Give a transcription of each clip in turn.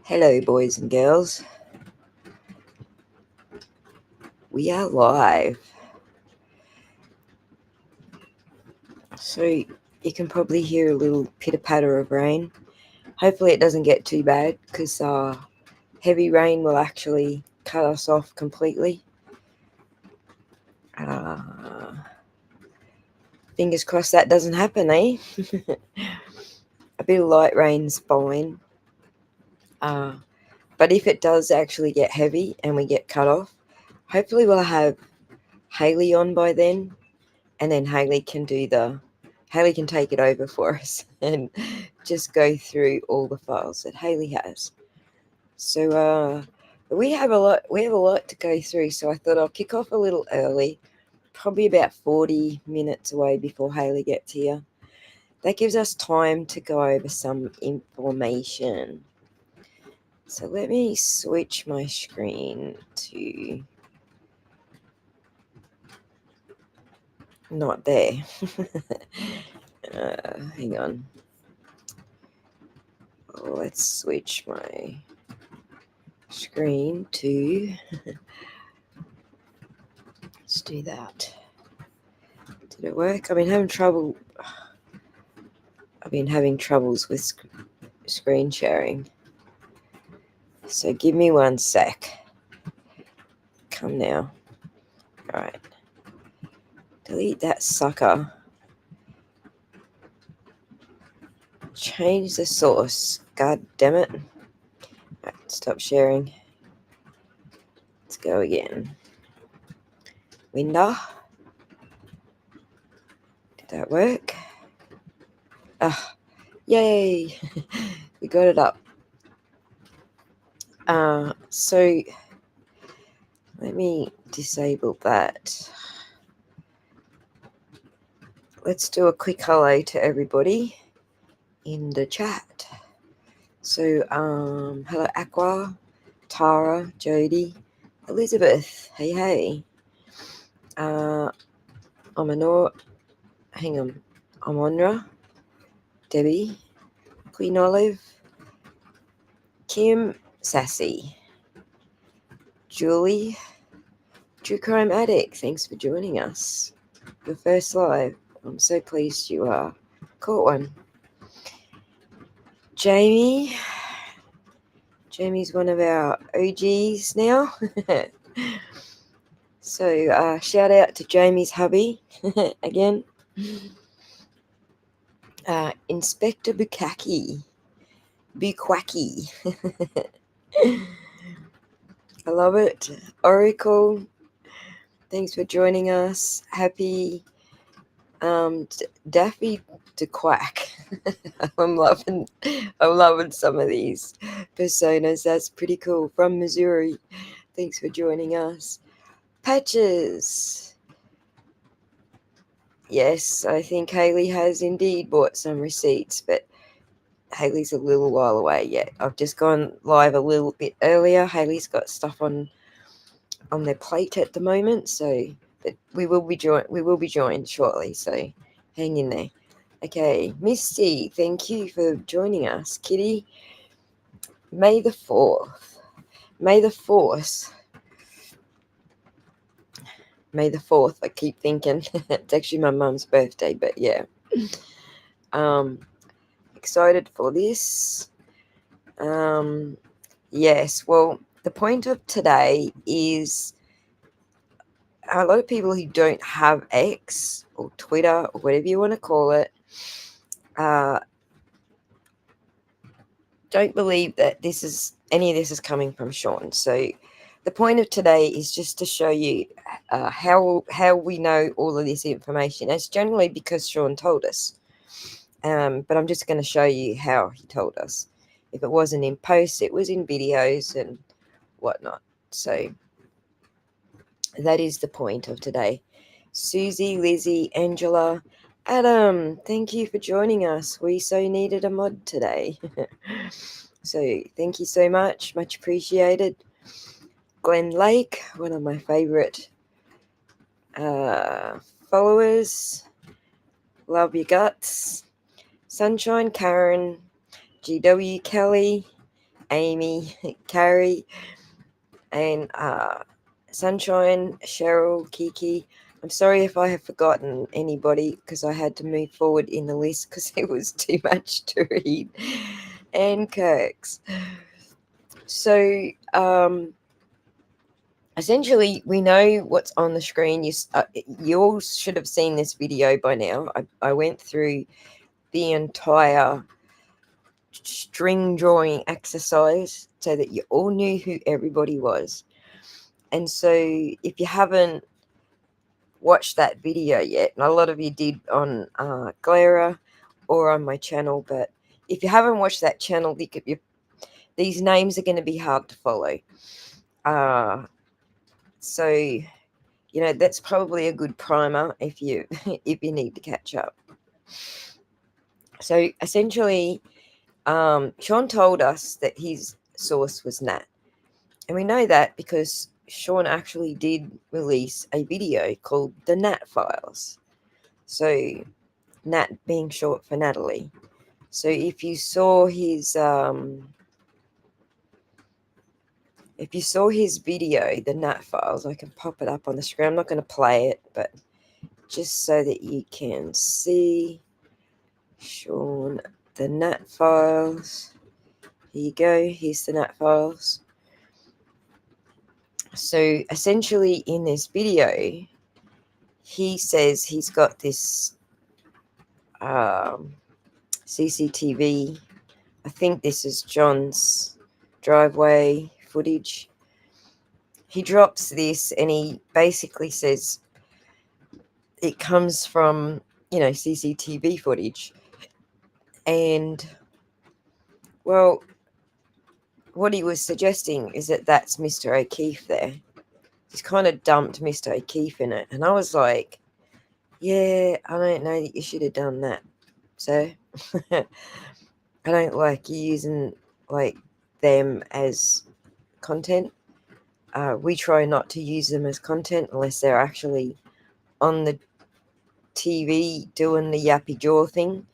Hello, boys and girls. We are live. So you can probably hear a little pitter-patter of rain. Hopefully it doesn't get too bad because heavy rain will actually cut us off completely. Fingers crossed that doesn't happen, eh? A bit of light rain's fine. But if it does actually get heavy and we get cut off, hopefully we'll have Hailey on by then, and then Hailey can take it over for us and just go through all the files that Hailey has. So we have a lot to go through, so I thought I'll kick off a little early, probably about 40 minutes away before Hailey gets here. That gives us time to go over some information. So let me switch my screen to not there. Hang on. Let's switch my screen to let's do that. Did it work? I've been having troubles with screen sharing, so give me one sec. Come now. All right, delete that sucker. Change the source. God damn it. All right, stop sharing. Let's go again. Window. Did that work? Yay. We got it up. So let me disable that. Let's do a quick hello to everybody in the chat. So hello Aqua, Tara, Jody, Elizabeth, hey. Amonra, Debbie, Queen Olive, Kim, Sassy, Julie, True Crime Addict, thanks for joining us. Your first live. I'm so pleased you caught one. Jamie's one of our OGs now. So shout out to Jamie's hubby again. Inspector Bukkake. I love it. Oracle, thanks for joining us. Happy Daffy to Quack. I'm loving some of these personas. That's pretty cool. From Missouri, thanks for joining us. Patches. Yes, I think Hailey has indeed bought some receipts, but Hailey's a little while away yet. I've just gone live a little bit earlier. Hailey's got stuff on their plate at the moment, so but we will be joined shortly, so hang in there. Okay, Misty, thank you for joining us. Kitty, May the 4th. May the 4th. May the 4th, I keep thinking. It's actually my mum's birthday, but yeah. Excited for this. Yes, well, the point of today is a lot of people who don't have X or Twitter or whatever you want to call it don't believe that any of this is coming from Sean. So the point of today is just to show you how we know all of this information. It's generally because Sean told us. But I'm just going to show you how he told us. If it wasn't in posts, it was in videos and whatnot. So that is the point of today. Susie, Lizzie, Angela, Adam, thank you for joining us. We so needed a mod today. So thank you so much. Much appreciated. Glenn Lake, one of my favorite followers. Love your guts. Sunshine Karen, GW Kelly, Amy, Carrie, and Sunshine, Cheryl, Kiki. I'm sorry if I have forgotten anybody because I had to move forward in the list because it was too much to read. And Kirk's. So, essentially, we know what's on the screen. You all should have seen this video by now. I went through the entire string drawing exercise so that you all knew who everybody was. And so, if you haven't watched that video yet, and a lot of you did on Glera or on my channel, but if you haven't watched that channel, these names are going to be hard to follow. So that's probably a good primer if you if you need to catch up. So essentially, Sean told us that his source was Nat, and we know that because Sean actually did release a video called the Nat Files. So Nat being short for Natalie. So if you saw his video, the Nat Files, I can pop it up on the screen. I'm not going to play it, but just so that you can see Sean, the Nat Files. Here you go. Here's the Nat Files. So essentially in this video, he says he's got this CCTV. I think this is John's driveway footage. He drops this and he basically says it comes from, CCTV footage. And, well, what he was suggesting is that that's Mr. O'Keefe there. He's kind of dumped Mr. O'Keefe in it. And I was like, yeah, I don't know that you should have done that. So I don't like you using them as content. We try not to use them as content unless they're actually on the TV doing the yappy jaw thing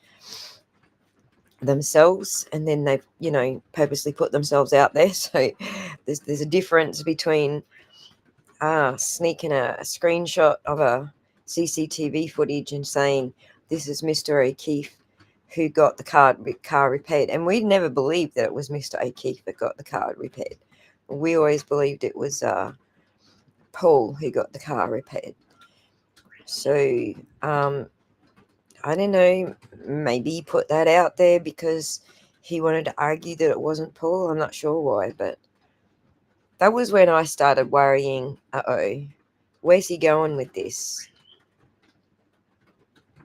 themselves, and then they've purposely put themselves out there. So there's a difference between sneaking a screenshot of a CCTV footage and saying this is Mr. O'Keefe who got the car repaired, and we never believed that it was Mr. O'Keefe that got the car repaired. We always believed it was Paul who got the car repaired. So I don't know, maybe he put that out there because he wanted to argue that it wasn't Paul. I'm not sure why, but that was when I started worrying, where's he going with this?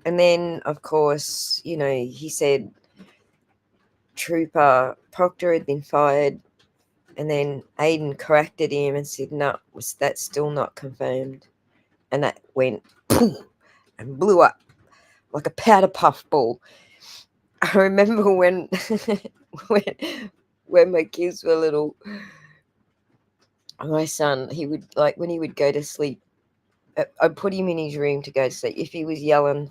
And then, of course, he said Trooper Proctor had been fired, and then Aiden corrected him and said, no, that's still not confirmed. And that went poof, and blew up like a powder puff ball. I remember when when my kids were little, my son, he would when he would go to sleep, I'd put him in his room to go to sleep. If he was yelling,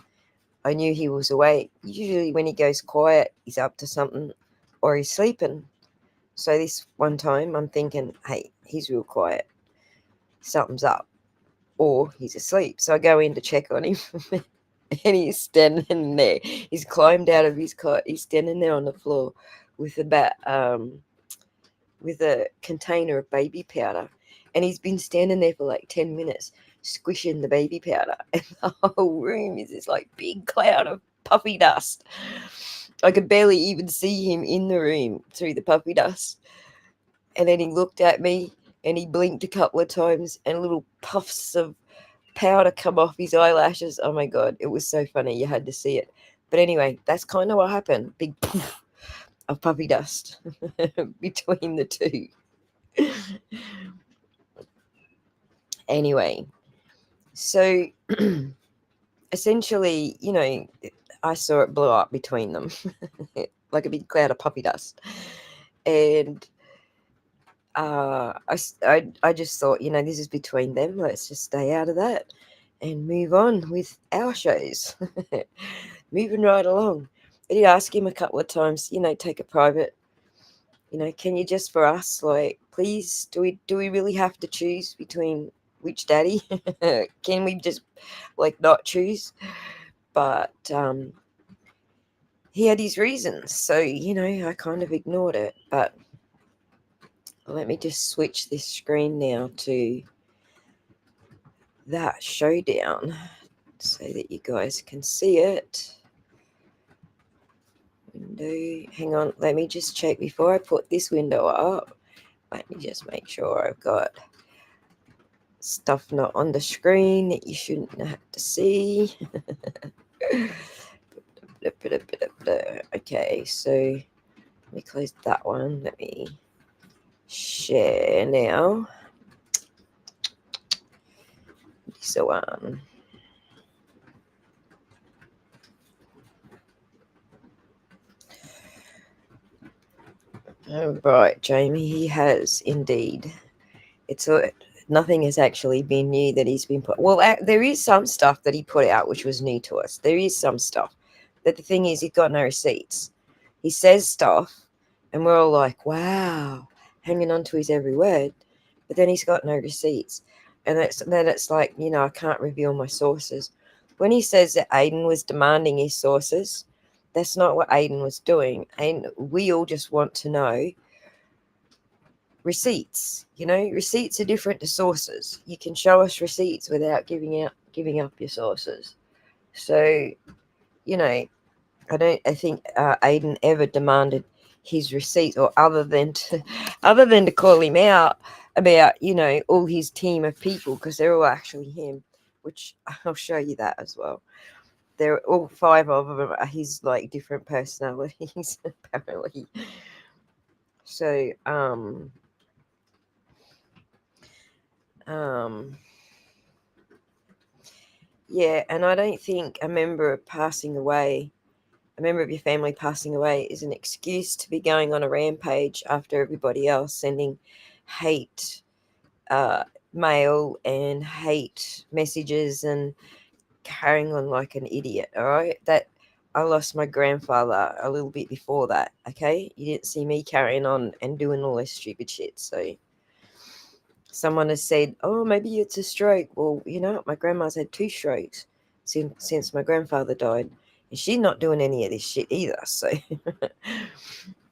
I knew he was awake. Usually when he goes quiet, he's up to something or he's sleeping. So this one time I'm thinking, hey, he's real quiet. Something's up. Or he's asleep. So I go in to check on him. And he's standing there. He's climbed out of his cot. He's standing there on the floor with with a container of baby powder. And he's been standing there for 10 minutes, squishing the baby powder. And the whole room is this big cloud of puffy dust. I could barely even see him in the room through the puffy dust. And then he looked at me and he blinked a couple of times and little puffs of powder come off his eyelashes. Oh my God, it was so funny. You had to see it. But anyway, that's kind of what happened. Big poof of puppy dust between the two. Anyway, so essentially, I saw it blow up between them like a big cloud of puppy dust. And I just thought, this is between them. Let's just stay out of that and move on with our shows. Moving right along. I did ask him a couple of times, take it private. Can you just for us, like, please, do we really have to choose between which daddy? Can we just like not choose? But he had his reasons, so I kind of ignored it. But let me just switch this screen now to that showdown so that you guys can see it. Window, hang on, let me just check before I put this window up. Let me just make sure I've got stuff not on the screen that you shouldn't have to see. Okay, so let me close that one. Let me share now. So oh, right, Jamie, he has indeed. It's nothing has actually been new that he's been put. Well, there is some stuff that he put out which was new to us. There is some stuff. But the thing is, he's got no receipts. He says stuff, and we're all like, wow, hanging on to his every word. But then he's got no receipts. And then it's like, I can't reveal my sources. When he says that Aiden was demanding his sources, that's not what Aiden was doing. And we all just want to know receipts. Receipts are different to sources. You can show us receipts without giving up your sources. So, I think Aiden ever demanded his receipts, or other than to call him out about all his team of people, because they're all actually him, which I'll show you that as well. They're all 5 of them are his like different personalities apparently. So yeah, and I don't think a member of your family passing away is an excuse to be going on a rampage after everybody else sending hate mail and hate messages and carrying on like an idiot. All right, that I lost my grandfather a little bit before that. Okay, you didn't see me carrying on and doing all this stupid shit. So someone has said, oh, maybe it's a stroke. Well, my grandma's had 2 strokes since my grandfather died. And she's not doing any of this shit either. So,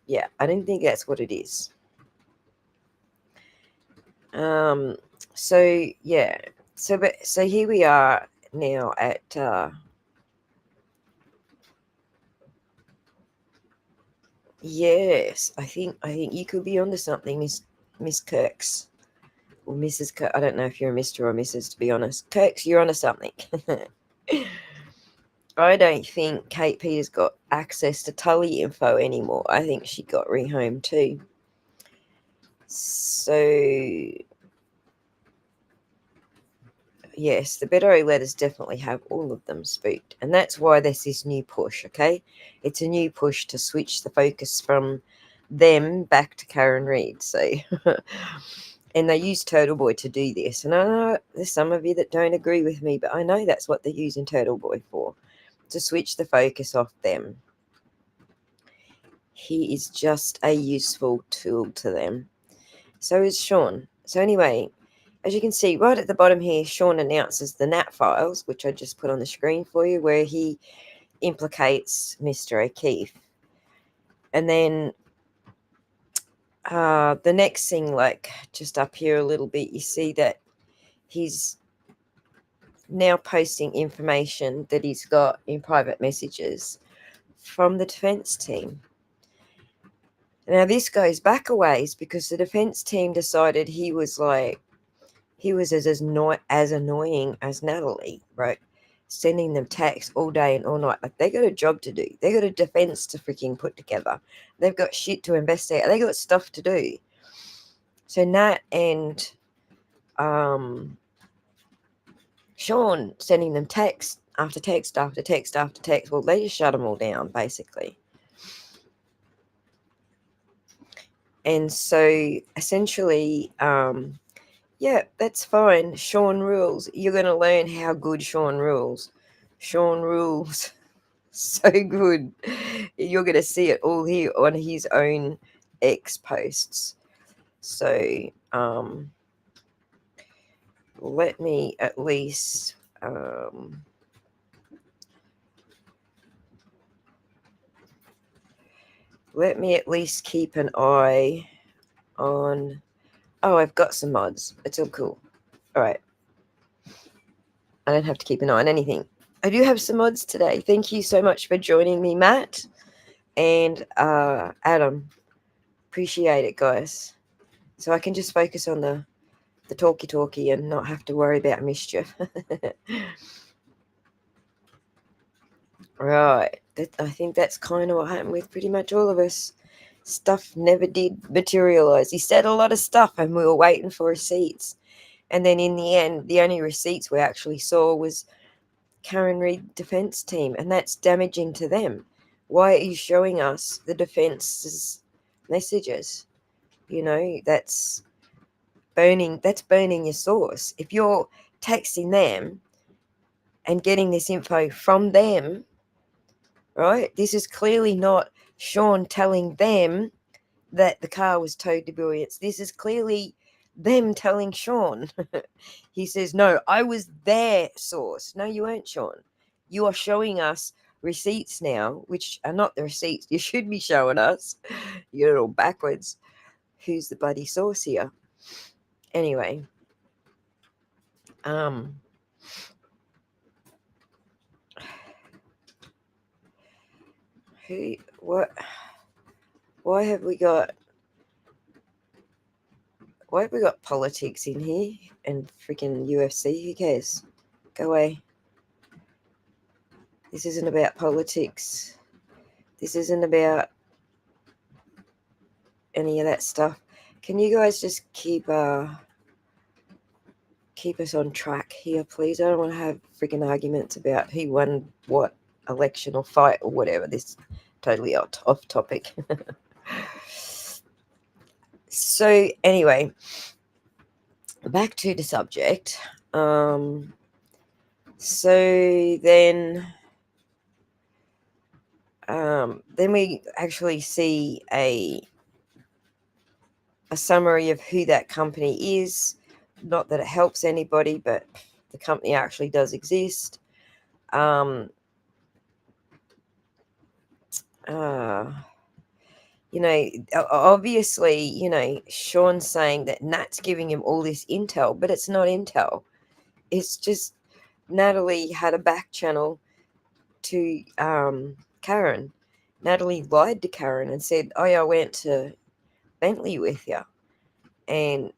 yeah, I don't think that's what it is. So, yeah. So here we are now at... yes, I think you could be onto something, Miss Kirks. Or Mrs. Kirk. I don't know if you're a Mr. or Mrs. to be honest. Kirks, you're onto something. I don't think Kate Peters got access to Tully info anymore. I think she got rehomed too. So, yes, the Beddoe letters definitely have all of them spooked. And that's why there's this new push, okay? It's a new push to switch the focus from them back to Karen Reid. So, and they use Turtle Boy to do this. And I know there's some of you that don't agree with me, but I know that's what they're using Turtle Boy for. To switch the focus off them. He is just a useful tool to them. So is Sean. So anyway, as you can see right at the bottom here, Sean announces the NAT files, which I just put on the screen for you, where he implicates Mr. O'Keefe. And then the next thing, like just up here a little bit, you see that he's now posting information that he's got in private messages from the defense team. Now this goes back a ways because the defense team decided he was as annoying as Natalie, right? Sending them texts all day and all night. Like, they got a job to do. They got a defense to freaking put together. They've got shit to investigate. They got stuff to do. So Nat and Sean sending them text after text after text after text. Well, they just shut them all down, basically. And so essentially, yeah, that's fine. Sean rules. You're going to learn how good Sean rules. Sean rules so good. You're going to see it all here on his own X posts. So let me at least keep an eye on. Oh, I've got some mods. It's all cool. All right. I don't have to keep an eye on anything. I do have some mods today. Thank you so much for joining me, Matt and Adam. Appreciate it, guys. So I can just focus on the talkie and not have to worry about mischief. Right. I think that's kind of what happened with pretty much all of us. Stuff never did materialize. He said a lot of stuff and we were waiting for receipts. And then in the end, the only receipts we actually saw was Karen Reid defense team, and that's damaging to them. Why are you showing us the defense's messages? That's burning your source. If you're texting them and getting this info from them, right? This is clearly not Sean telling them that the car was towed to brilliance. This is clearly them telling Sean. He says, no, I was their source. No, you weren't, Sean. You are showing us receipts now, which are not the receipts you should be showing us. You get it all backwards. Who's the bloody source here? Anyway, what, why have we got politics in here and freaking UFC? Who cares? Go away. This isn't about politics. This isn't about any of that stuff. Can you guys just keep us on track here, please? I don't want to have freaking arguments about who won what election or fight or whatever. This is totally off topic. So anyway, back to the subject. So then we actually see a summary of who that company is. Not that it helps anybody, but the company actually does exist. Obviously, Sean's saying that Nat's giving him all this intel, but it's not intel. It's just Natalie had a back channel to Karen. Natalie lied to Karen and said, oh, yeah, I went to Bentley with you. And,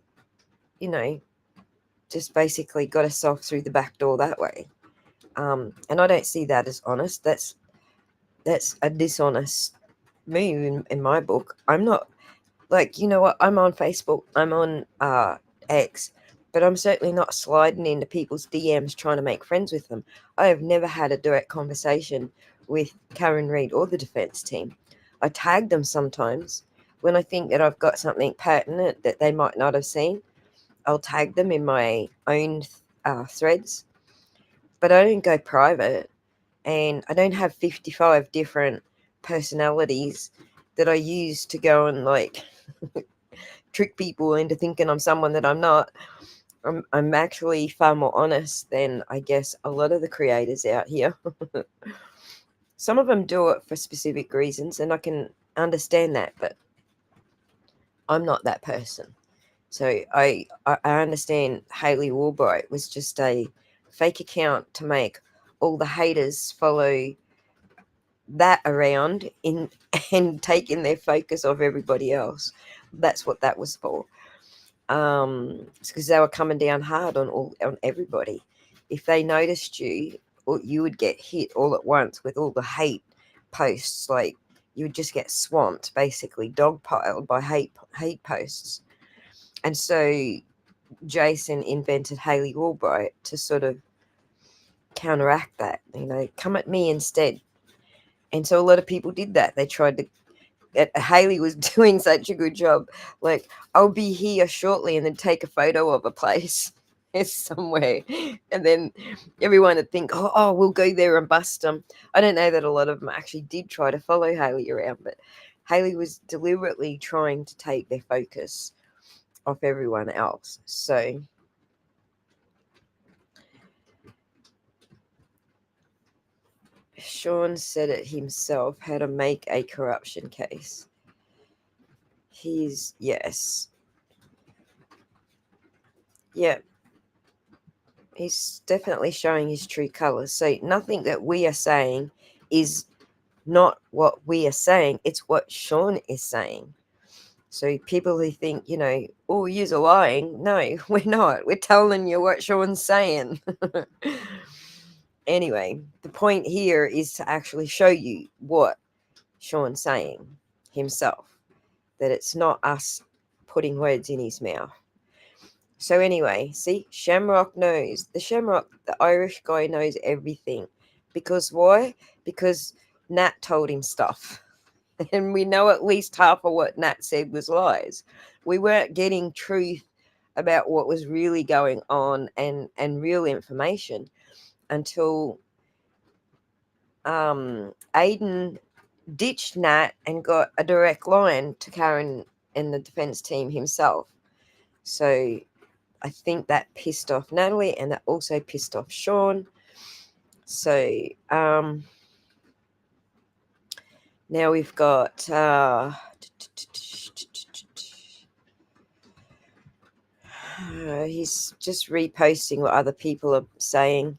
just basically got herself through the back door that way. And I don't see that as honest. That's a dishonest move in my book. I'm not, what? I'm on Facebook. I'm on X. But I'm certainly not sliding into people's DMs trying to make friends with them. I have never had a direct conversation with Karen Reid or the defense team. I tag them sometimes when I think that I've got something pertinent that they might not have seen. I'll tag them in my own threads, but I don't go private, and I don't have 55 different personalities that I use to go and trick people into thinking I'm someone that I'm not. I'm actually far more honest than I guess a lot of the creators out here. Some of them do it for specific reasons, and I can understand that, but I'm not that person. So I understand Hailey Walbrecht was just a fake account to make all the haters follow that around and taking their focus off everybody else. That's what that was for. It's because they were coming down hard on everybody. If they noticed you, or you would get hit all at once with all the hate posts. Like you would just get swamped, basically dogpiled by hate posts. And so Jason invented Hailey Walbrecht to sort of counteract that, come at me instead. And so a lot of people did that. They tried to, Hailey was doing such a good job. Like, I'll be here shortly, and then take a photo of a place somewhere. And then everyone would think, we'll go there and bust them. I don't know that a lot of them actually did try to follow Hailey around, but Hailey was deliberately trying to take their focus off everyone else. So Sean said it himself, how to make a corruption case. Yes. Yeah. He's definitely showing his true colours. So nothing that we are saying is not what we are saying, it's what Sean is saying. So people who think, oh, you're lying. No, we're not. We're telling you what Sean's saying. Anyway, the point here is to actually show you what Sean's saying himself, that it's not us putting words in his mouth. So anyway, see, Shamrock knows. The Irish guy knows everything. Because why? Because Nat told him stuff. And we know at least half of what Nat said was lies. We weren't getting truth about what was really going on and real information until Aiden ditched Nat and got a direct line to Karen and the defense team himself. So I think that pissed off Natalie, and that also pissed off Sean. So now we've got he's just reposting what other people are saying.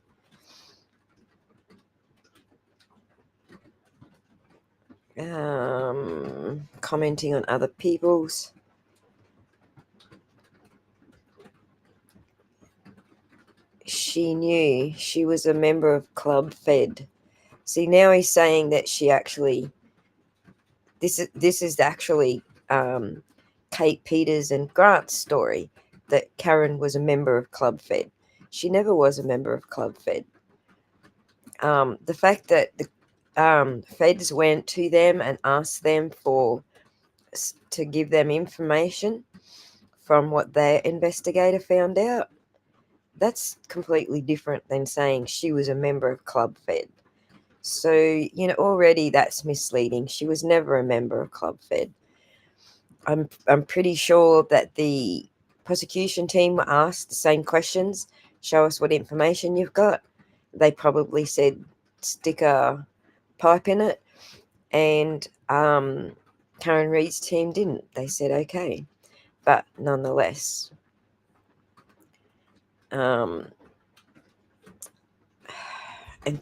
Commenting on other people's. She knew she was a member of Club Fed. See, now he's saying that she actually. This is actually Kate Peters and Grant's story, that Karen was a member of Club Fed. She never was a member of Club Fed. The fact that the feds went to them and asked them to give them information from what their investigator found out, that's completely different than saying she was a member of Club Fed. So, already that's misleading. She was never a member of Club Fed. I'm pretty sure that the prosecution team were asked the same questions. Show us what information you've got. They probably said stick a pipe in it, and Karen Reid's team didn't. They said okay, but nonetheless, and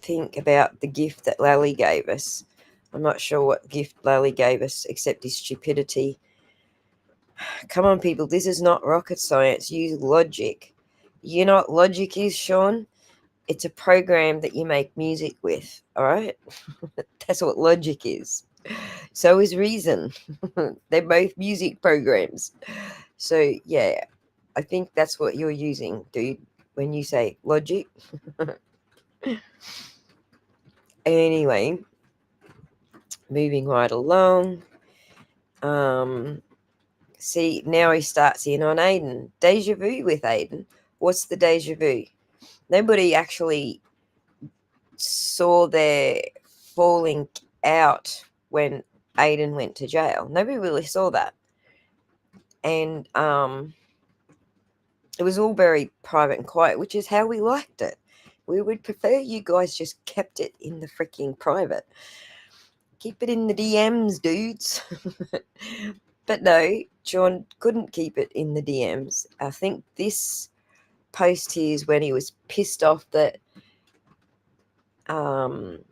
think about the gift that Lally gave us. I'm not sure what gift Lally gave us except his stupidity. Come on, people, this is not rocket science. Use logic. You know what logic is, Sean? It's a program that you make music with, all right? That's what logic is. So is reason. They're both music programs. So, yeah, I think that's what you're using, dude, when you say logic. Anyway, moving right along. See, now he starts in on Aiden. Deja vu with Aiden. What's the deja vu? Nobody actually saw their falling out when Aiden went to jail. Nobody really saw that. And it was all very private and quiet, which is how we liked it. We would prefer you guys just kept it in the freaking private. Keep it in the DMs, dudes. But no, John couldn't keep it in the DMs. I think this post here is when he was pissed off that Aiden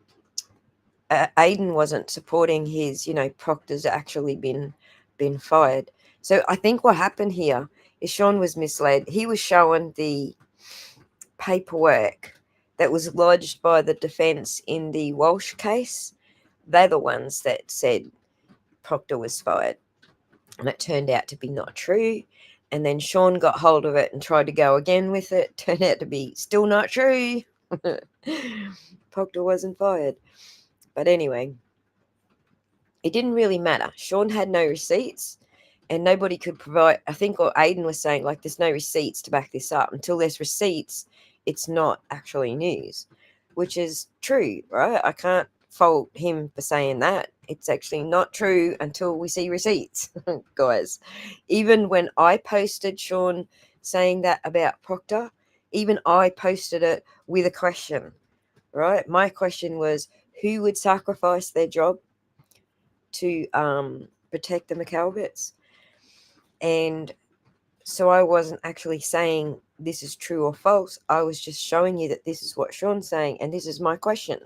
wasn't supporting his, Proctor's actually been fired. So I think what happened here is Sean was misled. He was showing the paperwork that was lodged by the defense in the Walsh case. They're the ones that said Proctor was fired. And it turned out to be not true. And then Sean got hold of it and tried to go again with it. Turned out to be still not true. Proctor wasn't fired. But anyway, it didn't really matter. Sean had no receipts and nobody could provide. I think what Aiden was saying, like, there's no receipts to back this up. Until there's receipts, it's not actually news, which is true, right? I can't fault him for saying that. It's actually not true until we see receipts, guys. Even when I posted Sean saying that about Proctor, even I posted it with a question, right? My question was, who would sacrifice their job to protect the McAlberts? And so I wasn't actually saying this is true or false. I was just showing you that this is what Sean's saying, and this is my question,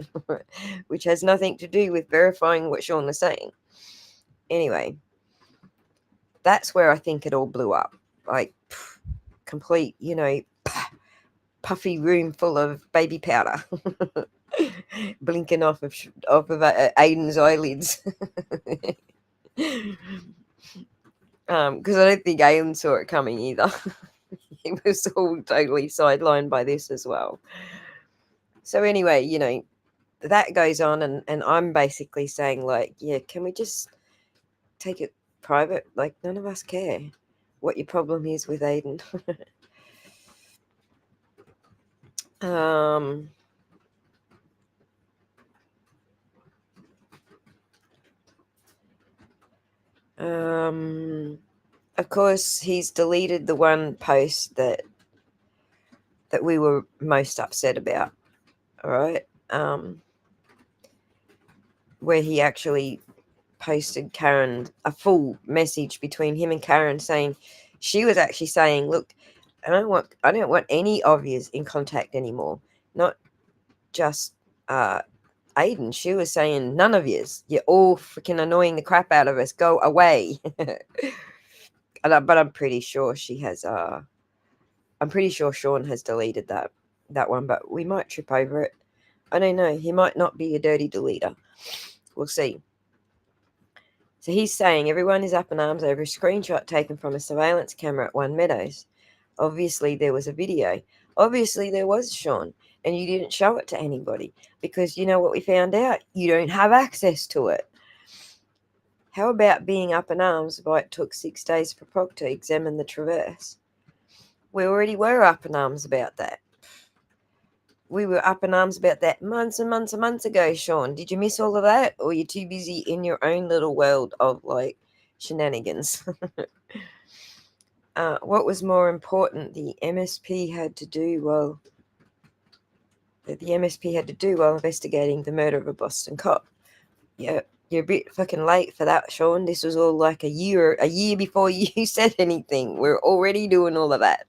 which has nothing to do with verifying what Sean was saying. Anyway, that's where I think it all blew up. Like, complete, puffy room full of baby powder blinking off of Aiden's eyelids. Because I don't think Aiden saw it coming either. He was all totally sidelined by this as well. So anyway, that goes on, and I'm basically saying, like, yeah, can we just take it private? Like, none of us care what your problem is with Aiden. um of course, he's deleted the one post that we were most upset about, all right? Where he actually posted Karen a full message between him and Karen, saying, she was actually saying, look, I don't want any of yous in contact anymore. Not just Aiden. She was saying, none of yous. You're all freaking annoying the crap out of us. Go away. But I'm pretty sure she has I'm pretty sure Sean has deleted that one, but we might trip over it. I don't know. He might not be a dirty deleter. We'll see. So he's saying everyone is up in arms over a screenshot taken from a surveillance camera at One Meadows. Obviously, there was a video. Obviously, there was, Sean, and you didn't show it to anybody because you know what we found out? You don't have access to it. How about being up in arms why it took 6 days for Proctor to examine the Traverse? We already were up in arms about that. We were up in arms about that months and months and months ago, Sean. Did you miss all of that? Or you're too busy in your own little world of, like, shenanigans? What was more important, the MSP had to do while investigating the murder of a Boston cop? Yeah, you're a bit fucking late for that, Sean. This was all like a year before you said anything. We're already doing all of that.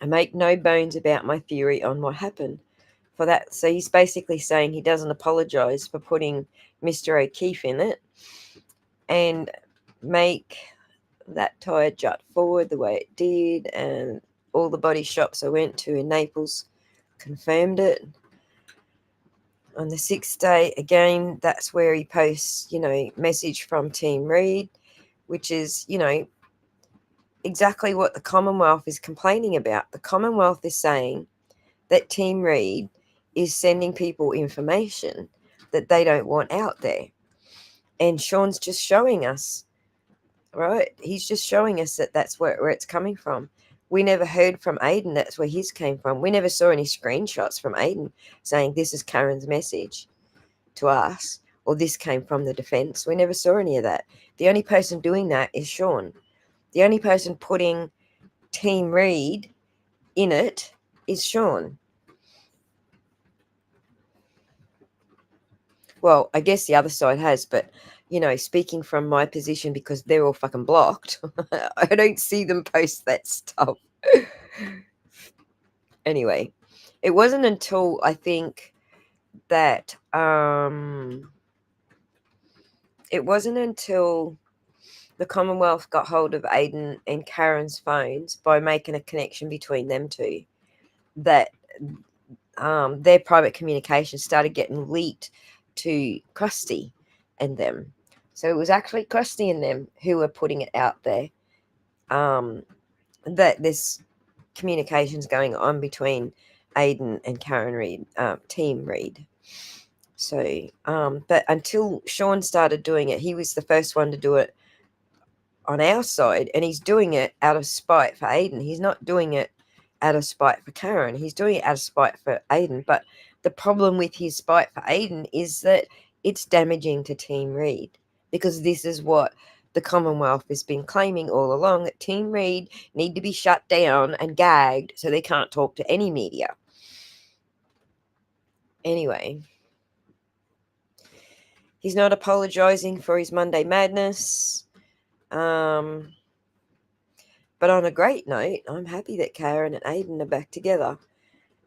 I make no bones about my theory on what happened for that. So he's basically saying he doesn't apologize for putting Mr. O'Keefe in it and make that tire jut forward the way it did, and all the body shops I went to in Naples confirmed it. On the 6th day, again, that's where he posts, message from Team Reed, which is, exactly what the Commonwealth is complaining about. The Commonwealth is saying that Team Reed is sending people information that they don't want out there. And Sean's just showing us, right? He's just showing us that that's where it's coming from. We never heard from Aiden that's where his came from. We never saw any screenshots from Aiden saying this is Karen's message to us, or this came from the defense. We never saw any of that. The only person doing that is Sean. The only person putting Team Reed in it is Sean. Well, I guess the other side has, but speaking from my position, because they're all fucking blocked, I don't see them post that stuff. Anyway, it wasn't until I think that it wasn't until the Commonwealth got hold of Aiden and Karen's phones by making a connection between them two that their private communication started getting leaked to Krusty and them. So it was actually Krusty and them who were putting it out there, that this communication's going on between Aiden and Karen Reed, Team Reed. So, but until Sean started doing it, he was the first one to do it on our side, and he's doing it out of spite for Aiden. He's not doing it out of spite for Karen. He's doing it out of spite for Aiden. But the problem with his spite for Aiden is that it's damaging to Team Reed, because this is what the Commonwealth has been claiming all along, that Team Reed need to be shut down and gagged so they can't talk to any media. Anyway, he's not apologising for his Monday madness. But on a great note, I'm happy that Karen and Aiden are back together.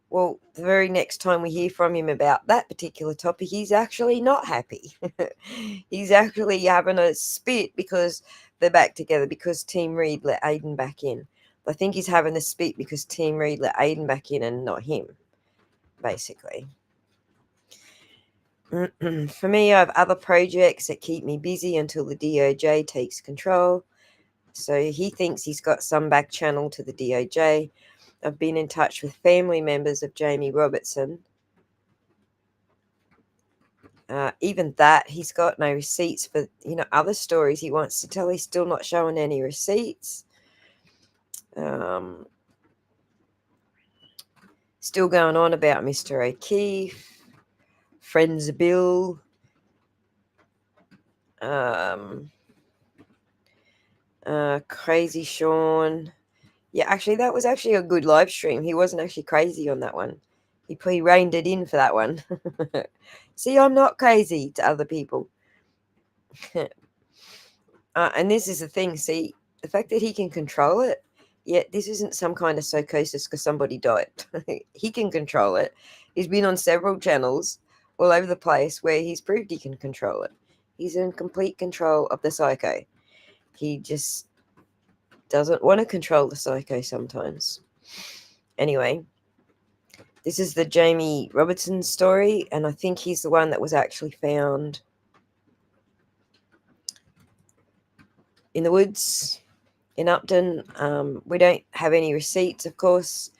Well, the very next time we hear from him about that particular topic, he's actually not happy. He's actually having a spit because they're back together, because Team Reed let Aiden back in. I think he's having a spit because Team Reed let Aiden back in and not him, basically. For me, I have other projects that keep me busy until the DOJ takes control. So he thinks he's got some back channel to the DOJ. I've been in touch with family members of Jamie Robertson. Even that, he's got no receipts for, other stories he wants to tell. He's still not showing any receipts. Still going on about Mr. O'Keefe, Friends Bill, Crazy Sean. Yeah, actually, that was actually a good live stream. He wasn't actually crazy on that one. He reined it in for that one. See, I'm not crazy to other people. And this is the thing. See, the fact that he can control it, yet this isn't some kind of psychosis because somebody died. He can control it. He's been on several channels all over the place where he's proved he can control it. He's in complete control of the psycho. He just doesn't want to control the psycho sometimes. Anyway, this is the Jamie Robertson story, and I think he's the one that was actually found in the woods in Upton. We don't have any receipts, of course.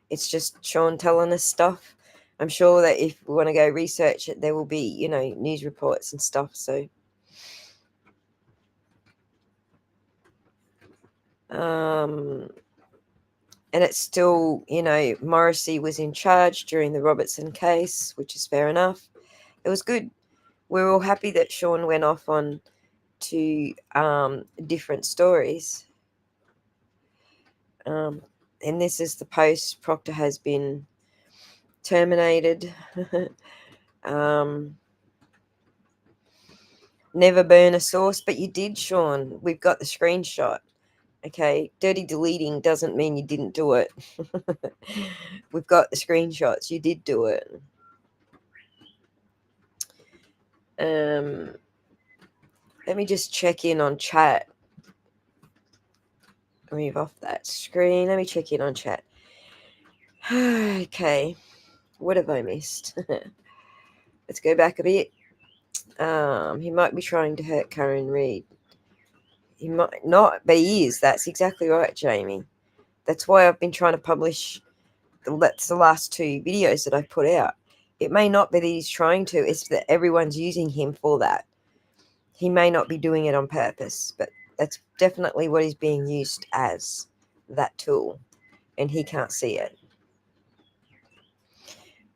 It's just Sean telling us stuff. I'm sure that if we want to go research it, there will be, news reports and stuff. So, and it's still, Morrissey was in charge during the Robertson case, which is fair enough. It was good. We're all happy that Sean went off on to different stories. And this is the post. Proctor has been terminated. Never burn a source, but you did, Sean. We've got the screenshot. Okay, dirty deleting doesn't mean you didn't do it. We've got the screenshots. You did do it. Let me just check in on chat. Move off that screen. Let me check in on chat. Okay, what have I missed? Let's go back a bit. He might be trying to hurt Karen Reed. He might not, but he is. That's exactly right, Jamie. That's why I've been trying to publish. That's the last 2 videos that I've put out. It may not be that he's trying to. It's that everyone's using him for that. He may not be doing it on purpose, but that's definitely what he's being used as, that tool, and he can't see it.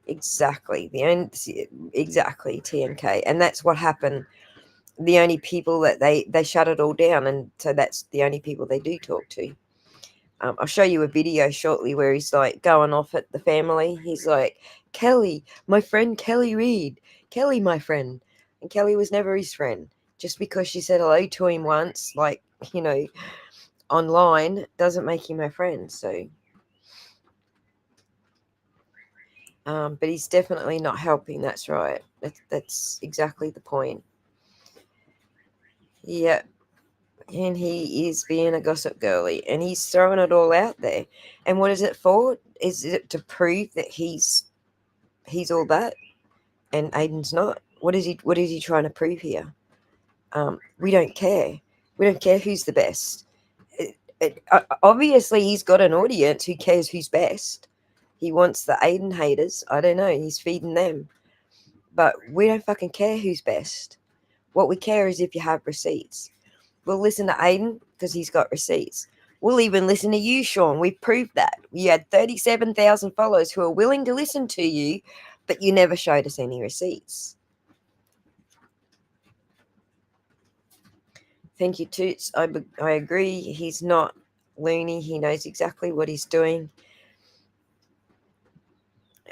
Exactly. Exactly, TNK. And that's what happened. The only people that they shut it all down, and so that's the only people they do talk to. I'll show you a video shortly where he's like going off at the family. He's like, Kelly, my friend Kelly Reed. Kelly, my friend. And Kelly was never his friend. Just because she said hello to him once, like, online, doesn't make him my friend. So, but he's definitely not helping. That's right. That's exactly the point. Yeah. And he is being a gossip girly, and he's throwing it all out there. And what is it for? Is it to prove that he's all that and Aiden's not? What is he trying to prove here? We don't care. We don't care who's the best. Obviously, he's got an audience who cares who's best. He wants the Aiden haters. I don't know. He's feeding them. But we don't fucking care who's best. What we care is if you have receipts. We'll listen to Aiden because he's got receipts. We'll even listen to you, Sean. We've proved that. You had 37,000 followers who are willing to listen to you, but you never showed us any receipts. Thank you, Toots. I agree. He's not loony. He knows exactly what he's doing.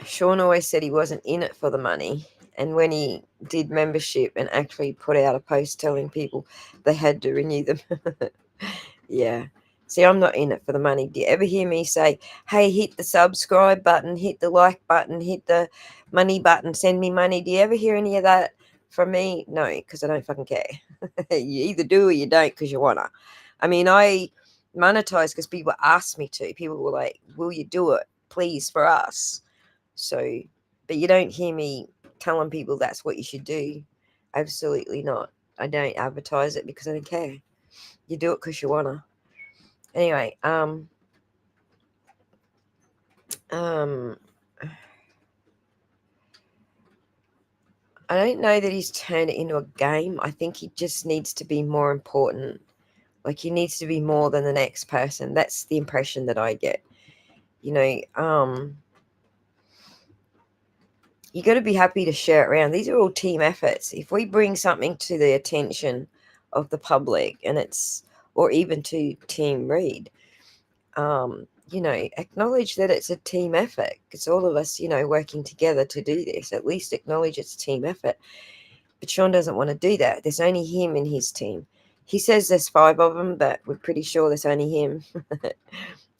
Sean always said he wasn't in it for the money. And when he did membership and actually put out a post telling people they had to renew them. Yeah. See, I'm not in it for the money. Do you ever hear me say, hey, hit the subscribe button, hit the like button, hit the money button, send me money? Do you ever hear any of that from me? No, because I don't fucking care. You either do or you don't because you want to. I mean, I monetize because people asked me to. People were like, will you do it, please, for us? So, but you don't hear me telling people that's what you should do. Absolutely not. I don't advertise it because I don't care. You do it because you wanna. Anyway, I don't know that he's turned it into a game. I think he just needs to be more important. Like he needs to be more than the next person. That's the impression that I get. You know, you got to be happy to share it around. These are all team efforts. If we bring something to the attention of the public, and it's or even to Team Read, you know, acknowledge that it's a team effort. It's all of us, you know, working together to do this. At least acknowledge it's team effort. But Sean doesn't want to do that. There's only him in his team. He says there's 5 of them, but we're pretty sure there's only him.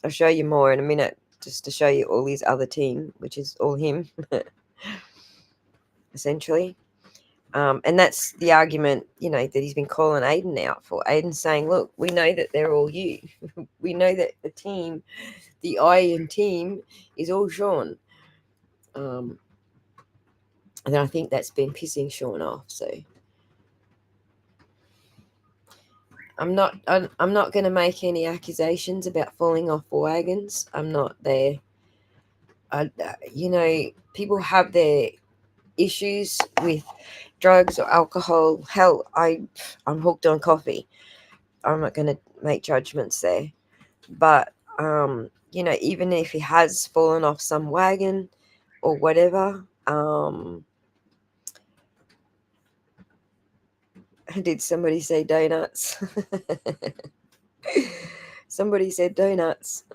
I'll show you more in a minute, just to show you all his other team, which is all him, essentially. And that's the argument, you know, that he's been calling Aiden out for. Aiden's saying, look, we know that they're all you. We know that the team, the I in team, is all Sean. And I think that's been pissing Sean off. So I'm not going to make any accusations about falling off wagons. I'm not there. You know, people have their issues with drugs or alcohol. Hell, I'm hooked on coffee. I'm not going to make judgments there. But, you know, even if he has fallen off some wagon or whatever, did somebody say donuts? Somebody said donuts.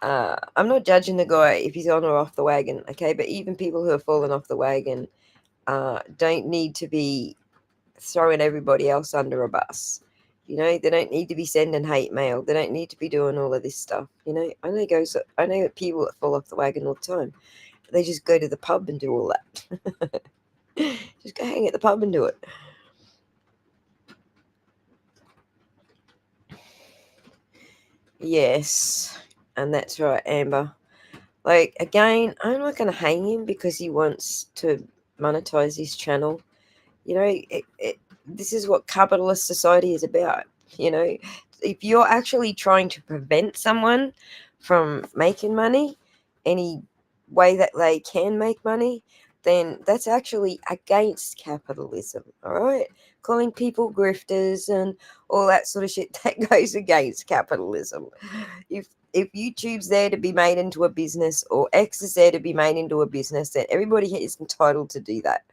I'm not judging the guy if he's on or off the wagon, okay? But even people who have fallen off the wagon don't need to be throwing everybody else under a bus. You know, they don't need to be sending hate mail. They don't need to be doing all of this stuff. You know, I know people that fall off the wagon all the time. They just go to the pub and do all that. Just go hang at the pub and do it. Yes, and that's right, Amber. Like, again, I'm not going to hang him because he wants to monetize his channel. You know, this is what capitalist society is about. You know, if you're actually trying to prevent someone from making money any way that they can make money, then that's actually against capitalism. All right, calling people grifters and all that sort of shit, that goes against capitalism. If YouTube's there to be made into a business, or X is there to be made into a business, then everybody is entitled to do that.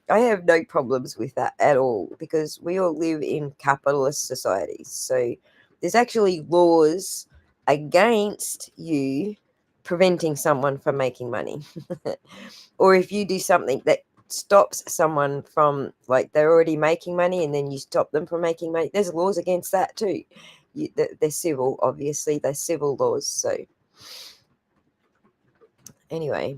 I have no problems with that at all, because we all live in capitalist societies. So there's actually laws against you preventing someone from making money. Or if you do something that stops someone from, like, they're already making money and then you stop them from making money, there's laws against that too. They're civil, obviously. They're civil laws. So anyway.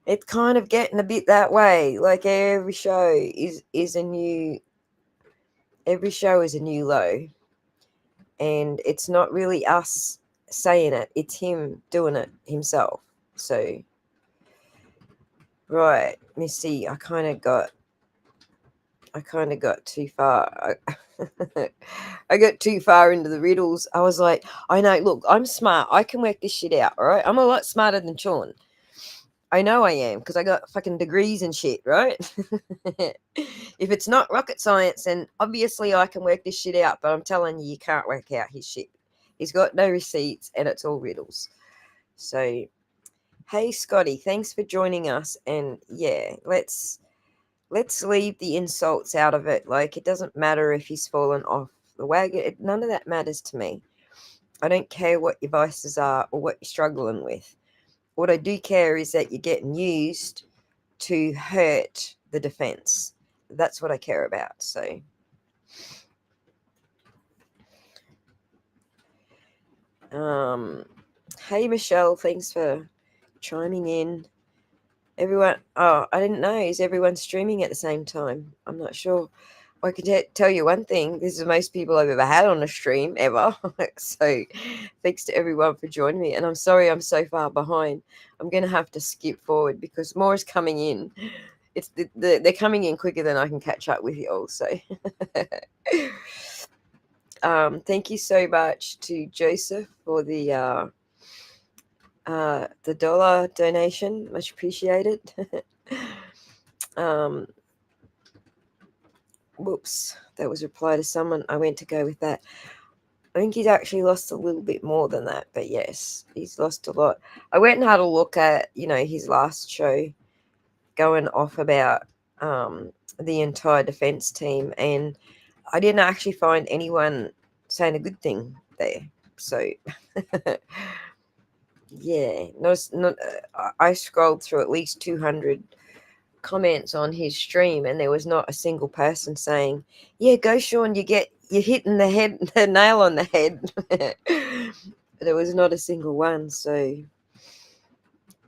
It's kind of getting a bit that way. Like every show is a new low, and it's not really us saying it, it's him doing it himself. So right, let me see. I kind of got too far. I got too far into the riddles. I was like, I know, look, I'm smart, I can work this shit out. All right, I'm a lot smarter than Sean. I know I am, because I got fucking degrees and shit, right? If it's not rocket science, then obviously I can work this shit out, but I'm telling you, you can't work out his shit. He's got no receipts and it's all riddles. So, hey, Scotty, thanks for joining us. And yeah, let's let's leave the insults out of it. Like, it doesn't matter if he's fallen off the wagon. None of that matters to me. I don't care what your vices are or what you're struggling with. What I do care is that you're getting used to hurt the defense. That's what I care about. So, hey Michelle, thanks for chiming in. Everyone, oh, I didn't know. Is everyone streaming at the same time? I'm not sure. I can tell you one thing. This is the most people I've ever had on a stream ever. So thanks to everyone for joining me. And I'm sorry I'm so far behind. I'm going to have to skip forward because more is coming in. It's they're coming in quicker than I can catch up with you all. So thank you so much to Joseph for the dollar donation. Much appreciated. Whoops, that was a reply to someone. I went to go with that. I think he's actually lost a little bit more than that, but yes, he's lost a lot. I went and had a look at, his last show, going off about the entire defense team, and I didn't actually find anyone saying a good thing there. So, yeah, I scrolled through at least 200 comments on his stream, and there was not a single person saying, "Yeah, go Sean, you're hitting the nail on the head." There was not a single one. So,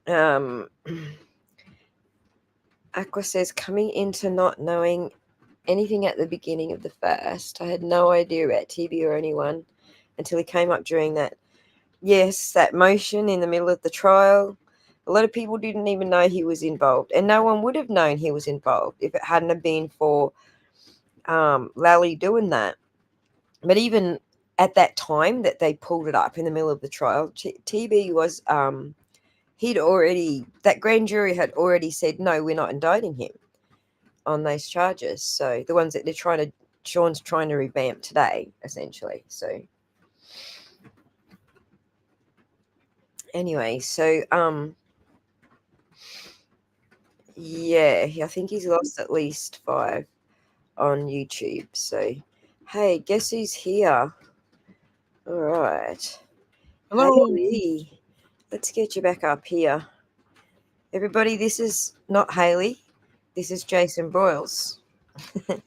Aqua says, coming into not knowing anything at the beginning of the first, I had no idea about TB or anyone until he came up during that. Yes, that motion in the middle of the trial. A lot of people didn't even know he was involved, and no one would have known he was involved if it hadn't have been for Lally doing that. But even at that time that they pulled it up in the middle of the trial, TB was that grand jury had already said no, we're not indicting him on those charges. So the ones that Sean's trying to revamp today, essentially. So anyway, so yeah, I think he's lost at least 5 on YouTube. So, hey, guess who's here? All right. Hello. Hailey. Let's get you back up here. Everybody, this is not Hailey. This is Jason Broyles. Hello,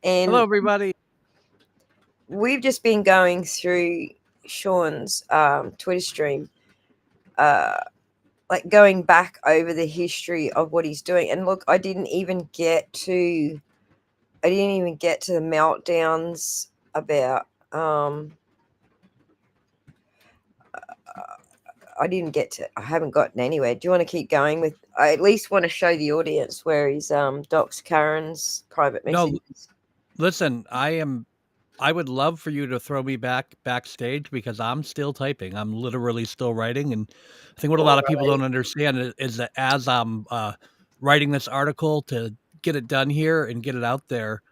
And everybody. we've just been going through Sean's Twitter stream, like going back over the history of what he's doing. And look, I didn't even get to the meltdowns about I haven't gotten anywhere. Do you want to keep going with, I at least want to show the audience where he's docs Karen's private No, messages. listen, I would love for you to throw me backstage because I'm still typing. I'm literally still writing. And I think what a All lot of people right. don't understand is that as I'm writing this article to get it done here and get it out there,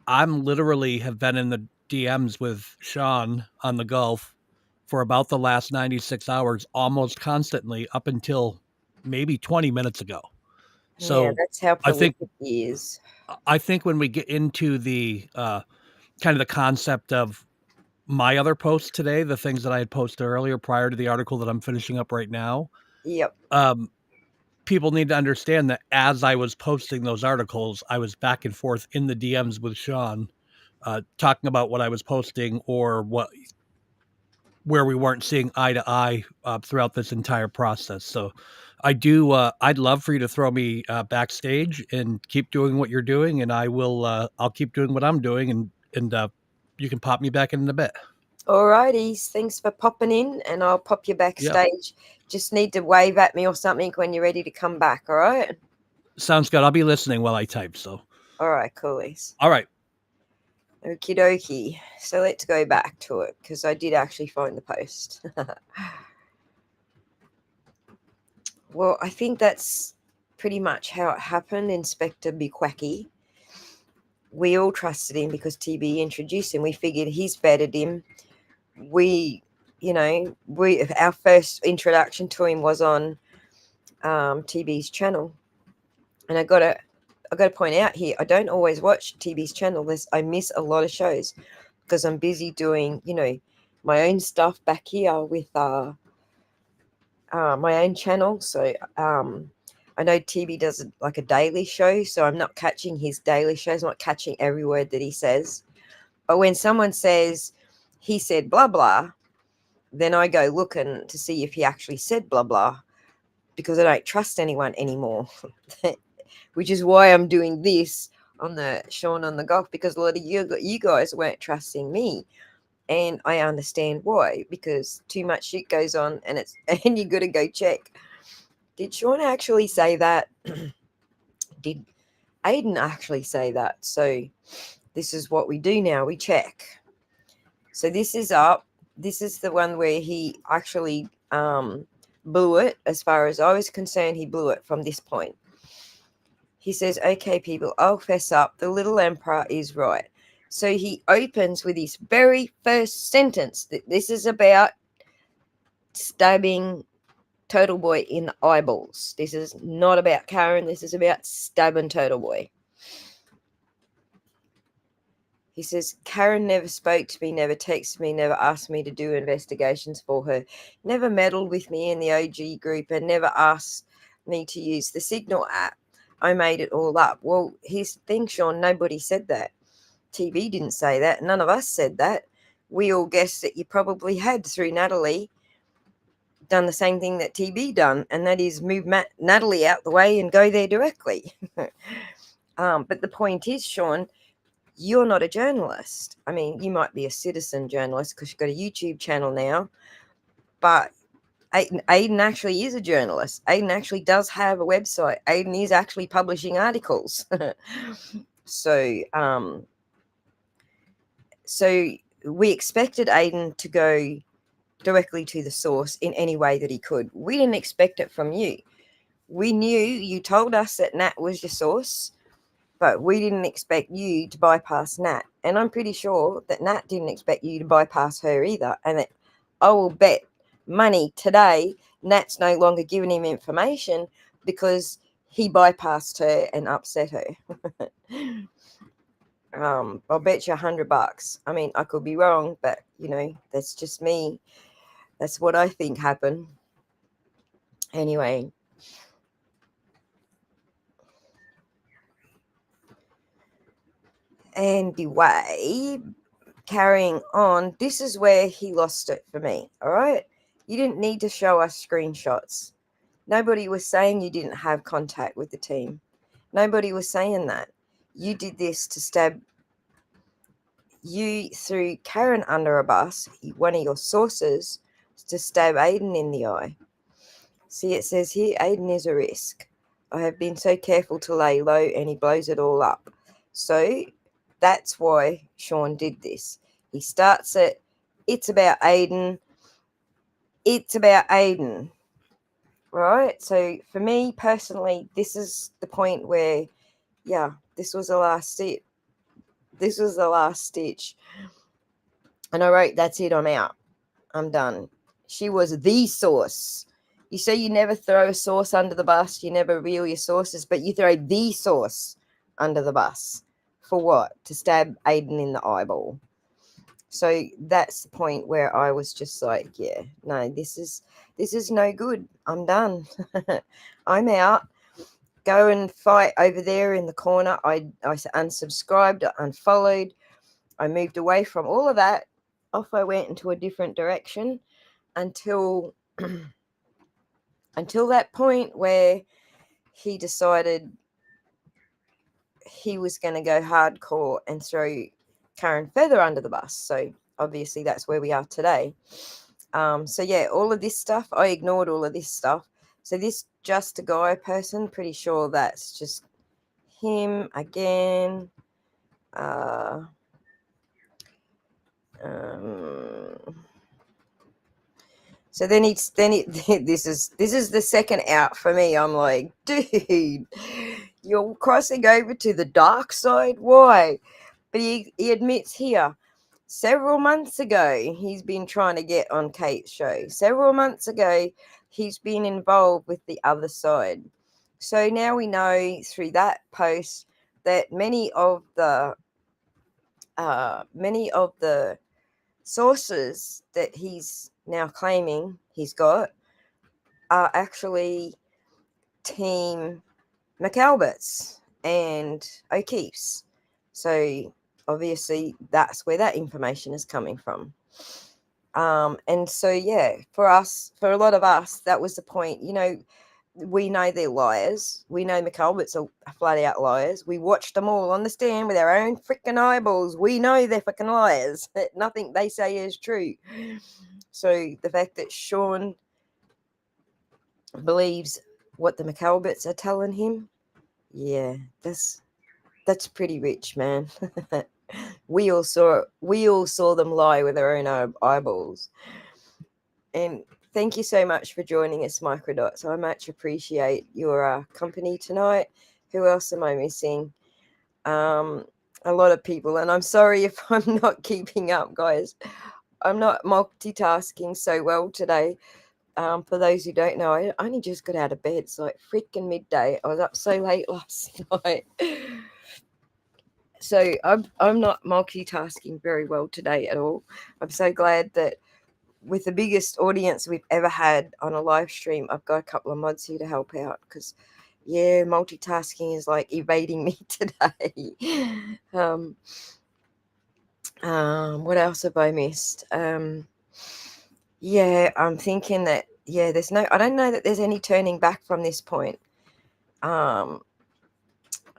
I'm literally have been in the DMs with Sean on the Gulf for about the last 96 hours, almost constantly up until maybe 20 minutes ago. Yeah, So that's how I think prolific he is. when we get into the kind of the concept of my other posts today, the things that I had posted earlier prior to the article that I'm finishing up right now, Yep. people need to understand that as I was posting those articles, I was back and forth in the DMs with Sean, talking about what I was posting or where we weren't seeing eye to eye throughout this entire process. So I do. I'd love for you to throw me backstage and keep doing what you're doing, and I will. I'll keep doing what I'm doing, and you can pop me back in a bit. All righties. Thanks for popping in, and I'll pop you Yeah, backstage. Just need to wave at me or something when you're ready to come back. All right. sounds good. I'll be listening while I type. So, All right, coolies. all right. Okie dokie. So let's go back to it because I did actually find the post. Well, I think that's pretty much how it happened. Inspector Biquacky. We all trusted him because TB introduced him. We figured he's vetted him. Our first introduction to him was on TB's channel, and got to point out here, I don't always watch TB's channel. I miss a lot of shows because I'm busy doing, my own stuff back here with my own channel. So I know TB does like a daily show, so I'm not catching his daily shows, I'm not catching every word that he says. But when someone says he said blah blah, then I go looking to see if he actually said blah blah, because I don't trust anyone anymore. Which is why I'm doing this on the Sean on the Golf, because a lot of you guys weren't trusting me. And I understand why, because too much shit goes on and and you got to go check. Did Sean actually say that? Did Aiden actually say that? So this is what we do now. We check. So this is up. This is the one where he actually blew it. As far as I was concerned, he blew it from this point. He says, okay, people, I'll fess up. The little emperor is right. So he opens with his very first sentence that this is about stabbing Turtle Boy in the eyeballs. This is not about Karen. This is about stabbing Turtle Boy. He says, Karen never spoke to me, never texted me, never asked me to do investigations for her, never meddled with me in the OG group, and never asked me to use the Signal app. I made it all up. Well, here's the thing, Sean, nobody said that. TV didn't say that. None of us said that. We all guessed that you probably had, through Natalie, done the same thing that TB done, and that is move Natalie out the way and go there directly. But the point is, Sean, you're not a journalist. I mean, you might be a citizen journalist because you've got a YouTube channel now, but Aiden actually is a journalist. Aiden actually does have a website. Aiden is actually publishing articles. So we expected Aiden to go directly to the source in any way that he could. We didn't expect it from you. We knew you told us that Nat was your source, but we didn't expect you to bypass Nat. And I'm pretty sure that Nat didn't expect you to bypass her either. And that I will bet money today Nat's no longer giving him information because he bypassed her and upset her. I'll bet you $100. I mean, I could be wrong, but that's just me. That's what I think happened. Anyway. Anyway, carrying on, this is where he lost it for me. All right. You didn't need to show us screenshots. Nobody was saying you didn't have contact with the team. Nobody was saying that. You did this to stab. You threw Karen under a bus, one of your sources, to stab Aiden in the eye. See, it says here, Aiden is a risk. I have been so careful to lay low, and he blows it all up. So that's why Sean did this. He starts it. It's about Aiden. It's about Aiden. Right? So for me personally, this is the point where, this was the last stitch. This was the last stitch. And I wrote, that's it, I'm out. I'm done. She was the source. You say you never throw a source under the bus, you never reel your sources, but you throw the source under the bus. For what? To stab Aiden in the eyeball. So that's the point where I was just like, yeah, no, this is no good. I'm done. I'm out. Go and fight over there in the corner. I unsubscribed, I unfollowed. I moved away from all of that. Off I went into a different direction until that point where he decided he was going to go hardcore and throw Karen Feather under the bus. So obviously that's where we are today. So yeah, all of this stuff, I ignored all of this stuff. So this just a guy person, pretty sure that's just him again. So then this is the second out for me. I'm like, dude, you're crossing over to the dark side. Why? But he admits here, several months ago, he's been trying to get on Kate's show. Several months ago, he's been involved with the other side. So now we know through that post that many of the sources that he's now claiming he's got are actually Team McAlbert's and O'Keefe's. So obviously that's where that information is coming from. And so yeah, for a lot of us, that was the point. We know they're liars. We know McAlbert's are flat out liars. We watched them all on the stand with our own freaking eyeballs. We know they're freaking liars. Nothing they say is true. So the fact that Sean believes what the McAlbert's are telling him, yeah, that's pretty rich, man. We all saw them lie with our own eyeballs. And thank you so much for joining us, Microdots. I much appreciate your company tonight. Who else am I missing? A lot of people, and I'm sorry if I'm not keeping up, guys. I'm not multitasking so well today. For those who don't know, I only just got out of bed. It's like freaking midday. I was up so late last night. So I'm not multitasking very well today at all. I'm so glad that with the biggest audience we've ever had on a live stream, I've got a couple of mods here to help out because, yeah, multitasking is like evading me today. What else have I missed? Yeah, I'm thinking that, yeah, I don't know that there's any turning back from this point. I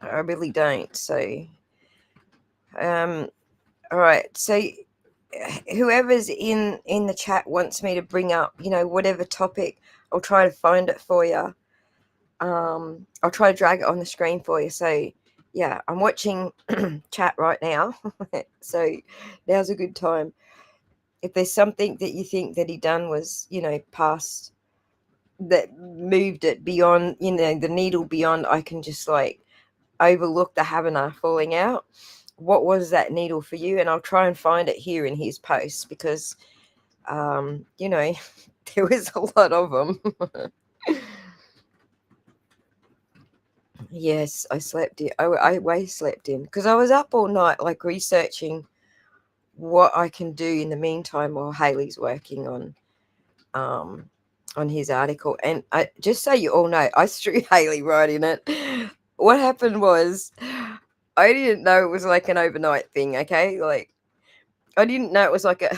really don't. So, all right. So whoever's in the chat wants me to bring up, whatever topic, I'll try to find it for you. I'll try to drag it on the screen for you. So yeah, I'm watching chat right now. So now's a good time. If there's something that you think that he done was, past, that moved it beyond, the needle beyond, I can just like overlook the Havana falling out. What was that needle for you? And I'll try and find it here in his posts because, there was a lot of them. Yes, I slept in. I way slept in because I was up all night, like researching what I can do in the meantime while Hailey's working on his article. And just so you all know, I threw Hailey right in it. What happened was, I didn't know it was like an overnight thing. Okay, like I didn't know it was like a.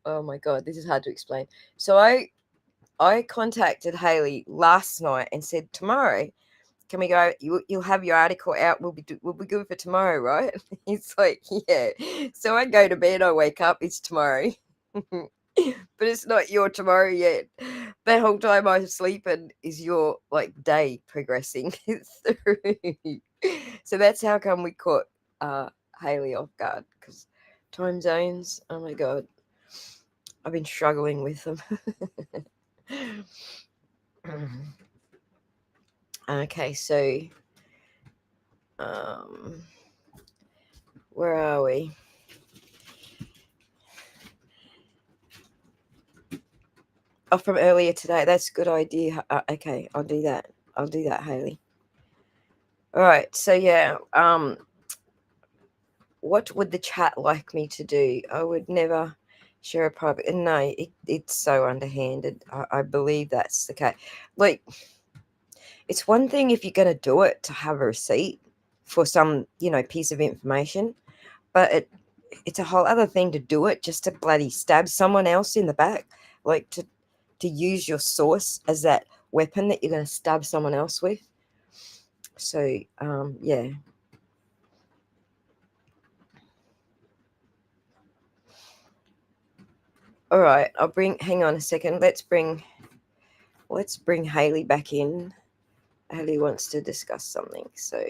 Oh my god, this is hard to explain. So I contacted Hailey last night and said, tomorrow, can we go? You'll have your article out. We'll be good for tomorrow, right? He's like, yeah. So I go to bed. I wake up. It's tomorrow, but it's not your tomorrow yet. That whole time I'm sleeping is your like day progressing through. So that's how come we caught Hailey off guard, because time zones. Oh my god, I've been struggling with them. Okay, so where are we? Oh, from earlier today. That's a good idea. Okay, I'll do that. Hailey. All right. So yeah. What would the chat like me to do? I would never share a private. No, it's so underhanded. I believe that's the case. Like, it's one thing if you're going to do it to have a receipt for some, piece of information, but it's a whole other thing to do it just to bloody stab someone else in the back, like to use your source as that weapon that you're going to stab someone else with. So yeah. All right, hang on a second. Let's bring Hailey back in. Hailey wants to discuss something, so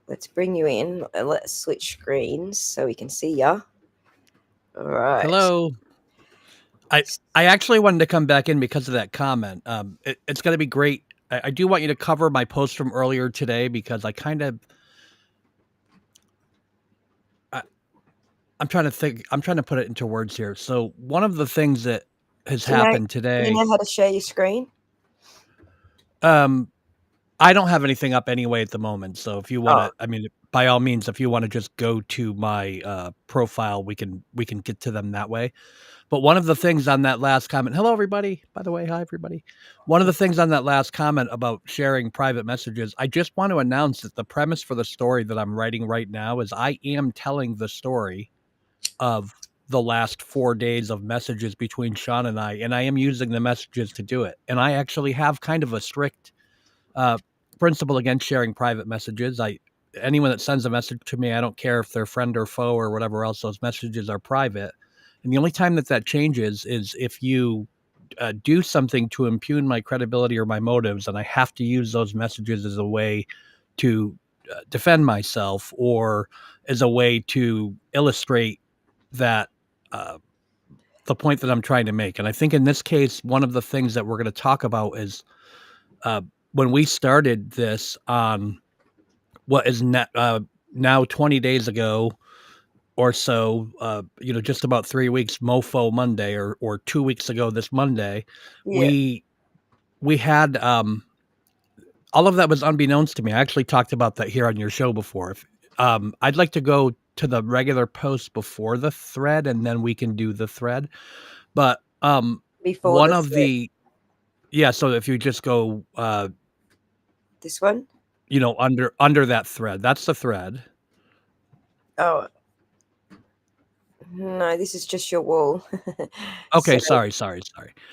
let's bring you in. Let's switch screens so we can see ya. All right. Hello. I actually wanted to come back in because of that comment. It's going to be great. I do want you to cover my post from earlier today because I kind of. I'm trying to think. I'm trying to put it into words here. So one of the things that has happened today. You know how to share your screen? I don't have anything up anyway at the moment, so if you Oh, wanna, I mean, by all means, if you wanna just go to my, profile, we can get to them that way. But one of the things on that last comment, hello, everybody, by the way, hi, everybody. One of the things on that last comment about sharing private messages, I just want to announce that the premise for the story that I'm writing right now is I am telling the story of the last 4 days of messages between Sean and I am using the messages to do it. And I actually have kind of a strict uh, principle against sharing private messages. Anyone that sends a message to me, I don't care if they're friend or foe or whatever else, those messages are private. And the only time that that changes is if you do something to impugn my credibility or my motives, and I have to use those messages as a way to defend myself or as a way to illustrate that uh, the point that I'm trying to make. And I think in this case, one of the things that we're going to talk about is uh, when we started this on what is now 20 days ago or so, just about 3 weeks, Mofo Monday, or 2 weeks ago this Monday, yeah. we we had all of that was unbeknownst to me. I actually talked about that here on your show before. I'd like to go to the regular post before the thread, and then we can do the thread. But Before one the of thread. the yeah, so if you just go, This one? under that thread, that's the thread. Oh, no, this is just your wall. So, Okay, sorry.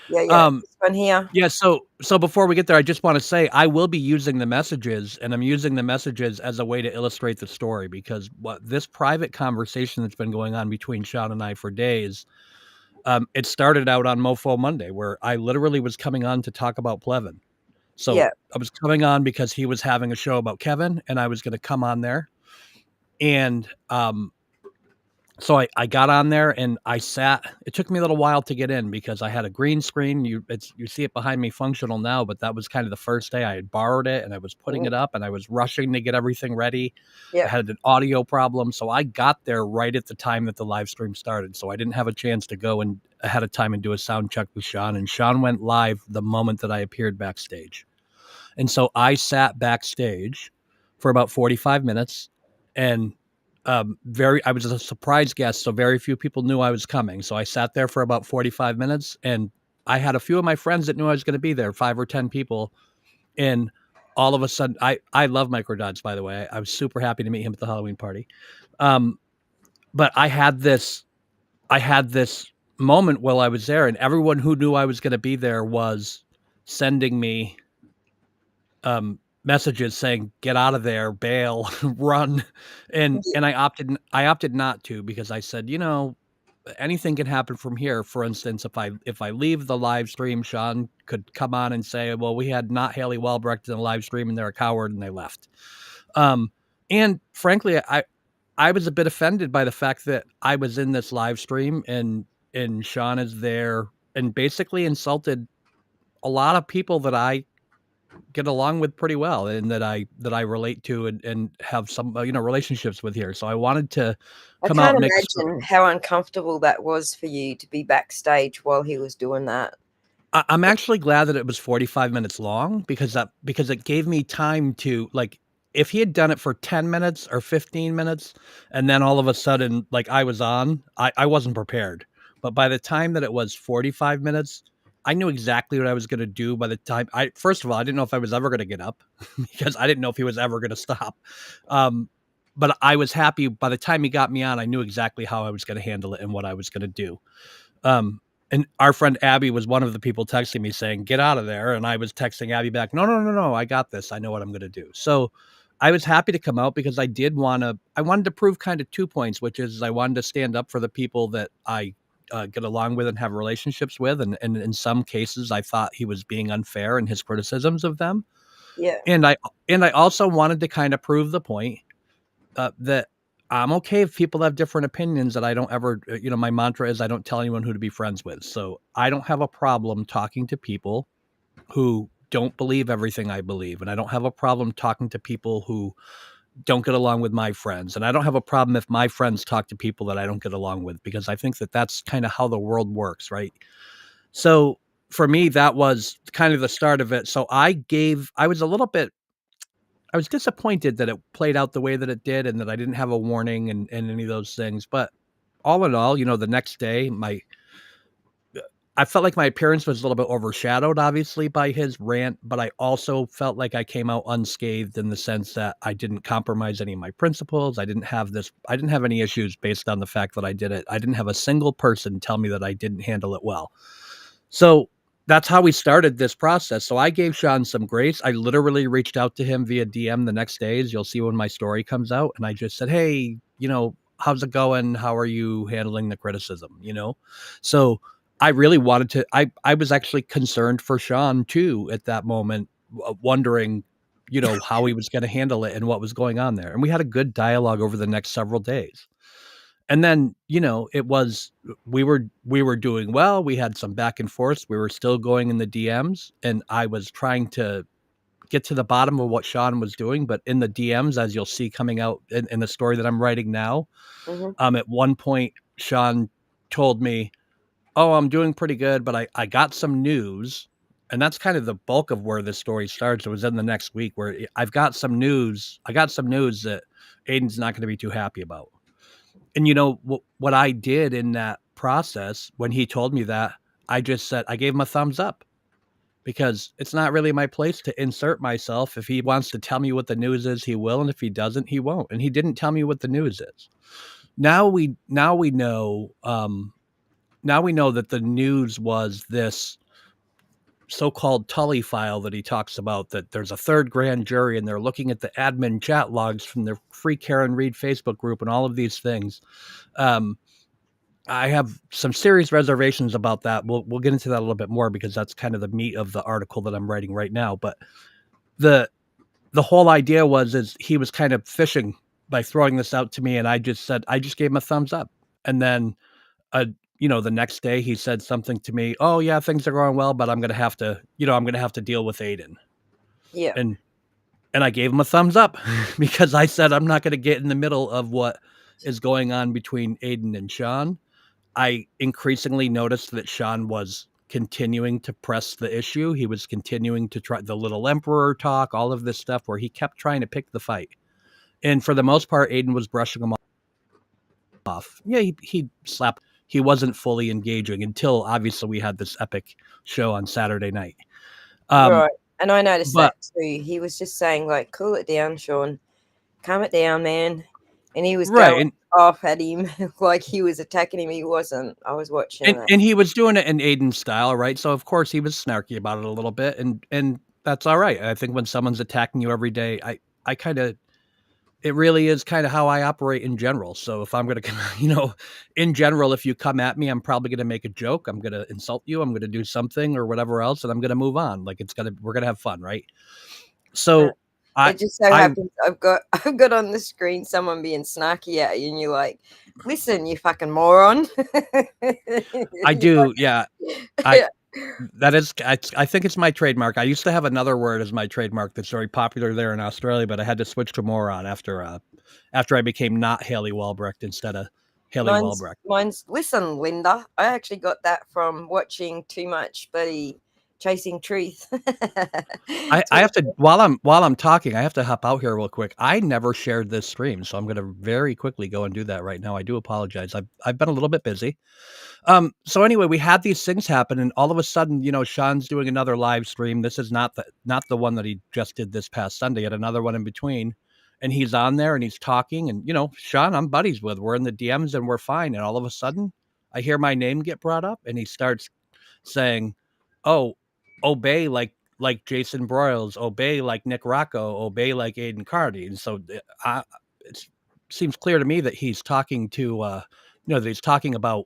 yeah. Um, This one here. yeah, so before we get there, I just want to say I will be using the messages, and I'm using the messages as a way to illustrate the story because what this private conversation that's been going on between Sean and I for days, it started out on Mofo Monday, where I literally was coming on to talk about Plevin. So Yeah. I was coming on because he was having a show about Kevin, and I was going to come on there, and so I got on there and I sat. It took me a little while to get in because I had a green screen. You see it behind me functional now, but that was kind of the first day I had borrowed it and I was putting Mm, it up and I was rushing to get everything ready. I yeah. had an audio problem, so I got there right at the time that the live stream started. So I didn't have a chance to go and ahead of time and do a sound check with Sean. And Sean went live the moment that I appeared backstage. And so I sat backstage for about 45 minutes and I was a surprise guest, so very few people knew I was coming. So I sat there for about 45 minutes and I had a few of my friends that knew I was going to be there, 5 or 10 people. And all of a sudden, I love MicroDots, by the way. I was super happy to meet him at the Halloween party. Um, but I had this moment while I was there, and everyone who knew I was going to be there was sending me messages saying get out of there, bail, run. And I opted not to because I said, anything can happen from here. For instance, if I leave the live stream, Sean could come on and say, well, we had not Hailey Walbrecht in the live stream and they're a coward and they left. um and frankly, I was a bit offended by the fact that I was in this live stream and Sean is there and basically insulted a lot of people that I get along with pretty well and that I relate to and have some relationships with here. So I wanted to I come out can't and make imagine how uncomfortable that was for you to be backstage while he was doing that. I'm actually glad that it was 45 minutes long because it gave me time to like if he had done it for 10 minutes or 15 minutes and then all of a sudden like I was on, I wasn't prepared. But by the time that it was 45 minutes, I knew exactly what I was going to do by the time I first of all, I didn't know if I was ever going to get up because I didn't know if he was ever going to stop. Um, but I was happy by the time he got me on, I knew exactly how I was going to handle it and what I was going to do. Um, and our friend Abby was one of the people texting me saying, "Get out of there." And I was texting Abby back, "No, I got this. I know what I'm going to do." So I was happy to come out because I wanted to prove kind of 2 points, which is I wanted to stand up for the people that I get along with and have relationships with. And in some cases, I thought he was being unfair in his criticisms of them. Yeah. And I also wanted to kind of prove the point that I'm okay if people have different opinions that I don't ever, my mantra is I don't tell anyone who to be friends with. So I don't have a problem talking to people who don't believe everything I believe. And I don't have a problem talking to people who don't get along with my friends. And I don't have a problem if my friends talk to people that I don't get along with, because I think that that's kind of how the world works. Right. So for me, that was kind of the start of it. So I was a little bit was disappointed that it played out the way that it did and that I didn't have a warning and any of those things. But all in all, the next day, I felt like my appearance was a little bit overshadowed, obviously, by his rant, but I also felt like I came out unscathed in the sense that I didn't compromise any of my principles. I didn't have any issues based on the fact that I did it. I didn't have a single person tell me that I didn't handle it well. So that's how we started this process. So I gave Sean some grace. I literally reached out to him via DM the next day, as you'll see when my story comes out. And I just said, hey, how's it going? How are you handling the criticism? So I really wanted to, I was actually concerned for Sean too at that moment, wondering, how he was going to handle it and what was going on there. And we had a good dialogue over the next several days. And then, we were doing well. We had some back and forth. We were still going in the DMs, and I was trying to get to the bottom of what Sean was doing. But in the DMs, as you'll see coming out in the story that I'm writing now, at one point, Sean told me, oh, I'm doing pretty good, but I got some news. And that's kind of the bulk of where this story starts. It was in the next week where I've got some news. I got some news that Aiden's not going to be too happy about. And what I did in that process when he told me that, I just said, I gave him a thumbs up because it's not really my place to insert myself. If he wants to tell me what the news is, he will. And if he doesn't, he won't. And he didn't tell me what the news is. Now we know that the news was this so-called Tully file that he talks about, that there's a third grand jury and they're looking at the admin chat logs from the Free Karen Read Facebook group and all of these things. I have some serious reservations about that. We'll get into that a little bit more because that's kind of the meat of the article that I'm writing right now. But the whole idea is he was kind of fishing by throwing this out to me, and I just gave him a thumbs up. And then the next day he said something to me, oh yeah, things are going well, but I'm going to have to deal with Aiden. Yeah. And I gave him a thumbs up because I said, I'm not going to get in the middle of what is going on between Aiden and Sean. I increasingly noticed that Sean was continuing to press the issue. He was continuing to try the little emperor talk, all of this stuff where he kept trying to pick the fight. And for the most part, Aiden was brushing him off. Yeah, he slapped. He wasn't fully engaging until obviously we had this epic show on Saturday night. Right. And I noticed that too. He was just saying, like, cool it down, Sean. Calm it down, man. And he was going off at him like he was attacking him. He wasn't. I was watching that. And he was doing it in Aiden's style, right? So of course he was snarky about it a little bit, and that's all right. I think when someone's attacking you every day, I kind of, it really is kind of how I operate in general. So if I'm going to, in general, if you come at me, I'm probably going to make a joke. I'm going to insult you. I'm going to do something or whatever else, and I'm going to move on. Like we're going to have fun, right? So it just so happens I've got on the screen someone being snarky at you, and you're like, listen, you fucking moron. I do, yeah. I think it's my trademark. I used to have another word as my trademark that's very popular there in Australia, but I had to switch to moron after I became not Hailey Walbrecht instead of Hailey Walbrecht. Mine's listen, Linda. I actually got that from watching too much bloody Chasing Truth. I have to while I'm talking, I have to hop out here real quick. I never shared this stream, so I'm going to very quickly go and do that right now. I do apologize. I've been a little bit busy. So anyway, we had these things happen, and all of a sudden, Sean's doing another live stream. This is not the one that he just did this past Sunday. He had another one in between, and he's on there and he's talking, and Sean, I'm buddies with. We're in the DMs and we're fine. And all of a sudden, I hear my name get brought up, and he starts saying, "Oh, obey like Jason Broyles, obey like Nick Rocco, obey like Aiden Cardi." And so it seems clear to me that he's talking to, that he's talking about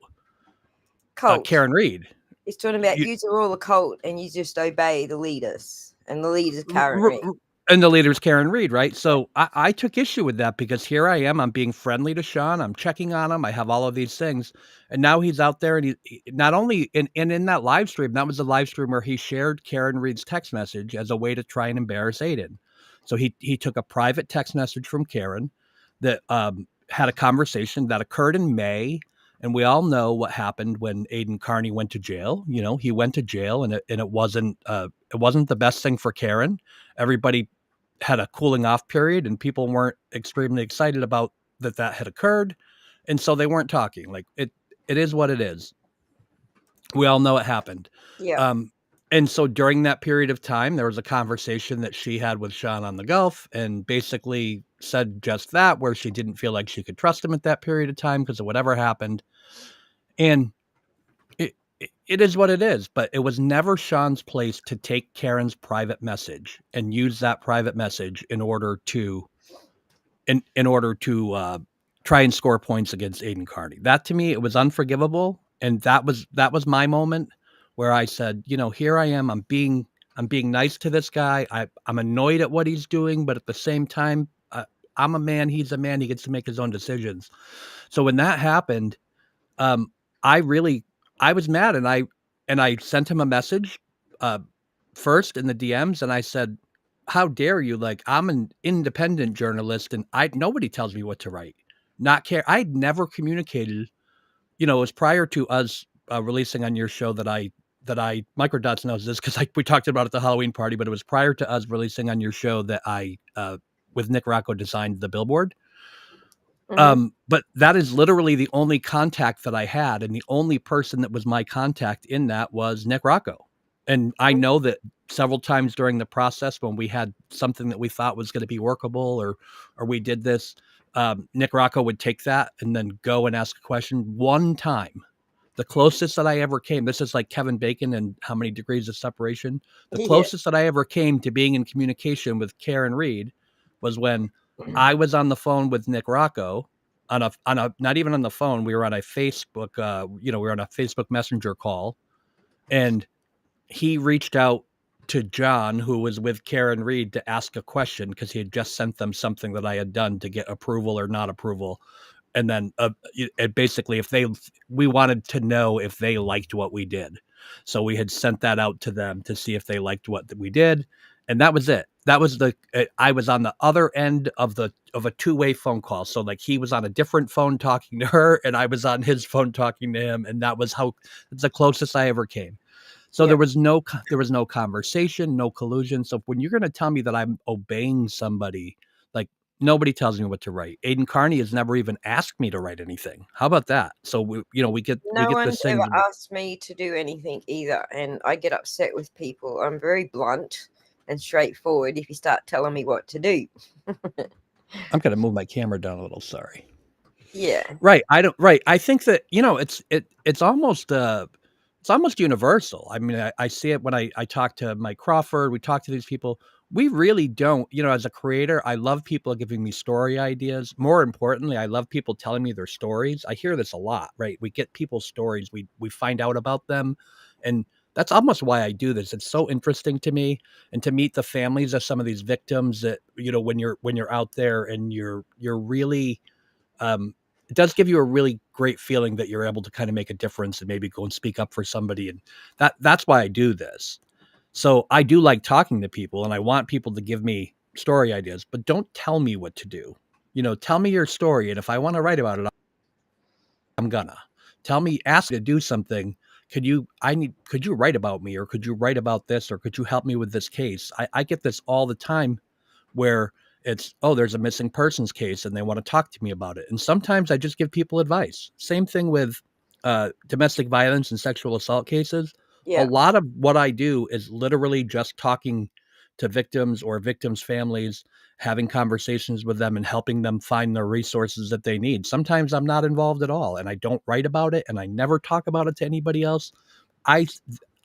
Karen Read. He's talking about you are all a cult and you just obey the leaders, and the leader's Karen Read. And the leader's Karen Read, right? So I took issue with that because here I am. I'm being friendly to Sean. I'm checking on him. I have all of these things. And now he's out there, and he not only in that live stream, that was the live stream where he shared Karen Read's text message as a way to try and embarrass Aiden. So he took a private text message from Karen that had a conversation that occurred in May. And we all know what happened when Aiden Carney went to jail. He went to jail, and it wasn't the best thing for Karen. Everybody had a cooling off period, and people weren't extremely excited about that had occurred, and so they weren't talking. Like it is what it is. We all know it happened. Yeah. Um, and so during that period of time, there was a conversation that she had with Sean on the Gulf, and basically said just that, where she didn't feel like she could trust him at that period of time because of whatever happened. And it is what it is, but it was never Sean's place to take Karen's private message and use that private message in order to try and score points against Aiden Carney. That to me, it was unforgivable, and that was my moment where I said, here I am. I'm being nice to this guy. I'm annoyed at what he's doing, but at the same time, I'm a man. He's a man. He gets to make his own decisions. So when that happened, um, I really I was mad, and I sent him a message uh, first in the DMs, and I said, "How dare you? Like, I'm an independent journalist, and I nobody tells me what to write. Not care. I'd never communicated. It was prior to us releasing on your show that I Microdots knows this because we talked about it at the Halloween party, but it was prior to us releasing on your show that I with Nick Rocco designed the billboard. Hmm. But that is literally the only contact that I had, and the only person that was my contact in that was Nick Rocco. And I know that several times during the process when we had something that we thought was going to be workable, or we did this, Nick Rocco would take that and then go and ask a question. One time, the closest that I ever came, this is like Kevin Bacon and How Many Degrees of Separation. The Yeah. closest that I ever came to being in communication with Karen Reed was when I was on the phone with Nick Rocco on a not even on the phone. We were on a Facebook, we were on a Facebook Messenger call, and he reached out to John, who was with Karen Reed, to ask a question because he had just sent them something that I had done to get approval or not approval. And then basically, we wanted to know if they liked what we did. So we had sent that out to them to see if they liked what we did. And that was it. That was I was on the other end of a two-way phone call. So like he was on a different phone talking to her, and I was on his phone talking to him. And that's the closest I ever came. So Yeah. there was no conversation, no collusion. So when you're going to tell me that I'm obeying somebody, like nobody tells me what to write. Aiden Carney has never even asked me to write anything. How about that? So we No get one's this ever thing. asked me to do anything either, and I get upset with people. I'm very blunt and straightforward if you start telling me what to do. I'm going to move my camera down a little. Sorry. Yeah. Right. I don't. Right. I think that it's almost universal. I mean, I see it when I talk to Mike Crawford. We talk to these people. We really don't. As a creator, I love people giving me story ideas. More importantly, I love people telling me their stories. I hear this a lot. Right. We get people's stories. We find out about them, and that's almost why I do this. It's so interesting to me, and to meet the families of some of these victims that when you're out there and you're really it does give you a really great feeling that you're able to kind of make a difference and maybe go and speak up for somebody. And that's why I do this. So I do like talking to people, and I want people to give me story ideas, but don't tell me what to do. Tell me your story. And if I want to write about it, I'm gonna ask me to do something. Could you write about me, or could you write about this, or could you help me with this case? I get this all the time where it's, oh, there's a missing persons case and they want to talk to me about it. And sometimes I just give people advice. Same thing with domestic violence and sexual assault cases. A Yeah. lot of what I do is literally just talking to victims or victims' families, having conversations with them and helping them find the resources that they need. Sometimes I'm not involved at all, and I don't write about it, and I never talk about it to anybody else. I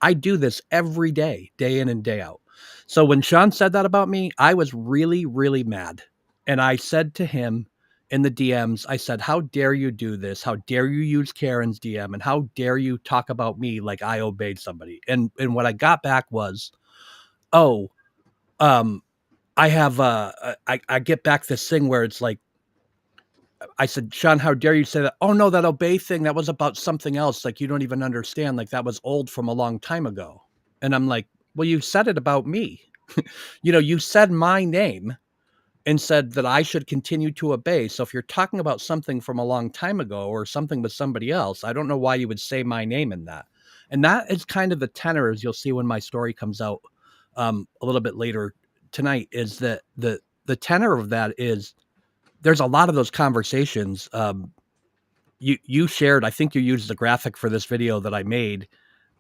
I do this every day in and day out. So when Sean said that about me, I was really, really mad. And I said to him in the DMs, I said, "How dare you do this? How dare you use Karen's DM? And how dare you talk about me like I obeyed somebody?" And what I got back was, "Oh, um, I have I get back this thing where it's like, I said, Sean, how dare you say that? Oh no, that obey thing, that was about something else. Like, you don't even understand. Like, that was old from a long time ago." And I'm like, well, you said it about me. You said my name and said that I should continue to obey. So if you're talking about something from a long time ago or something with somebody else, I don't know why you would say my name in that. And that is kind of the tenor, as you'll see when my story comes out a little bit later tonight is that the tenor of that is there's a lot of those conversations. You shared, I think you used the graphic for this video that I made,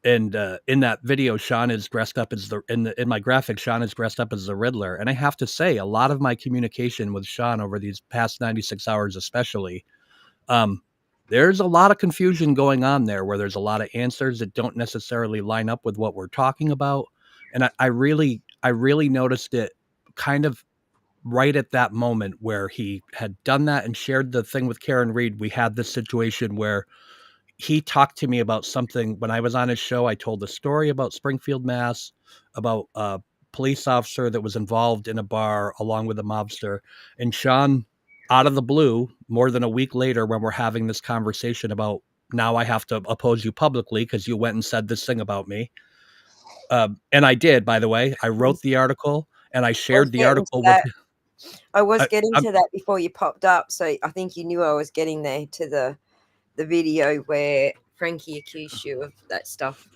and in that video, Sean is dressed up as in my graphic, Sean is dressed up as the Riddler. And I have to say, a lot of my communication with Sean over these past 96 hours, especially, um, there's a lot of confusion going on there, where there's a lot of answers that don't necessarily line up with what we're talking about. And I really noticed it kind of right at that moment where he had done that and shared the thing with Karen Reed. We had this situation where he talked to me about something when I was on his show. I told a story about Springfield, Mass, about a police officer that was involved in a bar along with a mobster. And Sean, out of the blue, more than a week later, when we're having this conversation about now I have to oppose you publicly because you went and said this thing about me. And I did, by the way. I wrote the article and I I was shared the getting to article with. that. I was getting I'm, to that before you popped up, so I think you knew I was getting there to the video where Frankie accused you of that stuff.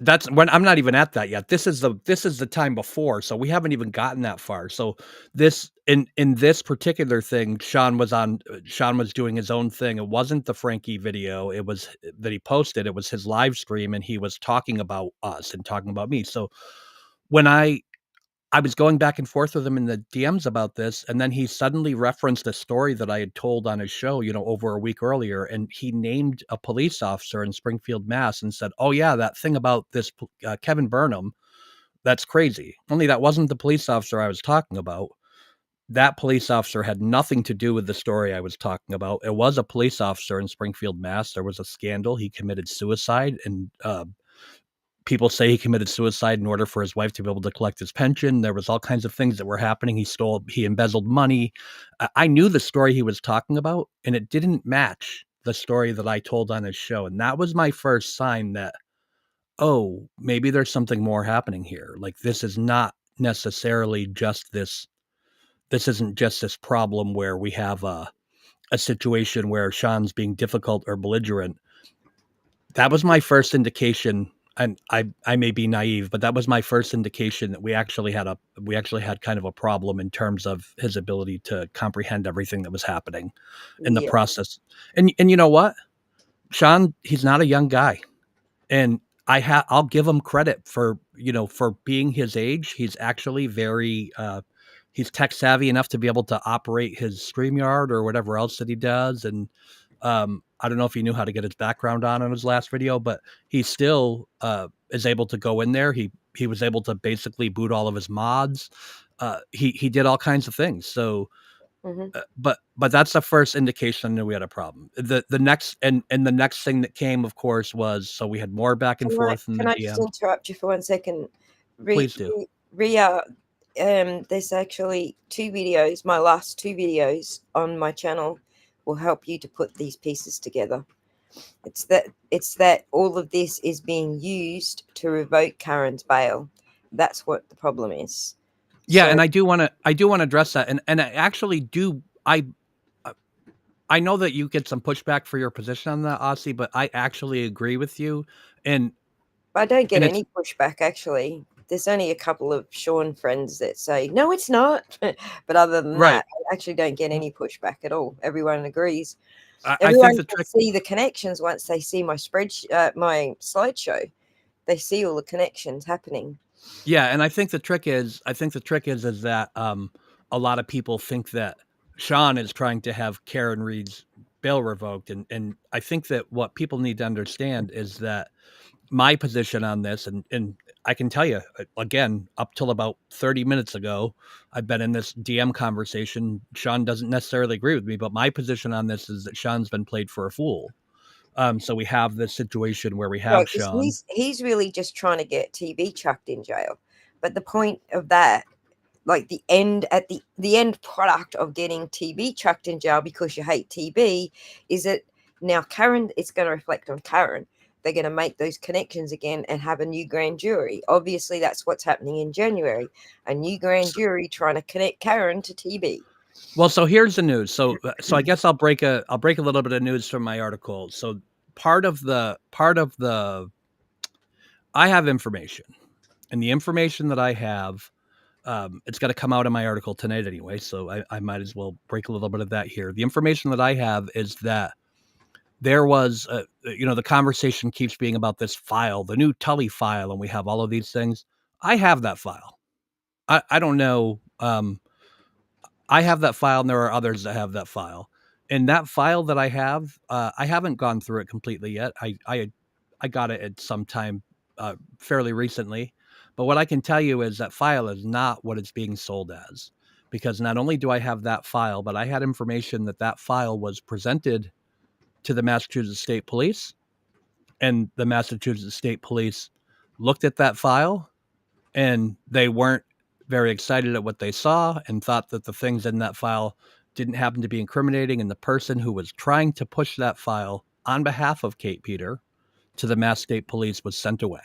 that's when I'm not even at that yet. This is the time before, so we haven't even gotten that far. So this in this particular thing, Sean was doing his own thing. It wasn't the Frankie video. It was that he posted. It was his live stream, and he was talking about us and talking about me. So when I was going back and forth with him in the DMs about this, and then he suddenly referenced a story that I had told on his show, over a week earlier, and he named a police officer in Springfield, Mass, and said, "Oh yeah, that thing about this Kevin Burnham, that's crazy." Only that wasn't the police officer I was talking about. That police officer had nothing to do with the story I was talking about. It was a police officer in Springfield, Mass. There was a scandal. He committed suicide, and people say he committed suicide in order for his wife to be able to collect his pension. There was all kinds of things that were happening. He embezzled money. I knew the story he was talking about, and it didn't match the story that I told on his show. And that was my first sign that, oh, maybe there's something more happening here. Like, this is not necessarily just this. This isn't just this problem where we have a situation where Sean's being difficult or belligerent. That was my first indication, and I may be naive, but that was my first indication that we actually had kind of a problem in terms of his ability to comprehend everything that was happening in the Yeah. process. And you know what? Sean, he's not a young guy. And I'll give him credit for being his age. He's actually very he's tech savvy enough to be able to operate his StreamYard or whatever else that he does. And I don't know if he knew how to get his background on his last video, but he still is able to go in there. He was able to basically boot all of his mods. He did all kinds of things. So Hmm. but that's the first indication I knew we had a problem. The next and the next thing that came, of course, was, so we had more back and forth in the Can I just DM. interrupt you for 1 second? Please do. Ria, there's actually two videos. My last two videos on my channel will help you to put these pieces together. It's that all of this is being used to revoke Karen's bail. That's what the problem is. Yeah, So and I do want to address that, and I actually do. I know that you get some pushback for your position on that, Aussie, but I actually agree with you, and I don't get and it's any pushback, actually. There's only a couple of Sean friends that say, no, it's not. But other than right. that, I actually don't get any pushback at all. Everyone agrees. I think Everyone the can trick. see the connections once they see my my slideshow. They see all the connections happening. Yeah, and I think the trick is that a lot of people think that Sean is trying to have Karen Reed's bail revoked, and I think that what people need to understand is that my position on this, and I can tell you again, up till about 30 minutes ago, I've been in this DM conversation. Sean doesn't necessarily agree with me, but my position on this is that Sean's been played for a fool. So we have this situation where we Right, have because Sean. he's really just trying to get TB chucked in jail. But the point of that, like the end product of getting TB chucked in jail because you hate TB, is that now Karen, it's going to reflect on Karen. They're going to make those connections again and have a new grand jury. Obviously, that's what's happening in January. A new grand jury trying to connect Karen to TB. Well, so here's the news. So I guess I'll break a little bit of news from my article. So part of the I have information, and the information that I have It's got to come out in my article tonight anyway, so I might as well break a little bit of that here. The information that I have is that there was, the conversation keeps being about this file, the new Tully file, and we have all of these things. I have that file. I don't know. I have that file, and there are others that have that file. And that file that I have, I haven't gone through it completely yet. I got it at some time fairly recently. But what I can tell you is that file is not what it's being sold as. Because not only do I have that file, but I had information that that file was presented to the Massachusetts State Police. And the Massachusetts State Police looked at that file, and they weren't very excited at what they saw and thought that the things in that file didn't happen to be incriminating. And the person who was trying to push that file on behalf of Kate Peter to the Mass State Police was sent away.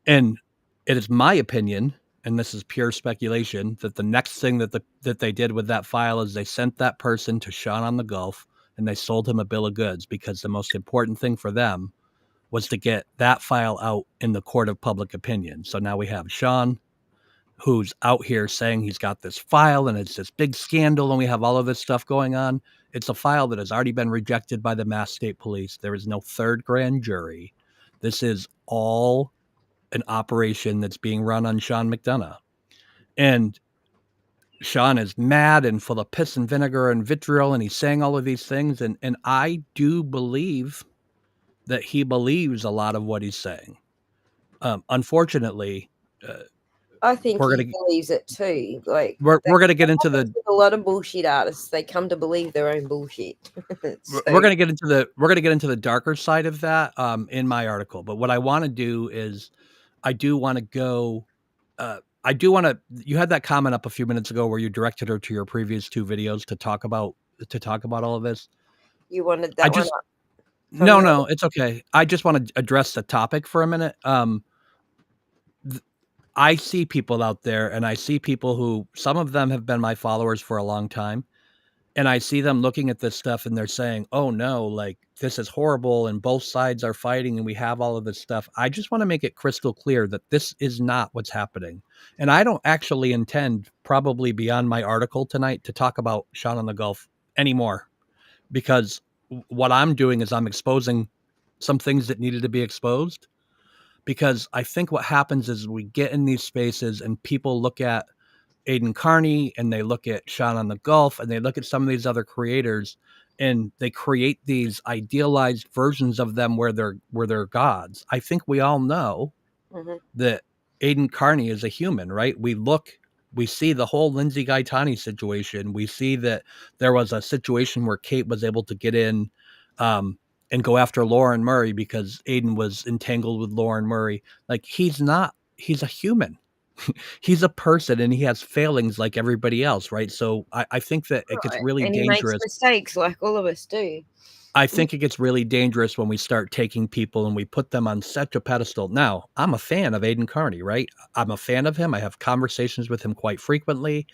And it is my opinion, and this is pure speculation, that the next thing that they did with that file is they sent that person to Sean on the Gulf, and they sold him a bill of goods, because the most important thing for them was to get that file out in the court of public opinion. So now we have Sean, who's out here saying he's got this file and it's this big scandal and we have all of this stuff going on. It's a file that has already been rejected by the Mass State Police. There is no third grand jury. This is all an operation that's being run on Sean McDonough. And Sean is mad and full of piss and vinegar and vitriol, and he's saying all of these things. And I do believe that he believes a lot of what he's saying. Unfortunately, I think he believes it too. Like, we're gonna get into a lot of bullshit artists. They come to believe their own bullshit. So, we're gonna get into the darker side of that in my article. But what I want to do is, I do want to go. You had that comment up a few minutes ago where you directed her to your previous two videos to talk about all of this. You wanted that one up? No, it's okay. I just want to address the topic for a minute. I see people out there, and I see people who, some of them have been my followers for a long time, and I see them looking at this stuff and they're saying, oh no, like, this is horrible and both sides are fighting and we have all of this stuff. I just want to make it crystal clear that this is not what's happening. And I don't actually intend, probably beyond my article tonight, to talk about Sean on the Gulf anymore, because what I'm doing is I'm exposing some things that needed to be exposed. Because I think what happens is we get in these spaces and people look at Aiden Carney and they look at Sean on the Gulf and they look at some of these other creators and they create these idealized versions of them where they're gods. I think we all know that Aiden Carney is a human, right? We see the whole Lindsay Gaetani situation. We see that there was a situation where Kate was able to get in and go after Lauren Murray because Aiden was entangled with Lauren Murray. Like, he's a human. He's a person and he has failings like everybody else, right? So I think that it gets really dangerous. He makes mistakes like all of us do. I think it gets really dangerous when we start taking people and we put them on such a pedestal. Now, I'm a fan of Aiden Carney, right? I'm a fan of him. I have conversations with him quite frequently.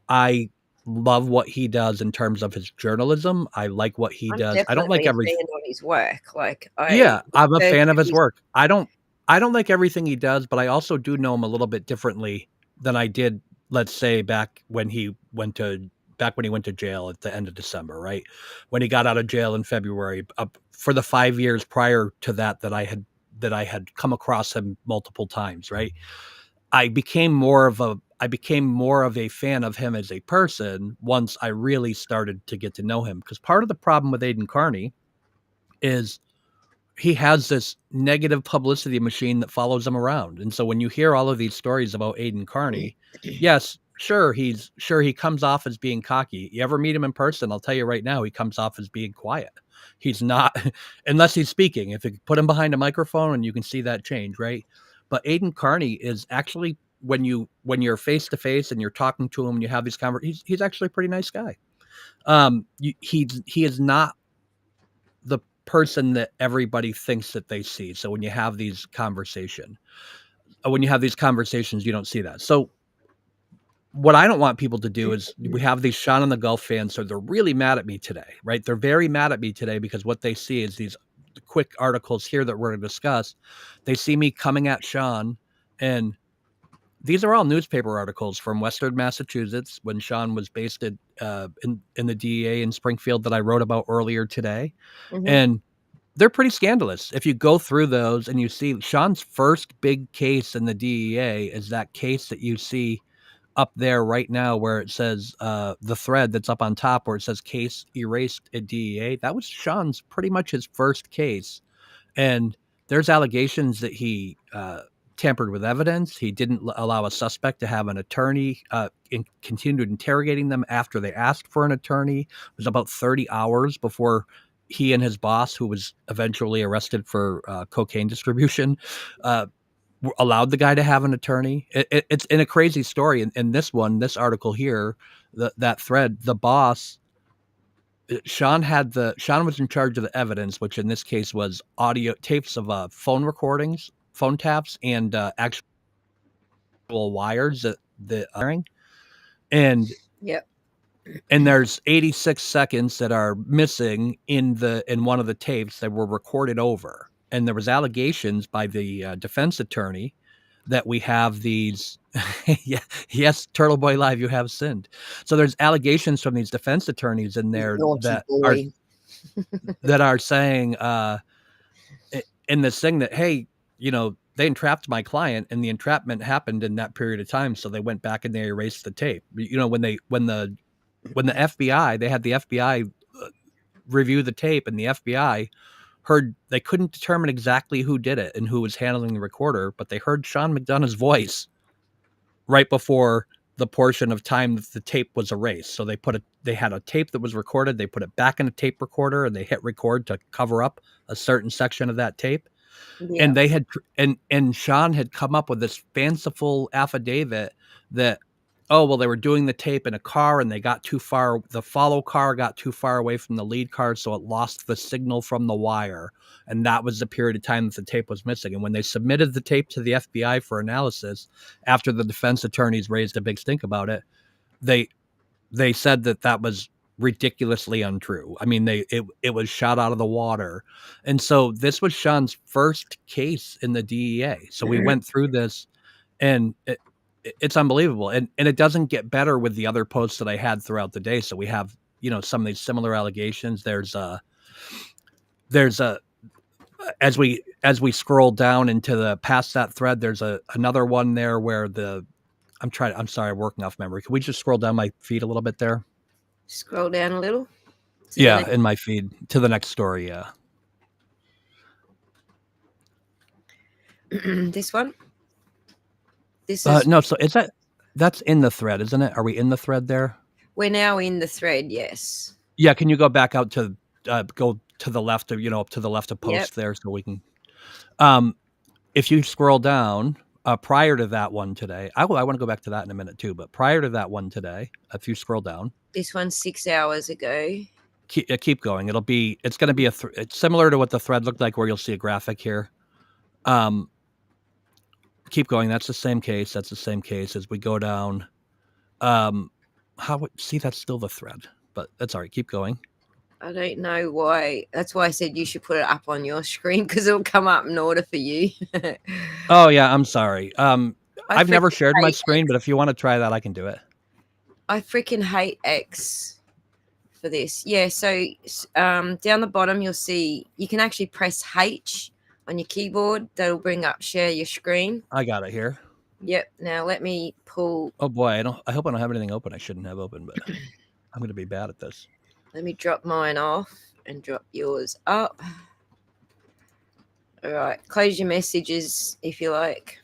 I love what he does in terms of his journalism. I like what he does. I don't like everything on his work. I'm a fan of his work. I don't like everything he does, but I also do know him a little bit differently than I did, let's say, back when he went to jail at the end of December, right? When he got out of jail in February, for the 5 years prior to that I had come across him multiple times, right? I became more of a fan of him as a person once I really started to get to know him. Because part of the problem with Aiden Carney is he has this negative publicity machine that follows him around. And so when you hear all of these stories about Aiden Carney, yes, sure, he comes off as being cocky. You ever meet him in person, I'll tell you right now, he comes off as being quiet. He's not, unless he's speaking. If you put him behind a microphone, and you can see that change, right? But Aiden Carney is actually, when you're face to face and you're talking to him and you have these conversations, he's actually a pretty nice guy. He is not the person that everybody thinks that they see. So when you have these conversations, you don't see that. So what I don't want people to do is, we have these Sean on the Gulf fans, so they're really mad at me today, right? They're very mad at me today because what they see is these quick articles here that we're going to discuss. They see me coming at Sean and these are all newspaper articles from Western Massachusetts when Sean was based in the DEA in Springfield that I wrote about earlier today. Mm-hmm. And they're pretty scandalous. If you go through those and you see Sean's first big case in the DEA is that case that you see up there right now where it says the thread that's up on top where it says case erased at DEA. That was Sean's pretty much his first case. And there's allegations that he tampered with evidence. He didn't allow a suspect to have an attorney and continued interrogating them after they asked for an attorney. It was about 30 hours before he and his boss, who was eventually arrested for cocaine distribution, allowed the guy to have an attorney. It's in a crazy story. And this article here, that thread, the boss, Sean was in charge of the evidence, which in this case was audio tapes of phone recordings, phone taps, and actual wires that are and Yep. and there's 86 seconds that are missing in one of the tapes that were recorded over. And there was allegations by the defense attorney that we have these. Yeah, yes, Turtle Boy Live, you have sinned. So there's allegations from these defense attorneys in there that are saying in this thing that, hey, they entrapped my client and the entrapment happened in that period of time. So they went back and they erased the tape. When the FBI, they had the FBI review the tape, and the FBI heard they couldn't determine exactly who did it and who was handling the recorder, but they heard Sean McDonough's voice right before the portion of time that the tape was erased. So they had a tape that was recorded, they put it back in a tape recorder, and they hit record to cover up a certain section of that tape. Yeah. And they had and Sean had come up with this fanciful affidavit that, oh, well, they were doing the tape in a car and they got too far. The follow car got too far away from the lead car, so it lost the signal from the wire. And that was the period of time that the tape was missing. And when they submitted the tape to the FBI for analysis, after the defense attorneys raised a big stink about it, they said that was ridiculously untrue. I mean, it was shot out of the water. And so this was Sean's first case in the DEA. So we went through this, and it's unbelievable. And it doesn't get better with the other posts that I had throughout the day. So we have, some of these similar allegations. There's as we scroll down into the past that thread, there's another one there where I'm sorry, I'm working off memory. Can we just scroll down my feed a little bit there? Scroll down a little. Yeah, in my feed to the next story. Yeah. This one. This is no. So that's in the thread, isn't it? Are we in the thread there? We're now in the thread. Yes. Yeah. Can you go back out to go to the left of up to the left of post there so we can. If you scroll down prior to that one today, I want to go back to that in a minute too. But prior to that one today, if you scroll down, this one's 6 hours ago. Keep going. It's going to be it's similar to what the thread looked like, where you'll see a graphic here. Keep going. That's the same case. That's the same case as we go down. See, that's still the thread, but that's all right. Keep going. I don't know why. That's why I said you should put it up on your screen, because it'll come up in order for you. Oh yeah, I'm sorry. I've never shared my screen, but if you want to try that, I can do it. I freaking hate X for this. Yeah, so down the bottom you'll see you can actually press H on your keyboard. That'll bring up share your screen. I got it here. Yep. Now let me pull. Oh boy, I hope I don't have anything open I shouldn't have open, but I'm going to be bad at this. Let me drop mine off and drop yours up. All right. Close your messages if you like.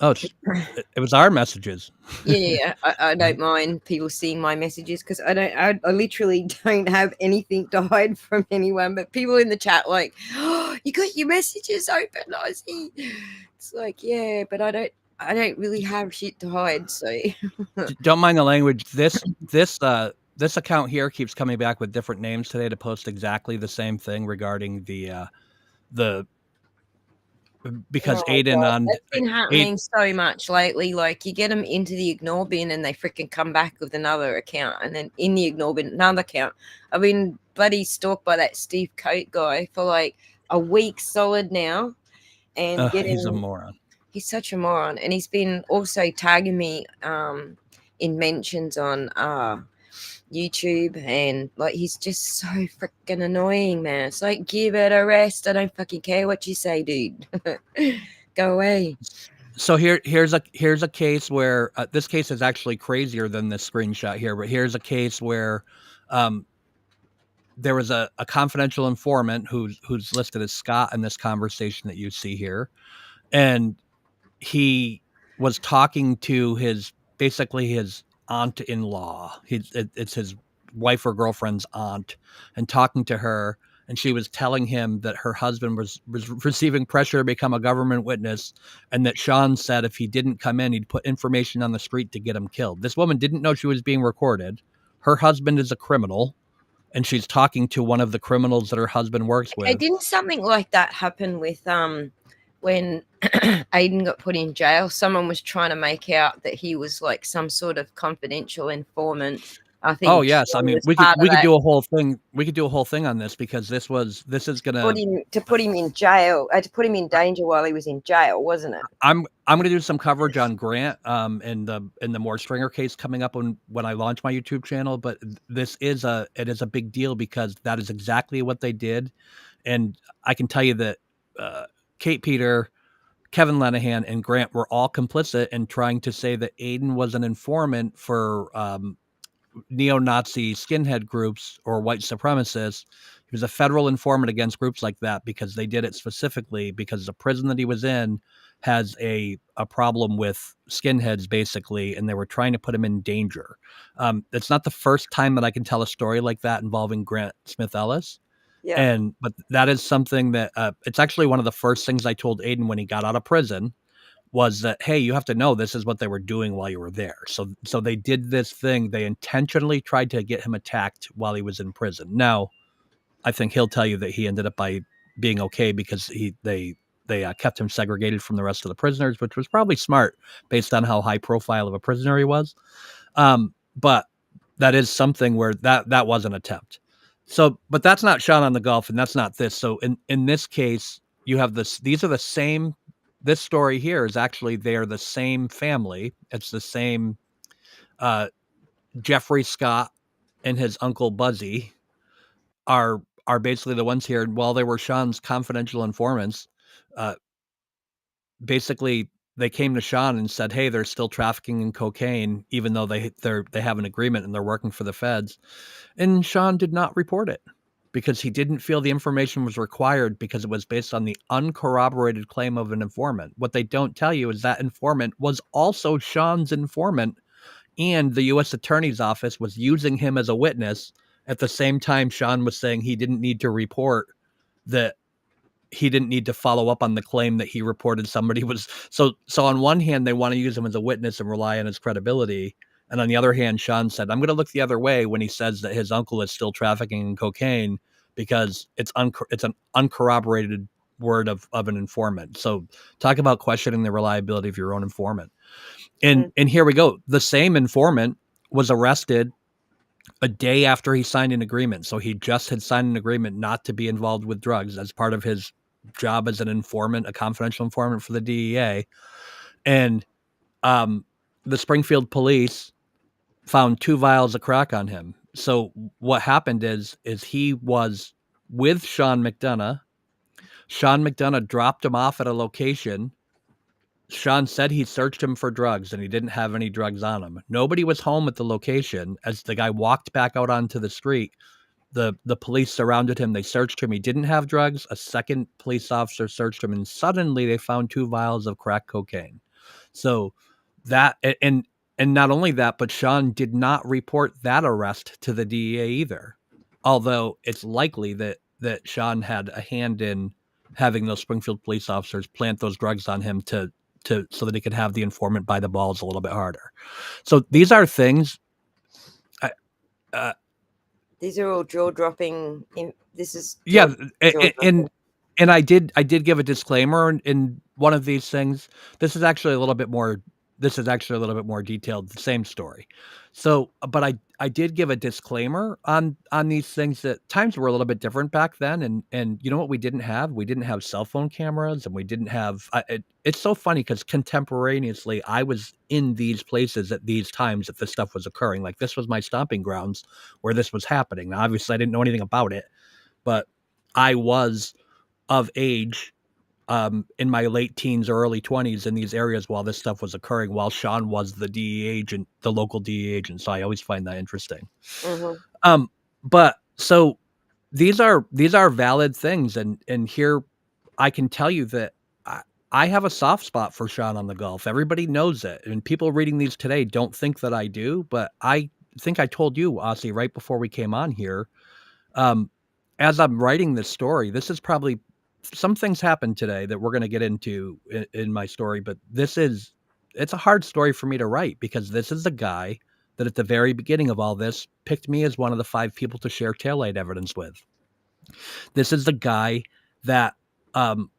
Oh, it was our messages. Yeah, I don't mind people seeing my messages, because I literally don't have anything to hide from anyone. But people in the chat like, oh, you got your messages open, Ozzy. It's like, yeah, but I don't really have shit to hide. So don't mind the language. This account here keeps coming back with different names today to post exactly the same thing regarding the because Aiden on that's been happening so much lately. Like, you get them into the ignore bin and they freaking come back with another account, and then in the ignore bin another account. I've been bloody stalked by that Steve Coate guy for like a week solid now, and he's a moron. He's such a moron, and he's been also tagging me in mentions on YouTube, and like he's just so freaking annoying, man. It's like, give it a rest. I don't fucking care what you say, dude. Go away. So here's a case where this case is actually crazier than this screenshot here, but here's a case where there was a confidential informant who's listed as Scott in this conversation that you see here, and he was talking to basically his aunt-in-law. It's his wife or girlfriend's aunt, and talking to her, and she was telling him that her husband was receiving pressure to become a government witness, and that Sean said if he didn't come in, he'd put information on the street to get him killed. This woman didn't know she was being recorded. Her husband is a criminal, and she's talking to one of the criminals that her husband works with. Didn't something like that happen with when Aiden got put in jail? Someone was trying to make out that he was like some sort of confidential informant. I think. Oh yes, I mean we could do a whole thing. We could do a whole thing on this because this is gonna put him in jail, to put him in danger while he was in jail, wasn't it? I'm gonna do some coverage on Grant in the Moore Stringer case coming up when I launch my YouTube channel. But it is a big deal because that is exactly what they did, and I can tell you that Kate Peter, Kevin Lenahan, and Grant were all complicit in trying to say that Aiden was an informant for neo-Nazi skinhead groups or white supremacists. He was a federal informant against groups like that because they did it specifically because the prison that he was in has a problem with skinheads, basically, and they were trying to put him in danger. It's not the first time that I can tell a story like that involving Grant Smith Ellis. Yeah. But that is something that it's actually one of the first things I told Aiden when he got out of prison was that, hey, you have to know this is what they were doing while you were there. So they did this thing. They intentionally tried to get him attacked while he was in prison. Now, I think he'll tell you that he ended up by being okay because they kept him segregated from the rest of the prisoners, which was probably smart based on how high profile of a prisoner he was. But that is something where that was an attempt. So, but that's not Sean on the Gulf, and that's not this. So in this case, you have this. These are the same. This story here is actually they're the same family. It's the same Jeffrey Scott and his uncle Buzzy are basically the ones here. And while they were Sean's confidential informants, basically they came to Sean and said, "Hey, they're still trafficking in cocaine, even though they have an agreement and they're working for the feds." And Sean did not report it because he didn't feel the information was required because it was based on the uncorroborated claim of an informant. What they don't tell you is that informant was also Sean's informant, and the U.S. Attorney's Office was using him as a witness at the same time Sean was saying he didn't need to report, that he didn't need to follow up on the claim that he reported somebody was. So on one hand, they want to use him as a witness and rely on his credibility. And on the other hand, Sean said, I'm going to look the other way when he says that his uncle is still trafficking in cocaine because it's an uncorroborated word of an informant. So talk about questioning the reliability of your own informant. And here we go. The same informant was arrested a day after he signed an agreement. So he just had signed an agreement not to be involved with drugs as part of his job as an informant, a confidential informant for the DEA. And the Springfield police found 2 vials of crack on him. So what happened is he was with Sean McDonough. Sean McDonough dropped him off at a location. Sean said he searched him for drugs and he didn't have any drugs on him. Nobody was home at the location. As the guy walked back out onto the street, the police surrounded him. They searched him. He didn't have drugs. A second police officer searched him, and suddenly they found 2 vials of crack cocaine. So that, and not only that, but Sean did not report that arrest to the DEA either. Although it's likely that Sean had a hand in having those Springfield police officers plant those drugs on him to so that he could have the informant by the balls a little bit harder. So these are things. These are all jaw dropping. This is and I did give a disclaimer in one of these things. This is actually a little bit more this is actually a little bit more detailed, the same story. So, but I did give a disclaimer on these things that times were a little bit different back then, and you know what we didn't have? We didn't have cell phone cameras, and we didn't have. It's so funny because contemporaneously, I was in these places at these times that this stuff was occurring. Like this was my stomping grounds where this was happening. Now, obviously, I didn't know anything about it, but I was of age in my late teens or early 20s in these areas while this stuff was occurring, while Sean was the DEA agent, the local DEA agent. So I always find that interesting. Mm-hmm. But so these are valid things, and here I can tell you that I have a soft spot for Sean on the Gulf. Everybody knows it, and people reading these today don't think that I do, but I think I told you, Aussie, right before we came on here. Um, as I'm writing this story, this is probably some things happened today that we're going to get into in my story, but it's a hard story for me to write because this is the guy that at the very beginning of all this picked me as one of the 5 people to share taillight evidence with. This is the guy that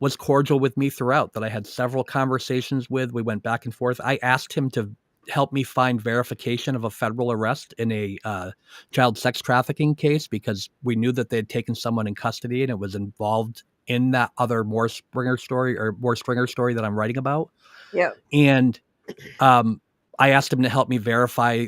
was cordial with me throughout, that I had several conversations with. We went back and forth. I asked him to help me find verification of a federal arrest in a child sex trafficking case because we knew that they had taken someone in custody and it was involved in that other More Springer story that I'm writing about. Yeah. And I asked him to help me verify.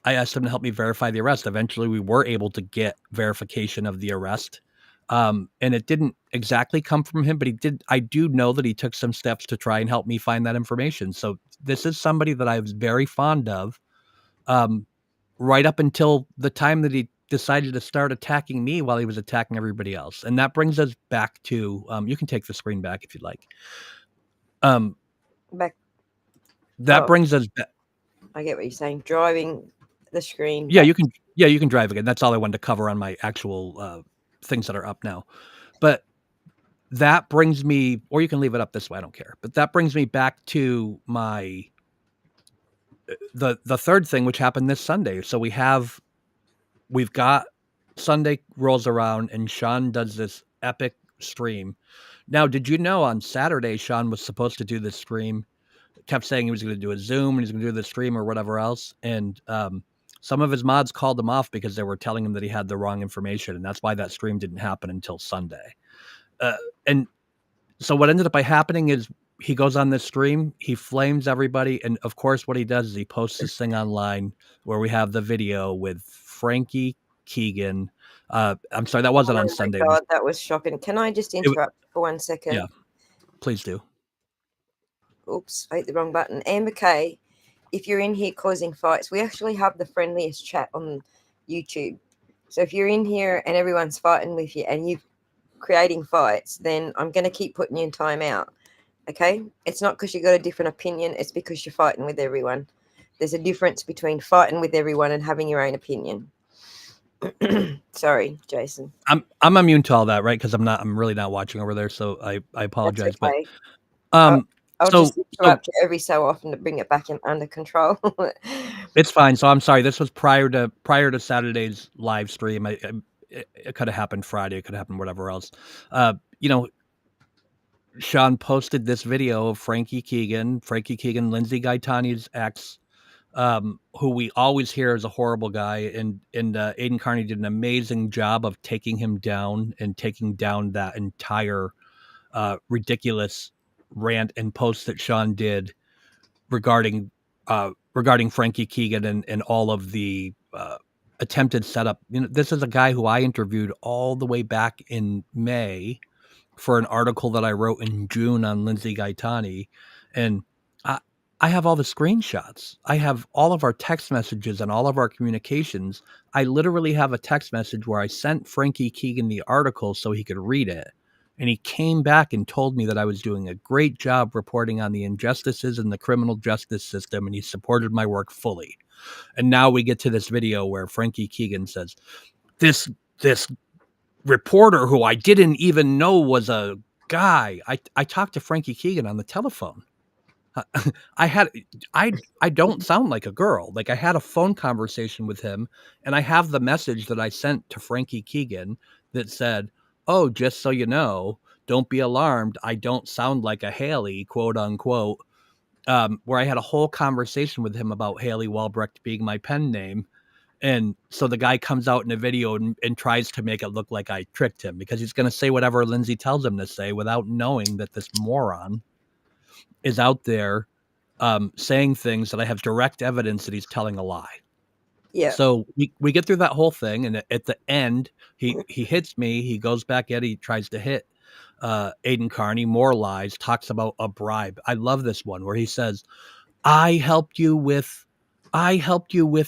I asked him to help me verify the arrest. Eventually, we were able to get verification of the arrest. And it didn't exactly come from him, but he did. I do know that he took some steps to try and help me find that information. So this is somebody that I was very fond of, right up until the time that he decided to start attacking me while he was attacking everybody else. And that brings us back to, you can take the screen back if you'd like. Back. That brings us back. I get what you're saying. Driving the screen. Yeah, back. you can drive again. That's all I wanted to cover on my actual things that are up now. But that brings me, or you can leave it up this way, I don't care. But that brings me back to my the third thing, which happened this Sunday. So we've got Sunday rolls around and Sean does this epic stream. Now, did you know on Saturday Sean was supposed to do this stream? Kept saying he was going to do a Zoom and he's going to do the stream or whatever else, and some of his mods called him off because they were telling him that he had the wrong information, and that's why that stream didn't happen until Sunday. And so what ended up by happening is he goes on this stream, he flames everybody, and of course what he does is he posts this thing online where we have the video with Frankie Keegan. I'm sorry, that wasn't on Sunday. God, that was shocking. Can I just interrupt for 1 second? Yeah, please do. Oops, I hit the wrong button. Amber K, if you're in here causing fights, we actually have the friendliest chat on YouTube. So if you're in here and everyone's fighting with you and you're creating fights, then I'm going to keep putting you in timeout. Okay? It's not because you got a different opinion. It's because you're fighting with everyone. There's a difference between fighting with everyone and having your own opinion. Sorry, Jason. I'm immune to all that, right? Because I'm really not watching over there, so I apologize. That's okay. But I'll just interrupt you every so often to bring it back under control. It's fine. So I'm sorry. This was prior to Saturday's live stream. It could have happened Friday. It could have happened whatever else. Sean posted this video of Frankie Keegan, Lindsay Gaetani's ex, who we always hear is a horrible guy. And Aiden Carney did an amazing job of taking him down and taking down that entire ridiculous rant and post that Sean did regarding Frankie Keegan and all of the attempted setup. This is a guy who I interviewed all the way back in May for an article that I wrote in June on Lindsay Gaetani. And I have all the screenshots. I have all of our text messages and all of our communications. I literally have a text message where I sent Frankie Keegan the article so he could read it. And he came back and told me that I was doing a great job reporting on the injustices in the criminal justice system, and he supported my work fully. And now we get to this video where Frankie Keegan says, this reporter who I didn't even know was a guy. I talked to Frankie Keegan on the telephone. I don't sound like a girl. Like I had a phone conversation with him, and I have the message that I sent to Frankie Keegan that said, "Oh, just so you know, don't be alarmed. I don't sound like a Hailey, quote unquote." where I had a whole conversation with him about Hailey Walbrecht being my pen name. And so the guy comes out in a video and tries to make it look like I tricked him because he's going to say whatever Lindsay tells him to say without knowing that this moron is out there saying things that I have direct evidence that he's telling a lie. Yeah. So we get through that whole thing, and at the end, he hits me. He goes back at, he tries to hit Aiden Carney, more lies, talks about a bribe. I love this one where he says, I helped you with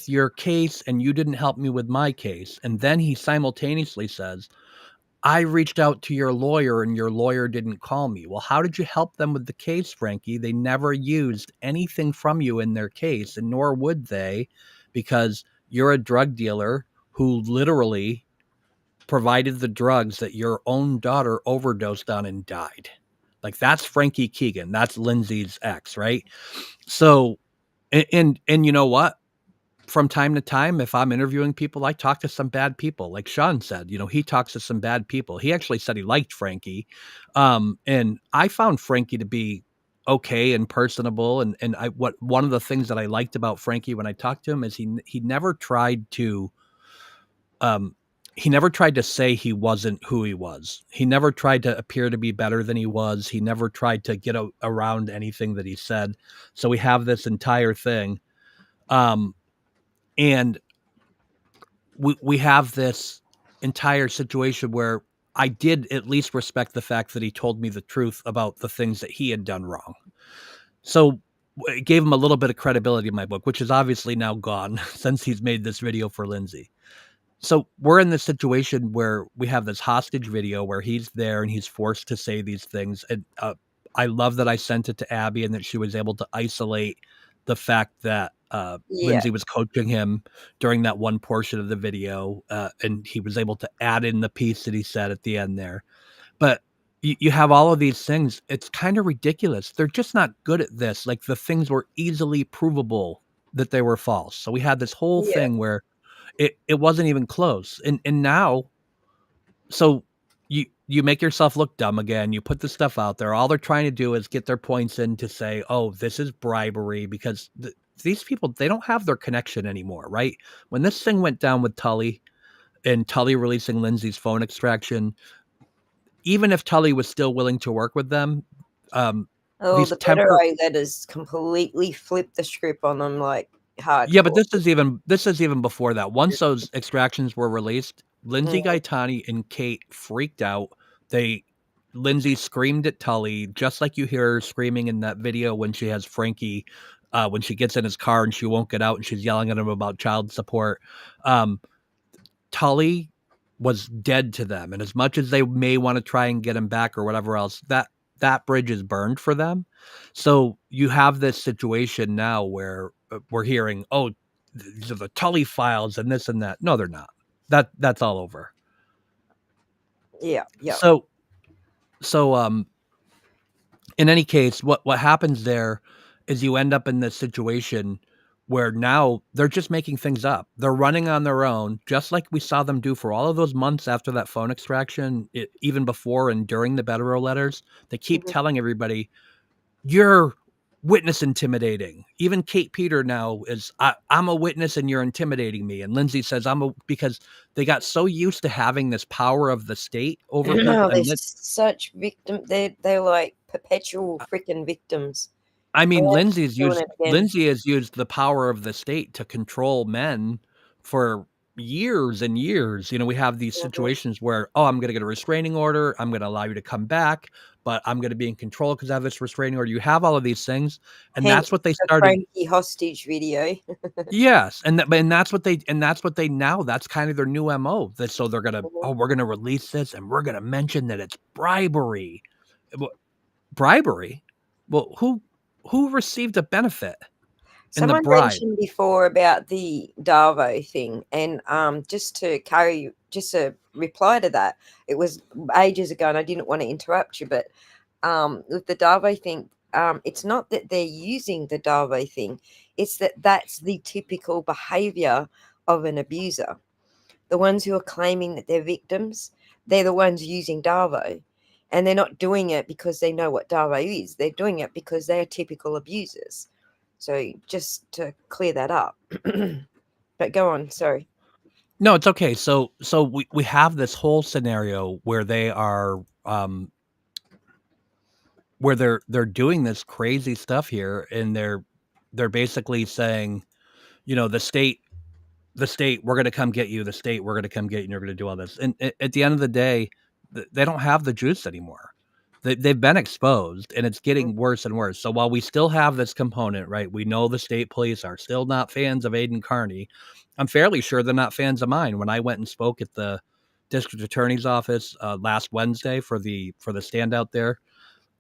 your case and you didn't help me with my case. And then he simultaneously says, I reached out to your lawyer and your lawyer didn't call me. Well, how did you help them with the case, Frankie? They never used anything from you in their case, and nor would they, because you're a drug dealer who literally provided the drugs that your own daughter overdosed on and died. Like, that's Frankie Keegan. That's Lindsay's ex, right? So, and you know what? From time to time, if I'm interviewing people, I talk to some bad people. Like Sean said, he talks to some bad people. He actually said he liked Frankie. And I found Frankie to be okay and personable. And one of the things that I liked about Frankie when I talked to him is he never tried to, say he wasn't who he was. He never tried to appear to be better than he was. He never tried to get around anything that he said. So we have this entire thing. And we have this entire situation where I did at least respect the fact that he told me the truth about the things that he had done wrong. So it gave him a little bit of credibility in my book, which is obviously now gone since he's made this video for Lindsay. So we're in this situation where we have this hostage video where he's there and he's forced to say these things. And I love that I sent it to Abby and that she was able to isolate the fact that Yeah. Lindsay was coaching him during that one portion of the video. And he was able to add in the piece that he said at the end there. But you have all of these things. It's kind of ridiculous. They're just not good at this. Like, the things were easily provable that they were false. So we had this whole Yeah. thing where it wasn't even close. And now, so you make yourself look dumb again. You put the stuff out there. All they're trying to do is get their points in to say, oh, this is bribery, because these people, they don't have their connection anymore, right? When this thing went down with Tully and Tully releasing Lindsay's phone extraction, even if Tully was still willing to work with them, Oh, these the better temper I letters completely flipped the script on them like Yeah, but hardcore. this is even before that. Once those extractions were released, Lindsay Mm. Gaetani and Kate freaked out. Lindsay screamed at Tully, just like you hear her screaming in that video when she has Frankie, when she gets in his car and she won't get out and she's yelling at him about child support. Tully was dead to them, and as much as they may want to try and get him back or whatever else, that bridge is burned for them. So you have this situation now where we're hearing, oh, these are the Tully files and this and that. No, they're not. That's all over. Yeah. Yeah. So in any case, what happens there is you end up in this situation where now they're just making things up. They're running on their own, just like we saw them do for all of those months after that phone extraction, even before and during the Bedrow letters. They keep Mhm. telling everybody, you're witness intimidating. Even Kate Peter now is, I'm a witness and you're intimidating me. And Lindsay says, because they got so used to having this power of the state over people. No, they're And such victim. They're like perpetual freaking victims. I mean, Oh, she's doing it again. Lindsay has used the power of the state to control men for years and years. We have these Mhm. situations where, oh, I'm going to get a restraining order. I'm going to allow you to come back, but I'm going to be in control because I have this restraining order. You have all of these things, and that's Hence what they the started. Frankie hostage video. Yes, and that's what they now. That's kind of their new MO. So they're gonna, Mhm. oh, we're gonna release this, and we're gonna mention that it's bribery. Bribery. Well, who received a benefit in the Someone bribe? mentioned before about the Darvo thing, and just to reply to that, it was ages ago, and I didn't want to interrupt you, but with the Darvo thing, it's not that they're using the Darvo thing; it's that that's the typical behavior of an abuser. The ones who are claiming that they're victims, they're the ones using Darvo. And they're not doing it because they know what Darbo is. They're doing it because they are typical abusers. So just to clear that up. But go on, sorry. No, it's okay. So we have this whole scenario where they are where they're doing this crazy stuff here, and they're basically saying, the state, we're going to come get you. The state, we're going to come get you. And you're going to do all this. And at the end of the day, they don't have the juice anymore. They've been exposed, and it's getting worse and worse. So while we still have this component, right, we know the state police are still not fans of Aiden Carney. I'm fairly sure they're not fans of mine. When I went and spoke at the district attorney's office last Wednesday for the standout there,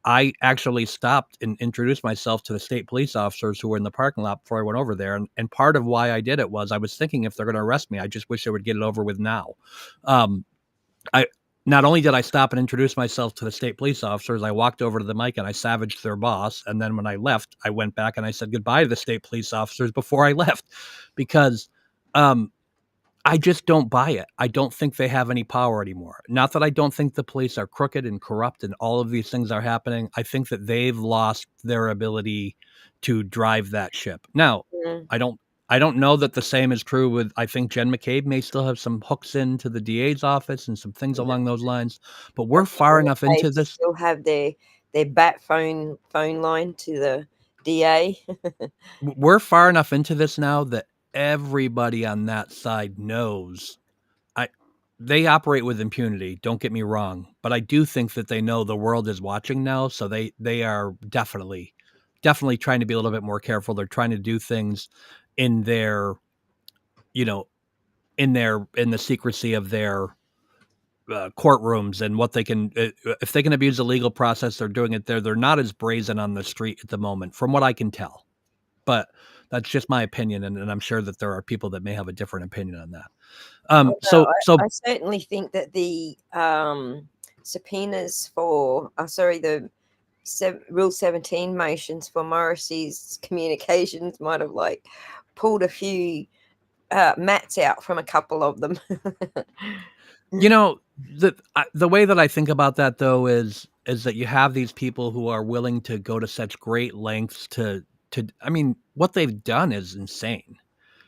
I actually stopped and introduced myself to the state police officers who were in the parking lot before I went over there. And part of why I did it was I was thinking, if they're going to arrest me, I just wish they would get it over with now. I Not only did I stop and introduce myself to the state police officers, I walked over to the mic and I savaged their boss. And then when I left, I went back and I said goodbye to the state police officers before I left, because I just don't buy it. I don't think they have any power anymore. Not that I don't think the police are crooked and corrupt and all of these things are happening. I think that they've lost their ability to drive that ship. Now, Mm. I don't know that the same is true with, I think Jen McCabe may still have some hooks into the DA's office and some things along those lines, but we're far enough into They this. still have their bat phone line to the DA. We're far enough into this now that everybody on that side knows. They operate with impunity, don't get me wrong, but I do think that they know the world is watching now, so they are definitely trying to be a little bit more careful. They're trying to do things in their, you know, in the secrecy of their courtrooms and what they can, if they can abuse the legal process, they're doing it there. They're not as brazen on the street at the moment, from what I can tell. But that's just my opinion, and I'm sure that there are people that may have a different opinion on that. Oh, no, I certainly think that the subpoenas for, the Rule 17 motions for Morrissey's communications might have pulled a few mats out from a couple of them. The way that I think about that, though, is that you have these people who are willing to go to such great lengths to I mean, what they've done is insane.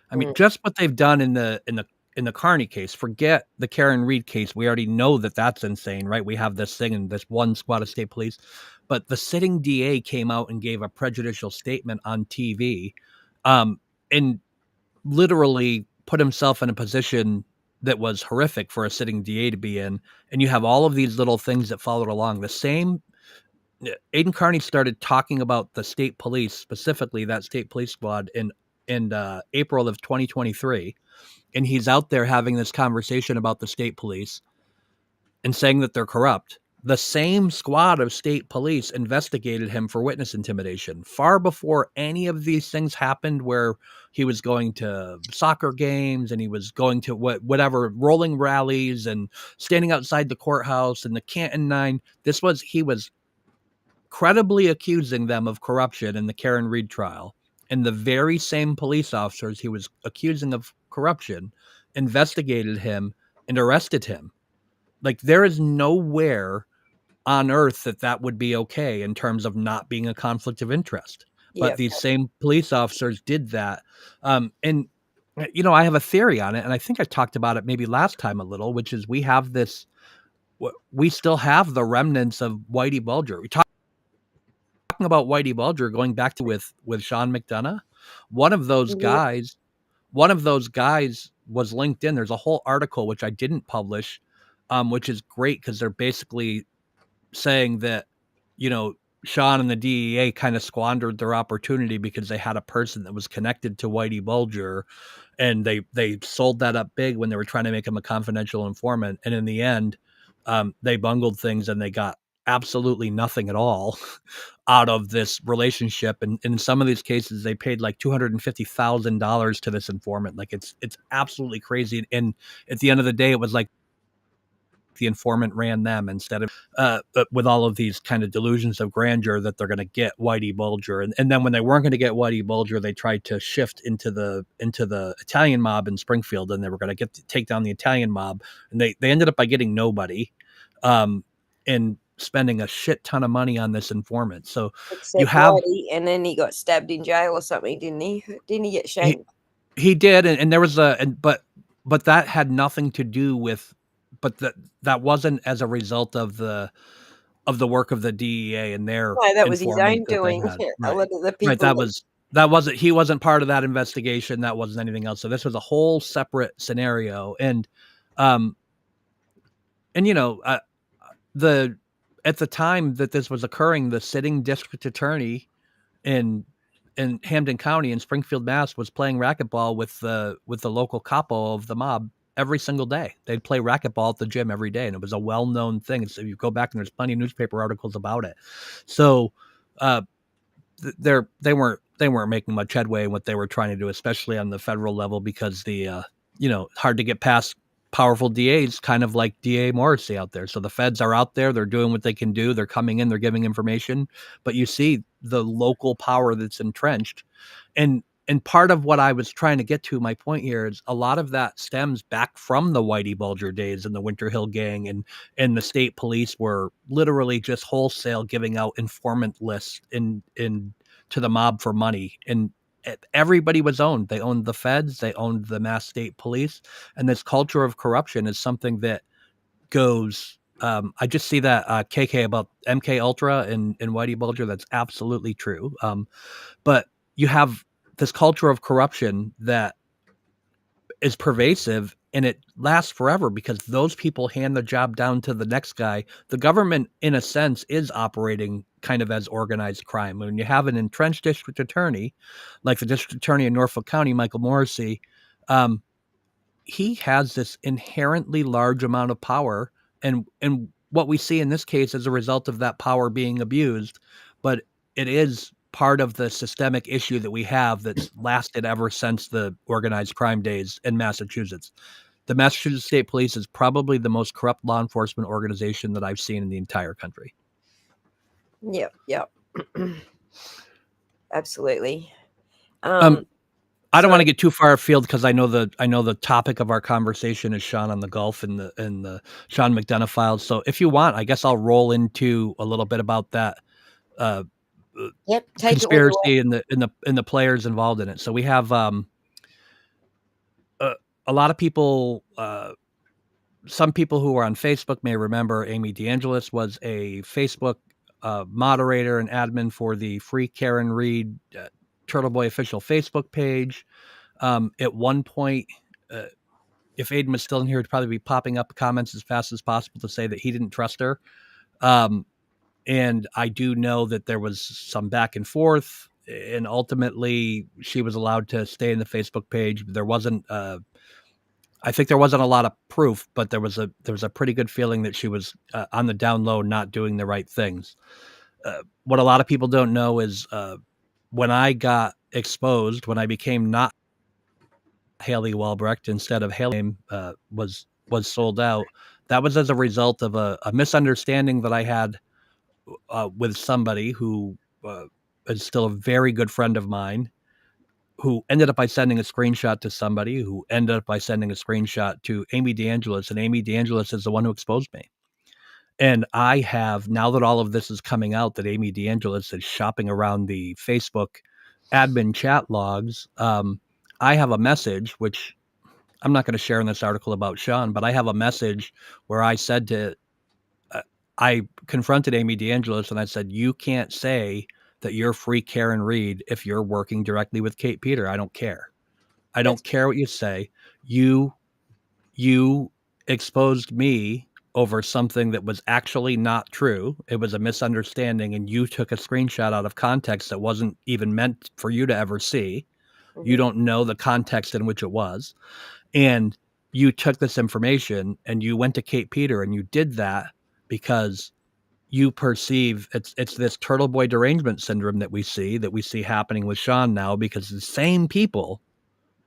I mean, just what they've done in the Carney case. Forget the Karen Reed case. We already know that that's insane, right? We have this thing in this one squad of state police, but the sitting DA came out and gave a prejudicial statement on TV, and literally put himself in a position that was horrific for a sitting DA to be in. And you have all of these little things that followed along. The same, Aiden Carney started talking about the state police, specifically that state police squad, in April of 2023. And he's out there having this conversation about the state police and saying that they're corrupt. The same squad of state police investigated him for witness intimidation far before any of these things happened, where he was going to soccer games and he was going to whatever rolling rallies and standing outside the courthouse and the Canton 9. He was credibly accusing them of corruption in the Karen Reed trial. And the very same police officers he was accusing of corruption investigated him and arrested him. Like, there is nowhere on earth that would be okay in terms of not being a conflict of interest. But Yep. these same police officers did that. And, I have a theory on it, and I think I talked about it maybe last time a little, which is we still have the remnants of Whitey Bulger. We talking about Whitey Bulger going back to with Sean McDonough. One of those Yep. guys was linked in. There's a whole article which I didn't publish, which is great because they're basically saying that, Sean and the DEA kind of squandered their opportunity because they had a person that was connected to Whitey Bulger, and they sold that up big when they were trying to make him a confidential informant. And in the end, they bungled things and they got absolutely nothing at all out of this relationship. And in some of these cases, they paid like $250,000 to this informant. Like, it's absolutely crazy. And at the end of the day, it was like the informant ran them instead of with all of these kind of delusions of grandeur that they're going to get Whitey Bulger. And then when they weren't going to get Whitey Bulger, they tried to shift into the Italian mob in Springfield, and they were going to take down the Italian mob. And they ended up by getting nobody. And spending a shit ton of money on this informant. So you Except have Whitey, and then he got stabbed in jail or something, didn't he? Didn't he get he, shanked? he did, and there was but that had nothing to do with, but that wasn't as a result of the work of the DEA and their No, that was his informant own that they doing. had. A Right. lot of the Right. people That wasn't he wasn't part of that investigation. That wasn't anything else. So this was a whole separate scenario. Um, and the at the time that this was occurring, the sitting district attorney in Hampden County in Springfield, Mass, was playing racquetball with the local capo of the mob every single day. They'd play racquetball at the gym every day, and it was a well-known thing. So you go back and there's plenty of newspaper articles about it. So uh, they weren't making much headway in what they were trying to do, especially on the federal level, because the hard to get past powerful DAs, kind of like DA Morrissey out there. So the feds are out there, they're doing what they can do, they're coming in, they're giving information, but you see the local power that's entrenched. And part of what I was trying to get to, my point here, is a lot of that stems back from the Whitey Bulger days and the Winter Hill Gang, and the state police were literally just wholesale giving out informant lists in to the mob for money. And everybody was owned. They owned the feds, they owned the Mass State Police, and this culture of corruption is something that goes. I just see that KK about MK Ultra and Whitey Bulger. That's absolutely true. But you have this culture of corruption that is pervasive, and it lasts forever because those people hand the job down to the next guy. The government, in a sense, is operating kind of as organized crime. When you have an entrenched district attorney, like the district attorney in Norfolk County, Michael Morrissey, um, he has this inherently large amount of power, and what we see in this case is a result of that power being abused, but it is part of the systemic issue that we have that's lasted ever since the organized crime days in Massachusetts. The Massachusetts State Police is probably the most corrupt law enforcement organization that I've seen in the entire country. Yep. Absolutely. I don't want to get too far afield because I know the topic of our conversation is Sean on the Gulf and the Sean McDonut files. So if you want, I guess I'll roll into a little bit about that Take conspiracy and the players involved in it. So we have a lot of people. Some people who are on Facebook may remember Amy DeAngelis was a Facebook moderator and admin for the Free Karen Reed Turtle Boy official Facebook page. At one point, if Aiden was still in here, he'd probably be popping up comments as fast as possible to say that he didn't trust her. And I do know that there was some back and forth, and ultimately she was allowed to stay in the Facebook page. There wasn't, I think there wasn't a lot of proof, but there was a pretty good feeling that she was on the down low, not doing the right things. What a lot of people don't know is when I got exposed, when I became not Hailey Walbrecht instead of Hailey was sold out. That was as a result of a misunderstanding that I had with somebody who is still a very good friend of mine, who ended up by sending a screenshot to somebody who ended up by sending a screenshot to Amy DeAngelis, and Amy DeAngelis is the one who exposed me. And I have, now that all of this is coming out, that Amy DeAngelis is shopping around the Facebook admin chat logs. I have a message, which I'm not going to share in this article about Sean, but I have a message where I said I confronted Amy DeAngelis and I said, you can't say that you're Free Karen Reed if you're working directly with Kate Peter. I don't care. I don't care what you say. You exposed me over something that was actually not true. It was a misunderstanding, and you took a screenshot out of context that wasn't even meant for you to ever see. Mm-hmm. You don't know the context in which it was. And you took this information and you went to Kate Peter, and you did that because you perceive it's this turtle boy derangement syndrome that we see happening with Sean now, because the same people,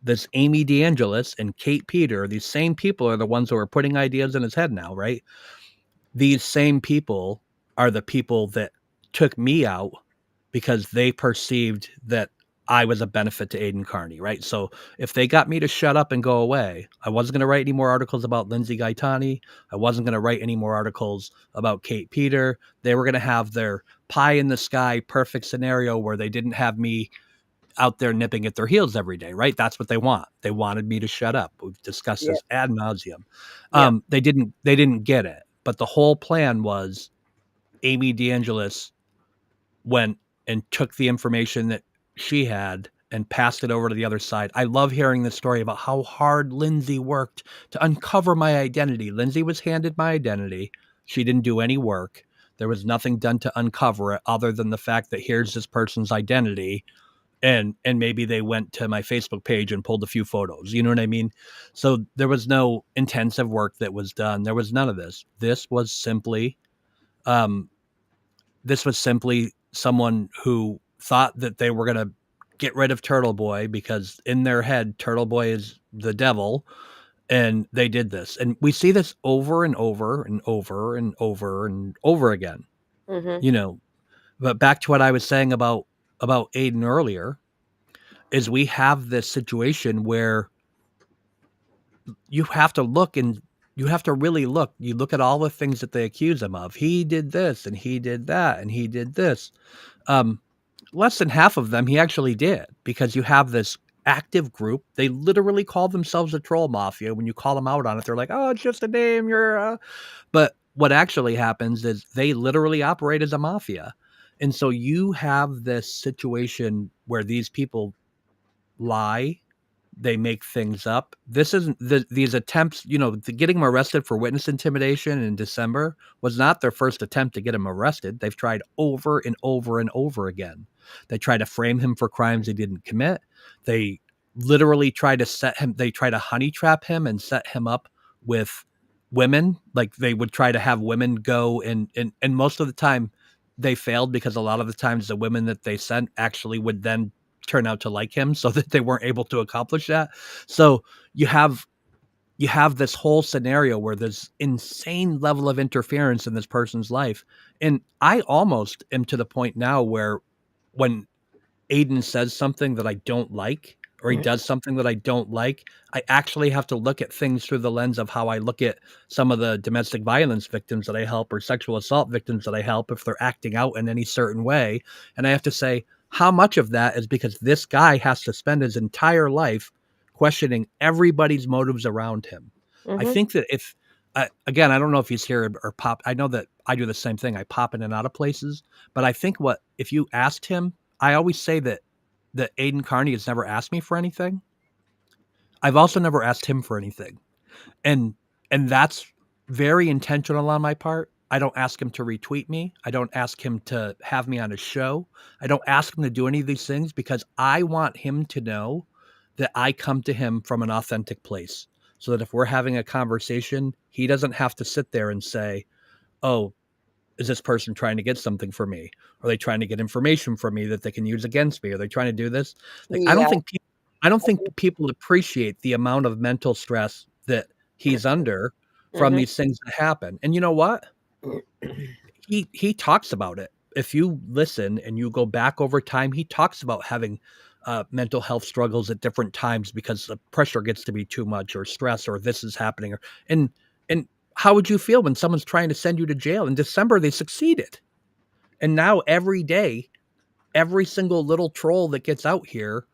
this Amy DeAngelis and Kate Peter, these same people are the ones who are putting ideas in his head now, right? These same people are the people that took me out because they perceived that I was a benefit to Aiden Carney, right? So if they got me to shut up and go away, I wasn't going to write any more articles about Lindsay Gaetani. I wasn't going to write any more articles about Kate Peter. They were going to have their pie in the sky perfect scenario where they didn't have me out there nipping at their heels every day, right? That's what they want. They wanted me to shut up. We've discussed Yeah. this ad nauseum. Yeah. They didn't get it. But the whole plan was Amy DeAngelis went and took the information that she had and passed it over to the other side. I love hearing the story about how hard Lindsay worked to uncover my identity. Lindsay was handed my identity. She didn't do any work. There was nothing done to uncover it other than the fact that here's this person's identity. And maybe they went to my Facebook page and pulled a few photos. You know what I mean? So there was no intensive work that was done. There was none of this. Um, this was simply someone who thought that they were going to get rid of Turtle Boy because in their head, Turtle Boy is the devil. And they did this. And we see this over and over and over and over and over again, Mm-hmm. you know. But back to what I was saying about Aiden earlier is we have this situation where you have to look and you have to really look. You look at all the things that they accuse him of. He did this and he did that and he did this. Less than half of them he actually did, because you have this active group. They literally call themselves a troll mafia. When you call them out on it, they're like, "Oh, it's just a name." But what actually happens is they literally operate as a mafia. And so you have this situation where these people lie, they make things up. This isn't these attempts, getting him arrested for witness intimidation in December was not their first attempt to get him arrested. They've tried over and over and over again. They try to frame him for crimes he didn't commit. They literally try to honey trap him and set him up with women. Like they would try to have women go and most of the time they failed, because a lot of the times the women that they sent actually would then turn out to like him, so that they weren't able to accomplish that. So you have this whole scenario where there's insane level of interference in this person's life. And I almost am to the point now where when Aiden says something that I don't like, or he does something that I don't like, I actually have to look at things through the lens of how I look at some of the domestic violence victims that I help or sexual assault victims that I help, if they're acting out in any certain way. And I have to say, how much of that is because this guy has to spend his entire life questioning everybody's motives around him? I Mm-hmm. think that again, I don't know if he's here or pop. I know that I do the same thing. I pop in and out of places, but I think if you asked him, I always say that Aiden Carney has never asked me for anything. I've also never asked him for anything. And that's very intentional on my part. I don't ask him to retweet me. I don't ask him to have me on his show. I don't ask him to do any of these things, because I want him to know that I come to him from an authentic place, so that if we're having a conversation, he doesn't have to sit there and say, "Oh, is this person trying to get something from me? Are they trying to get information from me that they can use against me? Are they trying to do this?" Like, Yeah. I don't think people appreciate the amount of mental stress that he's under from Mm-hmm. these things that happen. And you know what? He talks about it. If you listen and you go back over time, he talks about having mental health struggles at different times because the pressure gets to be too much, or stress, or this is happening. And and how would you feel when someone's trying to send you to jail? In December, they succeeded. And now every day, every single little troll that gets out here,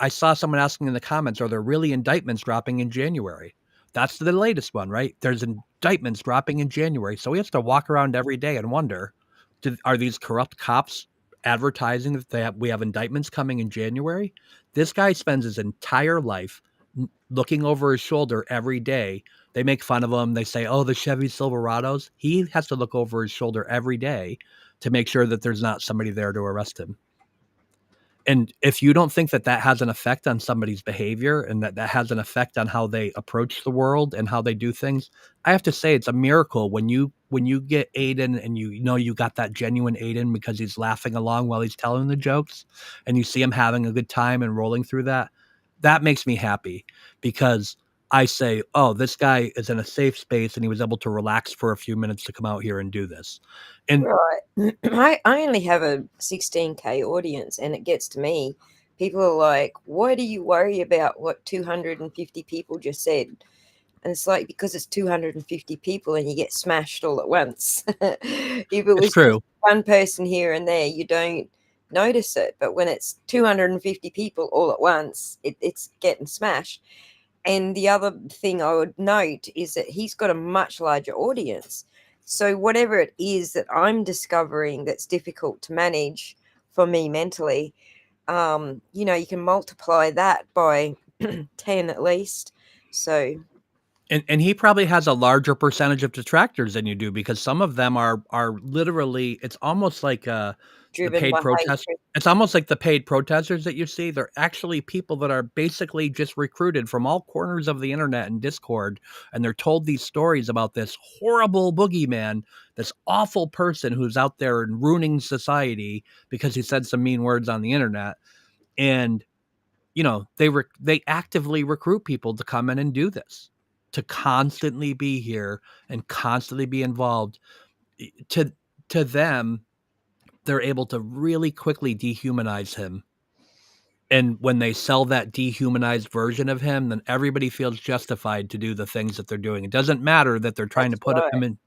I saw someone asking in the comments, are there really indictments dropping in January? That's the latest one, right? There's indictments dropping in January. So we have to walk around every day and wonder, are these corrupt cops advertising that we have indictments coming in January? This guy spends his entire life looking over his shoulder every day. They make fun of him. They say, "Oh, the Chevy Silverados." He has to look over his shoulder every day to make sure that there's not somebody there to arrest him. And if you don't think that has an effect on somebody's behavior, and that has an effect on how they approach the world and how they do things, I have to say it's a miracle when you get Aiden and you got that genuine Aiden because he's laughing along while he's telling the jokes, and you see him having a good time and rolling through that. That makes me happy, because I say, "Oh, this guy is in a safe space and he was able to relax for a few minutes to come out here and do this." And Right. I only have a 16K audience, and it gets to me people are like, why do you worry about what 250 people just said? And it's like, because it's 250 people and you get smashed all at once. If it It's was just true. one person here and there, you don't notice it. But when it's 250 people all at once, it's getting smashed. And the other thing I would note is that he's got a much larger audience. So whatever it is that I'm discovering that's difficult to manage for me mentally, you can multiply that by 10 at least. So And he probably has a larger percentage of detractors than you do, because some of them are literally, it's almost like the driven paid by protest. hatred. It's almost like the paid protesters that you see. They're actually people that are basically just recruited from all corners of the internet and Discord, and they're told these stories about this horrible boogeyman, this awful person who's out there and ruining society because he said some mean words on the internet. And they actively recruit people to come in and do this, to constantly be here and constantly be involved. To to them, they're able to really quickly dehumanize him. And when they sell that dehumanized version of him, then everybody feels justified to do the things that they're doing. It doesn't matter that they're trying to That's put him right. in.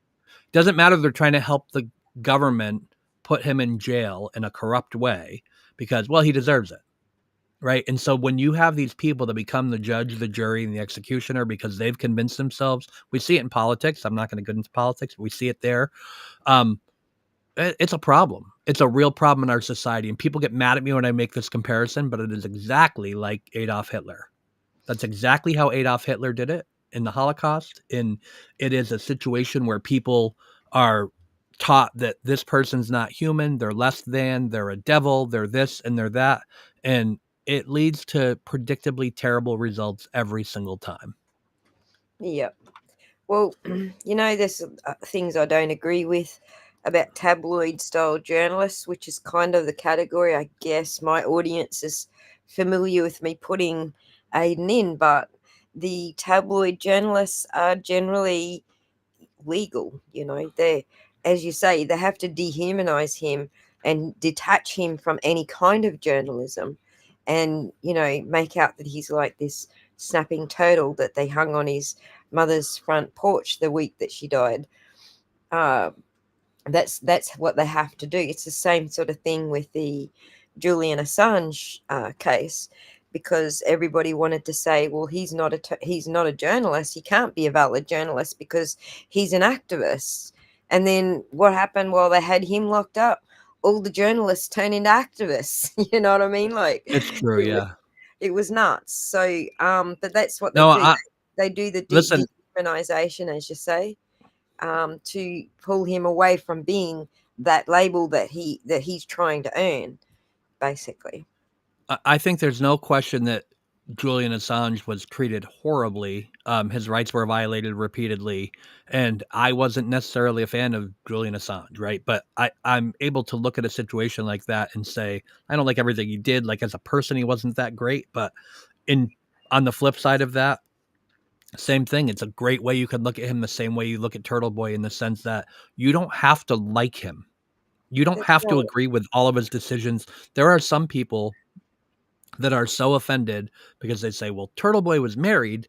Doesn't matter they're trying to help the government put him in jail in a corrupt way, because, well, he deserves it. Right. And so when you have these people that become the judge, the jury, and the executioner because they've convinced themselves, we see it in politics. I'm not going to get into politics, but we see it there. Um, it's a problem. It's a real problem in our society. And people get mad at me when I make this comparison, but it is exactly like Adolf Hitler. That's exactly how Adolf Hitler did it in the Holocaust. And it is a situation where people are taught that this person's not human, they're less than, they're a devil, they're this and they're that. And it leads to predictably terrible results every single time. Yep. Well, there's things I don't agree with about tabloid style journalists, which is kind of the category I guess my audience is familiar with me putting Aiden in, but the tabloid journalists are generally legal. They, as you say, they have to dehumanize him and detach him from any kind of journalism, and make out that he's like this snapping turtle that they hung on his mother's front porch the week that she died. uh, that's what they have to do. It's the same sort of thing with the Julian Assange case, because everybody wanted to say, well, he's not a journalist. He can't be a valid journalist because he's an activist. And then what happened while they had him locked up? All the journalists turned into activists. You know what I mean? Like It's true. it was Yeah. it was nuts. So, but that's what they No, do. They do the listen, dehumanization, as you say, to pull him away from being that label that he's trying to earn, basically. I think there's no question that Julian Assange was treated horribly. His rights were violated repeatedly, and I wasn't necessarily a fan of Julian Assange, right? But I'm able to look at a situation like that and say I don't like everything he did. Like, as a person, he wasn't that great. But in on the flip side of that, same thing. It's a great way you can look at him the same way you look at Turtle Boy, in the sense that you don't have to like him. You don't That's have to right. agree with all of his decisions. There are some people that are so offended because they say, well, Turtle Boy was married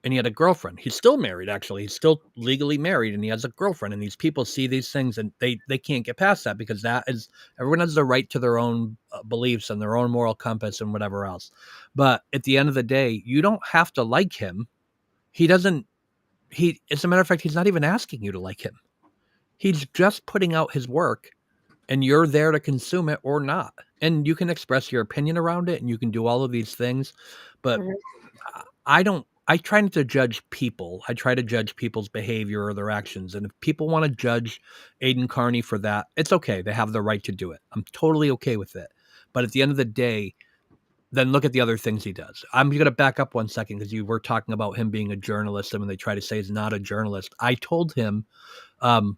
and he had a girlfriend. He's still married, actually. He's still legally married and he has a girlfriend. And these people see these things and they can't get past that, because that is, everyone has the right to their own beliefs and their own moral compass and whatever else. But at the end of the day, you don't have to like him. He doesn't, as a matter of fact, he's not even asking you to like him. He's just putting out his work, and you're there to consume it or not. And you can express your opinion around it and you can do all of these things. But Mhm. I try not to judge people. I try to judge people's behavior or their actions. And if people want to judge Aiden Carney for that, it's okay. They have the right to do it. I'm totally okay with it. But at the end of the day, then look at the other things he does. I'm going to back up 1 second, because you were talking about him being a journalist, and when they try to say he's not a journalist, I told him um,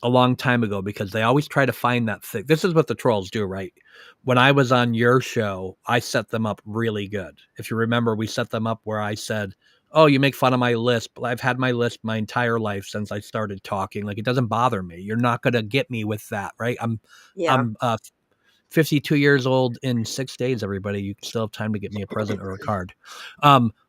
a long time ago, because they always try to find that thing. This is what the trolls do, right? When I was on your show, I set them up really good. If you remember, we set them up where I said, oh, you make fun of my list, but I've had my list my entire life since I started talking. Like, it doesn't bother me. You're not going to get me with that, right? Yeah. I'm 52 years old in 6 days, everybody. You still have time to get me a present or a card.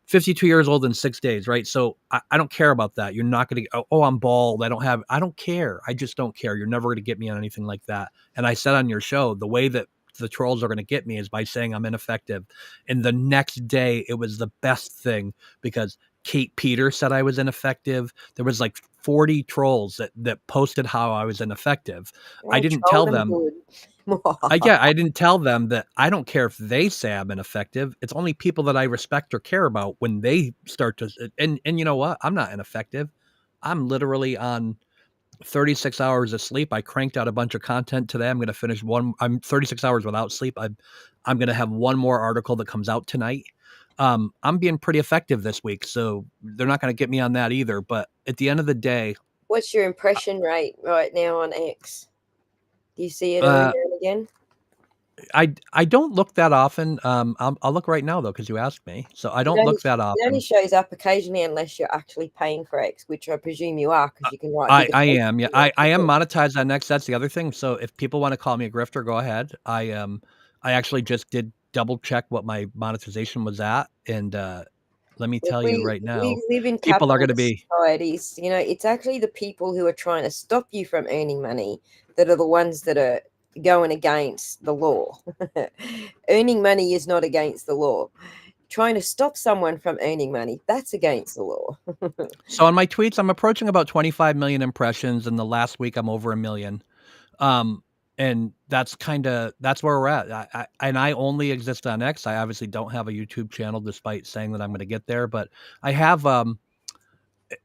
52 years old in 6 days, right? So I don't care about that. You're not going to, oh, I'm bald. I don't care. I just don't care. You're never going to get me on anything like that. And I said on your show, the way that the trolls are going to get me is by saying I'm ineffective. And the next day, it was the best thing because Kate Peter said I was ineffective. There was like 40 trolls that posted how I was ineffective. I I didn't troll tell them them. good. I didn't tell them that I don't care if they say I'm ineffective. It's only people that I respect or care about when they start to. And you know what? I'm not ineffective. I'm literally on 36 hours of sleep. I cranked out a bunch of content today. I'm going to finish one. I'm 36 hours without sleep. I'm going to have one more article that comes out tonight. I'm being pretty effective this week, so they're not going to get me on that either. But at the end of the day, What's your impression rate right now on X? Do you see it every uh, now and again? I don't look that often. I'll look right now though because you asked me, so I It don't only look that it only often. shows up occasionally unless you're actually paying for X, which I presume you are because you can write bigger I text am, yeah. than you I actually am do. monetized on X. That's the other thing. So if people want to call me a grifter, go ahead. I actually just did double check what my monetization was at, and let me Look, tell you right now, we live in people are going to capitalist be. societies. You know, it's actually the people who are trying to stop you from earning money that are the ones that are going against the law. Earning money is not against the law. Trying to stop someone from earning money, that's against the law. So on my tweets, I'm approaching about 25 million impressions, and the last week I'm over a million. Um, and that's where we're at. And I only exist on X. I obviously don't have a YouTube channel, despite saying that I'm going to get there. But I have.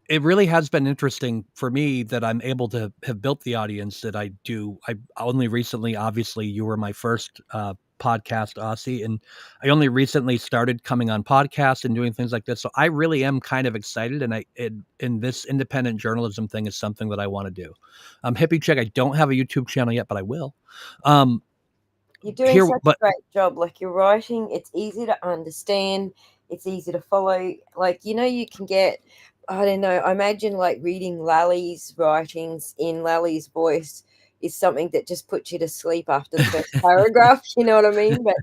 It really has been interesting for me that I'm able to have built the audience that I do. I only recently, obviously, you were my first podcast, Aussie, and I only recently started coming on podcasts and doing things like this. So I really am kind of excited, and in this independent journalism thing is something that I want to do. Hippie chick, I don't have a YouTube channel yet, but I will. Um, You're doing here, such a but great job. Like your writing, it's easy to understand, it's easy to follow. Like, you know, you can get, I don't know, I imagine like reading Lally's writings in Lally's voice is something that just puts you to sleep after the first paragraph. You know what I mean? But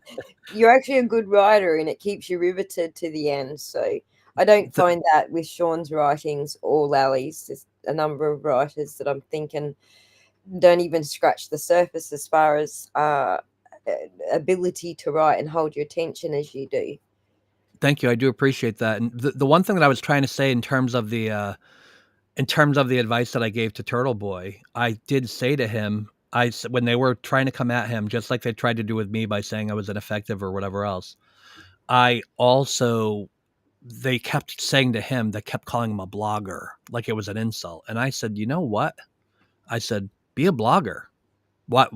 you're actually a good writer and it keeps you riveted to the end. So I don't the, find that with Sean's writings or Lally's. There's a number of writers that I'm thinking don't even scratch the surface as far as ability to write and hold your attention as you do. thank you, I do appreciate that. And the one thing that I was trying to say in terms of the advice that I gave to Turtle Boy, I did say to him, when they were trying to come at him, just like they tried to do with me by saying I was ineffective or whatever else, I also, they kept saying to him, they kept calling him a blogger, like it was an insult. And I said, you know what? I said, be a blogger. What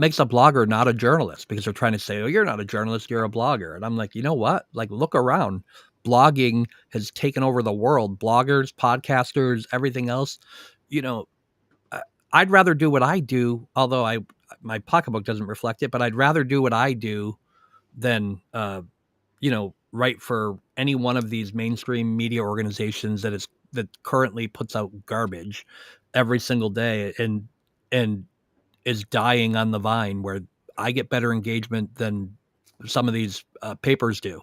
makes a blogger not a journalist? Because they're trying to say, oh, you're not a journalist, you're a blogger. And I'm like, you know what? Like, look around. Blogging has taken over the world. Bloggers, podcasters, everything else. You know, I- I'd rather do what I do, although my pocketbook doesn't reflect it, but I'd rather do what I do than write for any one of these mainstream media organizations that currently puts out garbage every single day and is dying on the vine, where I get better engagement than some of these papers do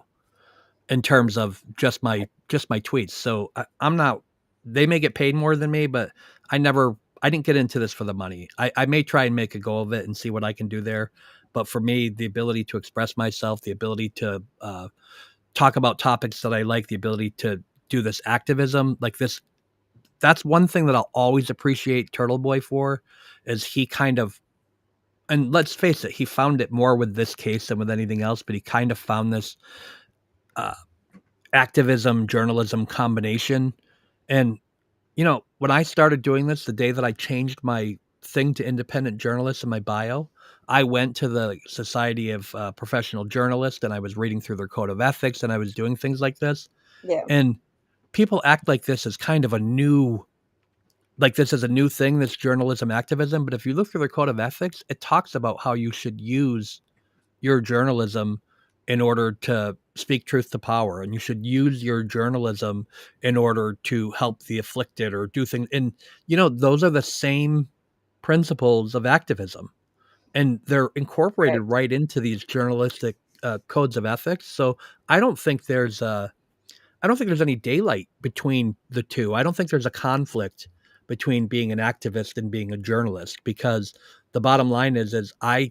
in terms of just my tweets. So I'm not. They may get paid more than me, but I didn't get into this for the money. I may try and make a go of it and see what I can do there. But for me, the ability to express myself, the ability to talk about topics that I like, the ability to do this activism like this, that's one thing that I'll always appreciate Turtle Boy for, is he kind of, and let's face it, he found it more with this case than with anything else, but he kind of found this uh, activism journalism combination. And when I started doing this, the day that I changed my thing to independent journalist in my bio, I went to the Society of Professional Journalists and I was reading through their code of ethics and I was doing things like this. Yeah. And people act like this is kind of a new, like this is a new thing, this journalism activism. But if you look through their code of ethics, it talks about how you should use your journalism in order to speak truth to power, and you should use your journalism in order to help the afflicted or do things. And those are the same principles of activism. and they're incorporated Correct. right into these journalistic codes of ethics. So I don't think there's I don't think there's any daylight between the two. I don't think there's a conflict between being an activist and being a journalist, because the bottom line is I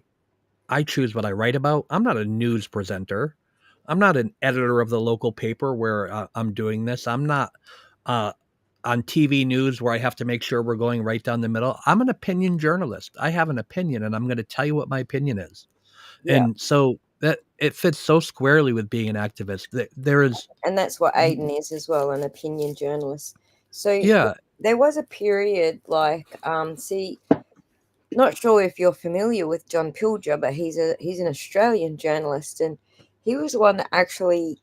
choose what I write about. I'm not a news presenter. I'm not an editor of the local paper where I'm doing this. I'm not uh, on TV news where I have to make sure we're going right down the middle. I'm an opinion journalist. I have an opinion, and I'm going to tell you what my opinion is. Yeah. And so that it fits so squarely with being an activist. There is, And that's what Aiden is as well, an opinion journalist. So yeah, there was a period like, see, not sure if you're familiar with John Pilger, but he's an Australian journalist, and he was the one that actually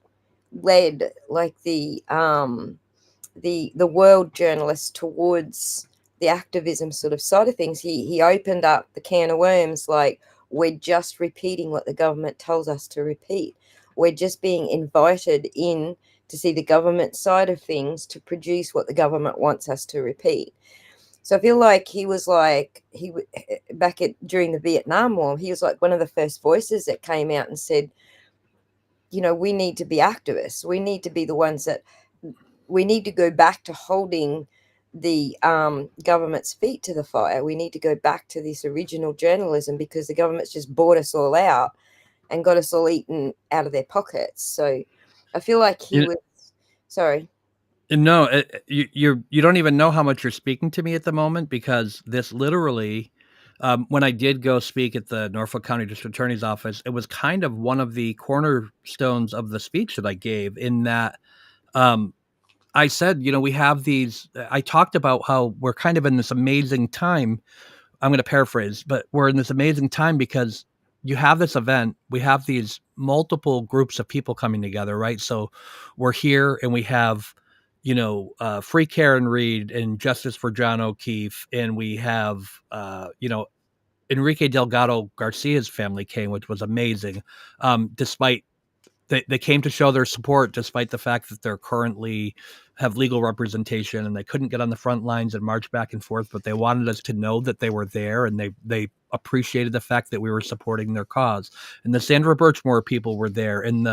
led like the world journalists towards the activism sort of side of things. He opened up the can of worms, like, we're just repeating what the government tells us to repeat. We're just being invited in to see the government side of things to produce what the government wants us to repeat. So I feel like he was like back at during the Vietnam War, he was like one of the first voices that came out and said, we need to be activists. We need to be the ones that we need to go back to holding the government's feet to the fire. We need to go back to this original journalism because the government's just bought us all out and got us all eaten out of their pockets. So I feel like he you, was sorry. no, you don't even know how much you're speaking to me at the moment, because this literally, when I did go speak at the Norfolk County District Attorney's Office, it was kind of one of the cornerstones of the speech that I gave. In that, um, I said, we have these. I talked about how we're kind of in this amazing time. I'm going to paraphrase, but we're in this amazing time because you have this event. We have these multiple groups of people coming together, right? So we're here and we have, Free Karen Reed and Justice for John O'Keefe. And we have, Enrique Delgado Garcia's family came, which was amazing. Despite they came to show their support despite the fact that they're currently have legal representation and they couldn't get on the front lines and march back and forth, but they wanted us to know that they were there, and they appreciated the fact that we were supporting their cause. And the Sandra Birchmore people were there, and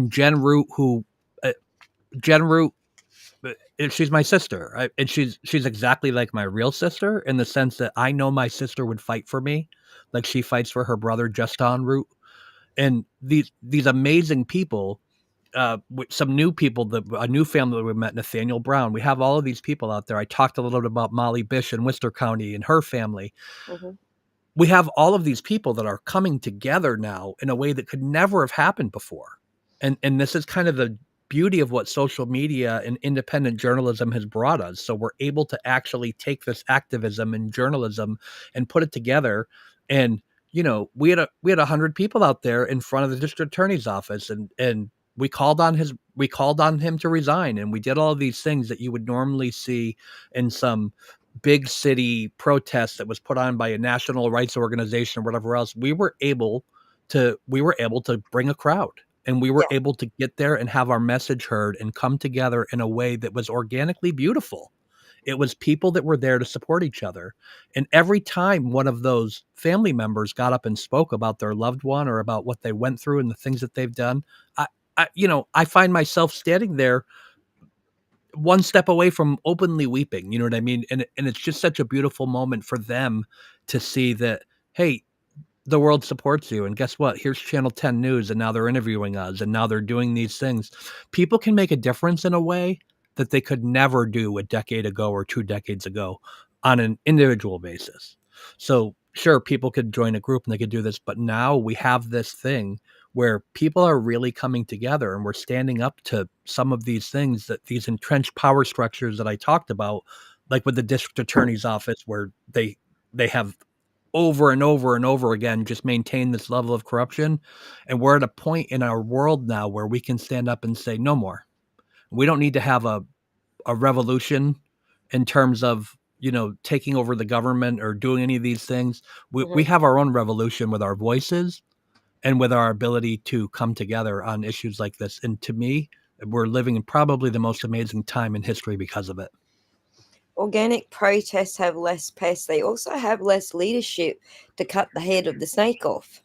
Jen Root, who Jen Root, she's my sister, right? And she's exactly like my real sister in the sense that I know my sister would fight for me like she fights for her brother Justin Root. And these amazing people, with some new people, a new family that we met, Nathaniel Brown. We have all of these people out there. I talked a little bit about Molly Bish in Worcester County and her family. Hmm. We have all of these people that are coming together now in a way that could never have happened before. And this is kind of the beauty of what social media and independent journalism has brought us. So we're able to actually take this activism and journalism and put it together. And we had 100 people out there in front of the district attorney's office, and we called on him to resign, and we did all of these things that you would normally see in some big city protest that was put on by a national rights organization or whatever else. We were able to bring a crowd, and we were Yeah. able to get there and have our message heard and come together in a way that was organically beautiful. It was people that were there to support each other. And every time one of those family members got up and spoke about their loved one or about what they went through and the things that they've done, I find myself standing there one step away from openly weeping. You know what I mean? And it's just such a beautiful moment for them to see that, hey, the world supports you. And guess what? Here's Channel 10 News, and now they're interviewing us, and now they're doing these things. People can make a difference in a way that they could never do a decade ago or 2 decades ago on an individual basis. So, sure, people could join a group and they could do this, but now we have this thing where people are really coming together and we're standing up to some of these things, that these entrenched power structures that I talked about, like with the district attorney's office, where they have over and over and over again just maintain this level of corruption. And we're at a point in our world now where we can stand up and say no more. We don't need to have a revolution in terms of taking over the government or doing any of these things. We Hmm. have our own revolution with our voices and with our ability to come together on issues like this. And to me, we're living in probably the most amazing time in history because of it. organic protests have less pests. They also have less leadership to cut the head of the snake off.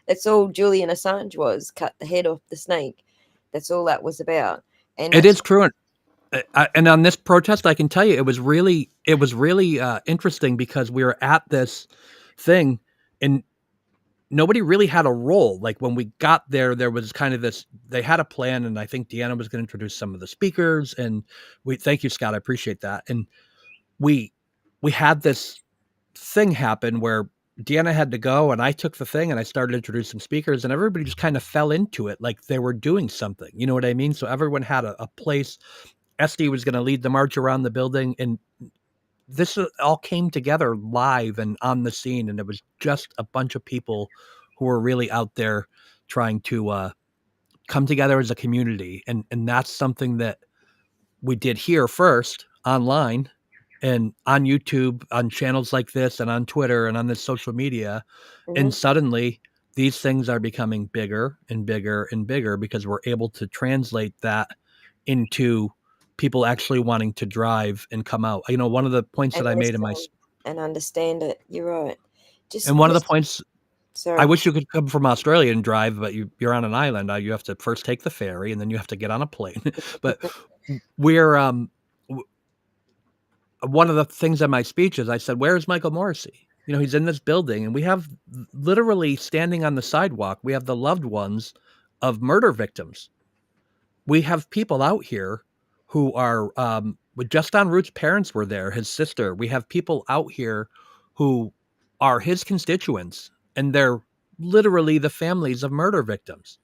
That's all Julian Assange was, cut the head off the snake. That's all that was about. And It that's is true. And on this protest, I can tell you, it was really interesting because we were at this thing and nobody really had a role. Like when we got there, there was kind of this, they had a plan, and I think Deanna was going to introduce some of the speakers, and thank you, Scott. I appreciate that. And we had this thing happen where Deanna had to go and I took the thing and I started introducing speakers, and everybody just kind of fell into it like they were doing something. You know what I mean? So everyone had a place. Esty was going to lead the march around the building, and this all came together live and on the scene, and it was just a bunch of people who were really out there trying to come together as a community, and that's something that we did here first online and on YouTube, on channels like this, and on Twitter, and on this social media. And mhm. suddenly these things are becoming bigger and bigger and bigger because we're able to translate that into people actually wanting to drive and come out. You know, one of the points And that I made in my, listen and understand it. You're right. and one of the Just points, I sorry. wish you could come from Australia and drive, but you're on an island. You have to first take the ferry and then you have to get on a plane. But we're, one of the things in my speech is I said, where's Michael Morrissey? You know, he's in this building, and we have literally standing on the sidewalk, we have the loved ones of murder victims. We have people out here who are, just on Root's parents were there, his sister. We have people out here who are his constituents, and they're literally the families of murder victims.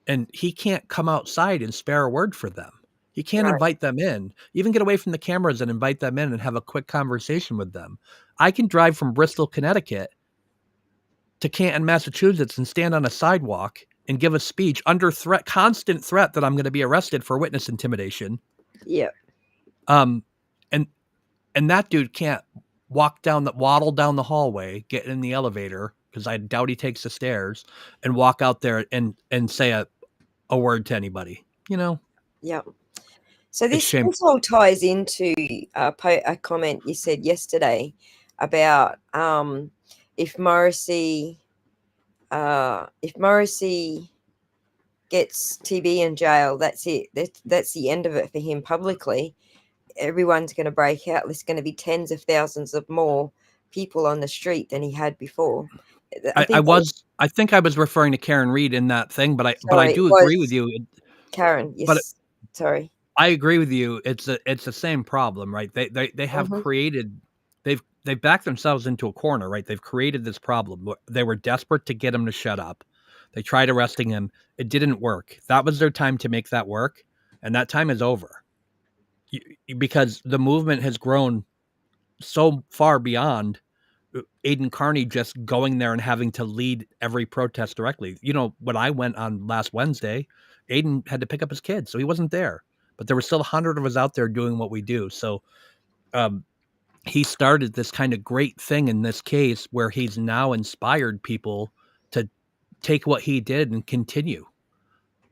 And he can't come outside and spare a word for them. He can't Right. invite them in, even get away from the cameras and invite them in and have a quick conversation with them. I can drive from Bristol, Connecticut to Canton, Massachusetts and stand on a sidewalk and give a speech under threat, constant threat that I'm going to be arrested for witness intimidation. Yeah. Um, and that dude can't waddle down the hallway, get in the elevator, because I doubt he takes the stairs, and walk out there and say a word to anybody. You know, Yeah. So it's this shameful. all ties into a comment you said yesterday about if Morrissey if Morrissey gets TB in jail, that's it. That's the end of it for him publicly. Everyone's going to break out. There's going to be tens of thousands of more people on the street than he had before. I think that was, I think I was referring to Karen Reed in that thing, but I sorry, it do agree with was you. Karen. But Yes, sorry. I agree with you. It's the same problem, right? They have Hmm. created, they've backed themselves into a corner, right? They've created this problem. They were desperate to get him to shut up. They tried arresting him. It didn't work. That was their time to make that work, and that time is over. Because the movement has grown so far beyond Aiden Carney just going there and having to lead every protest directly. You know, when I went on last Wednesday, Aiden had to pick up his kids, so he wasn't there. But there were still 100 of us out there doing what we do. So um, he started this kind of great thing in this case where he's now inspired people to take what he did and continue.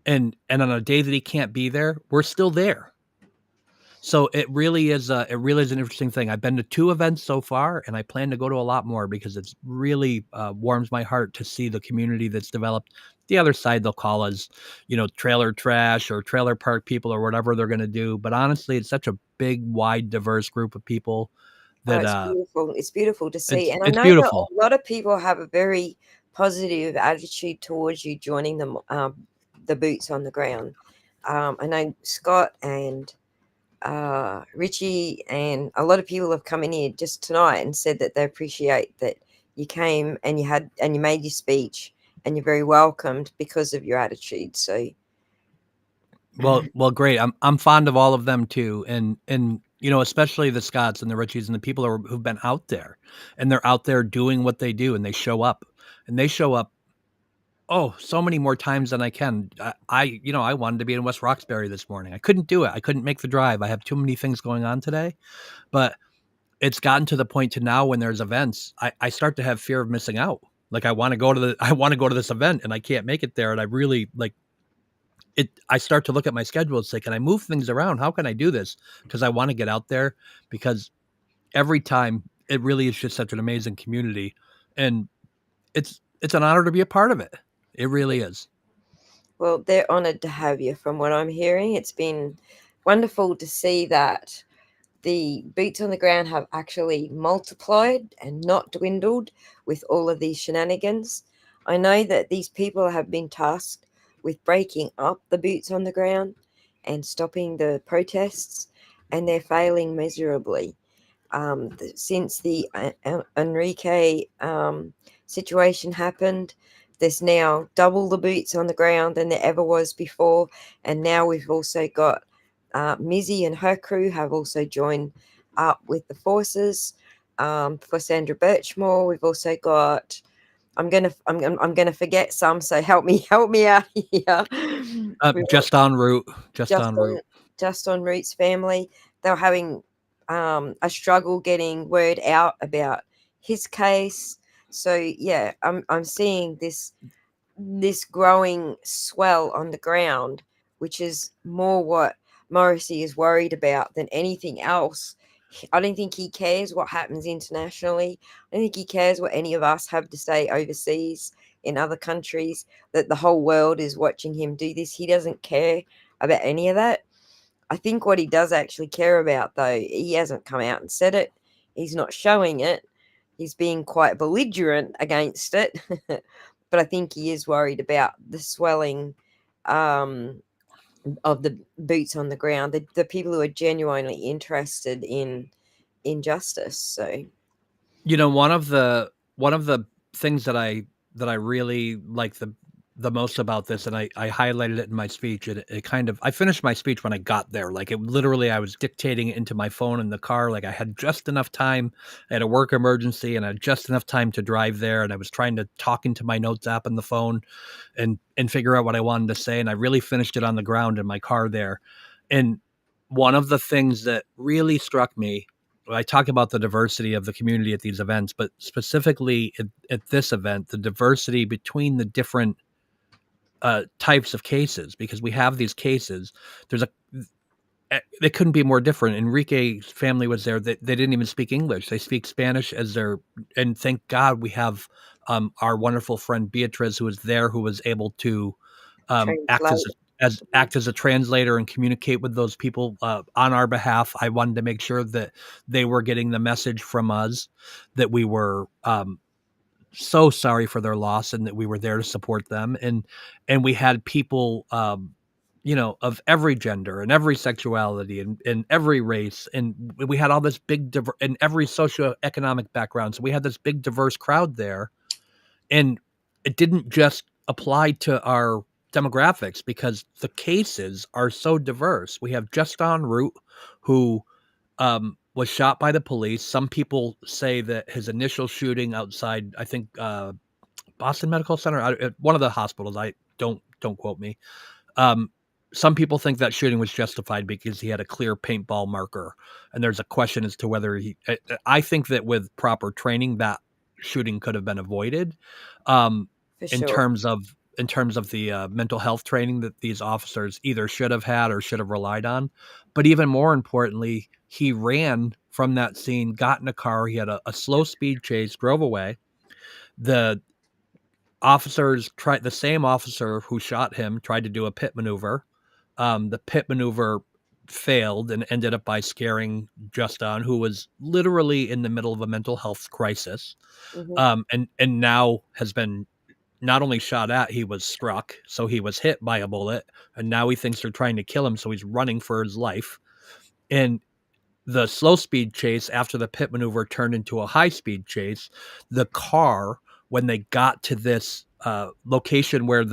And on a day that he can't be there, we're still there. So it really is an interesting thing. I've been to 2 events so far, and I plan to go to a lot more because it's really warms my heart to see the community that's developed. The other side they'll call us, you know, trailer trash or trailer park people or whatever they're going to do. But honestly, it's such a big, wide, diverse group of people Oh, that it's beautiful. It's beautiful to see. And I it's know that beautiful. a lot of people have a very positive attitude towards you joining them, the boots on the ground. I know Scott and Richie and a lot of people have come in here just tonight and said that they appreciate that you came and you made your speech and you're very welcomed because of your attitude. So Well, great. I'm fond of all of them too, and you know, especially the Scots and the Richies and the people who've been out there, and they're out there doing what they do, and they show up, and they show up. Oh, so many more times than I can. You know, I wanted to be in West Roxbury this morning. I couldn't do it. I couldn't make the drive. I have too many things going on today. But it's gotten to the point to now when there's events, I start to have fear of missing out. Like I want to go to I want to go to this event and I can't make it there. And I really like I start to look at my schedule and say, can I move things around? How can I do this? Because I want to get out there, because every time it really is just such an amazing community, and it's an honor to be a part of it. It really is. Well, they're honored to have you. From what I'm hearing, it's been wonderful to see that the boots on the ground have actually multiplied and not dwindled with all of these shenanigans. I know that these people have been tasked with breaking up the boots on the ground and stopping the protests, and they're failing miserably. Since the Enrique situation happened, there's now double the boots on the ground than there ever was before. And now we've also got Mizzy and her crew have also joined up with the forces. For Sandra Birchmore, we've also got. I'm gonna forget some, so help me out here. We've got Just en route. Just just en on route. just on Root's family. They were having a struggle getting word out about his case. So yeah, I'm seeing this growing swell on the ground, which is more what Morrissey is worried about than anything else. I don't think he cares what happens internationally. I don't think he cares what any of us have to say overseas in other countries, that the whole world is watching him do this. He doesn't care about any of that. I think what he does actually care about, though, he hasn't come out and said it. He's not showing it. He's being quite belligerent against it. But I think he is worried about the swelling um, of the boots on the ground, the people who are genuinely interested in justice. So, One of the things that I really like the most about this, and I highlighted it in my speech. It kind of, I finished my speech when I got there. Like, it literally, I was dictating it into my phone in the car. Like, I had just enough time. I had a work emergency, and I had just enough time to drive there. And I was trying to talk into my notes app on the phone and figure out what I wanted to say. And I really finished it on the ground in my car there. And one of the things that really struck me, I talk about the diversity of the community at these events, but specifically at this event, the diversity between the different types of cases, because we have these cases. There's a It couldn't be more different. Enrique's family was there. They didn't even speak English. They speak Spanish as their, and thank God we have our wonderful friend Beatriz, who was there, who was able to act translate. as a translator and communicate with those people on our behalf. I wanted to make sure that they were getting the message from us, that we were so sorry for their loss and that we were there to support them. And we had people of every gender and every sexuality and every race, and we had all this and every socioeconomic background. So we had this big diverse crowd there, and it didn't just apply to our demographics, because the cases are so diverse. We have just en route, who was shot by the police. Some people say that his initial shooting outside, I think, Boston Medical Center, one of the hospitals, I don't quote me. Um, some people think that shooting was justified because he had a clear paintball marker, and there's a question as to whether I think that with proper training, that shooting could have been avoided. Um, For in sure. terms of the mental health training that these officers either should have had or should have relied on, but even more importantly, he ran from that scene, got in a car, he had a slow speed chase, drove away. The the same officer who shot him tried to do a pit maneuver. The pit maneuver failed and ended up by scaring Justin, who was literally in the middle of a mental health crisis, Hmm. and now has been not only shot at, he was struck. So he was hit by a bullet, and now he thinks they're trying to kill him. So he's running for his life. And the slow speed chase after the pit maneuver turned into a high speed chase. The car, when they got to this location where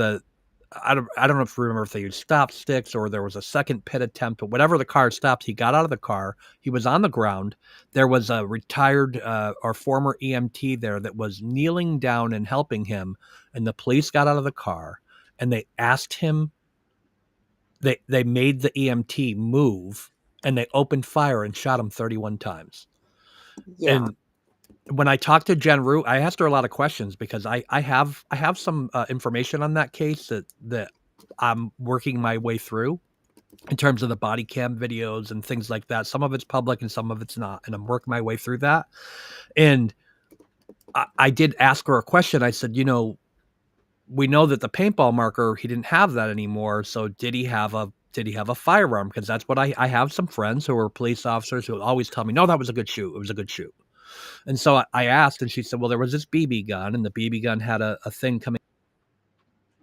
I don't know if you remember if they used stop sticks or there was a second pit attempt, but whatever, the car stopped, he got out of the car. He was on the ground. There was a retired or former EMT there that was kneeling down and helping him. And the police got out of the car and they asked him, they made the EMT move, and they opened fire and shot him 31 times. Yeah. And when I talked to Jen Root, I asked her a lot of questions because I have some information on that case that I'm working my way through in terms of the body cam videos and things like that. Some of it's public and some of it's not, and I'm working my way through that. And I did ask her a question. I said, we know that the paintball marker, he didn't have that anymore. So did he have a firearm? Because that's what I have some friends who are police officers who always tell me, no, that was a good shoot. It was a good shoot. And so I asked, and she said, well, there was this BB gun, and the BB gun had a thing coming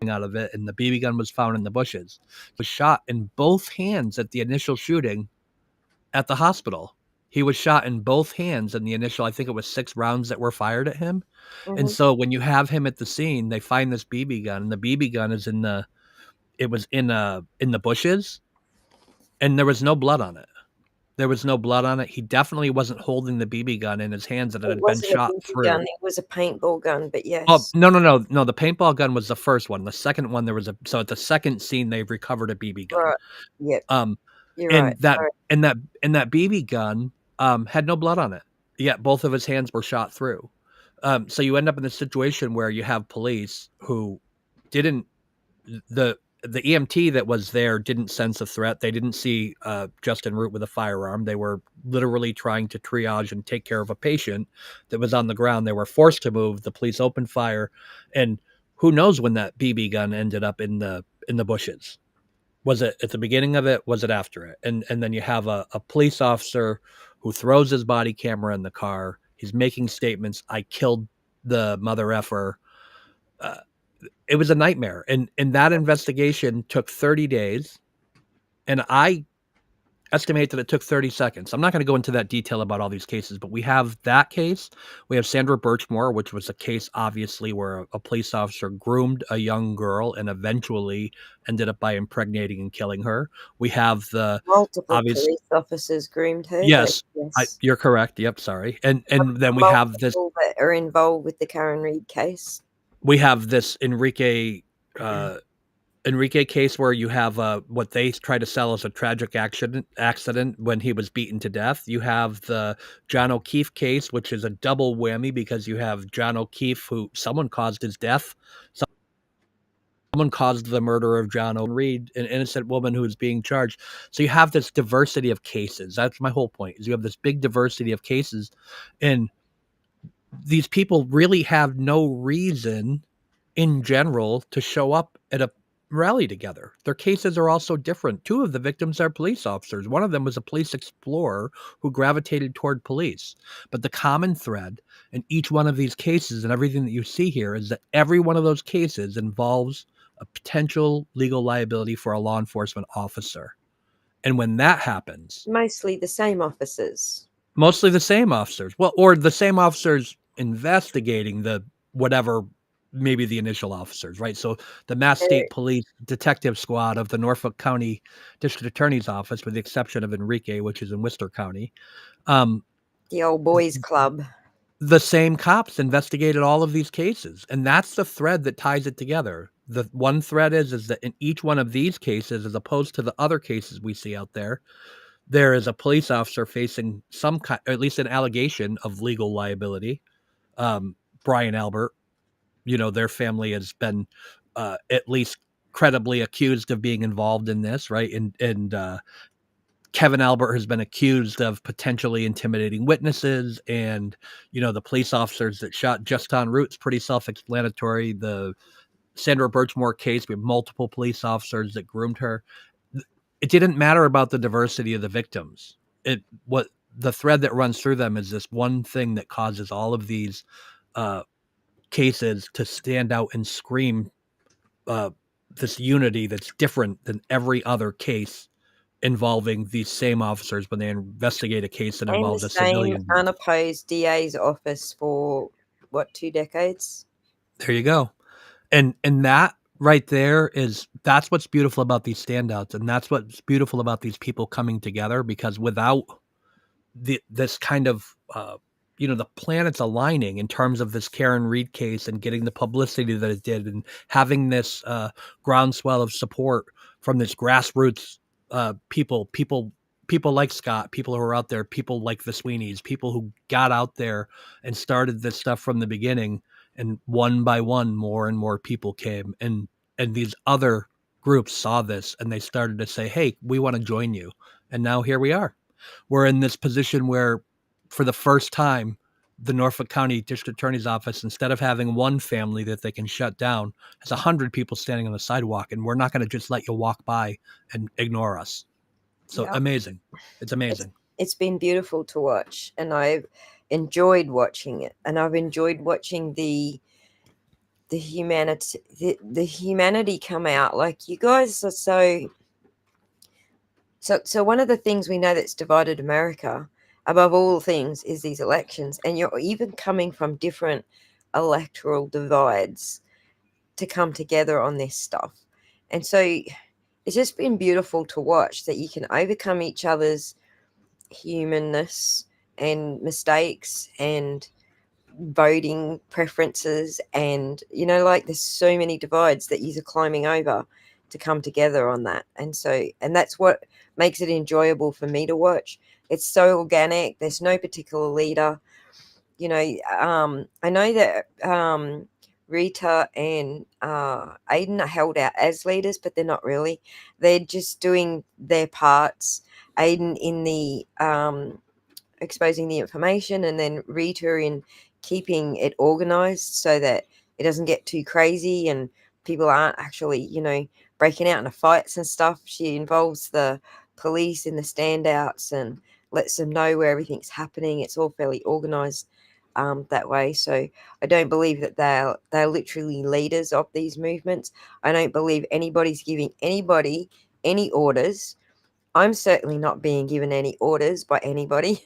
out of it, and the BB gun was found in the bushes. It was shot in both hands at the initial shooting at the hospital. He was shot in both hands in the initial, I think it was 6 rounds that were fired at him. And Hmm. so when you have him at the scene, they find this BB gun, and the BB gun is in the bushes, and there was no blood on it. There was no blood on it. He definitely wasn't holding the BB gun in his hands that it It had been wasn't a shot BB gun, through. it was a paintball gun, but Oh, yes. no, no, no, no, the paintball gun was the first one. The second one, there was so at the second scene, they've recovered a BB gun. Right. Yep. Um, You're right. and that Sorry. and that BB gun, had no blood on it, yet both of his hands were shot through. So you end up in a situation where you have police who didn't the EMT that was there didn't sense a threat. They didn't see Justin Root with a firearm. They were literally trying to triage and take care of a patient that was on the ground. They were forced to move. The police opened fire, and who knows when that BB gun ended up in the bushes? Was it at the beginning of it? Was it after it? And then you have a police officer who throws his body camera in the car. He's making statements. I killed the mother effer. Uh, it was a nightmare. And that investigation took 30 days. And I estimate that it took 30 seconds. I'm not going to go into that detail about all these cases, but we have that case. We have Sandra Birchmore, which was a case, obviously, where a police officer groomed a young girl and eventually ended up by impregnating and killing her. We have the Multiple obvious, police officers groomed her, but yes, yes. you're correct. Yep, sorry. And then Multiple that are involved with the Karen Reed case. we have this uh, Enrique case where you have what they try to sell as a tragic accident when he was beaten to death. You have the John O'Keefe case, which is a double whammy because you have John O'Keefe, who someone caused his death. Someone caused the murder of John Reed, an innocent woman who is being charged. So you have this diversity of cases. That's my whole point. Is you have this big diversity of cases, and these people really have no reason in general to show up at a rally together. Their cases are also different. 2 of the victims are police officers. One of them was a police explorer who gravitated toward police. But the common thread in each one of these cases and everything that you see here is that every one of those cases involves a potential legal liability for a law enforcement officer. And when that happens, Mostly the same officers. mostly the same officers. Well, or the same officers investigating the whatever, maybe the initial officers, right? So the Mass They're State Police Detective Squad of the Norfolk County District Attorney's Office, with the exception of Enrique, which is in Worcester County. Um, the old boys club. the same cops investigated all of these cases, and that's the thread that ties it together. The one thread is that in each one of these cases, as opposed to the other cases we see out there is a police officer facing some kind, or at least an allegation of legal liability. Brian Albert, their family has been at least credibly accused of being involved in this, right? And Kevin Albert has been accused of potentially intimidating witnesses, and the police officers that shot Justin Root's pretty self-explanatory. The Sandra Birchmore case, we have multiple police officers that groomed her. It didn't matter about the diversity of the victims. What the thread that runs through them is this one thing that causes all of these uh, cases to stand out and scream uh, this unity that's different than every other case involving these same officers when they investigate a case that And the involves a same civilian. unopposed DA's office for, what, 2 decades? There you go. And that right there that's what's beautiful about these standouts, and that's what's beautiful about these people coming together, because without this kind of the planets aligning in terms of this Karen Reed case and getting the publicity that it did, and having this groundswell of support from this grassroots people like Scott, people who are out there, people like the Sweeneys, people who got out there and started this stuff from the beginning, and one by one more and more people came, and these other groups saw this and they started to say, hey, we want to join you. And now here we are. We're in this position where, for the first time, the Norfolk County District Attorney's Office, instead of having one family that they can shut down, has 100 people standing on the sidewalk, and we're not going to just let you walk by and ignore us. So Yeah, amazing. It's it's amazing. it's been beautiful to watch, and I've enjoyed watching it, and I've enjoyed watching the humanity the humanity come out. Like, you guys are so one of the things we know that's divided America above all things is these elections, and you're even coming from different electoral divides to come together on this stuff. And so it's just been beautiful to watch that you can overcome each other's humanness and mistakes and voting preferences, and like, there's so many divides that you're climbing over to come together on that. And that's what makes it enjoyable for me to watch. It's so organic. There's no particular leader. I know that Rita and Aiden are held out as leaders, but they're not really. They're just doing their parts. Aiden in the exposing the information, and then Rita in keeping it organized so that it doesn't get too crazy and people aren't actually, breaking out into fights and stuff. She involves the police in the standouts and lets them know where everything's happening. It's all fairly organized that way. So I don't believe that they're literally leaders of these movements. I don't believe anybody's giving anybody any orders. I'm certainly not being given any orders by anybody.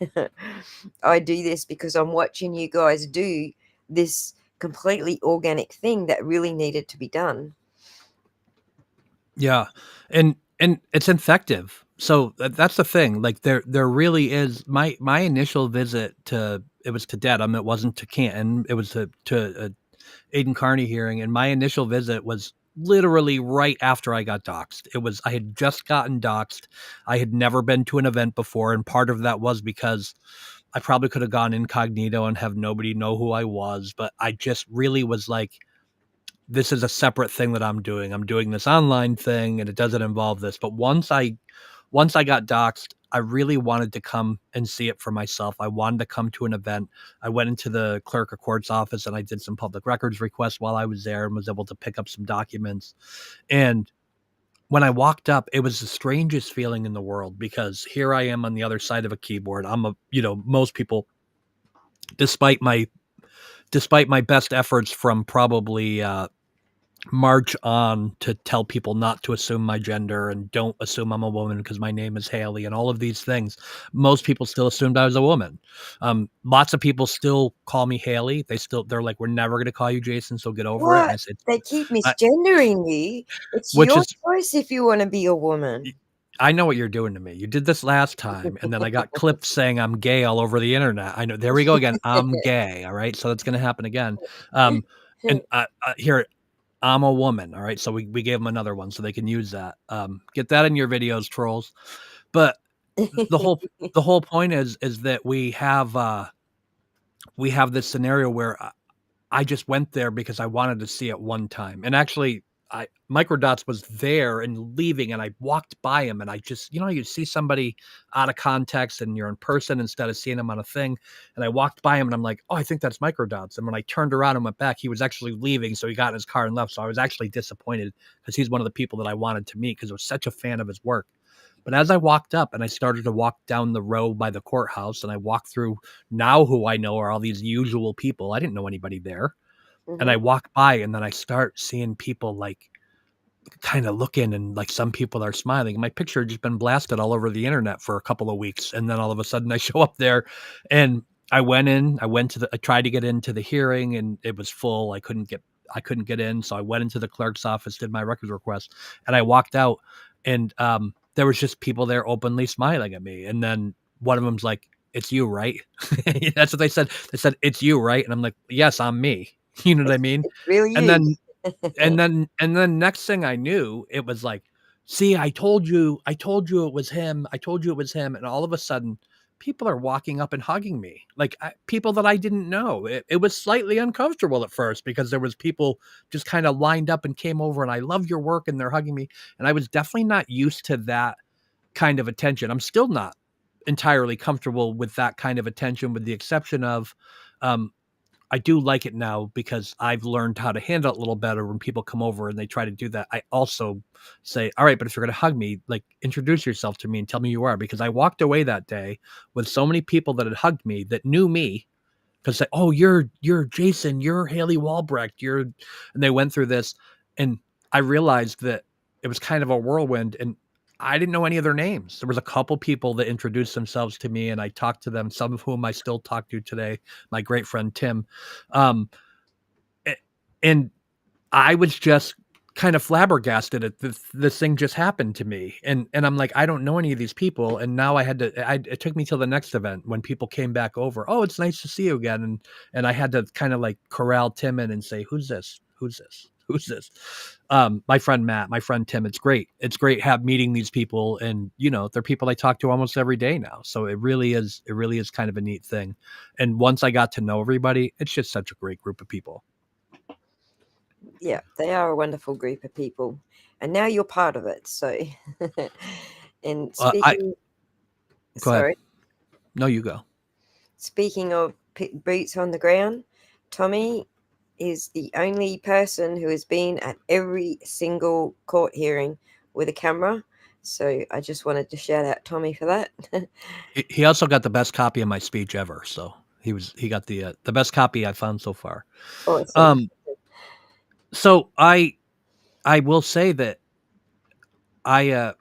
I do this because I'm watching you guys do this completely organic thing that really needed to be done. Yeah. And it's effective. So that's the thing. Like, there really is. My initial visit to, it was to Dedham. It wasn't to Canton. It was to Aiden Carney hearing, and my initial visit was literally right after I got doxxed. I had just gotten doxxed. I had never been to an event before, and part of that was because I probably could have gone incognito and have nobody know who I was, but I just really was like, this is a separate thing that I'm doing. I'm doing this online thing and it doesn't involve this. But once I got doxxed, I really wanted to come and see it for myself. I wanted to come to an event. I went into the clerk of court's office and I did some public records requests while I was there and was able to pick up some documents. And when I walked up, it was the strangest feeling in the world, because here I am on the other side of a keyboard. Most people, despite my best efforts from probably March on to tell people not to assume my gender and don't assume I'm a woman because my name is Hailey and all of these things, most people still assumed I was a woman. Lots of people still call me Hailey. They're like, we're never going to call you Jason, so get over it. And What? I said, They keep misgendering you. It's which your is, choice if you want to be a woman. I know what you're doing to me. You did this last time, and then I got clips saying I'm gay all over the internet. I know. There we go again. I'm gay. All right, so that's going to happen again. And here, I'm a woman. All right, so we gave them another one so they can use that. Get that in your videos, trolls. But the whole point is that we have this scenario where I just went there because I wanted to see it one time. And actually, Microdots was there and leaving, and I walked by him, and I just, you see somebody out of context and you're in person instead of seeing him on a thing. And I walked by him and I'm like, oh, I think that's Microdots. And when I turned around and went back, he was actually leaving. So he got in his car and left. So I was actually disappointed because he's one of the people that I wanted to meet because I was such a fan of his work. But as I walked up and I started to walk down the row by the courthouse, and I walked through, now who I know are all these usual people. I didn't know anybody there. And I walk by and then I start seeing people like kind of looking, and like some people are smiling. My picture had just been blasted all over the internet for a couple of weeks. And then all of a sudden I show up there, and I tried to get into the hearing and it was full. I couldn't get in. So I went into the clerk's office, did my records request, and I walked out, and there was just people there openly smiling at me. And then one of them's like, "It's you, right?" That's what they said. They said, "It's you, right?" And I'm like, "Yes, I'm me." You know what I mean? It's really And you. then next thing I knew, it was like, "See, I told you it was him. I told you it was him." And all of a sudden, people are walking up and hugging me, like people that I didn't know. It was slightly uncomfortable at first because there was people just kind of lined up and came over, and I love your work, and they're hugging me. And I was definitely not used to that kind of attention. I'm still not entirely comfortable with that kind of attention, with the exception of, I do like it now because I've learned how to handle it a little better when people come over and they try to do that. I also say, all right, but if you're going to hug me, like introduce yourself to me and tell me who you are, because I walked away that day with so many people that had hugged me that knew me, because like, oh, you're Jason, you're Hailey Walbrecht, and they went through this, and I realized that it was kind of a whirlwind, and I didn't know any of their names. There was a couple people that introduced themselves to me, and I talked to them, some of whom I still talk to today. My great friend Tim, um, and I was just kind of flabbergasted at this thing just happened to me. And I'm like, I don't know any of these people. And now it took me till the next event when people came back over. Oh, it's nice to see you again. And I had to kind of like corral Tim in and say, who's this? Who's this? Who's this? My friend Matt, my friend Tim. It's great. It's great meeting these people. And they're people I talk to almost every day now. So it really is kind of a neat thing. And once I got to know everybody, it's just such a great group of people. Yeah, they are a wonderful group of people, and now you're part of it. So, and speaking, go ahead. sorry, no, you go. Speaking of boots on the ground, Tommy is the only person who has been at every single court hearing with a camera. So I just wanted to shout out Tommy for that. He also got the best copy of my speech ever. So he got the best copy I found so far. Awesome. So I will say that I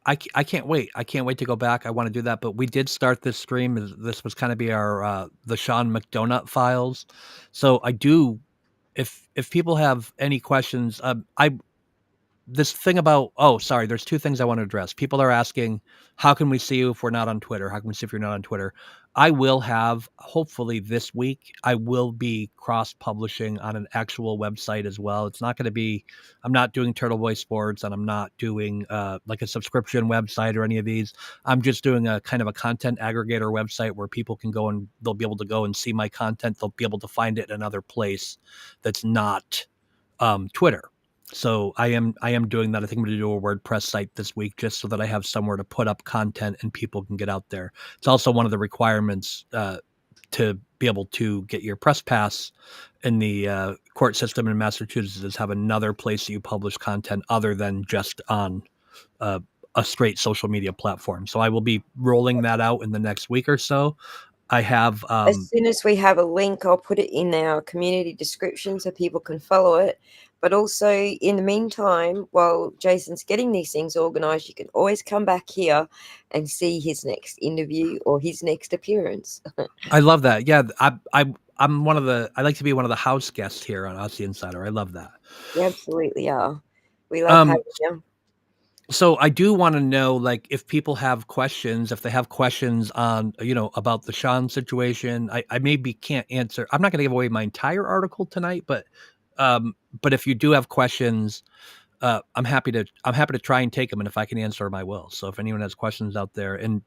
can't wait. I can't wait to go back. I want to do that. But we did start this stream. This was kind of be our the Sean McDonut files. So I do, if people have any questions, this thing about, there's two things I want to address. People are asking, how can we see you if we're not on Twitter? How can we see if you're not on Twitter? I will have, hopefully this week, I will be cross-publishing on an actual website as well. It's not going to be, I'm not doing Turtle Boy Sports, and I'm not doing like a subscription website or any of these. I'm just doing a kind of a content aggregator website where people can go and they'll be able to go and see my content. They'll be able to find it in another place that's not Twitter. So I am doing that. I think I'm going to do a WordPress site this week just so that I have somewhere to put up content and people can get out there. It's also one of the requirements to be able to get your press pass in the court system in Massachusetts is have another place that you publish content other than just on a straight social media platform. So I will be rolling that out in the next week or so. I have as soon as we have a link, I'll put it in our community description so people can follow it. But also, in the meantime, while Jason's getting these things organized, you can always come back here and see his next interview or his next appearance. I love that. Yeah, I'm one of the. I like to be one of the house guests here on Aussie Insider. I love that. You absolutely are. We love having you. So I do want to know, like, if people have questions, if they have questions on, about the Sean situation. I maybe can't answer. I'm not going to give away my entire article tonight, but if you do have questions, I'm happy to try and take them, and if I can answer them, I will. So if anyone has questions out there, and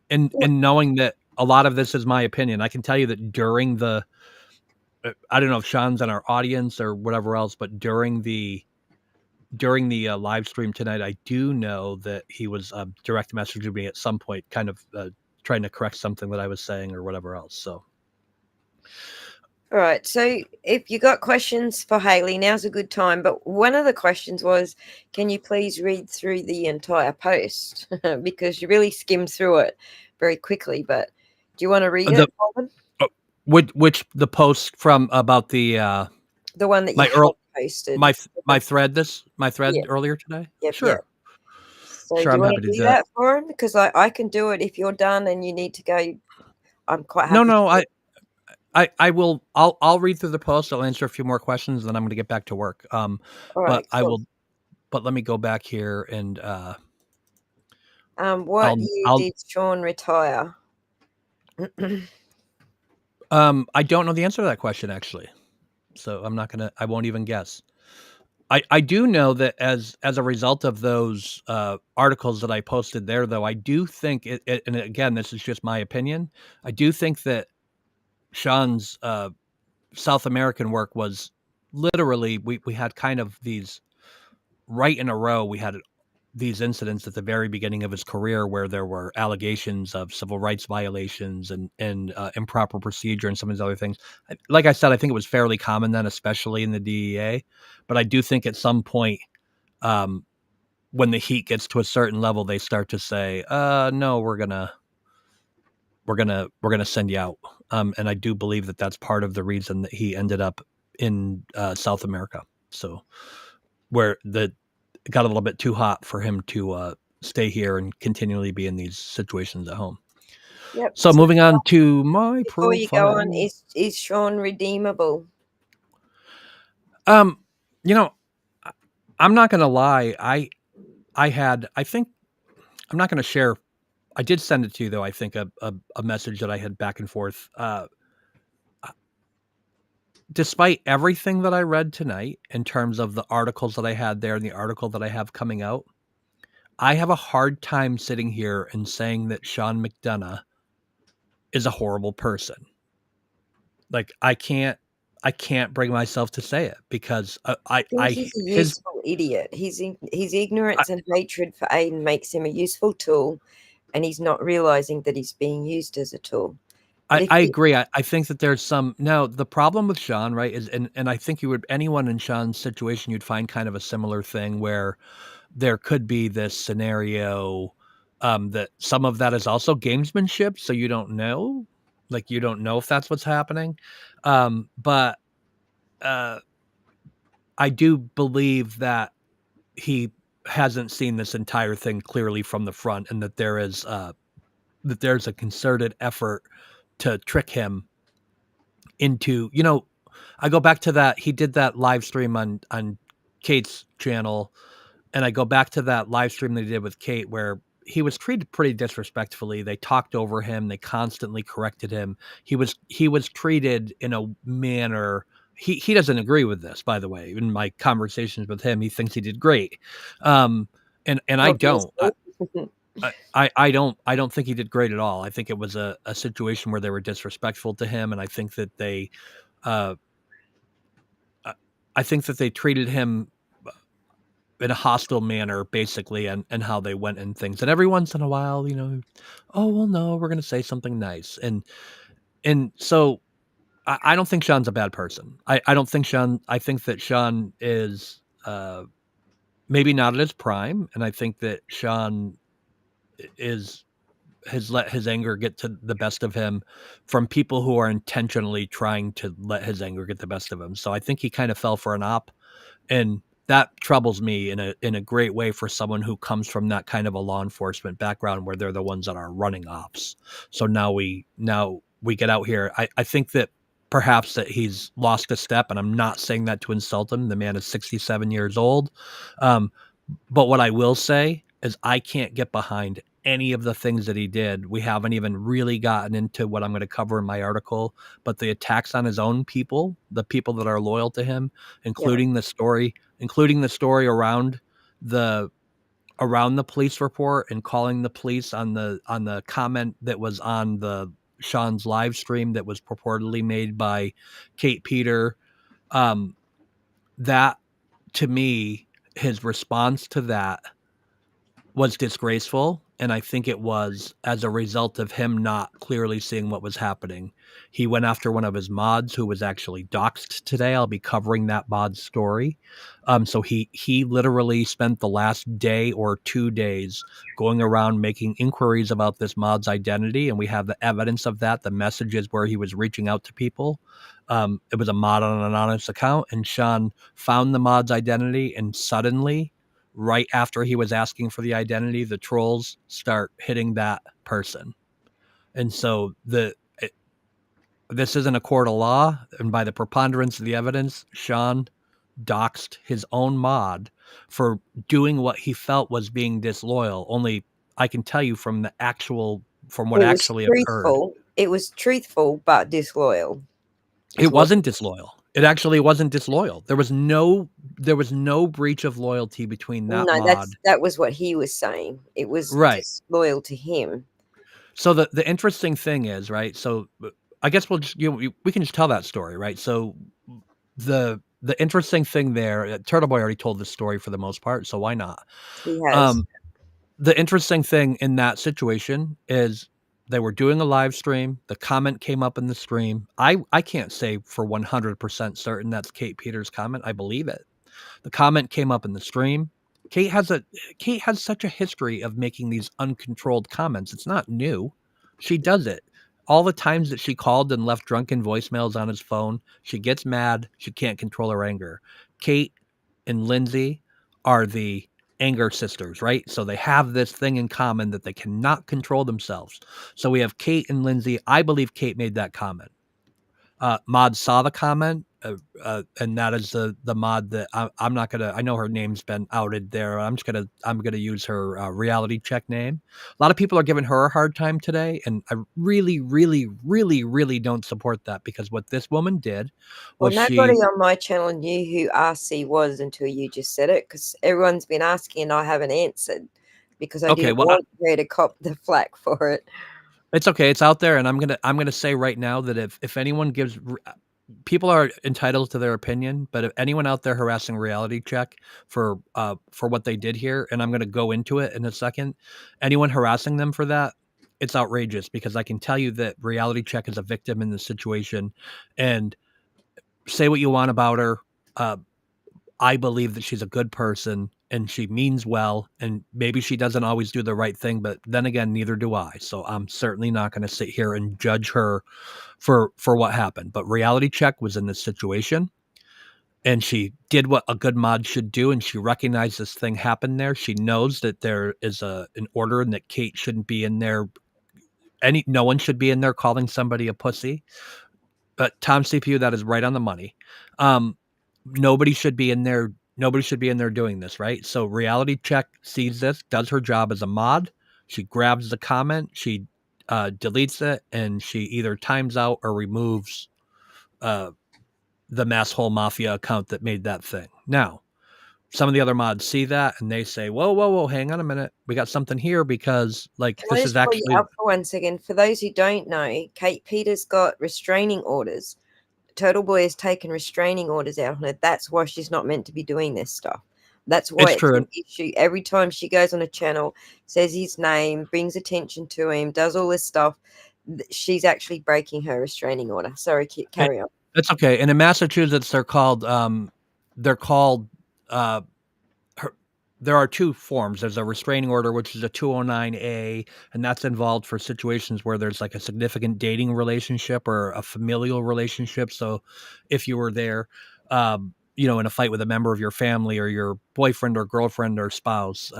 knowing that a lot of this is my opinion, I can tell you that during the, I don't know if Sean's in our audience or whatever else, but during the live stream tonight, I do know that he was direct messaging me at some point, kind of trying to correct something that I was saying or whatever else. So. All right. So if you got questions for Hailey, now's a good time. But one of the questions was, can you please read through the entire post? Because you really skimmed through it very quickly. But do you want to read it, Holden? Which the post from about the one that you posted, my thread earlier today. Yep, Sure. Yep. So do you want to do that for him? Because I can do it if you're done and you need to go. I'm quite happy. No, I will. I'll read through the post. I'll answer a few more questions, then I'm going to get back to work. All right, I will. But let me go back here and. What year did Sean retire? I don't know the answer to that question actually, so I'm not gonna. I won't even guess. I do know that as a result of those articles that I posted there, though, I do think and again, this is just my opinion. I do think that Sean's South American work was literally we had kind of these right in a row. We had these incidents at the very beginning of his career where there were allegations of civil rights violations and improper procedure and some of these other things. Like I said, I think it was fairly common then, especially in the DEA. But I do think at some point, um, when the heat gets to a certain level, they start to say, "No, we're gonna send you out." And I do believe that that's part of the reason that he ended up in South America. So where the it got a little bit too hot for him to stay here and continually be in these situations at home. Yep. So So moving on to my before you go on, profile. is Sean redeemable? Um, you know, I'm not gonna lie. I think I'm not gonna share. I did send it to you though. I think a message that I had back and forth. Despite everything that I read tonight in terms of the articles that I had there and the article that I have coming out, I have a hard time sitting here and saying that Sean McDonough is a horrible person. Like I can't bring myself to say it because I think he's a his useful idiot. His I, ignorance and hatred for Aiden makes him a useful tool, and he's not realizing that he's being used as a tool. But if I he, agree. I think that there's some now the problem with Sean, right, is and I think you would anyone in Sean's situation you'd find kind of a similar thing where there could be this scenario that some of that is also gamesmanship, so you don't know. Like you don't know if that's what's happening. But uh I do believe that he hasn't seen this entire thing clearly from the front and that there's a concerted effort to trick him into, I go back to that he did that live stream on Kate's channel, and I go back to that live stream that he did with Kate where he was treated pretty disrespectfully. They talked over him, they constantly corrected him. He was treated in a manner he doesn't agree with this, by the way. In my conversations with him, he thinks he did great. And I don't. obviously, I don't think he did great at all. I think it was a situation where they were disrespectful to him, and uh, I think that they treated him in a hostile manner, basically, and how they went and things. And every once in a while, oh well, no, we're going to say something nice, and so I don't think Sean's a bad person. I don't think Sean. I think that Sean is maybe not at his prime, and I think that Sean is has let his anger get to the best of him from people who are intentionally trying to let his anger get the best of him. So I think he kind of fell for an op, and that troubles me in a great way for someone who comes from that kind of a law enforcement background where they're the ones that are running ops. So now we get out here. I think that perhaps that he's lost a step, and I'm not saying that to insult him. The man is 67 years old. Um, but what I will say is I can't get behind any of the things that he did. We haven't even really gotten into what I'm going to cover in my article, but the attacks on his own people, the people that are loyal to him, yeah. including the story the around the police report and calling the police on the comment that was on the Sean's live stream that was purportedly made by Kate Peter. Um, that to me, his response to that was disgraceful, and I think it was as a result of him not clearly seeing what was happening. He went after one of his mods who was actually doxxed today. I'll be covering that mod's story. So he literally spent the last day or 2 days going around making inquiries about this mod's identity, and we have the evidence of that. The messages where he was reaching out to people. It was a mod on an anonymous account, and Sean found the mod's identity, and suddenly right after he was asking for the identity, the trolls start hitting that person. And so this isn't a court of law. And by the preponderance of the evidence, Sean doxed his own mod for doing what he felt was being disloyal. Only I can tell you from what It was actually occurred, truthful. It was truthful but disloyal, is it what. wasn't disloyal. It actually wasn't disloyal. There was no breach of loyalty between that No, mod. that was what he was saying. It was Right. disloyal to him. So the interesting thing is, right? So I guess we'll just we can just tell that story, right? So the interesting thing there, Turtle Boy already told this story for the most part, so why not? He has. Um, the interesting thing in that situation is they were doing a live stream. The comment came up in the stream. I can't say for 100% certain that's Kate Peters' comment. I believe it. The comment came up in the stream. Kate has such a history of making these uncontrolled comments. It's not new. She does it. All the times that she called and left drunken voicemails on his phone, she gets mad. She can't control her anger. Kate and Lindsay are the anger sisters, right? So they have this thing in common that they cannot control themselves. So we have Kate and Lindsay. I believe Kate made that comment. Mod saw the comment, and that is the mod that I'm not gonna. I know her name's been outed there. I'm gonna use her reality check name. A lot of people are giving her a hard time today, and I really, really, really, really don't support that because what this woman did Well, was nobody she. on my channel knew who RC was until you just said it, because everyone's been asking and I haven't answered because I Okay, didn't well, want her to cop the flack for it. it's okay. It's out there, and I'm gonna say right now that if anyone gives people are entitled to their opinion, but if anyone out there harassing reality check for what they did here, and I'm gonna go into it in a second, anyone harassing them for that, it's outrageous because I can tell you that reality check is a victim in this situation, and say what you want about her. Uh, I believe that she's a good person and she means well, and maybe she doesn't always do the right thing, but then again, neither do I. So I'm certainly not going to sit here and judge her for what happened. But reality check was in this situation and she did what a good mod should do, and she recognized this thing happened there. She knows that there is an order and that Kate shouldn't be in there. No one should be in there calling somebody a pussy. But Tom CPU, that is right on the money. Um, nobody should be in there. Nobody should be in there doing this, right? So reality check sees this, does her job as a mod. She grabs the comment, she deletes it, and she either times out or removes uh, the Masshole Mafia account that made that thing. Now, some of the other mods see that and they say, "Whoa, whoa, whoa! Hang on a minute, we got something here because like Can I this is just pull you actually." up for 1 second? For those who don't know, Kate Peters got restraining orders. Turtle Boy has taken restraining orders out on her. That's why she's not meant to be doing this stuff. That's why It's it's true. an issue. Every time she goes on a channel, says his name, brings attention to him, does all this stuff, she's actually breaking her restraining order. Sorry, carry on. It's okay. And in Massachusetts, they're called uh, her, there are two forms. There's a restraining order, which is a 209A, and that's involved for situations where there's like a significant dating relationship or a familial relationship. So if you were there, in a fight with a member of your family or your boyfriend or girlfriend or spouse,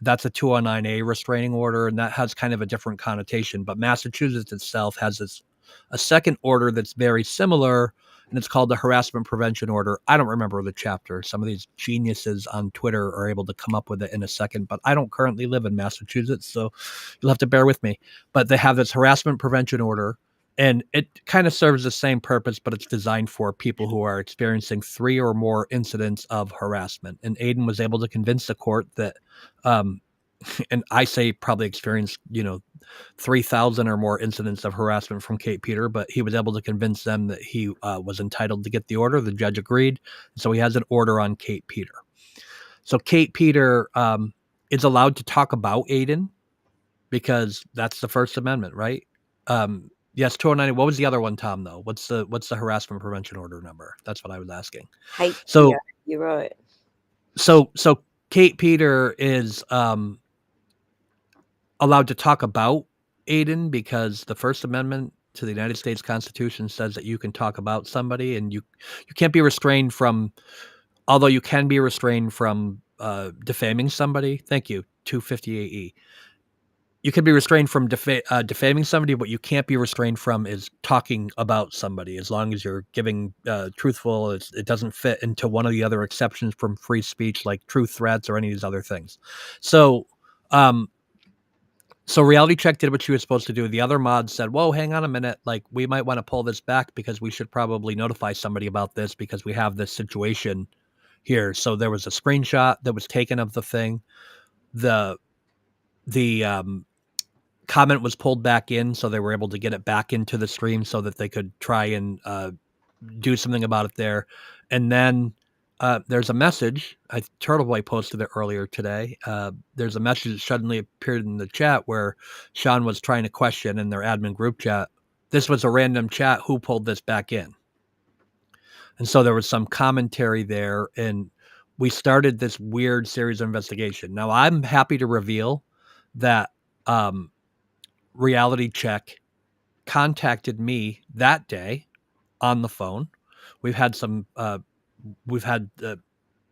that's a 209A restraining order, and that has kind of a different connotation. But Massachusetts itself has a second order that's very similar, and it's called the harassment prevention order. I don't remember the chapter. Some of these geniuses on Twitter are able to come up with it in a second, but I don't currently live in Massachusetts, so you'll have to bear with me. But they have this harassment prevention order, and it kind of serves the same purpose, but it's designed for people who are experiencing 3 or more incidents of harassment. And Aiden was able to convince the court that, um, and I say probably experienced, 3,000 or more incidents of harassment from Kate Peter, but he was able to convince them that he was entitled to get the order. The judge agreed. So he has an order on Kate Peter. So Kate Peter is allowed to talk about Aiden because that's the First Amendment, right? Yes, 209. What was the other one, Tom, though? What's the harassment prevention order number? That's what I was asking. Hate, yeah, So you're right. so Kate Peter is allowed to talk about Aiden because the First Amendment to the United States Constitution says that you can talk about somebody and you can't be restrained from, although you can be restrained from defaming somebody. Thank you, 258E. You can be restrained from defaming somebody, but you can't be restrained from is talking about somebody as long as you're giving truthful. It doesn't fit into one of the other exceptions from free speech, like truth threats or any of these other things. So, um, So Reality Check did what she was supposed to do. The other mods said, whoa, hang on a minute. Like, we might want to pull this back because we should probably notify somebody about this because we have this situation here. So there was a screenshot that was taken of the thing. The comment was pulled back in, so they were able to get it back into the stream so that they could try and do something about it there. And then there's a message. Turtle Boy posted it earlier today. There's a message that suddenly appeared in the chat where Sean was trying to question in their admin group chat. This was a random chat. Who pulled this back in? And so there was some commentary there, and we started this weird series of investigation. Now, I'm happy to reveal that Reality Check contacted me that day on the phone. We've had some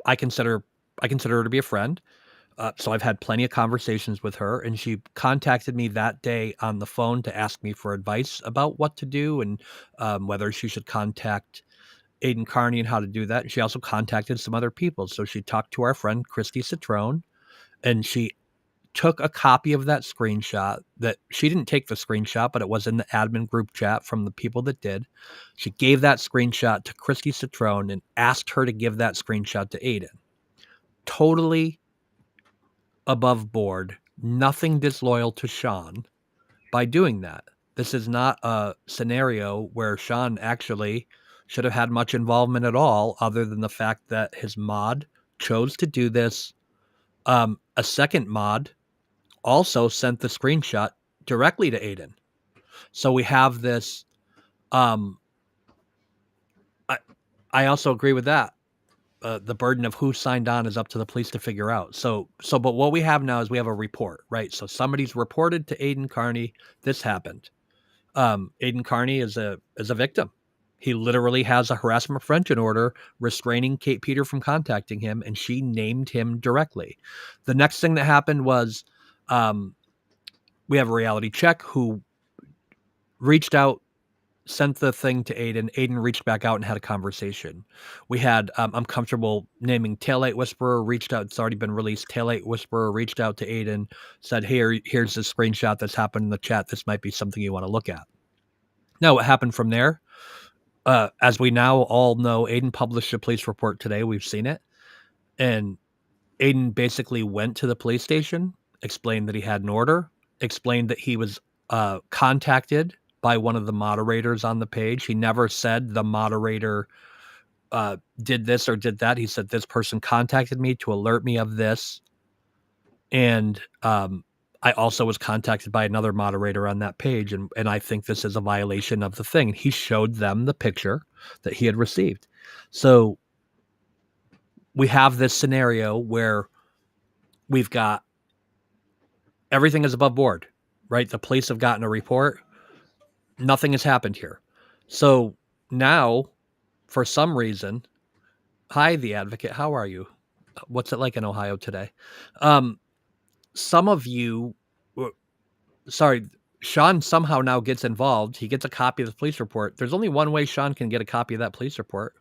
I consider her to be a friend. So I've had plenty of conversations with her, and she contacted me that day on the phone to ask me for advice about what to do and whether she should contact Aiden Carney and how to do that. And she also contacted some other people. So she talked to our friend Christy Citrone, and she took a copy of that screenshot. That she didn't take the screenshot, but it was in the admin group chat from the people that did. She gave that screenshot to Christy Citrone and asked her to give that screenshot to Aiden. Totally above board, nothing disloyal to Sean by doing that. This is not a scenario where Sean actually should have had much involvement at all, other than the fact that his mod chose to do this. A second mod also sent the screenshot directly to Aiden. So we have this. I also agree with that. The burden of who signed on is up to the police to figure out. But what we have now is we have a report, right? So somebody's reported to Aiden Carney this happened. Aiden Carney is a victim. He literally has a harassment prevention order restraining Kate Peter from contacting him, and she named him directly. The next thing that happened was we have a Reality Check who reached out, sent the thing to Aiden. Aiden reached back out and had a conversation. We had, I'm comfortable naming Taillight Whisperer, reached out. It's already been released. Taillight Whisperer reached out to Aiden, said, hey, here's the screenshot that's happened in the chat. This might be something you want to look at. Now, what happened from there? As we now all know, Aiden published a police report today. We've seen it. And Aiden basically went to the police station, explained that he had an order, explained that he was contacted by one of the moderators on the page. He never said the moderator did this or did that. He said this person contacted me to alert me of this. And I also was contacted by another moderator on that page. And I think this is a violation of the thing. He showed them the picture that he had received. So we have this scenario where we've got everything is above board, right? The police have gotten a report. Nothing has happened here. So now, for some reason, hi, the advocate, how are you? What's it like in Ohio today? Some of you, Sean somehow now gets involved. He gets a copy of the police report. There's only one way Sean can get a copy of that police report.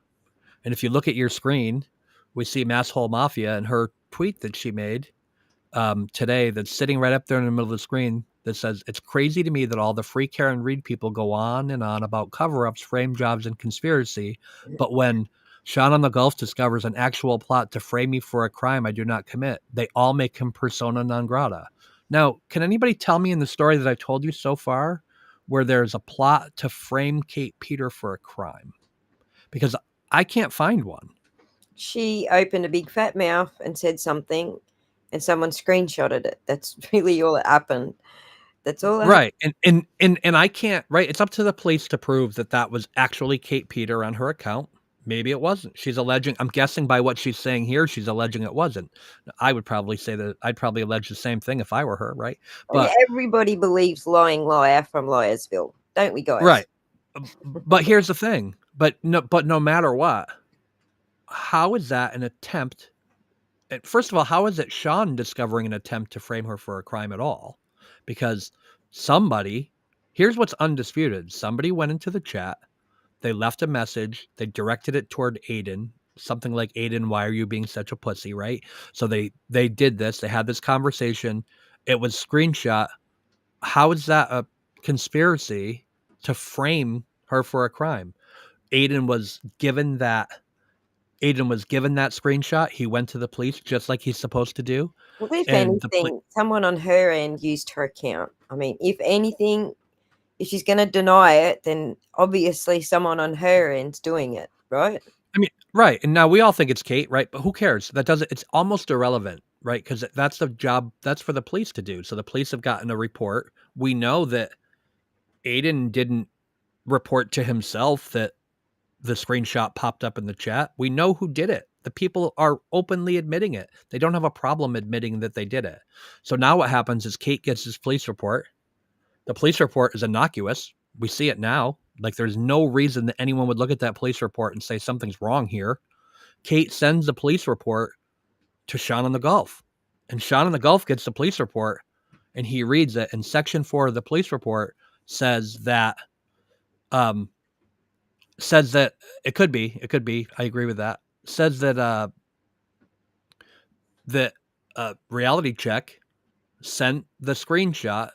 And if you look at your screen, we see Masshole Mafia and her tweet that she made today that's sitting right up there in the middle of the screen that says, it's crazy to me that all the free Karen Reed people go on and on about cover-ups, frame jobs, and conspiracy. But when Sean on the Gulf discovers an actual plot to frame me for a crime I do not commit, they all make him persona non grata. Now, can anybody tell me in the story that I've told you so far where there's a plot to frame Kate Peter for a crime? Because I can't find one. She opened a big fat mouth and said something, and someone screenshotted it. That's really all that happened. That's all. Right. And I can't, right. It's up to the police to prove that that was actually Kate Peter on her account. Maybe it wasn't. She's alleging, I'm guessing by what she's saying here, she's alleging it wasn't. I would probably say that I'd probably allege the same thing if I were her. Right. But everybody believes lying liar from Liarsville, don't we, guys? Right. But here's the thing. But no matter what, how is that an attempt? First of all, how is it Sean discovering an attempt to frame her for a crime at all? Because here's what's undisputed. Somebody went into the chat. They left a message. They directed it toward Aiden. Something like, Aiden, why are you being such a pussy, right? So they did this. They had this conversation. It was screenshot. how is that a conspiracy to frame her for a crime? Aiden was given that screenshot. He went to the police just like he's supposed to do. Well, if And anything, someone on her end used her account. I mean, if anything, if she's going to deny it, then obviously someone on her end's doing it, right? I mean, right. And now we all think it's Kate, right? But who cares? It's almost irrelevant, right? Because that's the job, that's for the police to do. So the police have gotten a report. We know that Aiden didn't report to himself that the screenshot popped up in the chat. We know who did it. The people are openly admitting it. They don't have a problem admitting that they did it. So now what happens is Kate gets his police report. The police report is innocuous. We see it now. Like, there's no reason that anyone would look at that police report and say something's wrong here. Kate sends the police report to Sean on the Gulf. And Sean on the Gulf gets the police report and he reads it. And section 4 of the police report says that it could be, I agree with that. Says that Reality Check sent the screenshot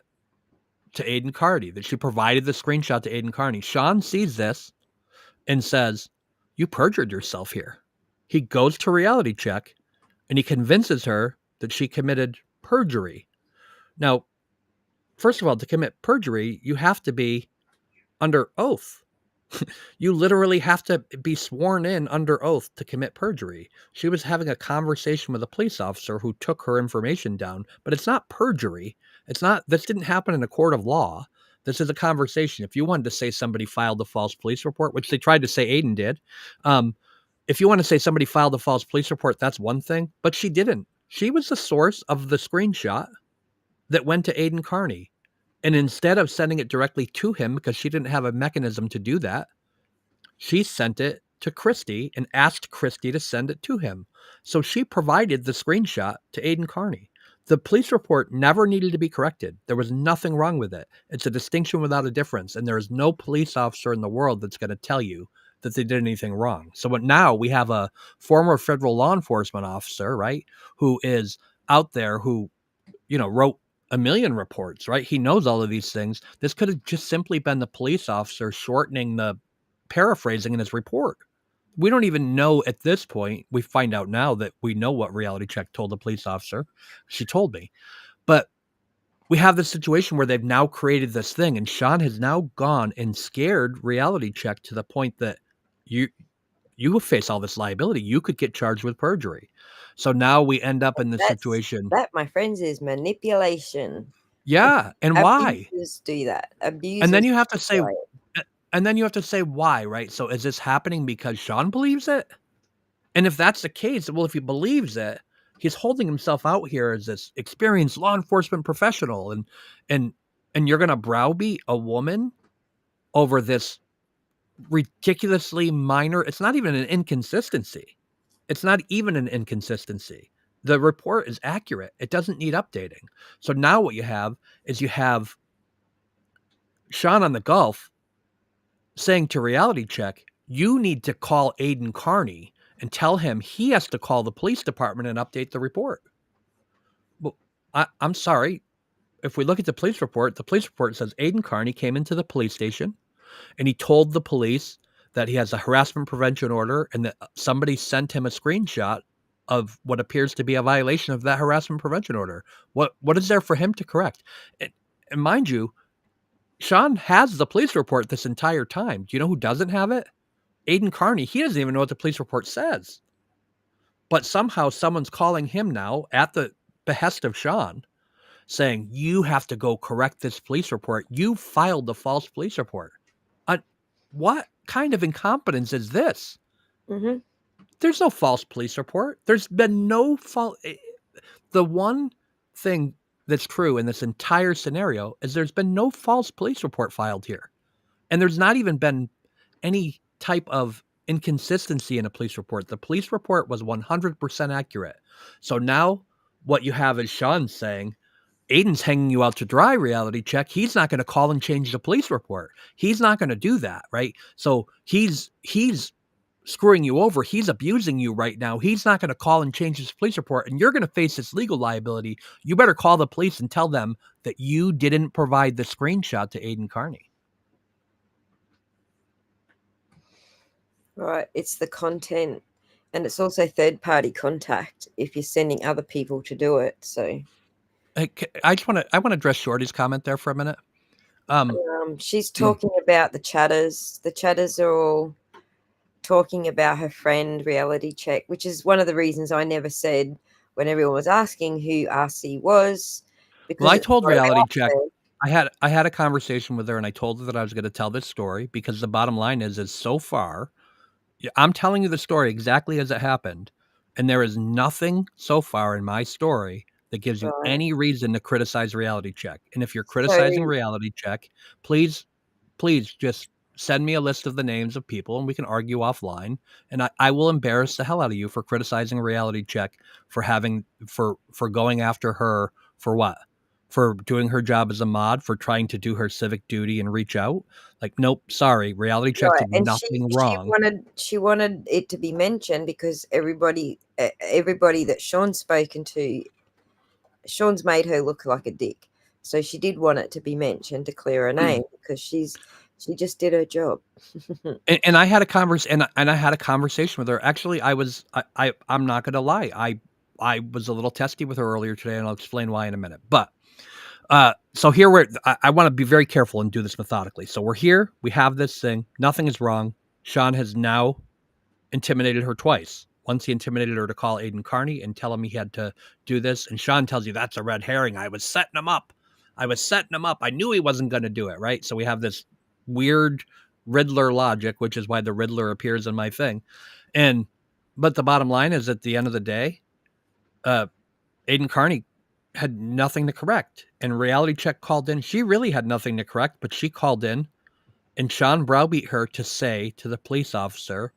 to Aiden Carney, that she provided the screenshot to Aiden Carney. Sean sees this and says, "You perjured yourself here." He goes to Reality Check and he convinces her that she committed perjury. Now, first of all, to commit perjury, you have to be under oath. You literally have to be sworn in under oath to commit perjury. She was having a conversation with a police officer who took her information down, but it's not perjury. This didn't happen in a court of law. This is a conversation. If you wanted to say somebody filed a false police report, which they tried to say Aiden did, if you want to say somebody filed a false police report, that's one thing, but she didn't. She was the source of the screenshot that went to Aiden Carney. And instead of sending it directly to him, because she didn't have a mechanism to do that, she sent it to Christy and asked Christy to send it to him. So she provided the screenshot to Aiden Carney. The police report never needed to be corrected. There was nothing wrong with it. It's a distinction without a difference. And there is no police officer in the world that's going to tell you that they did anything wrong. So now we have a former federal law enforcement officer, right, who is out there, who, wrote a million reports, right? He knows all of these things. This could have just simply been the police officer shortening the paraphrasing in his report. We don't even know at this point. We find out now that we know what Reality Check told the police officer. She told me. But we have this situation where they've now created this thing, and Sean has now gone and scared Reality Check to the point that you face all this liability. You could get charged with perjury. So now we end up in this situation. That, my friends, is manipulation. Yeah, and why? Abusers do that. Abusers. And then you have to say, why, right? So is this happening because Sean believes it? And if that's the case, well, if he believes it, he's holding himself out here as this experienced law enforcement professional, and you're going to browbeat a woman over this ridiculously minor. It's not even an inconsistency. The report is accurate. It doesn't need updating. So now what you have is Sean on the Gulf saying to Reality Check, you need to call Aiden Carney and tell him he has to call the police department and update the report. Well, I'm sorry. If we look at the police report says Aiden Carney came into the police station and he told the police that he has a harassment prevention order and that somebody sent him a screenshot of what appears to be a violation of that harassment prevention order. What is there for him to correct? And mind you, Sean has the police report this entire time. Do you know who doesn't have it? Aiden Carney. He doesn't even know what the police report says. But somehow someone's calling him now at the behest of Sean saying, you have to go correct this police report. You filed the false police report. What kind of incompetence is this? Mm-hmm. There's no false police report. There's been no false. The one thing that's true in this entire scenario is there's been no false police report filed here. And there's not even been any type of inconsistency in a police report. The police report was 100% accurate. So now what you have is Sean saying, Aiden's hanging you out to dry, Reality Check. He's not going to call and change the police report. He's not going to do that, right? So he's screwing you over. He's abusing you right now. He's not going to call and change his police report, and you're going to face this legal liability. You better call the police and tell them that you didn't provide the screenshot to Aiden Carney. Right. It's the content, and it's also third-party contact if you're sending other people to do it. So I want to address Shorty's comment there for a minute. she's talking about the chatters. The chatters are all talking about her friend Reality Check, which is one of the reasons I never said when everyone was asking who RC was. Because Well, I it's told not Reality about Check. her. I had a conversation with her, and I told her that I was going to tell this story because the bottom line is so far, I'm telling you the story exactly as it happened, and there is nothing so far in my story that gives you Right. any reason to criticize Reality Check. And if you're criticizing So Reality Check, please just send me a list of the names of people and we can argue offline. And I will embarrass the hell out of you for criticizing Reality Check for going after her for what? For doing her job as a mod, for trying to do her civic duty and reach out. Like, nope, sorry, Reality Check right, did and nothing wrong. she wanted it to be mentioned because everybody that Sean's spoken to, Sean's made her look like a dick. So she did want it to be mentioned to clear her name because she just did her job. And I had a and I had a conversation with her. Actually, I'm not going to lie. I was a little testy with her earlier today, and I'll explain why in a minute. But so here I want to be very careful and do this methodically. So we're here. We have this thing. Nothing is wrong. Sean has now intimidated her twice. Once he intimidated her to call Aiden Carney and tell him he had to do this. And Sean tells you that's a red herring. I was setting him up. I knew he wasn't going to do it. Right. So we have this weird Riddler logic, which is why the Riddler appears in my thing. But the bottom line is at the end of the day, Aiden Carney had nothing to correct. And Reality Check called in. She really had nothing to correct, but she called in and Sean browbeat her to say to the police officer,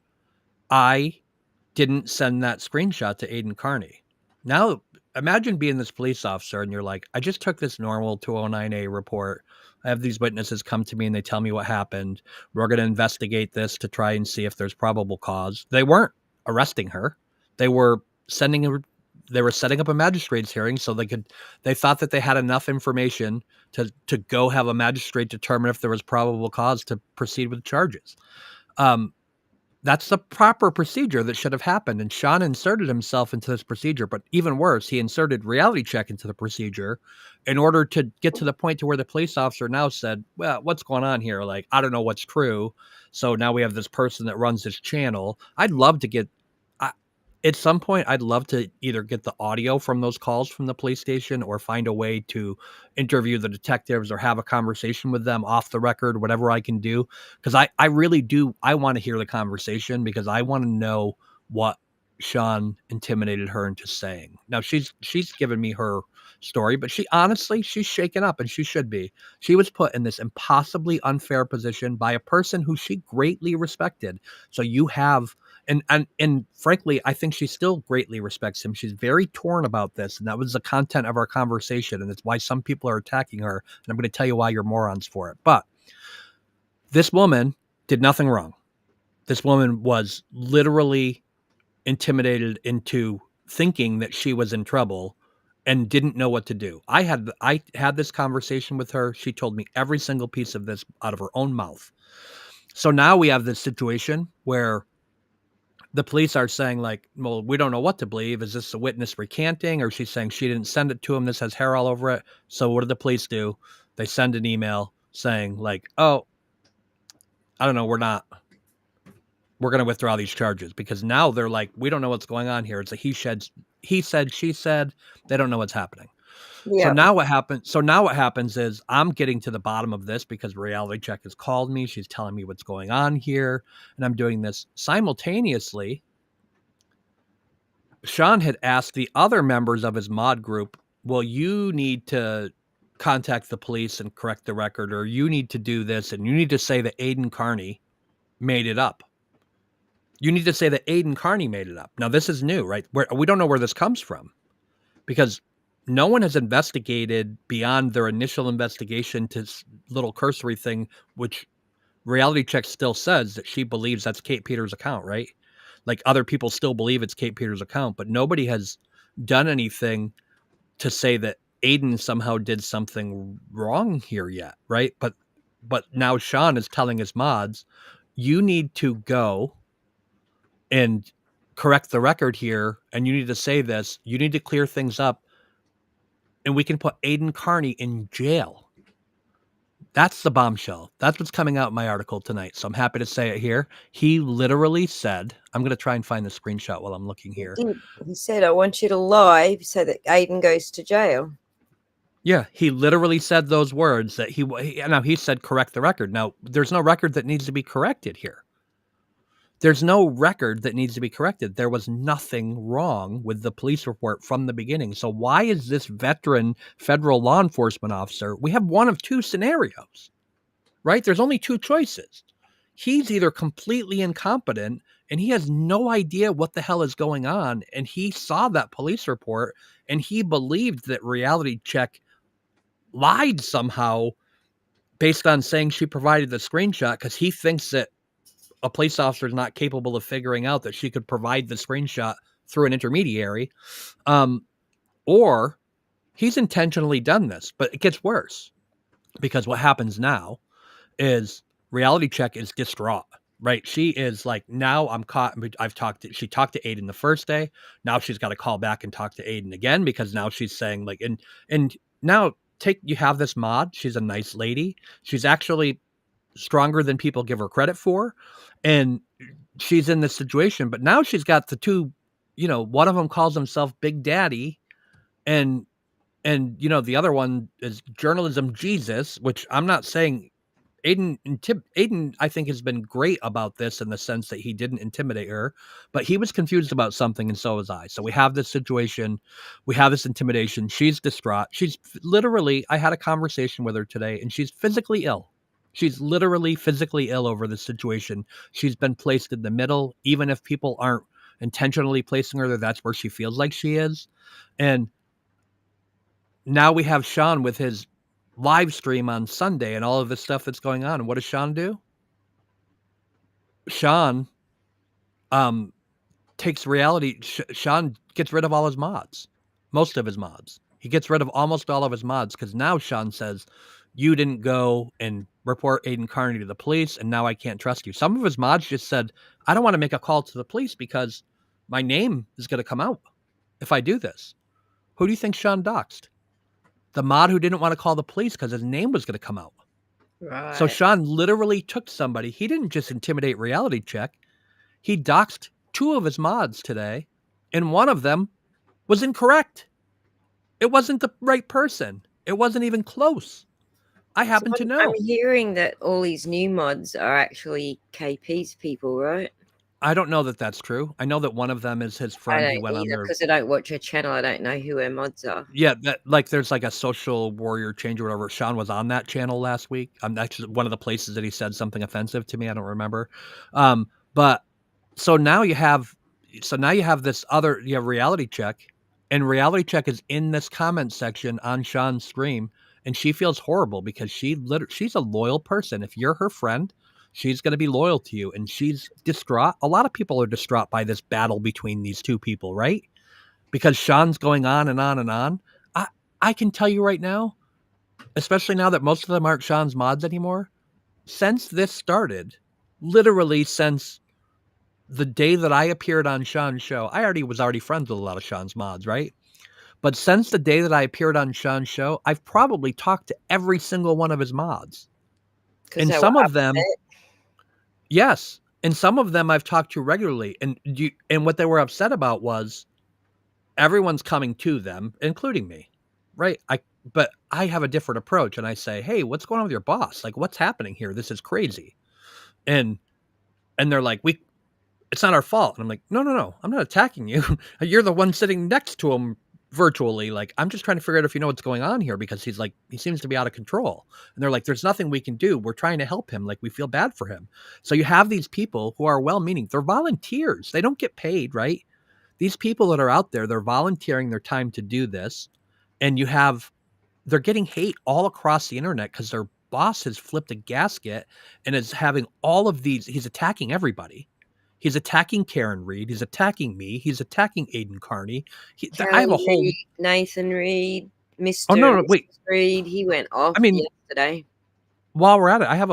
I didn't send that screenshot to Aiden Carney. Now, imagine being this police officer and you're like, I just took this normal 209A report. I have these witnesses come to me and they tell me what happened. We're going to investigate this to try and see if there's probable cause. They weren't arresting her. They were setting up a magistrate's hearing so they thought that they had enough information to go have a magistrate determine if there was probable cause to proceed with charges. That's the proper procedure that should have happened. And Sean inserted himself into this procedure, but even worse, he inserted Reality Check into the procedure in order to get to the point to where the police officer now said, well, what's going on here? Like, I don't know what's true. So now we have this person that runs this channel. At some point, I'd love to either get the audio from those calls from the police station or find a way to interview the detectives or have a conversation with them off the record, whatever I can do. Because I really do. I want to hear the conversation because I want to know what Sean intimidated her into saying. Now, she's given me her story, but she's shaken up and she should be. She was put in this impossibly unfair position by a person who she greatly respected. So you have and frankly, I think she still greatly respects him. She's very torn about this, and that was the content of our conversation, and it's why some people are attacking her. And I'm going to tell you why you're morons for it. But this woman did nothing wrong. This woman was literally intimidated into thinking that she was in trouble and didn't know what to do. I had this conversation with her. She told me every single piece of this out of her own mouth. So now we have this situation where the police are saying like, well, we don't know what to believe. Is this a witness recanting, or she's saying she didn't send it to him? This has hair all over it. So what do the police do? They send an email saying like, oh, I don't know. We're going to withdraw these charges because now they're like, we don't know what's going on here. It's a he said, she said. They don't know what's happening. Yeah. So now what happens is I'm getting to the bottom of this because Reality Check has called me. She's telling me what's going on here. And I'm doing this simultaneously. Sean had asked the other members of his mod group, well, you need to contact the police and correct the record, or you need to do this. And you need to say that Aiden Carney made it up. You need to say that Aiden Carney made it up. Now, this is new, right? We don't know where this comes from because no one has investigated beyond their initial investigation to this little cursory thing, which Reality Check still says that she believes that's Kate Peters' account, right? Like other people still believe it's Kate Peters' account, but nobody has done anything to say that Aiden somehow did something wrong here yet, right? But now Sean is telling his mods, you need to go and correct the record here, and you need to say this. You need to clear things up, and we can put Aiden Carney in jail. That's the bombshell. That's what's coming out in my article tonight. So I'm happy to say it here. He literally said, I'm going to try and find the screenshot while I'm looking here. He said, I want you to lie so that Aiden goes to jail. Yeah, he literally said those words that he said correct the record. Now, there's no record that needs to be corrected here. There's no record that needs to be corrected. There was nothing wrong with the police report from the beginning. So why is this veteran federal law enforcement officer? We have one of two scenarios, right? There's only two choices. He's either completely incompetent and he has no idea what the hell is going on. And he saw that police report and he believed that Reality Check lied somehow based on saying she provided the screenshot because he thinks that a police officer is not capable of figuring out that she could provide the screenshot through an intermediary. Or he's intentionally done this, but it gets worse because what happens now is Reality Check is distraught, right? She is like, now I'm caught. She talked to Aiden the first day. Now she's got to call back and talk to Aiden again because now she's saying like, and now you have this mod. She's a nice lady. She's actually stronger than people give her credit for. And she's in this situation, but now she's got the two, one of them calls himself Big Daddy and the other one is Journalism Jesus, which I'm not saying Aiden, I think, has been great about this in the sense that he didn't intimidate her, but he was confused about something, and so was I. So we have this situation, we have this intimidation. She's distraught. She's literally, I had a conversation with her today, and she's physically ill. She's literally physically ill over this situation. She's been placed in the middle, even if people aren't intentionally placing her there, that's where she feels like she is. And now we have Sean with his live stream on Sunday and all of this stuff that's going on. And what does Sean do? Sean takes reality. Sean gets rid of all his mods, most of his mods. He gets rid of almost all of his mods because now Sean says, you didn't go and report Aiden Carney to the police, and now I can't trust you. Some of his mods just said, I don't want to make a call to the police because my name is going to come out if I do this. Who do you think Sean doxed? The mod who didn't want to call the police because his name was going to come out. Right. So Sean literally took somebody. He didn't just intimidate Reality Check. He doxed two of his mods today, and one of them was incorrect. It wasn't the right person. It wasn't even close. I happen to know. I'm hearing that all these new mods are actually KP's people, right? I don't know that that's true. I know that one of them is his friend. I don't either because I don't watch her channel. I don't know who her mods are. Yeah, there's like a social warrior change or whatever. Sean was on that channel last week. Actually one of the places that he said something offensive to me. I don't remember. But so now you have this other, you have Reality Check, and Reality Check is in this comment section on Sean's stream, and she feels horrible because she's a loyal person. If you're her friend, she's going to be loyal to you, and she's distraught. A lot of people are distraught by this battle between these two people, right? Because Sean's going on and on and on. I can tell you right now, especially now that most of them aren't Sean's mods anymore, since this started, literally since the day that I appeared on Sean's show, I was already friends with a lot of Sean's mods, right? But since the day that I appeared on Sean's show, I've probably talked to every single one of his mods. And some of them, yes, and some of them I've talked to regularly. And what they were upset about was everyone's coming to them, including me, right? But I have a different approach, and I say, hey, what's going on with your boss? Like, what's happening here? This is crazy. And they're like, it's not our fault. And I'm like, no, I'm not attacking you. You're the one sitting next to him virtually. Like, I'm just trying to figure out if you know what's going on here because he seems to be out of control. And they're like, there's nothing we can do. We're trying to help him. Like, we feel bad for him. So you have these people who are well-meaning. They're volunteers. They don't get paid, right? These people that are out there, they're volunteering their time to do this. And they're getting hate all across the internet because their boss has flipped a gasket and is having all of these, he's attacking everybody. He's attacking Karen Reed. He's attacking me. He's attacking Aiden Carney. I have Kelly a whole. Reed, Nathan Reed, Oh Mr. no, and no, wait. Mrs. Reed. He went off I mean, yesterday. while we're at it, I have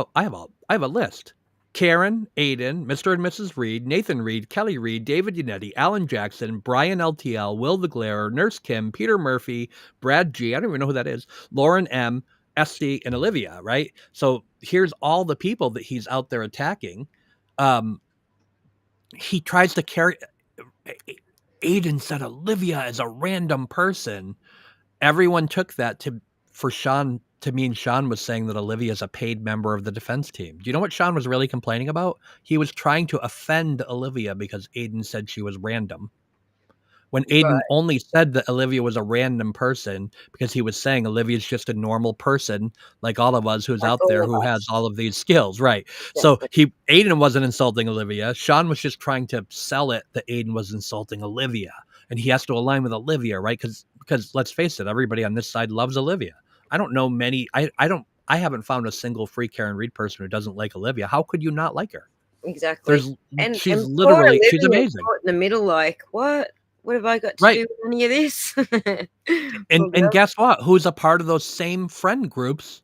a list. Karen, Aiden, Mr. and Mrs. Reed, Nathan Reed, Kelly Reed, David Unetti, Alan Jackson, Brian LTL, Will the Glare, Nurse Kim, Peter Murphy, Brad G. I don't even know who that is. Lauren M, SC, and Olivia. Right. So here's all the people that he's out there attacking. He tries to carry. Aiden said Olivia is a random person. Everyone took that for Sean to mean Sean was saying that Olivia is a paid member of the defense team. Do you know what Sean was really complaining about? He was trying to offend Olivia because Aiden said she was random. When Aiden Right. only said that Olivia was a random person because he was saying Olivia's just a normal person like all of us who's Like out all there of who has us. all of these skills, right? So Exactly. Aiden wasn't insulting Olivia. Sean was just trying to sell it that Aiden was insulting Olivia, and he has to align with Olivia, right? Because let's face it, everybody on this side loves Olivia. I don't know many. I haven't found a single free Karen Reed person who doesn't like Olivia. How could you not like her? Exactly. She's Poor literally she's Olivia amazing. caught in the middle, like, what? What have I got to Right. do with any of this? Poor And girl. guess what? Who's a part of those same friend groups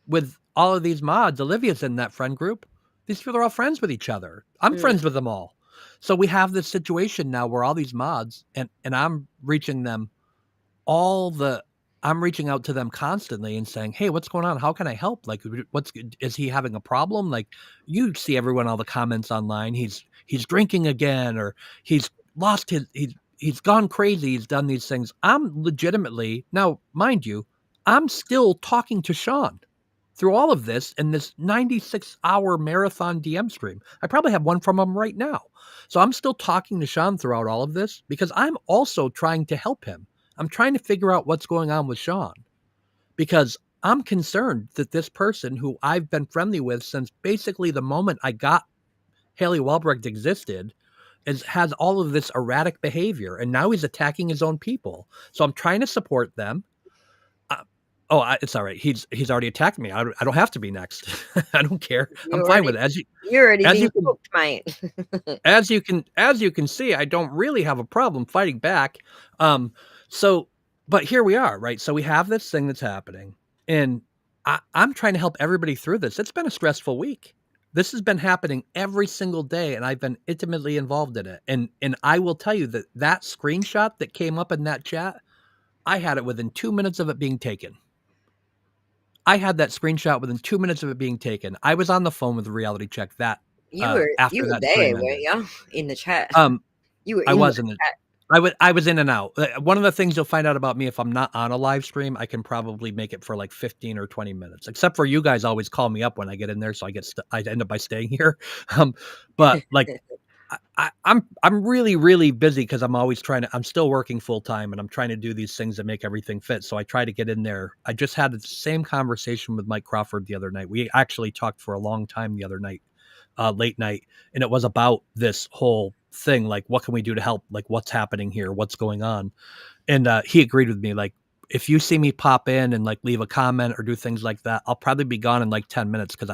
with all of these mods? Olivia's in that friend group. These people are all friends with each other. I'm Mm. friends with them all. So we have this situation now where all these mods and I'm reaching them all the I'm reaching out to them constantly and saying, "Hey, what's going on? How can I help? Like, is he having a problem? Like, you see everyone, all the comments online. He's drinking again, or he's lost he's gone crazy. He's done these things." I'm legitimately now, mind you, I'm still talking to Sean through all of this in this 96-hour marathon DM stream. I probably have one from him right now. So I'm still talking to Sean throughout all of this because I'm also trying to help him. I'm trying to figure out what's going on with Sean because I'm concerned that this person who I've been friendly with since basically the moment I got Hailey Walbrecht existed has all of this erratic behavior, and now he's attacking his own people. So I'm trying to support them. It's all right. He's already attacked me. I don't have to be next. I don't care. You I'm fine already with it. you already As been you can cooked, mate. as you can see, I don't really have a problem fighting back. So but here we are, right? So we have this thing that's happening, and I'm trying to help everybody through this. It's been a stressful week. This has been happening every single day, and I've been intimately involved in it. And I will tell you that screenshot that came up in that chat, I had it within 2 minutes of it being taken. I had that screenshot within 2 minutes of it being taken. I was on the phone with the reality check You after were that there, stream weren't ended. you? In the chat. Um, You were I in the wasn't. chat. I was in and out. One of the things you'll find out about me if I'm not on a live stream, I can probably make it for like 15 or 20 minutes. Except for you guys always call me up when I get in there, so I end up by staying here. But like I'm really really busy because I'm still working full time and I'm trying to do these things that make everything fit. So I try to get in there. I just had the same conversation with Mike Crawford the other night. We actually talked for a long time the other night, late night, and it was about this whole thing, like what can we do to help, like what's happening here, what's going on. And he agreed with me, like if you see me pop in and like leave a comment or do things like that, I'll probably be gone in like 10 minutes because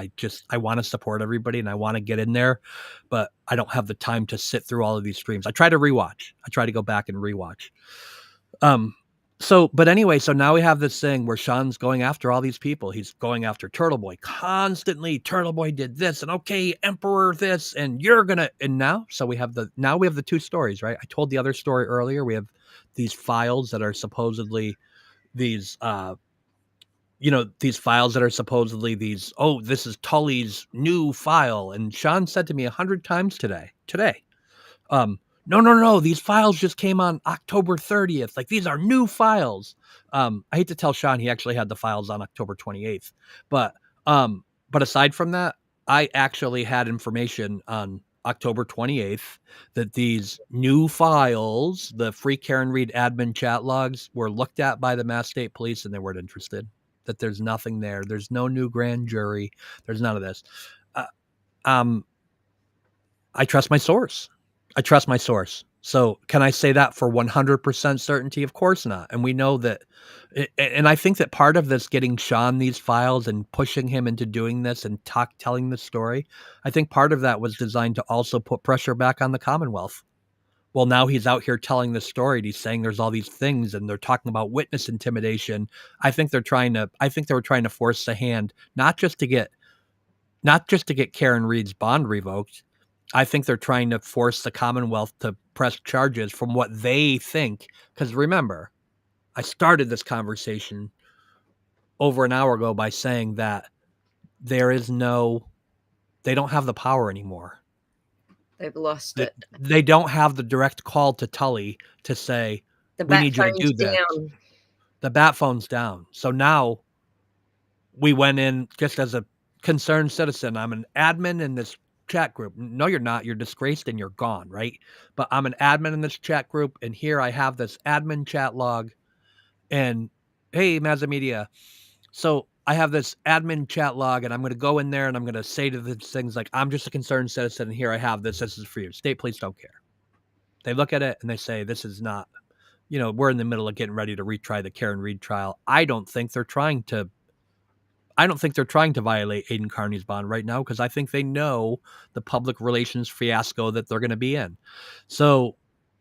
I want to support everybody and I want to get in there, but I don't have the time to sit through all of these streams. I try to go back and rewatch. But anyway, so now we have this thing where Sean's going after all these people. He's going after Turtle Boy constantly. Turtle Boy did this, and okay, Emperor this, and you're gonna. And now we have the two stories, right? I told the other story earlier. We have these files that are supposedly these, these files that are supposedly these. Oh, this is Tully's new file, and Sean said to me 100 times today. No, no, no. These files just came on October 30th. Like these are new files. I hate to tell Sean he actually had the files on October 28th, but aside from that, I actually had information on October 28th that these new files, the free Karen Reed admin chat logs, were looked at by the Mass State Police and they weren't interested. That there's nothing there. There's no new grand jury. There's none of this. Uh, I trust my source. So can I say that for 100% certainty? Of course not. And we know that, and I think that part of this getting Sean these files and pushing him into doing this and telling this story, I think part of that was designed to also put pressure back on the Commonwealth. Well, now he's out here telling this story and he's saying there's all these things and they're talking about witness intimidation. I think they were trying to force the hand, not just to get Karen Reed's bond revoked. I think they're trying to force the Commonwealth to press charges from what they think. Because remember, I started this conversation over an hour ago by saying that they don't have the power anymore. They've lost it. They don't have the direct call to Tully to say, we need you to do this. The bat phone's down. So now we went in just as a concerned citizen. I'm an admin in this chat group. No, you're not. You're disgraced and you're gone, right? But I'm an admin in this chat group, and here I have this admin chat log. And hey, Mazamedia. So I have this admin chat log, and I'm going to go in there and I'm going to say to these things like, I'm just a concerned citizen, and here I have this. This is for you. State police don't care. They look at it and they say, this is not, we're in the middle of getting ready to retry the Karen Reed trial. I don't think they're trying to violate Aiden Carney's bond right now because I think they know the public relations fiasco that they're going to be in. So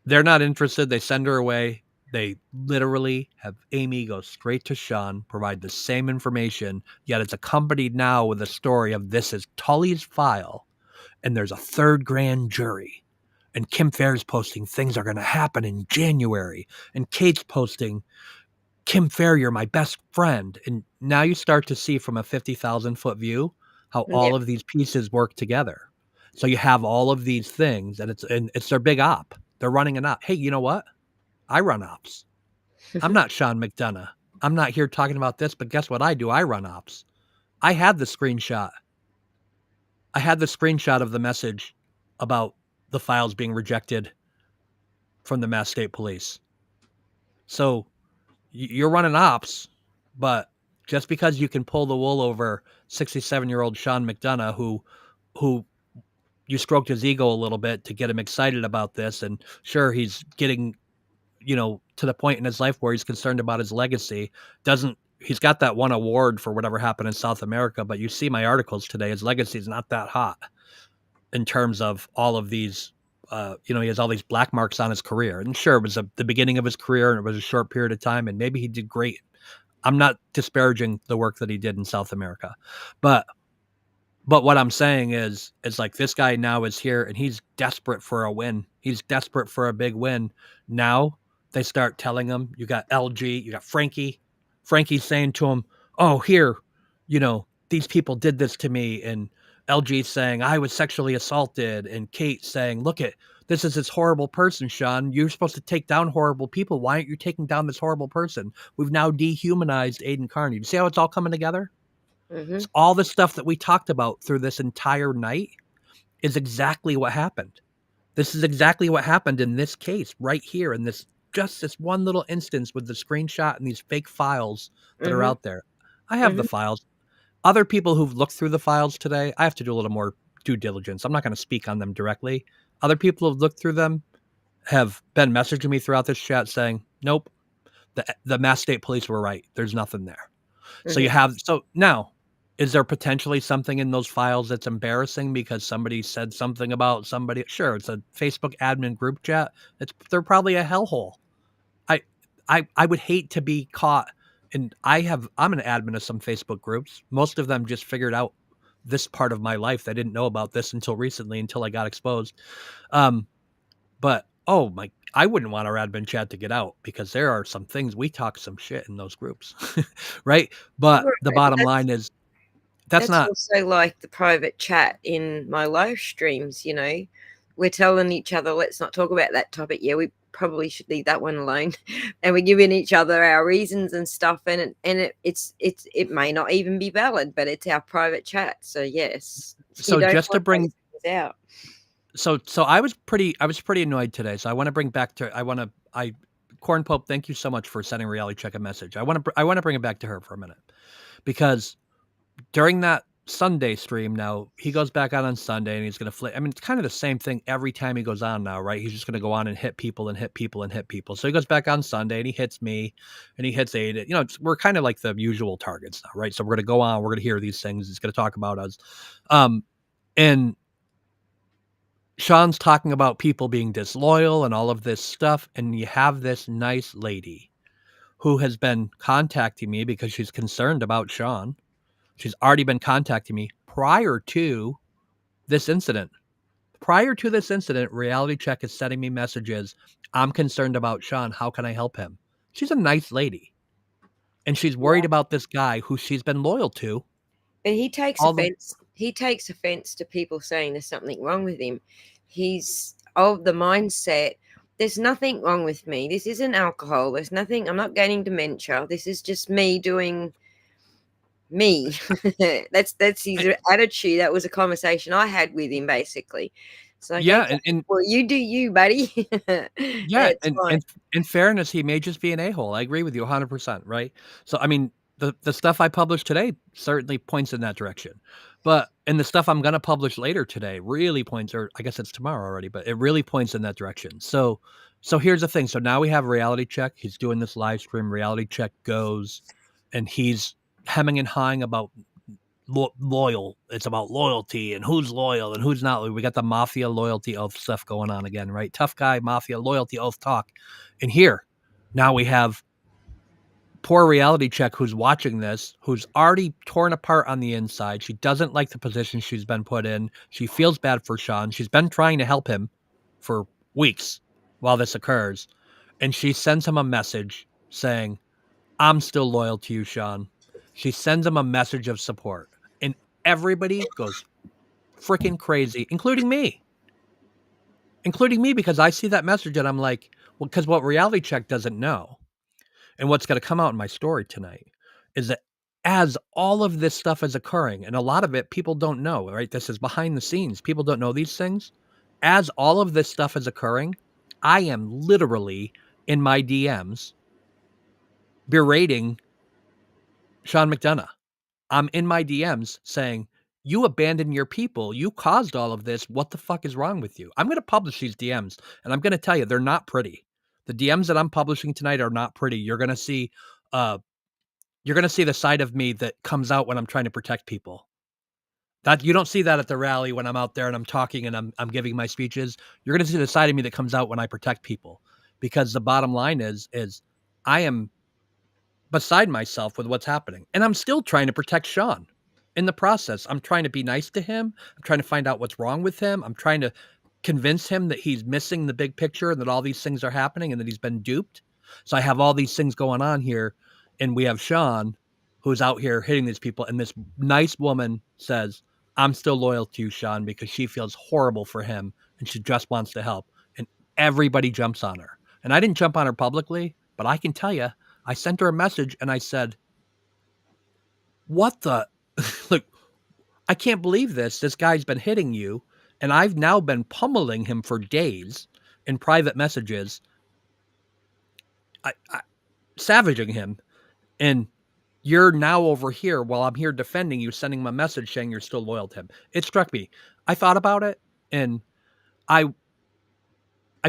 they're not interested. They send her away. They literally have Amy go straight to Sean, provide the same information, yet it's accompanied now with a story of this is Tully's file, and there's a third grand jury. And Kim Fair's posting things are going to happen in January. And Kate's posting, Kim Fair, you're my best friend. And now you start to see from a 50,000-foot view how all of these pieces work together. So you have all of these things, and it's their big op. They're running an op. Hey, you know what? I run ops. I'm not Sean McDonough. I'm not here talking about this, but guess what I do? I run ops. I had the screenshot. Of the message about the files being rejected from the Mass State Police. So you're running ops, but just because you can pull the wool over 67-year-old Sean McDonough, who you stroked his ego a little bit to get him excited about this, and sure, he's getting, to the point in his life where he's concerned about his legacy. He's got that one award for whatever happened in South America, but you see my articles today, his legacy is not that hot in terms of all of these, he has all these black marks on his career. And sure, it was the beginning of his career and it was a short period of time and maybe he did great. I'm not disparaging the work that he did in South America, but what I'm saying is like this guy now is here and he's desperate for a win. He's desperate for a big win. Now they start telling him, you got LG, you got Frankie. Frankie's saying to him, oh, here, these people did this to me. And LG saying, I was sexually assaulted. And Kate saying, this is this horrible person, Sean. You're supposed to take down horrible people. Why aren't you taking down this horrible person? We've now dehumanized Aiden Carney. You see how it's all coming together? Mm-hmm. It's all the stuff that we talked about through this entire night is exactly what happened. This is exactly what happened in this case right here in this one little instance with the screenshot and these fake files that are out there. I have the files. Other people who've looked through the files today, I have to do a little more due diligence. I'm not going to speak on them directly. Other people who've looked through them have been messaging me throughout this chat saying, nope, the Mass State Police were right. There's nothing there. Mm-hmm. So now, is there potentially something in those files that's embarrassing because somebody said something about somebody? Sure, it's a Facebook admin group chat. They're probably a hellhole. I would hate to be caught. And I'm an admin of some Facebook groups. Most of them just figured out this part of my life. They didn't know about this until recently, until I got exposed. But I wouldn't want our admin chat to get out because there are some things we talk some shit in those groups, right? But the bottom line is that's not also like the private chat in my live streams. We're telling each other, let's not talk about that topic. Yeah, we probably should leave that one alone. And we're giving each other our reasons and stuff. And it may not even be valid, but it's our private chat. So yes. So just to bring out. So I was pretty annoyed today. So I want to bring back to Corn Pope. Thank you so much for sending Reality Check a message. I want to bring it back to her for a minute because during that Sunday stream now. He goes back on Sunday and he's going to flip. I mean, it's kind of the same thing every time he goes on now, right? He's just going to go on and hit people and hit people and hit people. So he goes back on Sunday and he hits me and he hits Aiden. You know, we're kind of like the usual targets now, right? So we're going to go on, we're going to hear these things. He's going to talk about us. And Sean's talking about people being disloyal and all of this stuff. And you have this nice lady who has been contacting me because she's concerned about Sean. She's already been contacting me prior to this incident. Prior to this incident, Reality Check is sending me messages. I'm concerned about Sean. How can I help him? She's a nice lady. And she's worried about this guy who she's been loyal to. And he takes all the offense. He takes offense to people saying there's something wrong with him. He's of the mindset, there's nothing wrong with me. This isn't alcohol. There's nothing. I'm not gaining dementia. This is just me doing me. That's his attitude. That was a conversation I had with him, basically. So yeah, and well, you do you, buddy. yeah, and in fairness, he may just be an a-hole. I agree with you 100%, right? So I mean, the stuff I published today certainly points in that direction. But and the stuff I'm gonna publish later today really points, or I guess it's tomorrow already, but it really points in that direction. So here's the thing. So now we have Reality Check. He's doing this live stream. Reality Check goes, and he's hemming and hawing about loyal. It's about loyalty and who's loyal and who's not. We got the mafia loyalty oath stuff going on again, right? Tough guy mafia loyalty oath talk. And here, now we have poor Reality Check who's watching this, who's already torn apart on the inside. She doesn't like the position she's been put in. She feels bad for Sean. She's been trying to help him for weeks while this occurs. And she sends him a message saying, I'm still loyal to you, Sean. She sends him a message of support. And everybody goes freaking crazy, including me. Because I see that message and I'm like, well, because what Reality Check doesn't know, and what's going to come out in my story tonight, is that as all of this stuff is occurring, and a lot of it people don't know, right? This is behind the scenes. People don't know these things. As all of this stuff is occurring, I am literally in my DMs berating Sean McDonough. I'm in my DMs saying, you abandoned your people. You caused all of this. What the fuck is wrong with you? I'm going to publish these DMs and I'm going to tell you, they're not pretty. The DMs that I'm publishing tonight are not pretty. You're going to see the side of me that comes out when I'm trying to protect people. That you don't see that at the rally when I'm out there and I'm talking and I'm giving my speeches. You're going to see the side of me that comes out when I protect people, because the bottom line is I am beside myself with what's happening. And I'm still trying to protect Sean. In the process, I'm trying to be nice to him. I'm trying to find out what's wrong with him. I'm trying to convince him that he's missing the big picture and that all these things are happening and that he's been duped. So I have all these things going on here. And we have Sean, who's out here hitting these people. And this nice woman says, I'm still loyal to you, Sean, because she feels horrible for him and she just wants to help. And everybody jumps on her. And I didn't jump on her publicly, but I can tell you, I sent her a message and I said, what the, look, I can't believe this. This guy's been hitting you. And I've now been pummeling him for days in private messages, I savaging him. And you're now over here while I'm here defending you, sending him a message saying you're still loyal to him. It struck me. I thought about it and I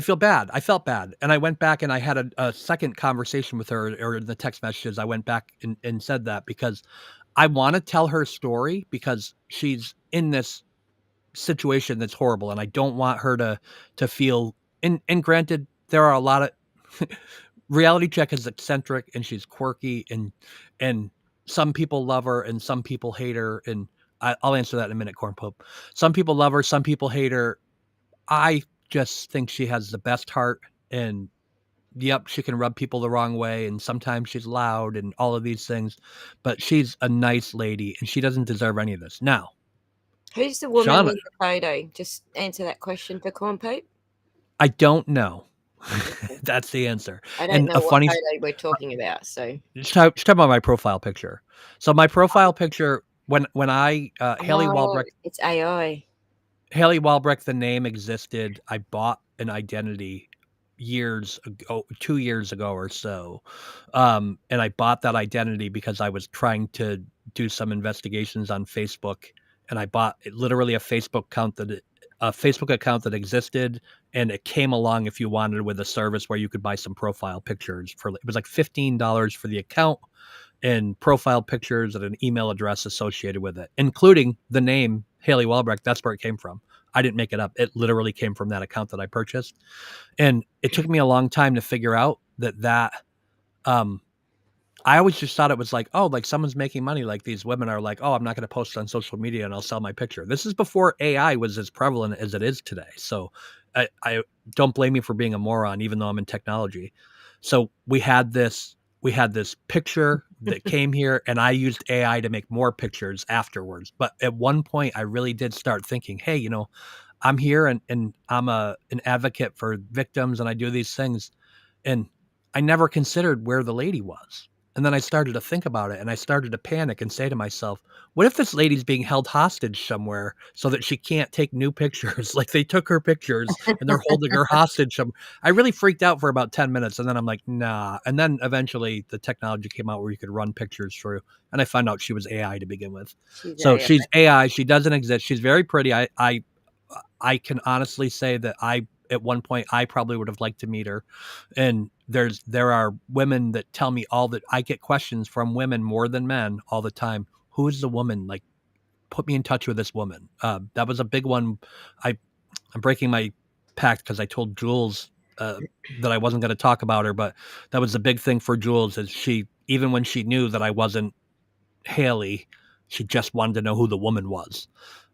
feel bad. I felt bad. And I went back and I had a second conversation with her, or in the text messages. I went back and said that because I want to tell her story, because she's in this situation that's horrible. And I don't want her to feel, and granted, there are a lot of Reality Check is eccentric and she's quirky and some people love her and some people hate her. And I'll answer that in a minute, Corn Pope. Some people love her. Some people hate her. I just think she has the best heart, and yep, she can rub people the wrong way, and sometimes she's loud and all of these things, but she's a nice lady and she doesn't deserve any of this. Now, who's the woman Sean, in the photo? Just answer that question for Corn Pope. I don't know. That's the answer. I don't know what photo we're talking about. So just talk about my profile picture. So my profile picture, when I Hailey Walbrecht, it's AI. Hailey Walbrecht, the name existed. I bought an identity years ago, 2 years ago or so. And I bought that identity because I was trying to do some investigations on Facebook, and I bought literally a Facebook account that existed, and it came along if you wanted with a service where you could buy some profile pictures for, it was like $15 for the account and profile pictures and an email address associated with it, including the name Hailey Walbrecht. That's where it came from. I didn't make it up. It literally came from that account that I purchased. And it took me a long time to figure out that um I always just thought it was like, oh, like someone's making money. Like these women are like, oh, I'm not going to post on social media and I'll sell my picture. This is before AI was as prevalent as it is today. So I don't blame me for being a moron, even though I'm in technology. So we had this picture that came here, and I used AI to make more pictures afterwards. But at one point, I really did start thinking, hey, I'm here and I'm an advocate for victims and I do these things. And I never considered where the lady was. And then I started to think about it and I started to panic and say to myself, what if this lady's being held hostage somewhere so that she can't take new pictures? Like they took her pictures and they're holding her hostage. I really freaked out for about 10 minutes and then I'm like, nah. And then eventually the technology came out where you could run pictures through. And I found out she was AI to begin with. She's AI. She doesn't exist. She's very pretty. I can honestly say that at one point I probably would have liked to meet her. And there are women that tell me I get questions from women more than men all the time. Who is the woman? Like, put me in touch with this woman. That was a big one. I'm breaking my pact because I told Jules that I wasn't going to talk about her, but that was the big thing for Jules is even when she knew that I wasn't Hailey, she just wanted to know who the woman was.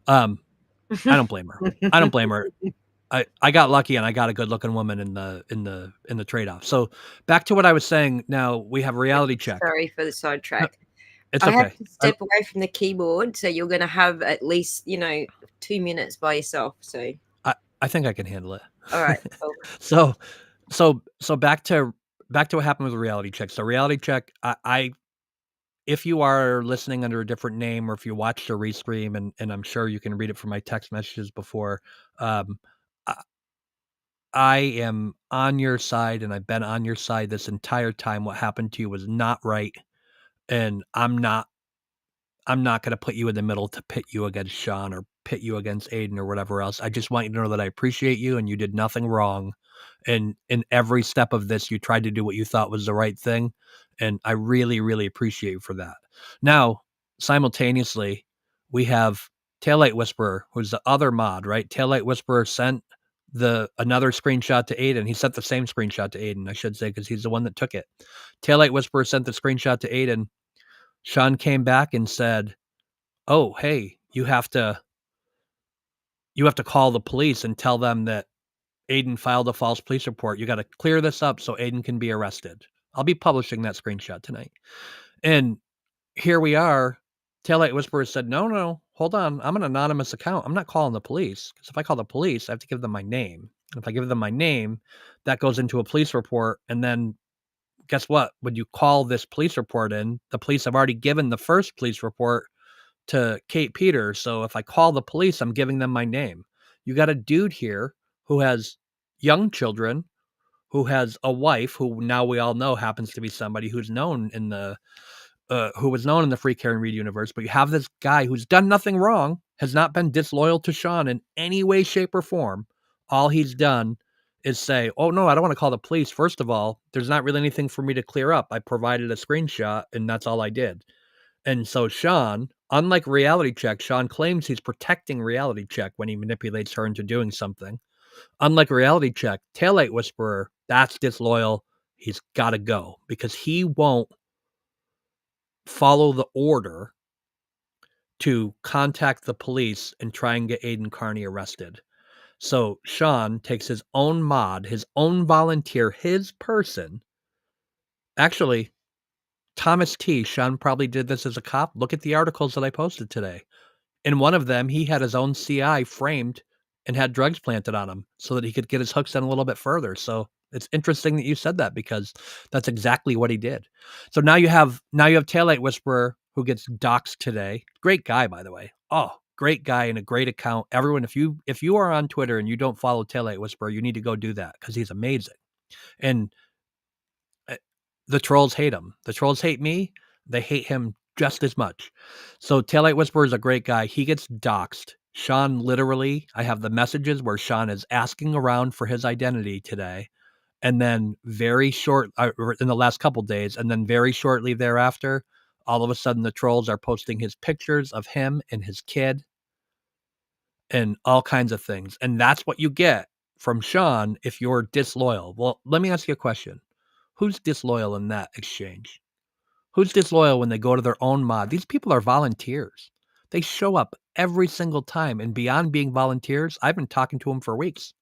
I don't blame her. I don't blame her. I got lucky and I got a good looking woman in the trade off. So back to what I was saying. Now we have reality check. Sorry for the sidetrack. It's I okay. have to step away from the keyboard, so you're going to have at least 2 minutes by yourself. So I think I can handle it. All right. Cool. So back to what happened with the reality check. So reality check. If you are listening under a different name or if you watched a restream, and I'm sure you can read it from my text messages before, I am on your side and I've been on your side this entire time. What happened to you was not right. And I'm not going to put you in the middle to pit you against Sean or pit you against Aiden or whatever else. I just want you to know that I appreciate you and you did nothing wrong. And in every step of this, you tried to do what you thought was the right thing. And I really, really appreciate you for that. Now, simultaneously, we have Taillight Whisperer, who's the other mod, right? Taillight Whisperer sent another screenshot to Aiden. He sent the same screenshot to Aiden, I should say, because he's the one that took it. Taillight Whisperer sent the screenshot to Aiden. Sean came back and said, oh, hey, you have to call the police and tell them that Aiden filed a false police report. You got to clear this up so Aiden can be arrested. I'll be publishing that screenshot tonight. And here we are. Taillight Whisperer said, no, hold on. I'm an anonymous account. I'm not calling the police. Because if I call the police, I have to give them my name. And if I give them my name, that goes into a police report. And then guess what? When you call this police report in, the police have already given the first police report to Kate Peters. So if I call the police, I'm giving them my name. You got a dude here who has young children, who has a wife who now we all know happens to be somebody who's known in the who was known in the Free Karen Reed universe. But you have this guy who's done nothing wrong, has not been disloyal to Sean in any way, shape, or form. All he's done is say, oh, no, I don't want to call the police. First of all, there's not really anything for me to clear up. I provided a screenshot, and that's all I did. And so Sean, unlike Reality Check, Sean claims he's protecting Reality Check when he manipulates her into doing something. Unlike Reality Check, Taillight Whisperer, that's disloyal. He's got to go because he won't follow the order to contact the police and try and get Aiden Carney arrested. So Sean takes his own mod, his own volunteer, his person. Actually, Thomas T. Sean probably did this as a cop. Look at the articles that I posted today. In one of them, he had his own CI framed and had drugs planted on him so that he could get his hooks in a little bit further. So it's interesting that you said that because that's exactly what he did. So now you have Taillight Whisperer who gets doxxed today. Great guy, by the way. Oh, great guy and a great account. Everyone, if you are on Twitter and you don't follow Taillight Whisperer, you need to go do that because he's amazing. And the trolls hate him. The trolls hate me. They hate him just as much. So Taillight Whisperer is a great guy. He gets doxxed. Sean literally, I have the messages where Sean is asking around for his identity today. And then very short, in the last couple days, and then very shortly thereafter, all of a sudden the trolls are posting his pictures of him and his kid and all kinds of things. And that's what you get from Sean if you're disloyal. Well, let me ask you a question. Who's disloyal in that exchange? Who's disloyal when they go to their own mod? These people are volunteers. They show up every single time. And beyond being volunteers, I've been talking to them for weeks.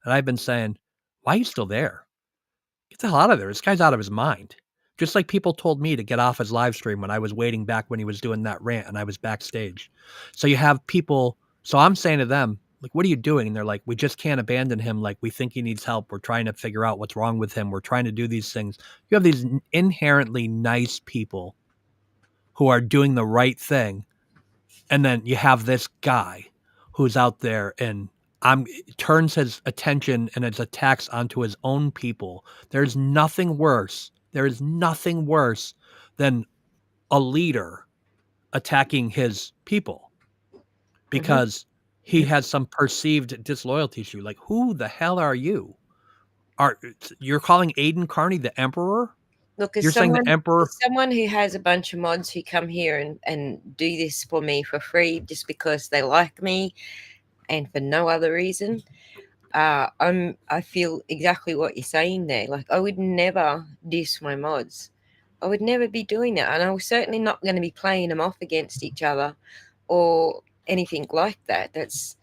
And I've been saying, why are you still there? Get the hell out of there. This guy's out of his mind. Just like people told me to get off his live stream when I was waiting back when he was doing that rant and I was backstage. So you have people. So I'm saying to them, like, what are you doing? And they're like, we just can't abandon him. Like, we think he needs help. We're trying to figure out what's wrong with him. We're trying to do these things. You have these inherently nice people who are doing the right thing. And then you have this guy who's out there and turns his attention and his attacks onto his own people. There's nothing worse. There is nothing worse than a leader attacking his people because he has some perceived disloyalty issue. Like, who the hell are you? You're calling Aiden Carney the emperor? Look, You're saying the emperor? as someone who has a bunch of mods who come here and do this for me for free just because they like me and for no other reason, I feel exactly what you're saying there. Like, I would never diss my mods. I would never be doing that, and I was certainly not going to be playing them off against each other or anything like that. That's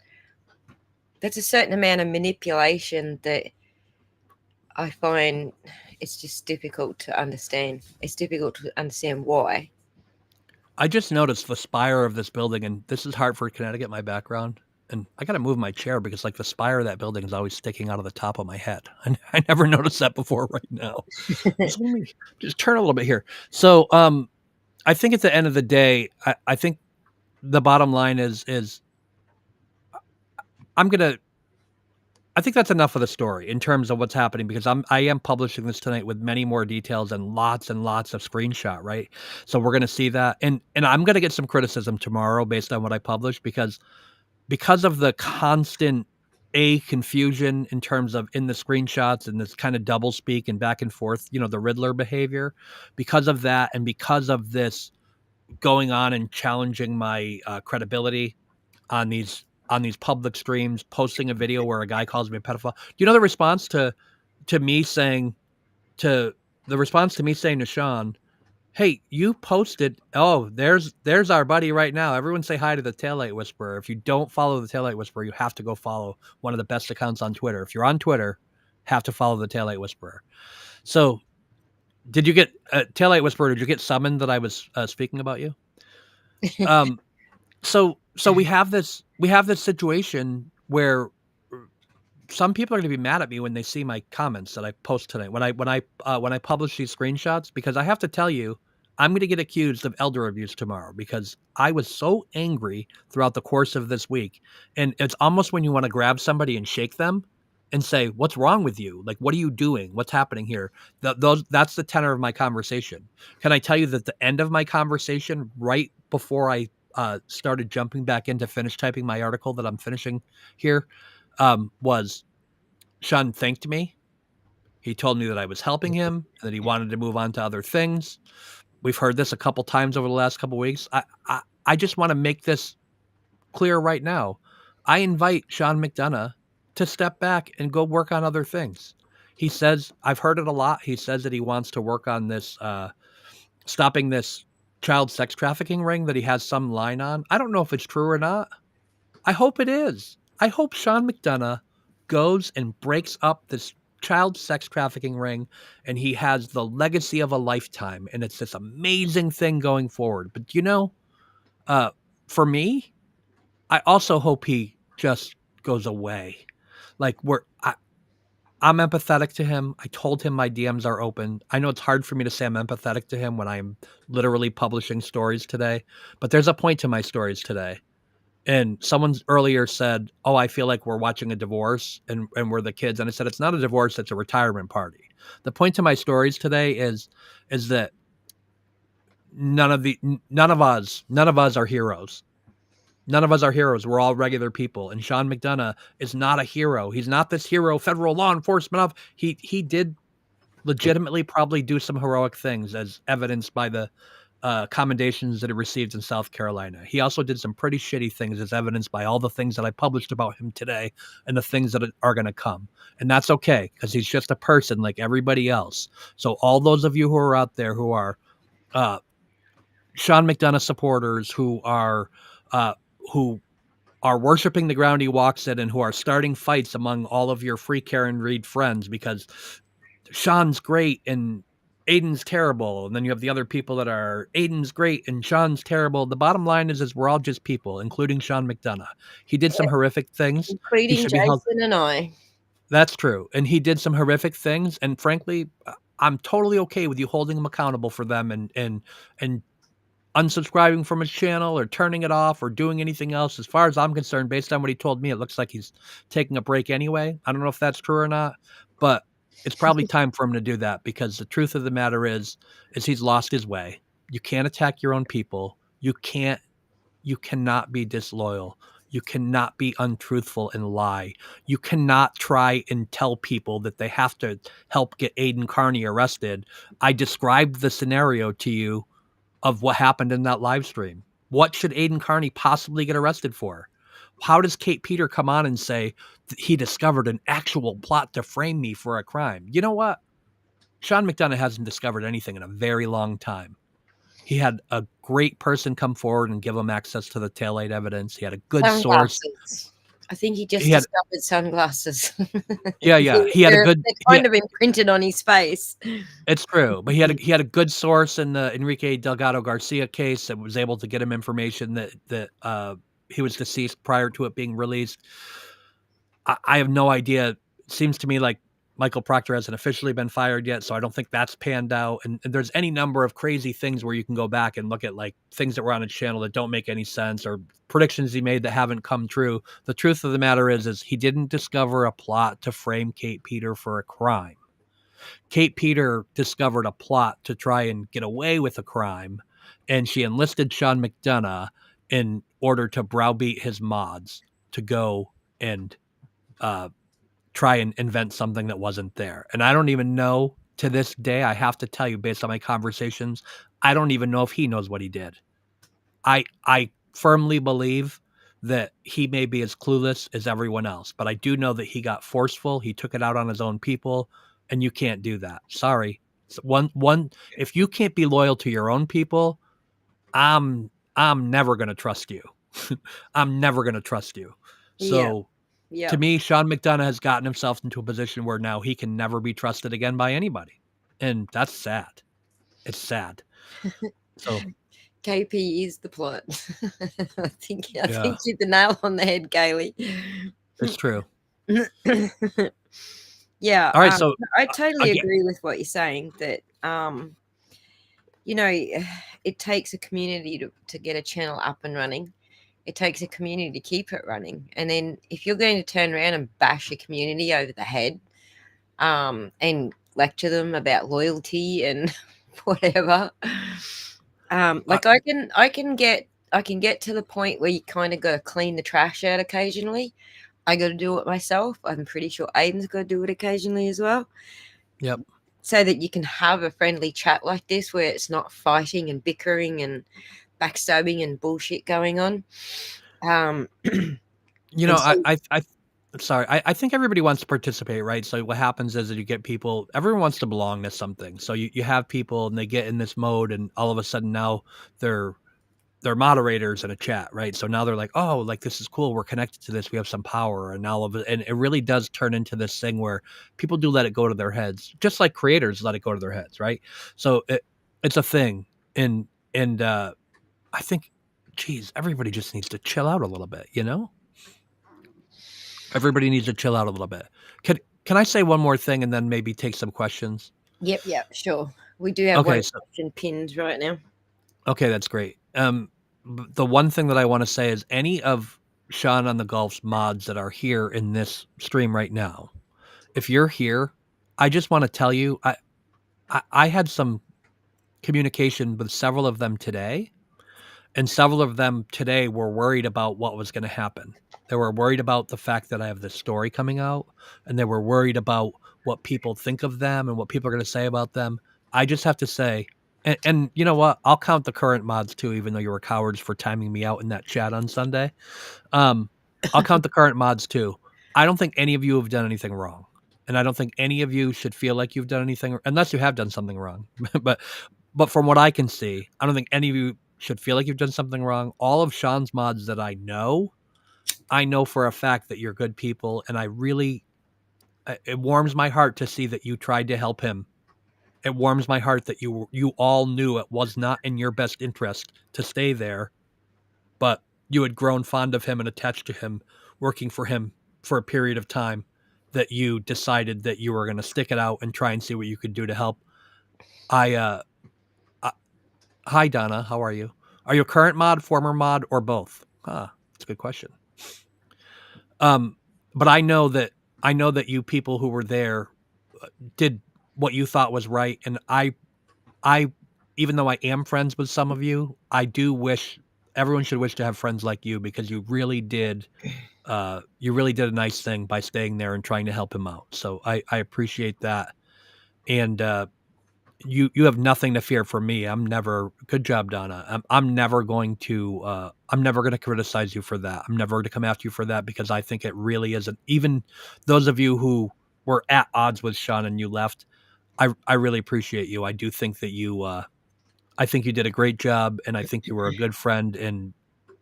a certain amount of manipulation that I find it's just difficult to understand. It's difficult to understand why. I just noticed the spire of this building, and this is Hartford, Connecticut, my background. And I got to move my chair because, like, the spire of that building is always sticking out of the top of my head. And I never noticed that before right now. So let me just turn a little bit here. So I think at the end of the day, I think the bottom line is I think that's enough of the story in terms of what's happening because I am publishing this tonight with many more details and lots of screenshot, right? So we're going to see that. And I'm going to get some criticism tomorrow based on what I publish because of the constant confusion in terms of in the screenshots and this kind of double speak and back and forth, the Riddler behavior, because of that and because of this going on and challenging my credibility on these public streams, posting a video where a guy calls me a pedophile. Do you know the response to me saying to Sean, hey, you posted, oh, there's our buddy right now. Everyone say hi to the Taillight Whisperer. If you don't follow the Taillight Whisperer, you have to go follow one of the best accounts on Twitter. If you're on Twitter, have to follow the Taillight Whisperer. So did you get Taillight Whisperer? Did you get summoned that I was speaking about you? So we have this situation where some people are going to be mad at me when they see my comments that I post tonight. When I publish these screenshots, because I have to tell you, I'm going to get accused of elder abuse tomorrow because I was so angry throughout the course of this week. And it's almost when you want to grab somebody and shake them and say, what's wrong with you? Like, what are you doing? What's happening here? That's the tenor of my conversation. Can I tell you that the end of my conversation, right before I started jumping back in to finish typing my article that I'm finishing here, was Sean thanked me. He told me that I was helping him and that he wanted to move on to other things. We've heard this a couple times over the last couple weeks. I just want to make this clear right now. I invite Sean McDonough to step back and go work on other things. He says, I've heard it a lot. He says that he wants to work on this, stopping this child sex trafficking ring that he has some line on. I don't know if it's true or not. I hope it is. I hope Sean McDonough goes and breaks up this child sex trafficking ring and he has the legacy of a lifetime and it's this amazing thing going forward. But for me, I also hope he just goes away. Like I'm empathetic to him. I told him my DMs are open. I know it's hard for me to say I'm empathetic to him when I'm literally publishing stories today, but there's a point to my stories today. And someone earlier said, "Oh, I feel like we're watching a divorce and we're the kids." And I said, "It's not a divorce; it's a retirement party." The point to my stories today is that none of us are heroes. None of us are heroes. We're all regular people. And Sean McDonough is not a hero. He's not this hero. Federal law enforcement of he did legitimately probably do some heroic things, as evidenced by the commendations that he received in South Carolina. He also did some pretty shitty things, as evidenced by all the things that I published about him today and the things that are going to come. And that's okay, because he's just a person like everybody else. So all those of you who are out there who are uh, Sean McDonough supporters, uh, who are worshiping the ground he walks in, and who are starting fights among all of your free Karen Reed friends because Sean's great and Aiden's terrible. And then you have the other people that are Aiden's great and Sean's terrible. The bottom line is we're all just people, including Sean McDonough. He did some horrific things. He including should be held. Jason and I. That's true. And he did some horrific things. And frankly, I'm totally okay with you holding him accountable for them and unsubscribing from his channel or turning it off or doing anything else. As far as I'm concerned, based on what he told me, it looks like he's taking a break anyway. I don't know if that's true or not, but it's probably time for him to do that, because the truth of the matter is he's lost his way. You can't attack your own people. You cannot be disloyal. You cannot be untruthful and lie. You cannot try and tell people that they have to help get Aiden Carney arrested. I described the scenario to you of what happened in that live stream. What should Aiden Carney possibly get arrested for? How does Kate Peter come on and say he discovered an actual plot to frame me for a crime? You know what? Sean McDonough hasn't discovered anything in a very long time. He had a great person come forward and give him access to the taillight evidence. He had a good source. I think he just discovered sunglasses. Yeah. He had a good. They're kind of imprinted on his face. It's true, but he had a good source in the Enrique Delgado Garcia case that was able to get him information that he was deceased prior to it being released. I have no idea. It seems to me like Michael Proctor hasn't officially been fired yet, so I don't think that's panned out. And there's any number of crazy things where you can go back and look at, like, things that were on his channel that don't make any sense, or predictions he made that haven't come true. The truth of the matter is he didn't discover a plot to frame Kate Peter for a crime. Kate Peter discovered a plot to try and get away with a crime, and she enlisted Sean McDonough in order to browbeat his mods to go and try and invent something that wasn't there. And I don't even know, to this day, I have to tell you, based on my conversations, I don't even know if he knows what he did. I firmly believe that he may be as clueless as everyone else, but I do know that he got forceful. He took it out on his own people, and you can't do that. Sorry. If you can't be loyal to your own people, I'm never going to trust you. I'm never going to trust you. So yeah. To me, Sean McDonough has gotten himself into a position where now he can never be trusted again by anybody. And that's sad. It's sad. So KP is the plot. I think you hit the nail on the head, Gailey. It's true. Yeah. All right. So I totally agree with what you're saying, that, it takes a community to get a channel up and running. It takes a community to keep it running. And then if you're going to turn around and bash a community over the head, and lecture them about loyalty and whatever, I can get to the point where you kind of got to clean the trash out occasionally. I got to do it myself. I'm pretty sure Aiden's got to do it occasionally as well. Yep. So that you can have a friendly chat like this, where it's not fighting and bickering and backstabbing and bullshit going on. I'm sorry. I think everybody wants to participate, right? So what happens is that you get people, everyone wants to belong to something. So you have people and they get in this mode, and all of a sudden now they're moderators in a chat, right? So now they're like, oh, like, this is cool. We're connected to this. We have some power. And all of it. And it really does turn into this thing where people do let it go to their heads, just like creators let it go to their heads, right? So it's a thing. And I think, geez, everybody just needs to chill out a little bit, you know? Everybody needs to chill out a little bit. Can I say one more thing and then maybe take some questions? Yep, sure. We do have one question pinned right now. Okay, that's great. the one thing that I want to say is any of Sean on the Golf's mods that are here in this stream right now, if you're here, I just want to tell you, I had some communication with several of them today, and several of them today were worried about what was going to happen. They were worried about the fact that I have this story coming out, and they were worried about what people think of them and what people are going to say about them. I just have to say, and you know what? I'll count the current mods too, even though you were cowards for timing me out in that chat on Sunday. Um, I'll count the current mods too. I don't think any of you have done anything wrong. And I don't think any of you should feel like you've done anything unless you have done something wrong. but but from what I can see, I don't think any of you should feel like you've done something wrong. All of Sean's mods that I know for a fact that you're good people, and I really it warms my heart to see that you tried to help him. It warms my heart that you all knew it was not in your best interest to stay there, but you had grown fond of him and attached to him, working for him for a period of time, that you decided that you were going to stick it out and try and see what you could do to help. I Hi Donna, how are you? Are you a current mod, former mod, or both? That's a good question. But I know that you people who were there did what you thought was right, and I even though I am friends with some of you, I do wish everyone should wish to have friends like you, because you really did a nice thing by staying there and trying to help him out. So I appreciate that. And you have nothing to fear from me. I'm never good job, Donna. I'm never going to criticize you for that. I'm never going to come after you for that, because I think it really isn't. Even those of you who were at odds with Sean and you left, I really appreciate you. I do think that I think you did a great job, and I think you were a good friend, and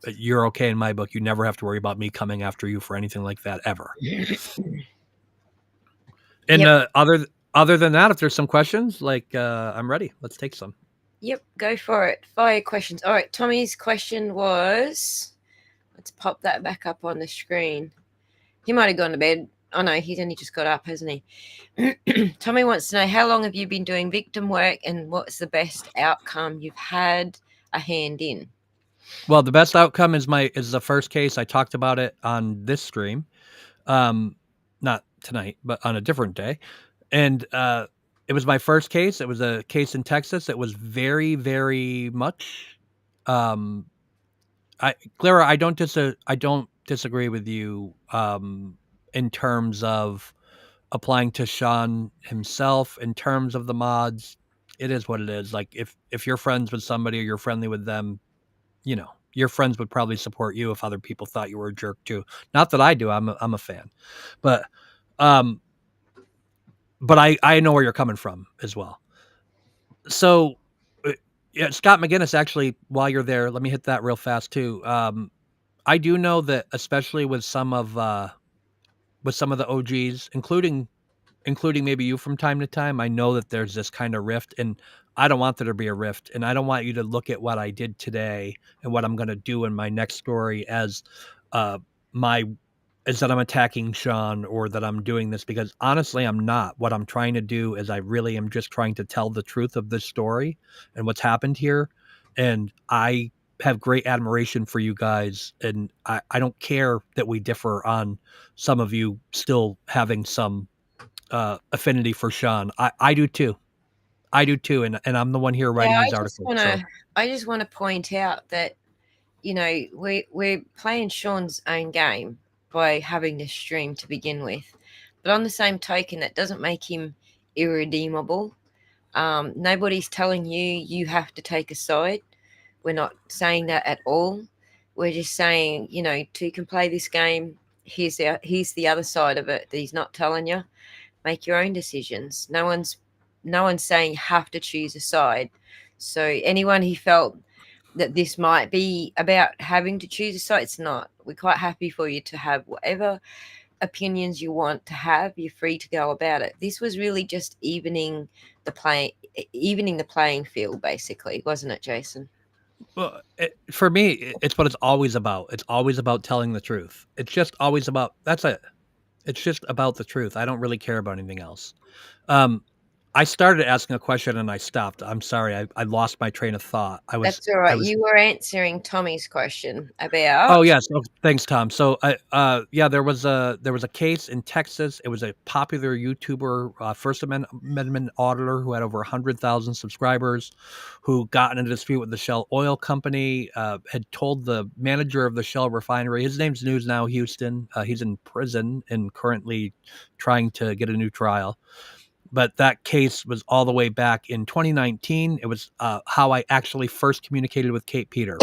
you're okay in my book. You never have to worry about me coming after you for anything like that ever. And Yep. Other than that, if there's some questions, I'm ready. Let's take some. Yep, go for it. Fire questions. All right, Tommy's question was, let's pop that back up on the screen. He might have gone to bed. Oh no, he's only just got up, hasn't he? Tommy wants to know, how long have you been doing victim work, and what's the best outcome you've had a hand in? Well, the best outcome is the first case. I talked about it on this stream, not tonight, but on a different day, and it was my first case. It was a case in Texas. It was very, very much. Clara, I don't disagree with you in terms of applying to Sean himself. In terms of the mods, it is what it is. Like if you're friends with somebody or you're friendly with them, you know, your friends would probably support you if other people thought you were a jerk too. Not that I do. I'm a fan, but um, but I know where you're coming from as well. So yeah, Scott McGinnis, actually, while you're there, let me hit that real fast too. I do know that, especially with some of the OGs, including maybe you from time to time, I know that there's this kind of rift, and I don't want there to be a rift, and I don't want you to look at what I did today and what I'm going to do in my next story as my is that I'm attacking Sean or that I'm doing this, because honestly, I'm not. What I'm trying to do is I really am just trying to tell the truth of this story and what's happened here. And I have great admiration for you guys. And I don't care that we differ on some of you still having some affinity for Sean. I do too. I do too. And I'm the one here writing these articles. I just want to point out that, you know, we're playing Sean's own game by having this stream to begin with. But on the same token, that doesn't make him irredeemable. Nobody's telling you have to take a side. We're not saying that at all. We're just saying, you know, two can play this game. Here's the other side of it that he's not telling you. Make your own decisions. No one's saying you have to choose a side. So anyone who felt that this might be about having to choose a side, it's not. We're quite happy for you to have whatever opinions you want to have. You're free to go about it. This was really just evening the playing field, basically, wasn't it, Jason? Well, for me, it's what it's always about. It's always about telling the truth. It's just always about that's it. It's just about the truth. I don't really care about anything else. Um, I started asking a question and I stopped. I'm sorry. I lost my train of thought. That's all I right. was You were answering Tommy's question Oh about. yes, thanks, Tom. So, yeah, there was a case in Texas. It was a popular YouTuber, Amendment auditor who had over 100,000 subscribers, who got in a dispute with the Shell Oil Company. Had told the manager of the Shell refinery. His name's News Now Houston. He's in prison and currently trying to get a new trial. But that case was all the way back in 2019. It was how I actually first communicated with Kate Peter.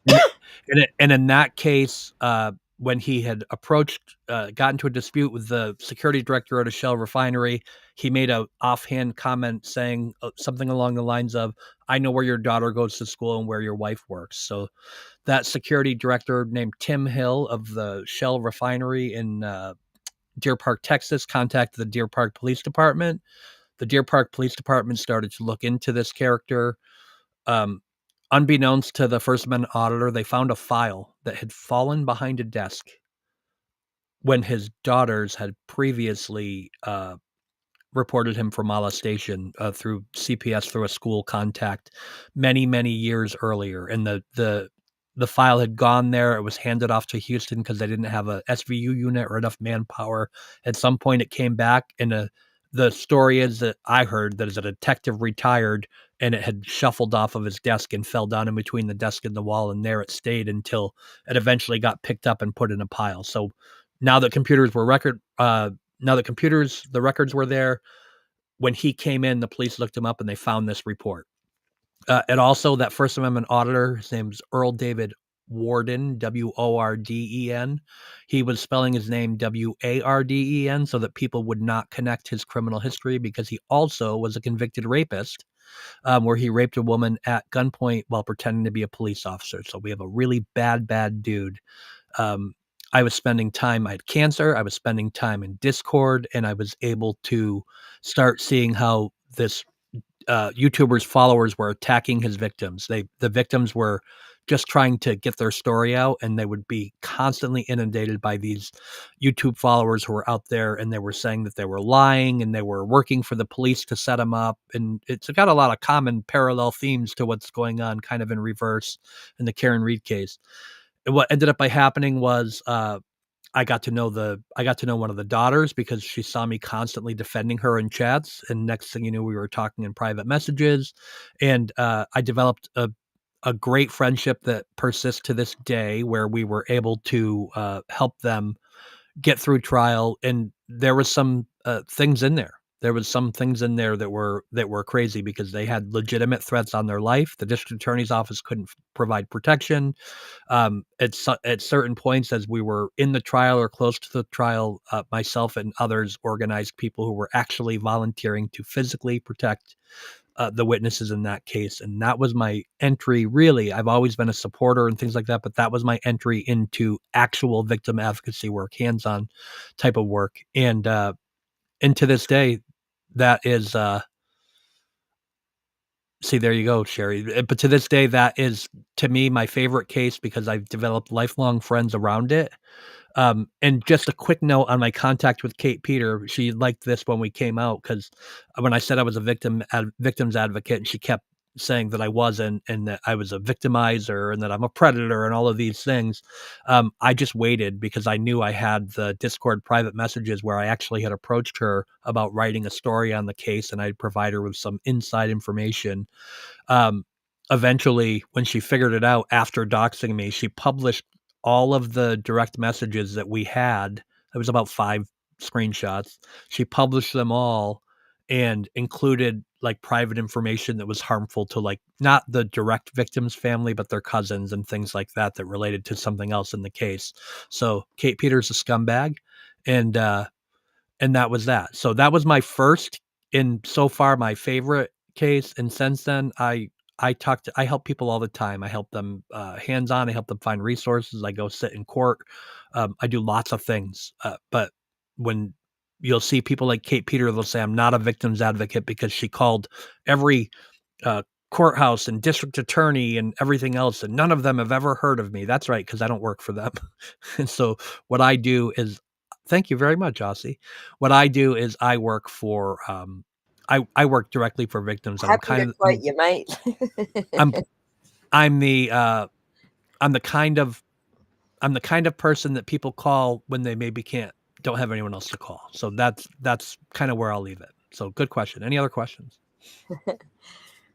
And and in that case, when he had got into a dispute with the security director at a Shell refinery, he made a offhand comment saying something along the lines of, "I know where your daughter goes to school and where your wife works." So that security director named Tim Hill of the Shell refinery in Deer Park, Texas, contacted the Deer Park Police Department. The Deer Park Police Department started to look into this character. Um, Unbeknownst to the First Amendment auditor, they found a file that had fallen behind a desk when his daughters had previously reported him for molestation through CPS through a school contact many years earlier, and the file had gone there. It was handed off to Houston because they didn't have a SVU unit or enough manpower. At some point, it came back, and the story is that I heard that as a detective retired, and it had shuffled off of his desk and fell down in between the desk and the wall, and there it stayed until it eventually got picked up and put in a pile. So now that computers were the records were there. When he came in, the police looked him up and they found this report. And also, that First Amendment auditor, his name's Earl David Warden, Warden. He was spelling his name Warden so that people would not connect his criminal history, because he also was a convicted rapist, where he raped a woman at gunpoint while pretending to be a police officer. So we have a really bad dude. Um, I was spending time, I had cancer, I was spending time in Discord, and I was able to start seeing how this YouTuber's followers were attacking his victims. The victims were just trying to get their story out, and they would be constantly inundated by these YouTube followers who were out there, and they were saying that they were lying and they were working for the police to set them up. And it's got a lot of common parallel themes to what's going on, kind of in reverse in the Karen Reed case. And what ended up by happening was I got to know one of the daughters because she saw me constantly defending her in chats, and next thing you knew, we were talking in private messages, and I developed a great friendship that persists to this day, where we were able to help them get through trial. And there was some things in there. There was some things in there that were crazy, because they had legitimate threats on their life. The district attorney's office couldn't provide protection. At certain points, as we were in the trial or close to the trial, myself and others organized people who were actually volunteering to physically protect the witnesses in that case. And that was my entry. Really, I've always been a supporter and things like that, but that was my entry into actual victim advocacy work, hands-on type of work. And to this day, that is see, there you go, Sherry. But to this day, that is, to me, my favorite case, because I've developed lifelong friends around it. And just a quick note on my contact with Kate Peter. She liked this when we came out, because when I said I was a victims advocate, and she kept saying that I wasn't, and that I was a victimizer, and that I'm a predator, and all of these things. I just waited, because I knew I had the Discord private messages where I actually had approached her about writing a story on the case, and I'd provide her with some inside information. um, Eventually, when she figured it out after doxing me, she published all of the direct messages that we had. It was about 5 screenshots. She published them all and included like private information that was harmful to, like, not the direct victim's family, but their cousins and things like that that related to something else in the case. So Kate Peters a scumbag, and that was that. So that was my first, and so far my favorite case. And since then, I help people all the time. I help them hands on. I help them find resources. I go sit in court. I do lots of things. But when you'll see people like Kate Peter, they'll say I'm not a victim's advocate because she called every uh, courthouse and district attorney and everything else, and none of them have ever heard of me. That's right, because I don't work for them. And so what I do is, thank you very much, Aussie. What I do is I work directly for victims, and Happy to quote you, mate. I'm the kind of person that people call when they maybe don't have anyone else to call. So that's kind of where I'll leave it. So good question. Any other questions?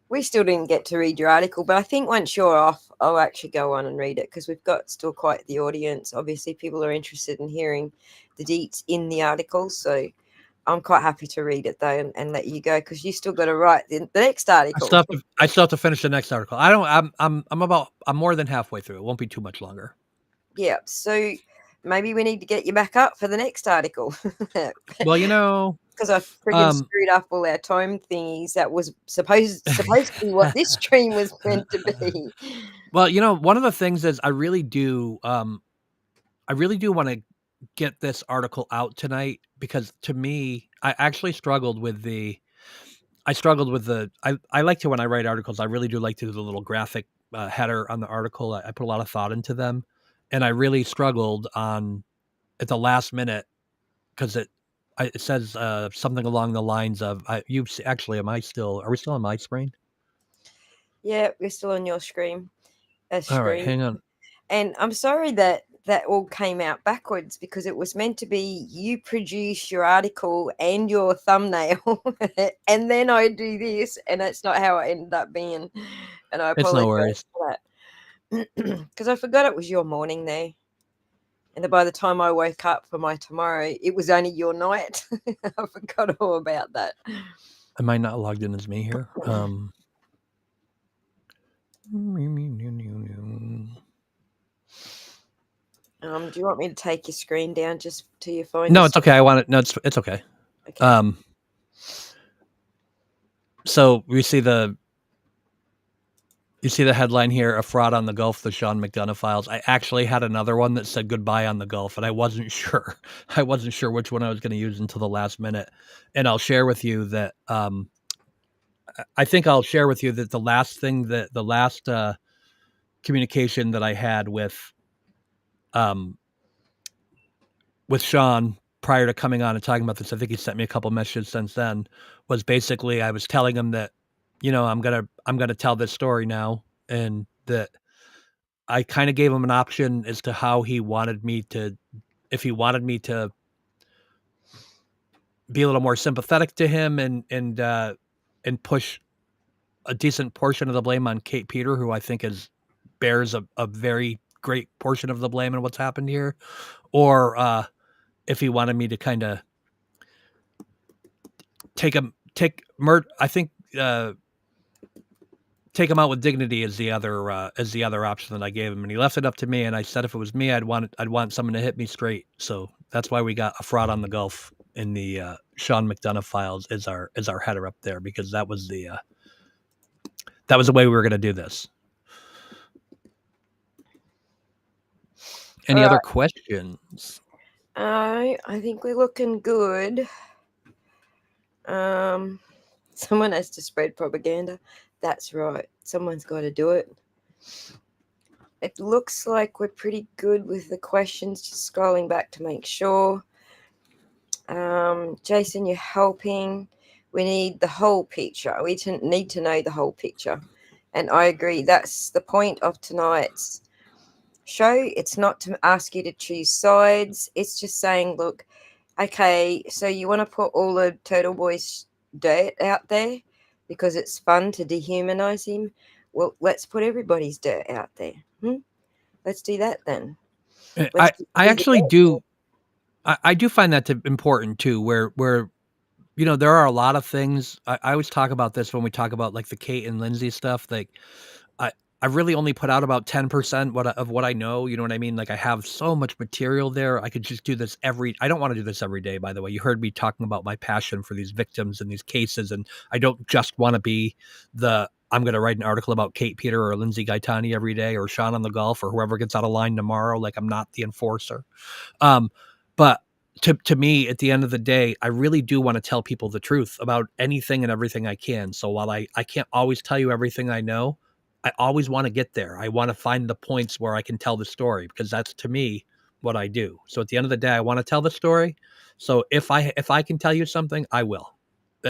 We still didn't get to read your article, but I think once you're off, I'll actually go on and read it because we've got still quite the audience. Obviously, people are interested in hearing the deets in the article. So I'm quite happy to read it though and let you go because you still got to write the next article. I still have to finish the next article. I'm more than halfway through. It won't be too much longer. Yeah. So maybe we need to get you back up for the next article. Well, because I friggin' screwed up all our time thingies. That was supposed to be what this stream was meant to be. Well, one of the things is I really do want to get this article out tonight because to me, I actually struggled with the. I like to when I write articles. I really do like to do the little graphic header on the article. I put a lot of thought into them, and I really struggled at the last minute because it says something along the lines of are we still on my screen? Yeah, we're still on your screen. All right, hang on. And I'm sorry that all came out backwards because it was meant to be you produce your article and your thumbnail, and then I do this, and that's not how it ended up being. And I apologize for that because I forgot it was your morning there. And by the time I woke up for my tomorrow, it was only your night. I forgot all about that. Am I not logged in as me here? Do you want me to take your screen down just till you find? No, it's okay. I want it. No, it's okay. Okay. So you see the headline here: a fraud on the Gulf, the Sean McDonald files. I actually had another one that said goodbye on the Gulf, and I wasn't sure. I wasn't sure which one I was going to use until the last minute. And I'll share with you that I think I'll share with you that the last communication that I had with Sean prior to coming on and talking about this, I think he sent me a couple messages since then, was basically I was telling him that, I'm gonna tell this story now, and that I kind of gave him an option as to how he wanted me to, if he wanted me to be a little more sympathetic to him and push a decent portion of the blame on Kate Peter, who I think bears a very great portion of the blame in what's happened here, or if he wanted me to kind of take him out with dignity is the other option that I gave him, and he left it up to me. And I said if it was me, I'd want someone to hit me straight. So that's why we got a fraud on the Gulf in the Sean McDonald files as our header up there, because that was the way we were going to do this. Any other questions? I think we're looking good. Someone has to spread propaganda. That's right. Someone's got to do it. It looks like we're pretty good with the questions. Just scrolling back to make sure. Jason, you're helping. We need the whole picture. We need to know the whole picture. And I agree. That's the point of tonight's show. It's not to ask you to choose sides. It's just saying, look, okay, so you want to put all the Turtle Boy's dirt out there because it's fun to dehumanize him. Well, let's put everybody's dirt out there. Let's do that then. I actually do. I do find that important too, where there are a lot of things. I always talk about this when we talk about like the Kate and Lindsay stuff. Like I really only put out about 10% of what I know. You know what I mean? Like I have so much material there. I could just do this I don't want to do this every day, by the way. You heard me talking about my passion for these victims and these cases. And I don't just want to be I'm going to write an article about Kate Peter or Lindsay Gaetani every day, or Sean on the Gulf, or whoever gets out of line tomorrow. Like I'm not the enforcer. But to me, at the end of the day, I really do want to tell people the truth about anything and everything I can. So while I can't always tell you everything I know, I always want to get there. I want to find the points where I can tell the story, because that's, to me, what I do. So at the end of the day, I want to tell the story. So if I can tell you something, I will.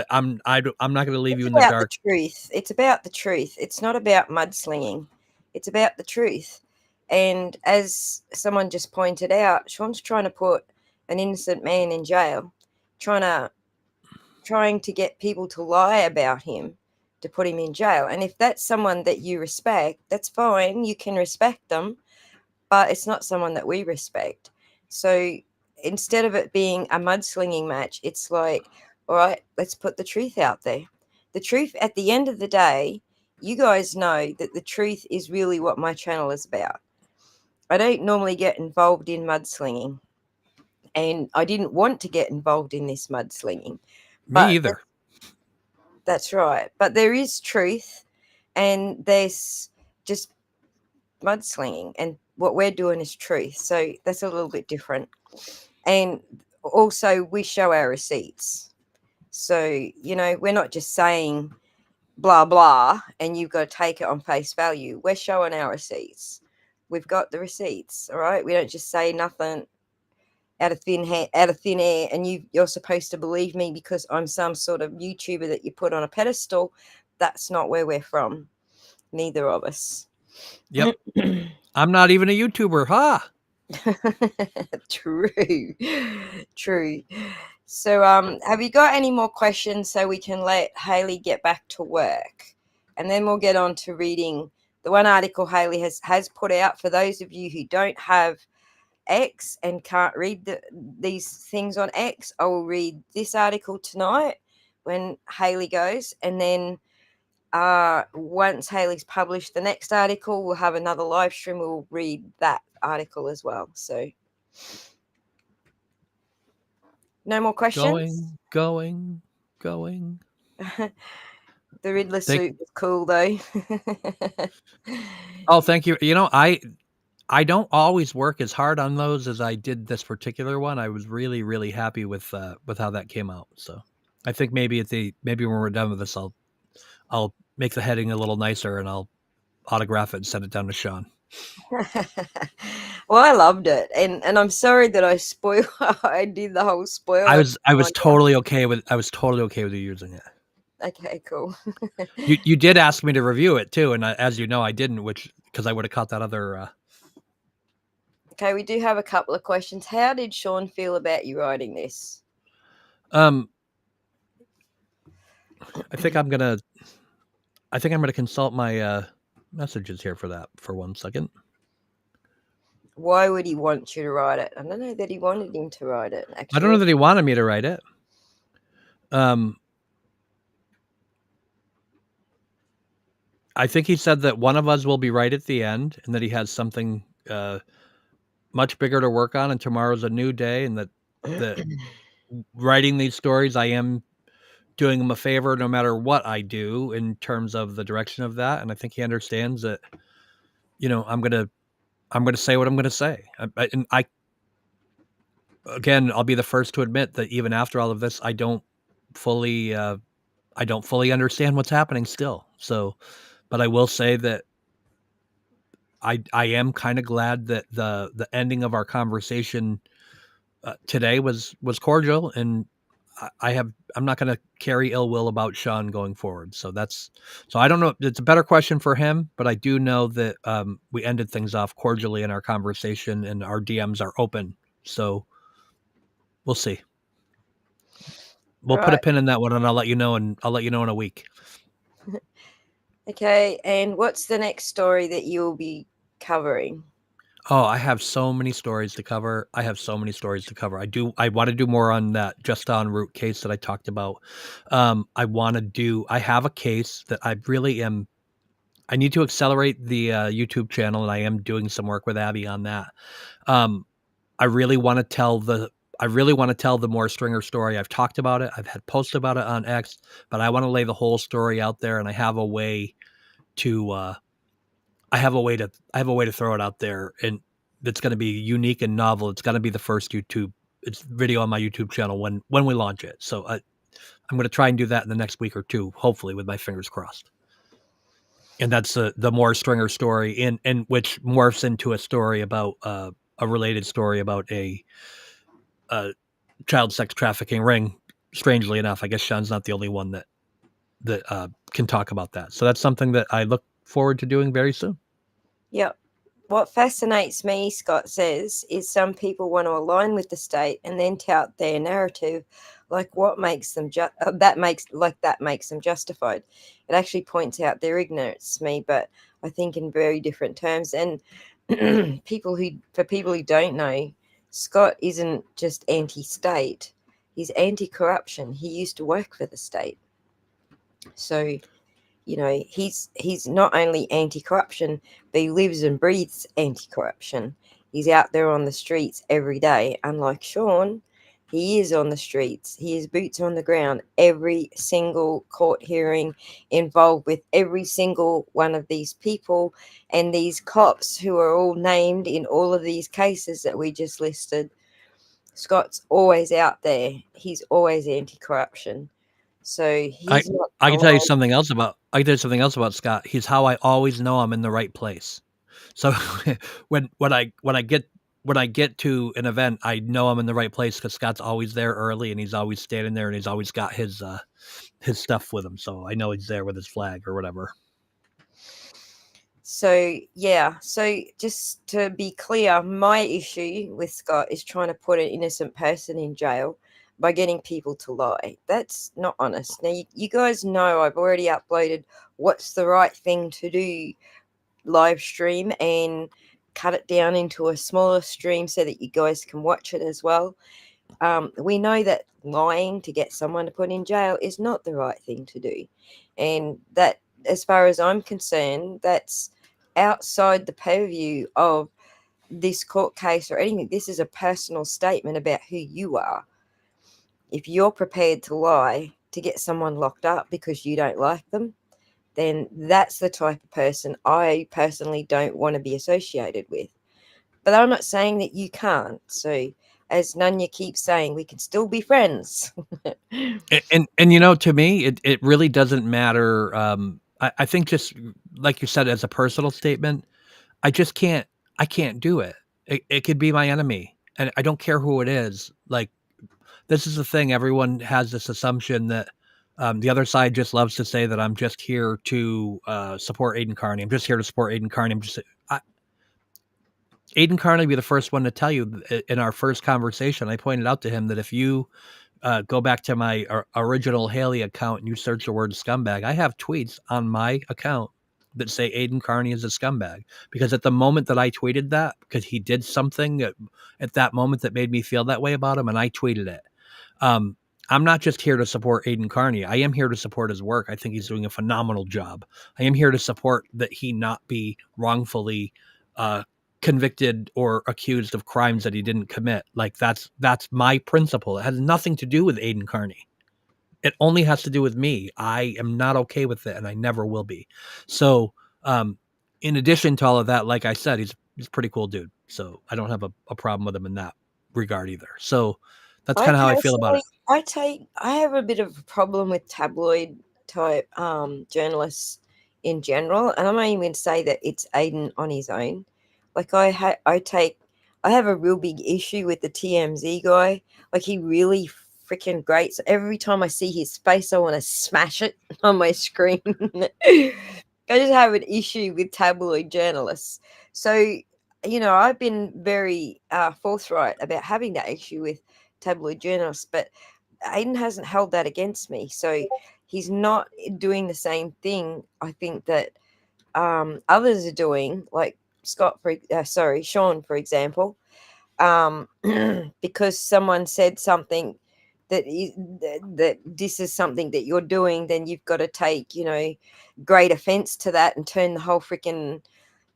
I'm not going to leave It's you in the about dark. the truth. It's about the truth. It's not about mudslinging. It's about the truth. And as someone just pointed out, Sean's trying to put an innocent man in jail, trying to get people to lie about him to put him in jail. And if that's someone that you respect, that's fine. You can respect them, but it's not someone that we respect. So instead of it being a mudslinging match, it's like, all right, let's put the truth out there. The truth, at the end of the day, you guys know that the truth is really what my channel is about. I don't normally get involved in mudslinging, and I didn't want to get involved in this mudslinging. Me But either. that's right. But there is truth, and there's just mudslinging, and what we're doing is truth. So that's a little bit different. And also, we show our receipts. So, we're not just saying blah, blah, and you've got to take it on face value. We're showing our receipts. We've got the receipts, all right? We don't just say nothing out of thin air, and you're supposed to believe me because I'm some sort of YouTuber that you put on a pedestal. That's not where we're from. Neither of us. Yep. I'm not even a YouTuber, huh? True. True. So have you got any more questions so we can let Hailey get back to work, and then we'll get on to reading the one article Hailey has put out. For those of you who don't have X and can't read these things on X, I will read this article tonight when Hailey goes, and then once Hailey's published the next article, we'll have another live stream. We'll read that article as well. So no more questions. Going. The Riddler suit was cool though. Oh, thank you. I don't always work as hard on those as I did this particular one. I was really, really happy with how that came out. So I think maybe when we're done with this, I'll make the heading a little nicer and I'll autograph it and send it down to Sean. Well, I loved it, and I'm sorry that I did the whole spoiler. I was totally okay with you using it. Okay, cool. You did ask me to review it too, and as you know, I didn't, because I would have caught that other. Okay, we do have a couple of questions. How did Sean feel about you writing this? I think I'm gonna consult my messages here for that for 1 second. Why would he want you to write it? I don't know that he wanted him to write it, actually. I don't know that he wanted me to write it. I think he said that one of us will be right at the end, and that he has something much bigger to work on, and tomorrow's a new day, and that writing these stories, I am doing him a favor no matter what I do in terms of the direction of that. And I think he understands that, I'm going to say what I'm going to say. Again, I'll be the first to admit that even after all of this, I don't fully understand what's happening still. So, but I will say that I am kind of glad that the ending of our conversation today was cordial, and I'm not going to carry ill will about Sean going forward. So I don't know. It's a better question for him, but I do know that we ended things off cordially in our conversation, and our DMs are open. So we'll see. We'll put a pin in that one, and I'll let you know. And I'll let you know in a week. Okay. And what's the next story that you'll be covering? Oh, I have so many stories to cover. I want to do more on that just en route case that I talked about. I have a case that I need to accelerate the YouTube channel, and I am doing some work with Abby on that. I really want to tell the more Stringer story. I've talked about it. I've had posts about it on X, but I want to lay the whole story out there, and I have a way to throw it out there, and that's going to be unique and novel. It's going to be the first video on my YouTube channel when we launch it. So I'm going to try and do that in the next week or two, hopefully, with my fingers crossed. And that's the more Stringer story, in which morphs into a story about a related story about a child sex trafficking ring strangely enough, I guess Sean's not the only one that can talk about that. So that's something that I look forward to doing very soon. Yep. What fascinates me, Scott says, is some people want to align with the state and then tout their narrative, like what makes them that makes them justified. It actually points out their ignorance to me, but I think in very different terms. And for people who don't know, Scott isn't just anti-state; he's anti-corruption. He used to work for the state, so he's not only anti-corruption, but he lives and breathes anti-corruption. He's out there on the streets every day. Unlike Sean, he is on the streets. He has boots on the ground every single court hearing, involved with every single one of these people and these cops who are all named in all of these cases that we just listed. Scott's always out there. He's always anti-corruption. So I he's not I can tell you aligned. something else about Scott. He's how I always know I'm in the right place. So when I get to an event, I know I'm in the right place because Scott's always there early, and he's always standing there, and he's always got his stuff with him. So I know he's there with his flag or whatever. So, yeah. So, just to be clear, my issue with Scott is trying to put an innocent person in jail by getting people to lie. That's not honest. Now, you guys know I've already uploaded what's the right thing to do live stream and cut it down into a smaller stream so that you guys can watch it as well. We know that lying to get someone to put in jail is not the right thing to do. And that, as far as I'm concerned, that's outside the purview of this court case or anything. This is a personal statement about who you are. If you're prepared to lie to get someone locked up because you don't like them, then that's the type of person I personally don't want to be associated with. But I'm not saying that you can't. So, as Nunya keeps saying, we can still be friends. And to me, it really doesn't matter. I think just like you said, as a personal statement, I just can't do it. It could be my enemy, and I don't care who it is. Like, this is the thing. Everyone has this assumption that the other side just loves to say that I'm just here to support Aiden Carney. I'm just here to support Aiden Carney. Aiden Carney will be the first one to tell you in our first conversation. I pointed out to him that if you go back to my original Hailey account and you search the word scumbag, I have tweets on my account that say Aiden Carney is a scumbag. Because at the moment that I tweeted that, because he did something at that moment that made me feel that way about him, and I tweeted it. I'm not just here to support Aiden Carney. I am here to support his work. I think he's doing a phenomenal job. I am here to support that he not be wrongfully convicted or accused of crimes that he didn't commit. Like that's my principle. It has nothing to do with Aiden Carney. It only has to do with me. I am not okay with it, and I never will be. So, in addition to all of that, like I said, he's a pretty cool dude. So I don't have a problem with him in that regard either. So that's I kind of how I feel about personally, it. I have a bit of a problem with tabloid type journalists in general, and I might even say that it's Aiden on his own. Like I have a real big issue with the TMZ guy. Like he really freaking great. So every time I see his face, I want to smash it on my screen. I just have an issue with tabloid journalists. So I've been very forthright about having that issue with tabloid journalists, but Aiden hasn't held that against me. So he's not doing the same thing, I think, that others are doing, like Sean, for example, um, because someone said something that this is something that you're doing, then you've got to take, great offense to that and turn the whole freaking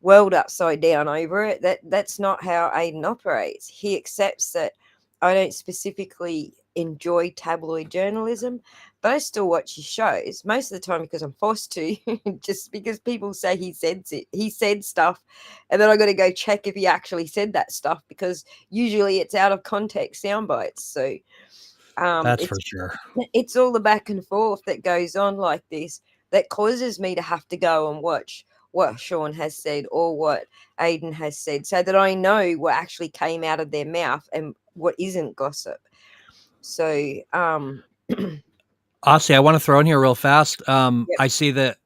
world upside down over it. That's not how Aiden operates. He accepts that I don't specifically enjoy tabloid journalism, but I still watch his shows most of the time because I'm forced to, just because people say he said stuff, and then I got to go check if he actually said that stuff because usually it's out of context sound bites. So That's for it's sure. it's all the back and forth that goes on like this that causes me to have to go and watch what Sean has said or what Aiden has said so that I know what actually came out of their mouth and what isn't gossip. So Aussie, I want to throw in here real fast. Yep. I see that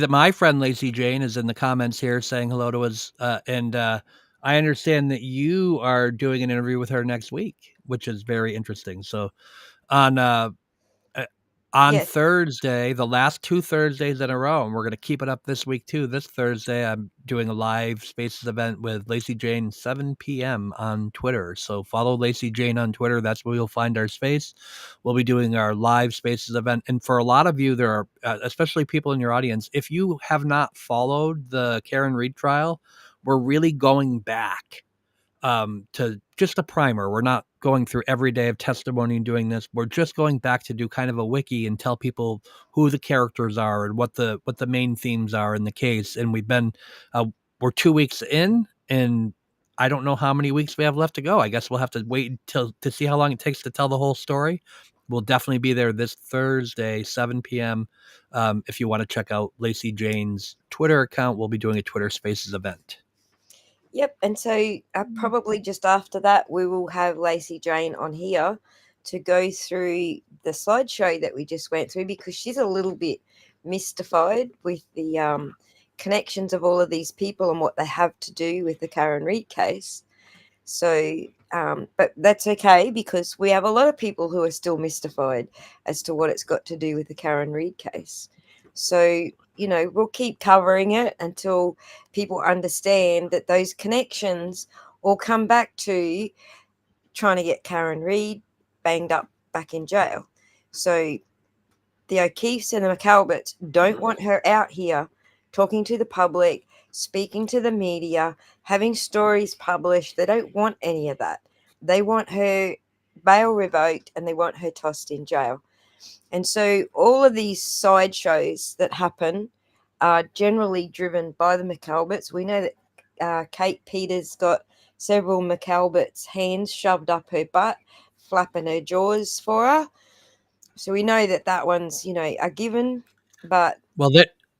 my friend Lacey Jane is in the comments here saying hello to us, and I understand that you are doing an interview with her next week, which is very interesting. So on uh, on Yes. Thursday, the last 2 Thursdays in a row, and we're going to keep it up this week too. This Thursday, I'm doing a live Spaces event with Lacey Jane, 7 p.m. on Twitter. So follow Lacey Jane on Twitter. That's where you'll find our space. We'll be doing our live Spaces event. And for a lot of you, there are, especially people in your audience, if you have not followed the Karen Reed trial, we're really going back to just a primer. We're not going through every day of testimony and doing this. We're just going back to do kind of a wiki and tell people who the characters are and what the main themes are in the case. And we're 2 weeks in, and I don't know how many weeks we have left to go. I guess we'll have to wait until to see how long it takes to tell the whole story. We'll definitely be there this Thursday, 7 p.m. If you want to check out Lacey Jane's Twitter account, we'll be doing a Twitter Spaces event. Yep. And so probably just after that, we will have Lacey Jane on here to go through the slideshow that we just went through, because she's a little bit mystified with the connections of all of these people and what they have to do with the Karen Reed case. So, but that's okay, because we have a lot of people who are still mystified as to what it's got to do with the Karen Reed case. So, we'll keep covering it until people understand that those connections all come back to trying to get Karen Reed banged up back in jail. So the O'Keeffes and the McAlberts don't want her out here talking to the public, speaking to the media, having stories published. They don't want any of that. They want her bail revoked, and they want her tossed in jail. And so all of these sideshows that happen are generally driven by the McAlberts. We know that Kate Peters got several McAlberts' hands shoved up her butt, flapping her jaws for her. So we know that one's, a given. But Well,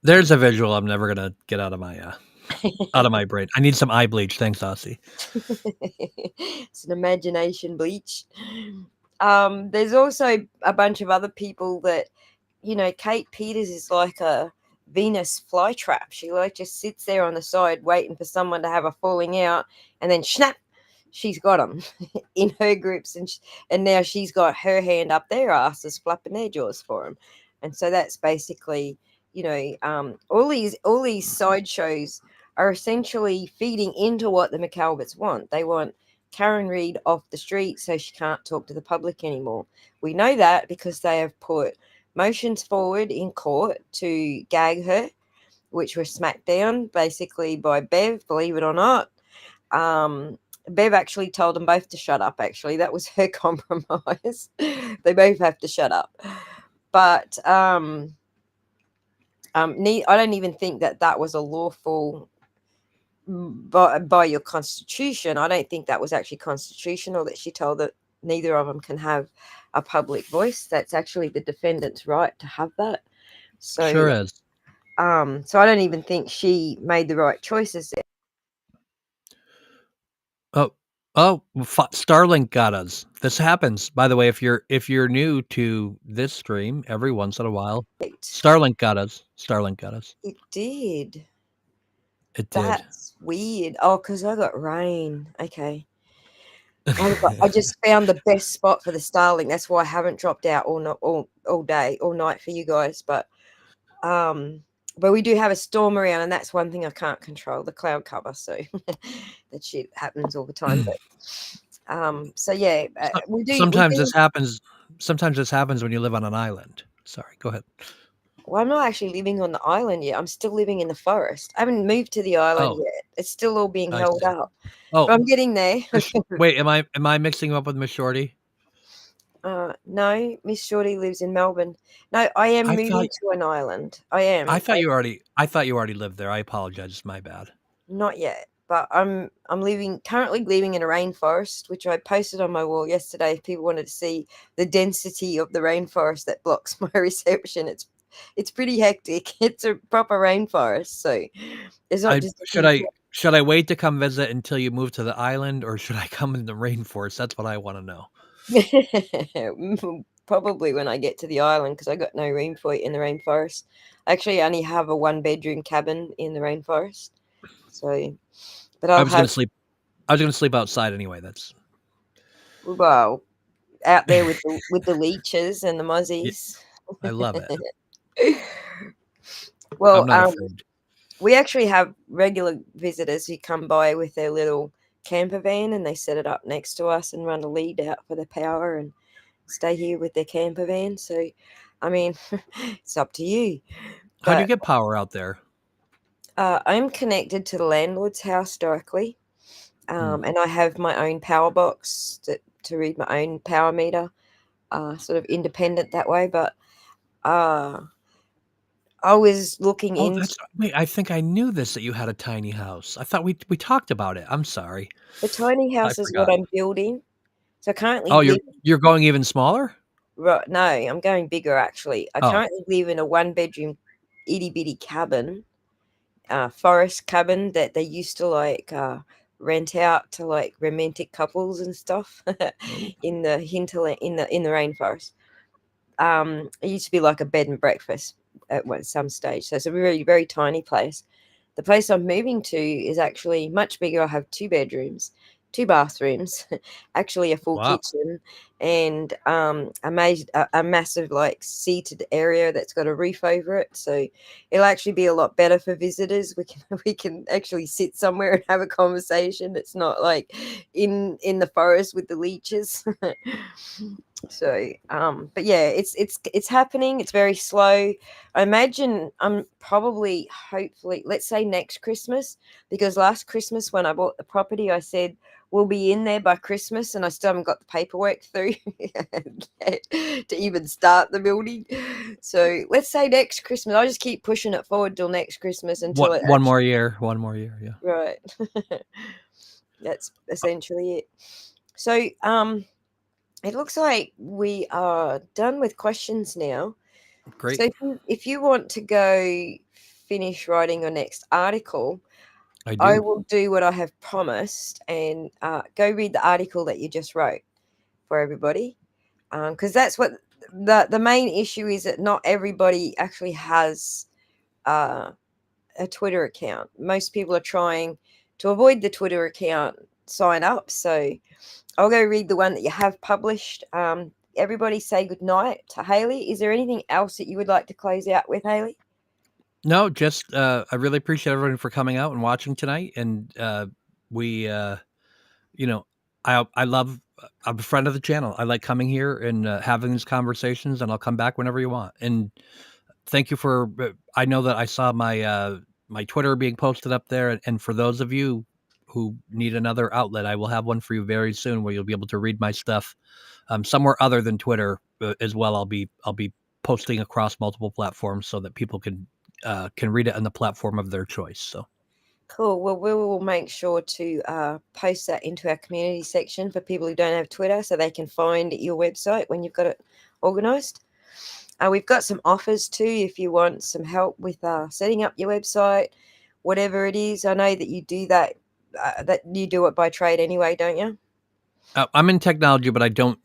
there's a visual I'm never gonna get out of my brain. I need some eye bleach. Thanks, Aussie. it's an imagination bleach. There's also a bunch of other people that, Kate Peters is like a Venus flytrap. She just sits there on the side waiting for someone to have a falling out, and then snap, she's got them in her groups, and now she's got her hand up their asses, flapping their jaws for them. And so that's basically, all these sideshows are essentially feeding into what the McAlberts want. They want Karen Reed off the street so she can't talk to the public anymore. We know that because they have put motions forward in court to gag her, which were smacked down basically by Bev, believe it or not. Bev actually told them both to shut up. Actually, that was her compromise. They both have to shut up. But I don't even think that was a lawful by your constitution. I don't think that was actually constitutional, that she told that neither of them can have a public voice. That's actually the defendant's right to have that. So Sure is. so I don't even think she made the right choices there. Starlink got us. This happens, by the way. If you're new to this stream, every once in a while, Starlink got us. Starlink got us. It did. It did. That's weird. Oh, because I got rain. Okay. I just found the best spot for the Starlink. That's why I haven't dropped out all day, all night for you guys. But we do have a storm around, and that's one thing I can't control, the cloud cover. So that shit happens all the time. But so yeah, we do. Sometimes this happens. Sometimes this happens when you live on an island. Sorry, go ahead. Well, I'm not actually living on the island yet. I'm still living in the forest. I haven't moved to the island yet. It's still all being held up. Oh, but I'm getting there. Wait, am I mixing up with Miss Shorty? No, Miss Shorty lives in Melbourne. No, I am moving to an island. I am. I thought you already lived there. I apologize. It's my bad. Not yet, but I'm currently living in a rainforest, which I posted on my wall yesterday. If people wanted to see the density of the rainforest that blocks my reception, it's pretty hectic. It's a proper rainforest, so it's not just. Should I wait to come visit until you move to the island, or should I come in the rainforest? That's what I want to know. probably when I get to the island, because I got no room for it in the rainforest. I actually only have a 1-bedroom cabin in the rainforest. So, but I I'll was going have, to sleep. I was going to sleep outside anyway. That's well, out there with the leeches and the yeah, mozzies. I love it. I'm Well, not afraid. we actually have regular visitors who come by with their little camper van, and they set it up next to us and run a lead out for the power and stay here with their camper van. So, I mean, it's up to you. How do you But get power out there? I'm connected to the landlord's house directly, Hmm. and I have my own power box to read my own power meter, sort of independent that way. But uh, I was looking Oh, into that's wait. I think I knew this that you had a tiny house. I thought we talked about it. I'm sorry. the tiny I house is what forgot. I'm building. So I currently Oh, live. you're going even smaller? Right, no, I'm going bigger actually. I Oh, currently live in a 1-bedroom itty bitty cabin, forest cabin that they used to like rent out to like romantic couples and stuff oh, in the hinterland in the rainforest. It used to be like a bed and breakfast at some stage. So it's a very, very tiny place. The place I'm moving to is actually much bigger. I have 2 bedrooms, 2 bathrooms, actually a full wow. kitchen, and a massive like seated area that's got a roof over it. So it'll actually be a lot better for visitors. We can we can actually sit somewhere and have a conversation. It's not like in the forest with the leeches. So, but yeah, it's happening. It's very slow. I imagine I'm probably, hopefully, let's say next Christmas, because last Christmas when I bought the property, I said we'll be in there by Christmas, and I still haven't got the paperwork through to even start the building. So let's say next Christmas. I'll just keep pushing it forward till next Christmas until What? it One actually, more year. One more year. Yeah. right. That's essentially it. So, it looks like we are done with questions now. So Great. if you want to go finish writing your next article, I I do. will do what I have promised and go read the article that you just wrote for everybody. Because that's what the main issue is, that not everybody actually has uh, a Twitter account. Most people are trying to avoid the Twitter account sign up. So I'll go read the one that you have published. Everybody say good night to Hailey. Is there anything else that you would like to close out with, Hailey? No, just I really appreciate everyone for coming out and watching tonight. And we, you know, I love. I'm a friend of the channel. I like coming here and having these conversations, and I'll come back whenever you want. And thank you for. I know that I saw my Twitter being posted up there, and for those of you who need another outlet, I will have one for you very soon, where you'll be able to read my stuff somewhere other than Twitter as well. I'll be posting across multiple platforms so that people can read it on the platform of their choice. So Cool. Well, we will make sure to post that into our community section for people who don't have Twitter, so they can find your website when you've got it organized. We've got some offers too if you want some help with setting up your website, whatever it is. I know that you do that. That you do it by trade anyway, don't you? I'm in technology, but I don't.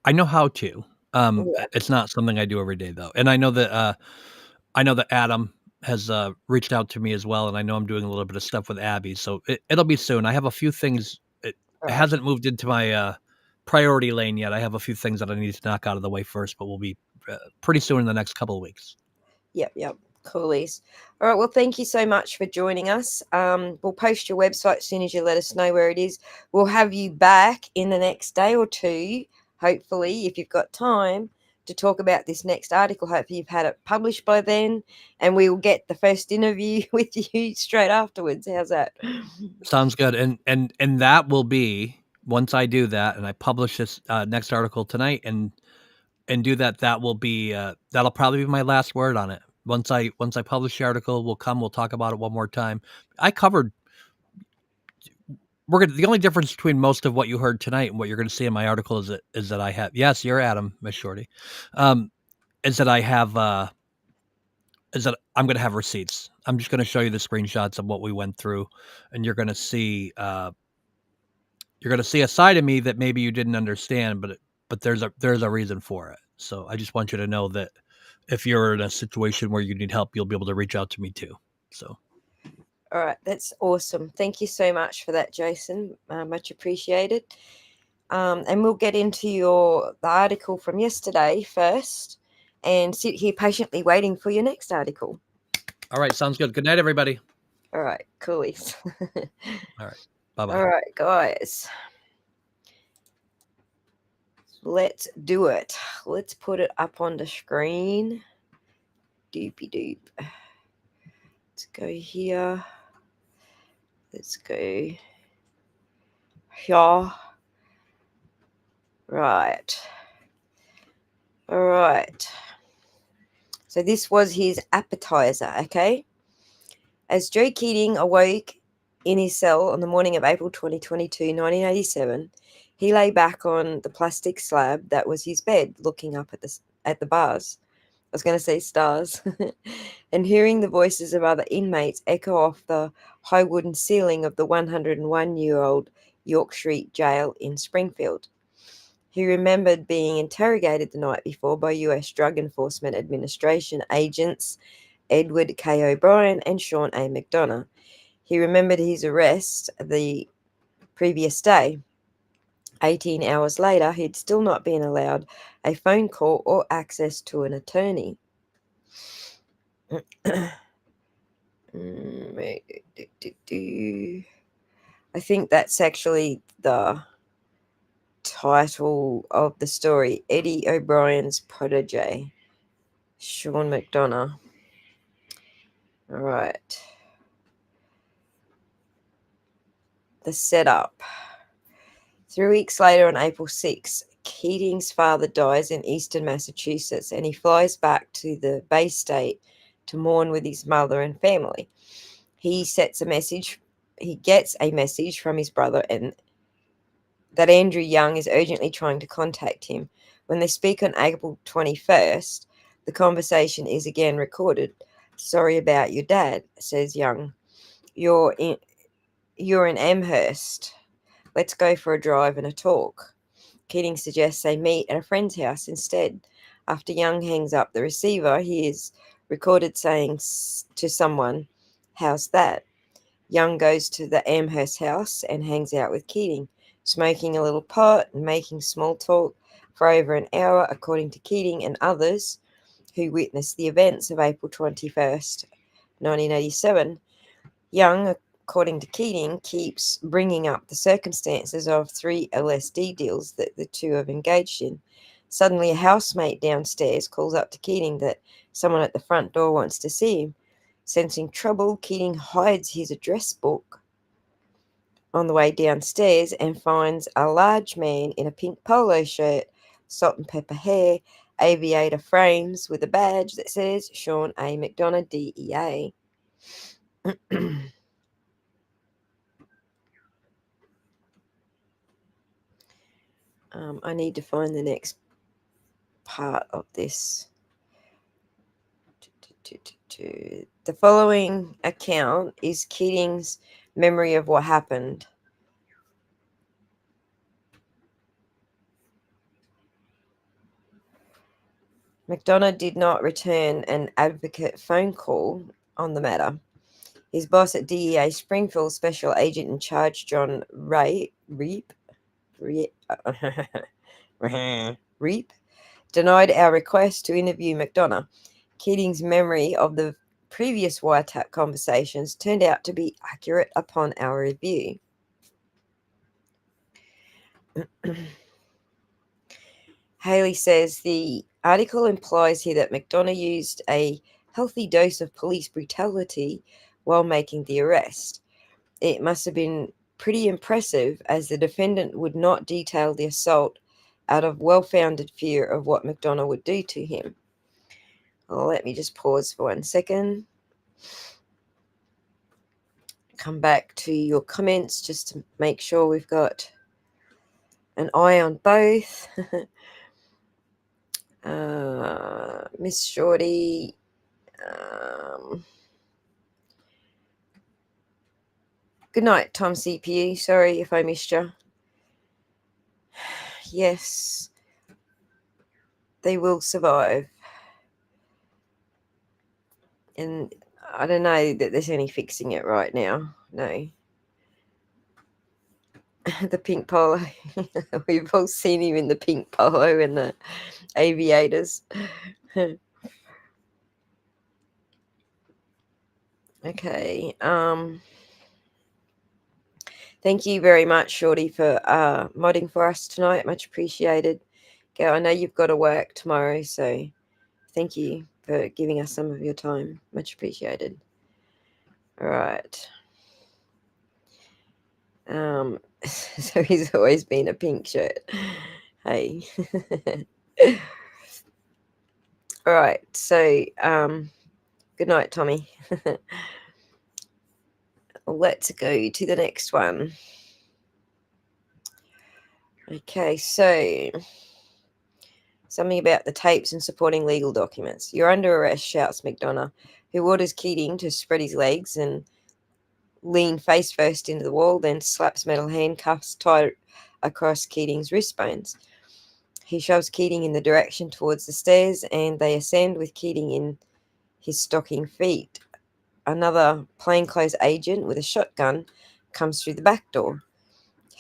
I know how to. Yeah. It's not something I do every day though, and I know that Adam has reached out to me as well, and I know I'm doing a little bit of stuff with Abby, so it'll be soon. I have a few things. It Right. hasn't moved into my priority lane yet. I have a few things that I need to knock out of the way first, but we'll be pretty soon in the next couple of weeks. Yep, yep. Coolies. All right. Well, thank you so much for joining us. We'll post your website as soon as you let us know where it is. We'll have you back in the next day or two, hopefully, if you've got time to talk about this next article. Hopefully, you've had it published by then, and we will get the first interview with you straight afterwards. How's that? Sounds good. And that will be once I do that and I publish this next article tonight and do that. That will be that'll probably be my last word on it. Once I publish the article, we'll talk about it one more time. I covered. The only difference between most of what you heard tonight and what you're going to see in my article is that I have, yes, you're Adam, Miss Shorty, um, is that I have is that I'm going to have receipts. I'm just going to show you the screenshots of what we went through, and you're going to see a side of me that maybe you didn't understand, but there's a reason for it. So I just want you to know that if you're in a situation where you need help, you'll be able to reach out to me too. So. All right, that's awesome. Thank you so much for that, Jason. Much appreciated. And we'll get into the article from yesterday first, and sit here patiently waiting for your next article. All right, sounds good. Good night, everybody. All right, coolies. All right, bye-bye. All right, guys. Let's do it. Let's put it up on the screen. Doopy doop. Let's go here. Let's go here. Right. All right. So this was his appetizer, okay? As Joe Keating awoke in his cell on the morning of April 2022, 1987, he lay back on the plastic slab that was his bed, looking up at the bars. I was going to say stars. And hearing the voices of other inmates echo off the high wooden ceiling of the 101-year-old York Street jail in Springfield. He remembered being interrogated the night before by U.S. Drug Enforcement Administration agents Edward K. O'Brien and Sean A. McDonagh. He remembered his arrest the previous day. 18 hours later, he'd still not been allowed a phone call or access to an attorney. I think that's actually the title of the story, Eddie O'Brien's protege, Sean McDonagh. All right. The setup. 3 weeks later, on April 6, Keating's father dies in eastern Massachusetts, and he flies back to the Bay State to mourn with his mother and family. He gets a message from his brother and that Andrew Young is urgently trying to contact him. When they speak on April 21st, the conversation is again recorded. "Sorry about your dad," says Young. You're in Amherst. Let's go for a drive and a talk." Keating suggests they meet at a friend's house instead. After Young hangs up the receiver, he is recorded saying to someone, "How's that?" Young goes to the Amherst house and hangs out with Keating, smoking a little pot and making small talk for over an hour, according to Keating and others who witnessed the events of April 21st, 1987. Young, according to Keating, keeps bringing up the circumstances of 3 LSD deals that the two have engaged in. Suddenly, a housemate downstairs calls up to Keating that someone at the front door wants to see him. Sensing trouble, Keating hides his address book on the way downstairs and finds a large man in a pink polo shirt, salt and pepper hair, aviator frames with a badge that says Sean A. McDonagh, DEA. I need to find the next part of this. The following account is Keating's memory of what happened. McDonagh did not return an advocate phone call on the matter. His boss at DEA Springfield, Special Agent in Charge John Reap, denied our request to interview McDonagh. Keating's memory of the previous wiretap conversations turned out to be accurate upon our review. Hailey says the article implies here that McDonagh used a healthy dose of police brutality while making the arrest. It must have been pretty impressive, as the defendant would not detail the assault out of well-founded fear of what McDonagh would do to him. Let me just pause for 1 second. Come back to your comments just to make sure we've got an eye on both. Miss Shorty. Good night, Tom CPU. Sorry if I missed you. Yes. They will survive. And I don't know that there's any fixing it right now. No. The pink polo. We've all seen him in the pink polo and the aviators. Okay. Thank you very much, Shorty, for modding for us tonight. Much appreciated. Gail, I know you've got to work tomorrow, so thank you for giving us some of your time. Much appreciated. All right. So he's always been a pink shirt. Hey. All right. So good night, Tommy. Let's go to the next one. Okay, so something about the tapes and supporting legal documents. You're under arrest, shouts McDonald, who orders Keating to spread his legs and lean face first into the wall, then slaps metal handcuffs tied across Keating's wrist bones. He shoves Keating in the direction towards the stairs, and they ascend with Keating in his stocking feet. Another plainclothes agent with a shotgun comes through the back door.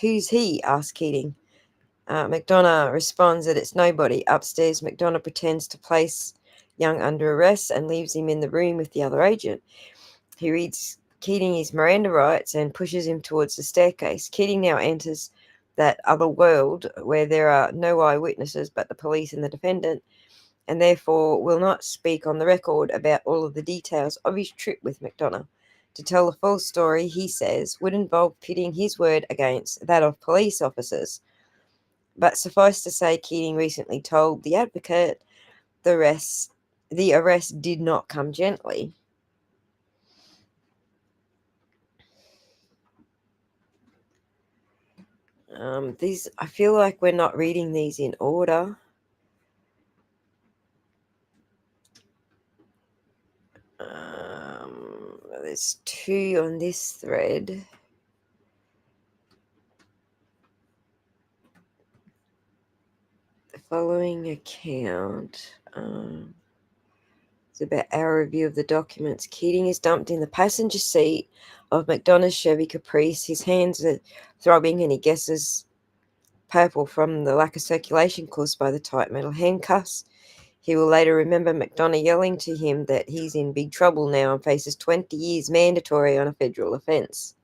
Who's he? asks Keating. McDonough responds that it's nobody. Upstairs, McDonough pretends to place Young under arrest and leaves him in the room with the other agent. He reads Keating his Miranda rights and pushes him towards the staircase. Keating now enters that other world where there are no eyewitnesses but the police and the defendant, and therefore will not speak on the record about all of the details of his trip with McDonough. To tell the full story, he says, would involve pitting his word against that of police officers. But suffice to say, Keating recently told the advocate the arrest did not come gently. These, I feel like we're not reading these in order. There's two on this thread. The following account is about our review of the documents. Keating is dumped in the passenger seat of McDonough's Chevy Caprice. His hands are throbbing and he guesses purple from the lack of circulation caused by the tight metal handcuffs. He will later remember McDonough yelling to him that he's in big trouble now and faces 20 years mandatory on a federal offence.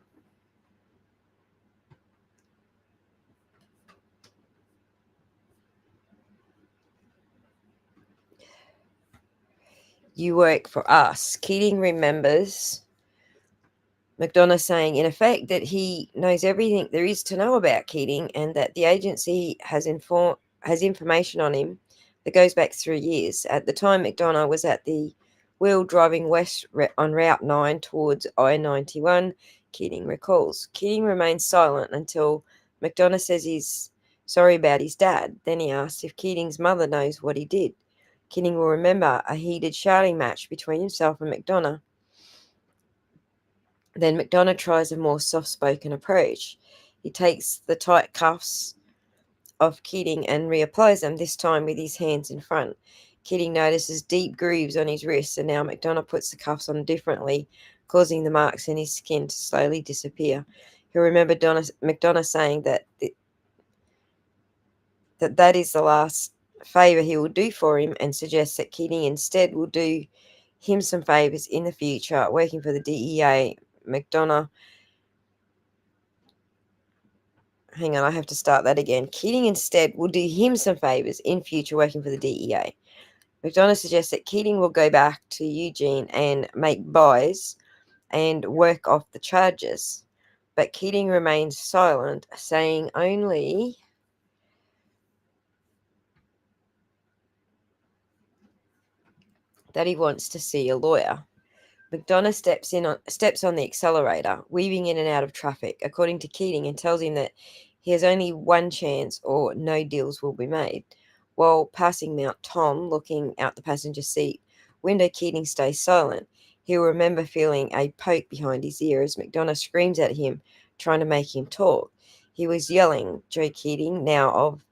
You work for us. Keating remembers McDonough saying, in effect, that he knows everything there is to know about Keating and that the agency has information on him that goes back 3 years. At the time, McDonough was at the wheel driving west on Route 9 towards I-91, Keating recalls. Keating remains silent until McDonough says he's sorry about his dad. Then he asks if Keating's mother knows what he did. Keating will remember a heated shouting match between himself and McDonough. Then McDonough tries a more soft-spoken approach. He takes the tight cuffs off Keating and reapplies them, this time with his hands in front. Keating notices deep grooves on his wrists, and now McDonough puts the cuffs on differently, causing the marks in his skin to slowly disappear. He'll remember McDonough saying that is the last favour he will do for him, and suggests that Keating instead will do him some favours in the future, working for the DEA. McDonough... Hang on, I have to start that again. Keating instead will do him some favours in future working for the DEA. McDonough suggests that Keating will go back to Eugene and make buys and work off the charges. But Keating remains silent, saying only that he wants to see a lawyer. McDonough steps on the accelerator, weaving in and out of traffic, according to Keating, and tells him that he has only one chance or no deals will be made. While passing Mount Tom, looking out the passenger seat window, Keating stays silent. He'll remember feeling a poke behind his ear as McDonough screams at him, trying to make him talk. He was yelling, Joe Keating, now of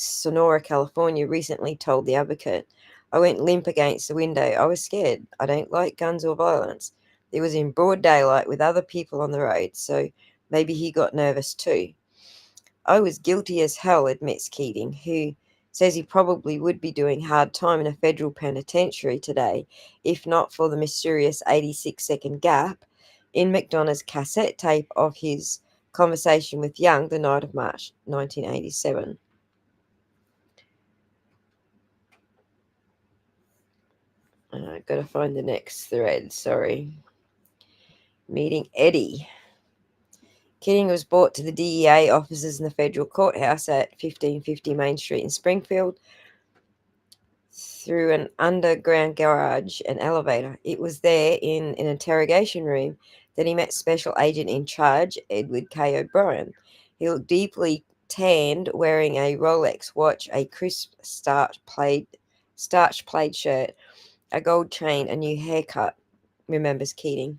Sonora, California, recently told The Advocate. I went limp against the window. I was scared. I don't like guns or violence. It was in broad daylight with other people on the road, so maybe he got nervous too. I was guilty as hell, admits Keating, who says he probably would be doing hard time in a federal penitentiary today if not for the mysterious 86-second gap in McDonough's cassette tape of his conversation with Young the night of March 1987. I've got to find the next thread, sorry. Meeting Eddie. Keating was brought to the DEA offices in the federal courthouse at 1550 Main Street in Springfield through an underground garage and elevator. It was there in an interrogation room that he met Special Agent in Charge, Edward K. O'Brien. He looked deeply tanned, wearing a Rolex watch, a crisp starch plaid shirt, a gold chain, a new haircut, remembers Keating.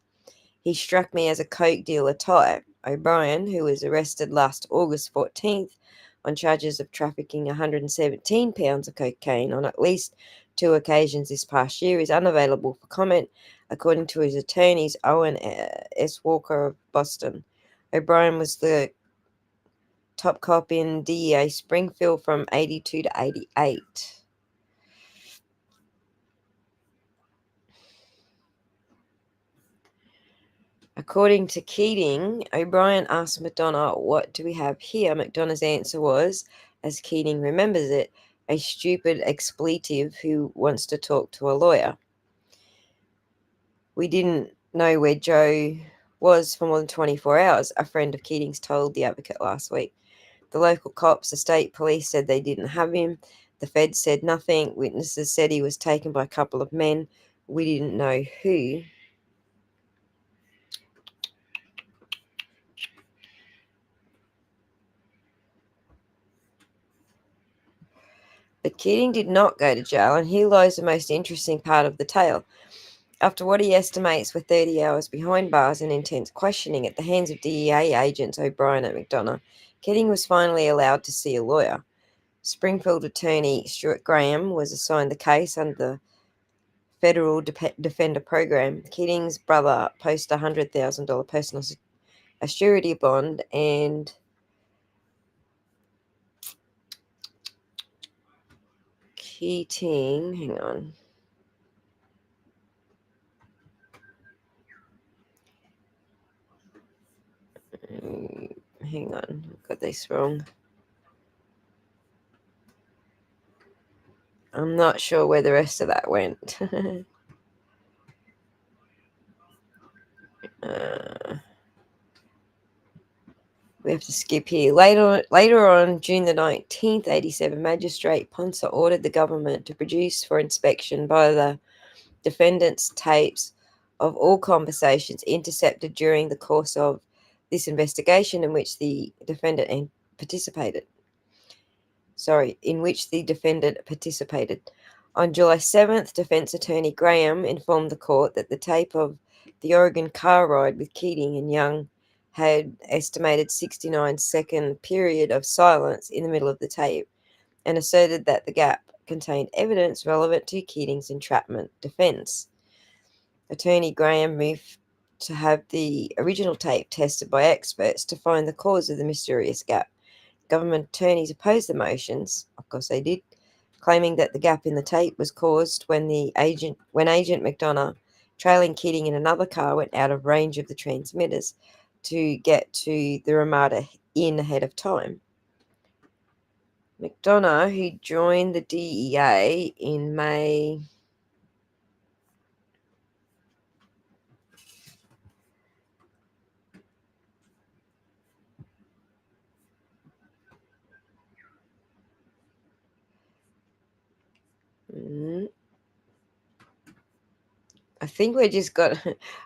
He struck me as a coke dealer type. O'Brien, who was arrested last August 14th on charges of trafficking 117 pounds of cocaine on at least 2 occasions this past year, is unavailable for comment, according to his attorneys Owen S. Walker of Boston. O'Brien was the top cop in DEA Springfield from 82 to 88. According to Keating, O'Brien asked McDonough, "What do we have here?" McDonough's answer was, as Keating remembers it, "A stupid expletive who wants to talk to a lawyer." "We didn't know where Joe was for more than 24 hours, a friend of Keating's told The Advocate last week. The local cops, the state police said they didn't have him. The feds said nothing. Witnesses said he was taken by a couple of men. We didn't know who." But Keating did not go to jail, and here lies the most interesting part of the tale. After what he estimates were 30 hours behind bars and intense questioning at the hands of DEA agents O'Brien and McDonough, Keating was finally allowed to see a lawyer. Springfield attorney Stuart Graham was assigned the case under the Federal Defender Program. Keating's brother posted a $100,000 personal surety bond, and Keating, hang on. Hang on, I got this wrong. I'm not sure where the rest of that went. We have to skip here. Later on, June the 19th, 87, Magistrate Ponce ordered the government to produce for inspection by the defendant's tapes of all conversations intercepted during the course of this investigation in which the defendant participated. On July 7th, defense attorney Graham informed the court that the tape of the Oregon car ride with Keating and Young had estimated 69-second period of silence in the middle of the tape, and asserted that the gap contained evidence relevant to Keating's entrapment defense. Attorney Graham moved to have the original tape tested by experts to find the cause of the mysterious gap. Government attorneys opposed the motions, of course they did, claiming that the gap in the tape was caused when Agent McDonough, trailing Keating in another car, went out of range of the transmitters to get to the Ramada Inn ahead of time. McDonough, who joined the DEA in May I think we just got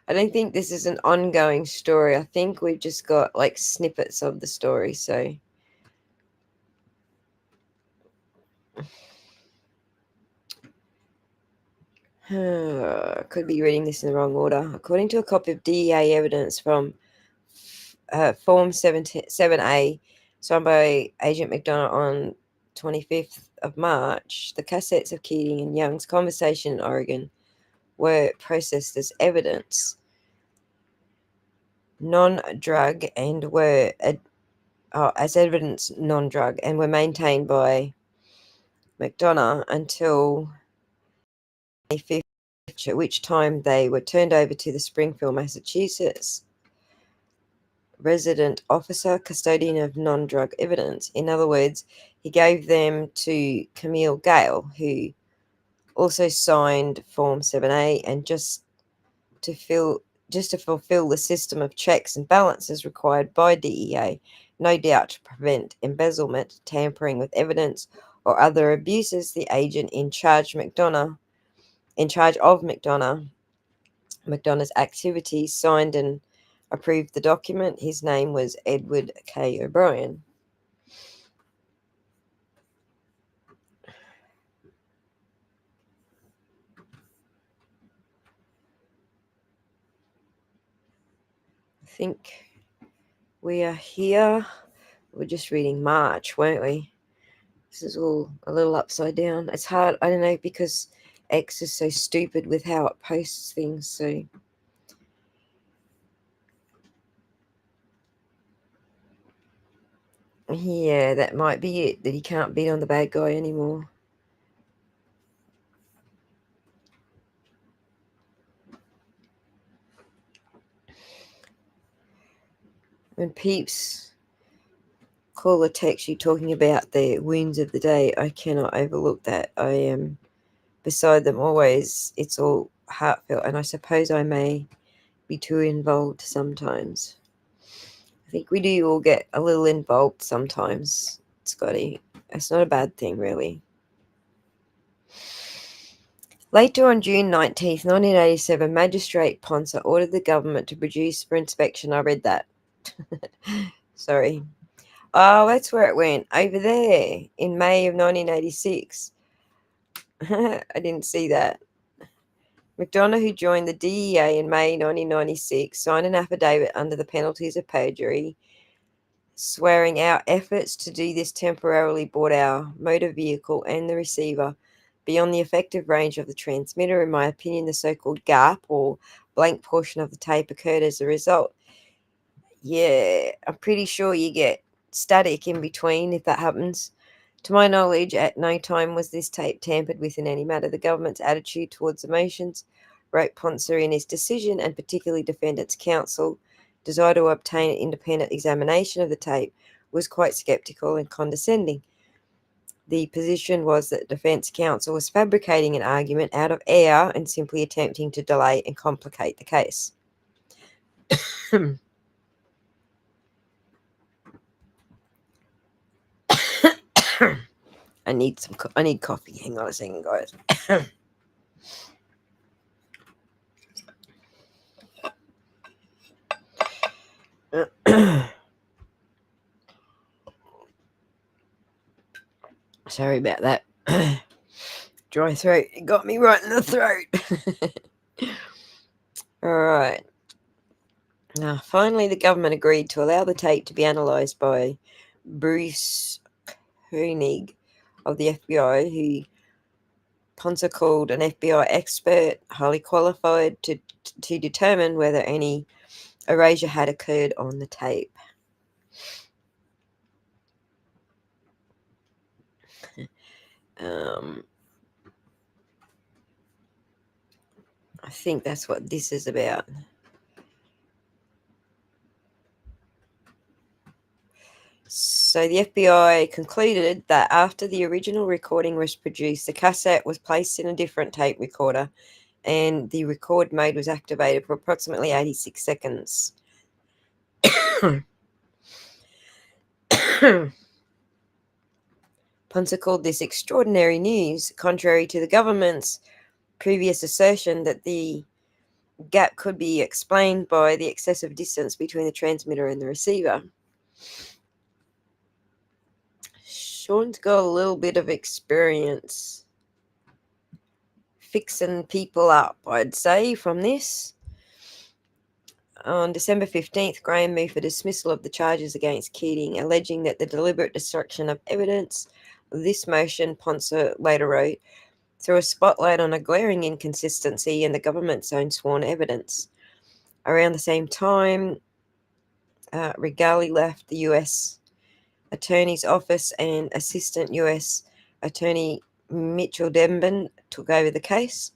I don't think this is an ongoing story. I think we've just got like snippets of the story, so could be reading this in the wrong order. According to a copy of DEA evidence from Form 7A, signed by Agent McDonough on 25th of March, the cassettes of Keating and Young's conversation in Oregon were processed as evidence, non-drug, and were as evidence non-drug, and were maintained by McDonut until May 5th, at which time they were turned over to the Springfield, Massachusetts resident officer, custodian of non-drug evidence. In other words, he gave them to Camille Gale, who also signed Form 7A, and just to fulfill the system of checks and balances required by DEA, no doubt to prevent embezzlement, tampering with evidence, or other abuses. The agent in charge of McDonough's activities, signed and approved the document. His name was Edward K. O'Brien. I think we are here. We're just reading March, weren't we? This is all a little upside down. It's hard, I don't know, because X is so stupid with how it posts things, so... Yeah, that might be it, that he can't beat on the bad guy anymore. When peeps call or text you talking about their wounds of the day, I cannot overlook that. I am beside them always. It's all heartfelt, and I suppose I may be too involved sometimes. I think we do all get a little involved sometimes, Scotty. It's not a bad thing, really. Later on June 19th, 1987, Magistrate Ponce ordered the government to produce for inspection. I read that. Sorry. Oh, that's where it went. Over there in May of 1986. I didn't see that. McDonald, who joined the DEA in May 1996, signed an affidavit under the penalties of perjury, swearing our efforts to do this temporarily brought our motor vehicle and the receiver beyond the effective range of the transmitter. In my opinion, the so-called gap or blank portion of the tape occurred as a result. Yeah, I'm pretty sure you get static in between if that happens. To my knowledge, at no time was this tape tampered with in any matter. The government's attitude towards emotions, wrote Ponce in his decision, and particularly defendants' counsel, desire to obtain an independent examination of the tape, was quite sceptical and condescending. The position was that defense counsel was fabricating an argument out of air and simply attempting to delay and complicate the case. I need coffee. Hang on a second, guys. Sorry about that. Dry throat. It got me right in the throat. All right. Now, finally, the government agreed to allow the tape to be analysed by Bruce Koenig of the FBI, who Ponce called an FBI expert, highly qualified to determine whether any erasure had occurred on the tape. I think that's what this is about. So the FBI concluded that after the original recording was produced, the cassette was placed in a different tape recorder and the record mode was activated for approximately 86 seconds. Ponce called this extraordinary news, contrary to the government's previous assertion that the gap could be explained by the excessive distance between the transmitter and the receiver. Sean's got a little bit of experience fixing people up, I'd say, from this. On December 15th, Graham moved for dismissal of the charges against Keating, alleging that the deliberate destruction of evidence this motion, Ponce later wrote, threw a spotlight on a glaring inconsistency in the government's own sworn evidence. Around the same time, Regali left the U.S. Attorney's Office and Assistant U.S. Attorney Mitchell Denbin took over the case.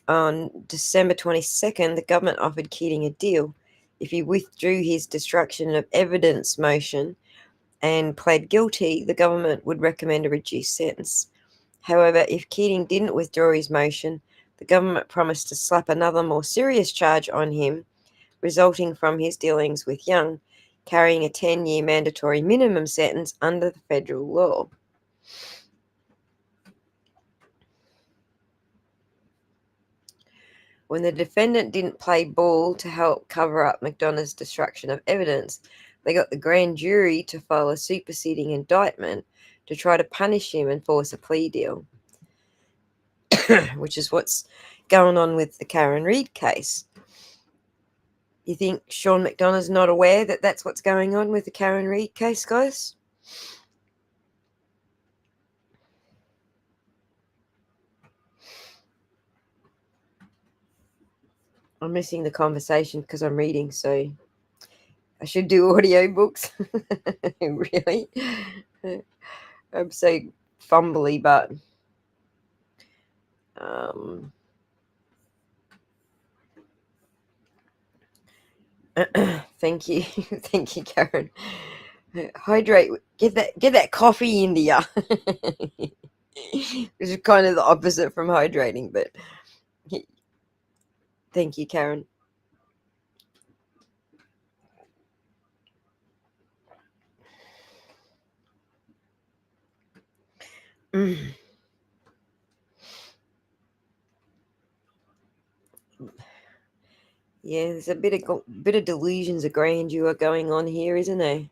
On December 22nd, the government offered Keating a deal. If he withdrew his destruction of evidence motion and pled guilty, the government would recommend a reduced sentence. However, if Keating didn't withdraw his motion, the government promised to slap another more serious charge on him, resulting from his dealings with Young, carrying a 10-year mandatory minimum sentence under the federal law. When the defendant didn't play ball to help cover up McDonough's destruction of evidence, they got the grand jury to file a superseding indictment to try to punish him and force a plea deal, which is what's going on with the Karen Reid case. You think Sean McDonough's not aware that that's what's going on with the Karen Reid case, guys? I'm missing the conversation because I'm reading, so I should do audiobooks. Really? I'm so fumbly, but thank you. Thank you, Karen. Hydrate. Get that coffee into ya. Which is kind of the opposite from hydrating, but thank you, Karen. Yeah, there's a bit of delusions of grandeur going on here, isn't there?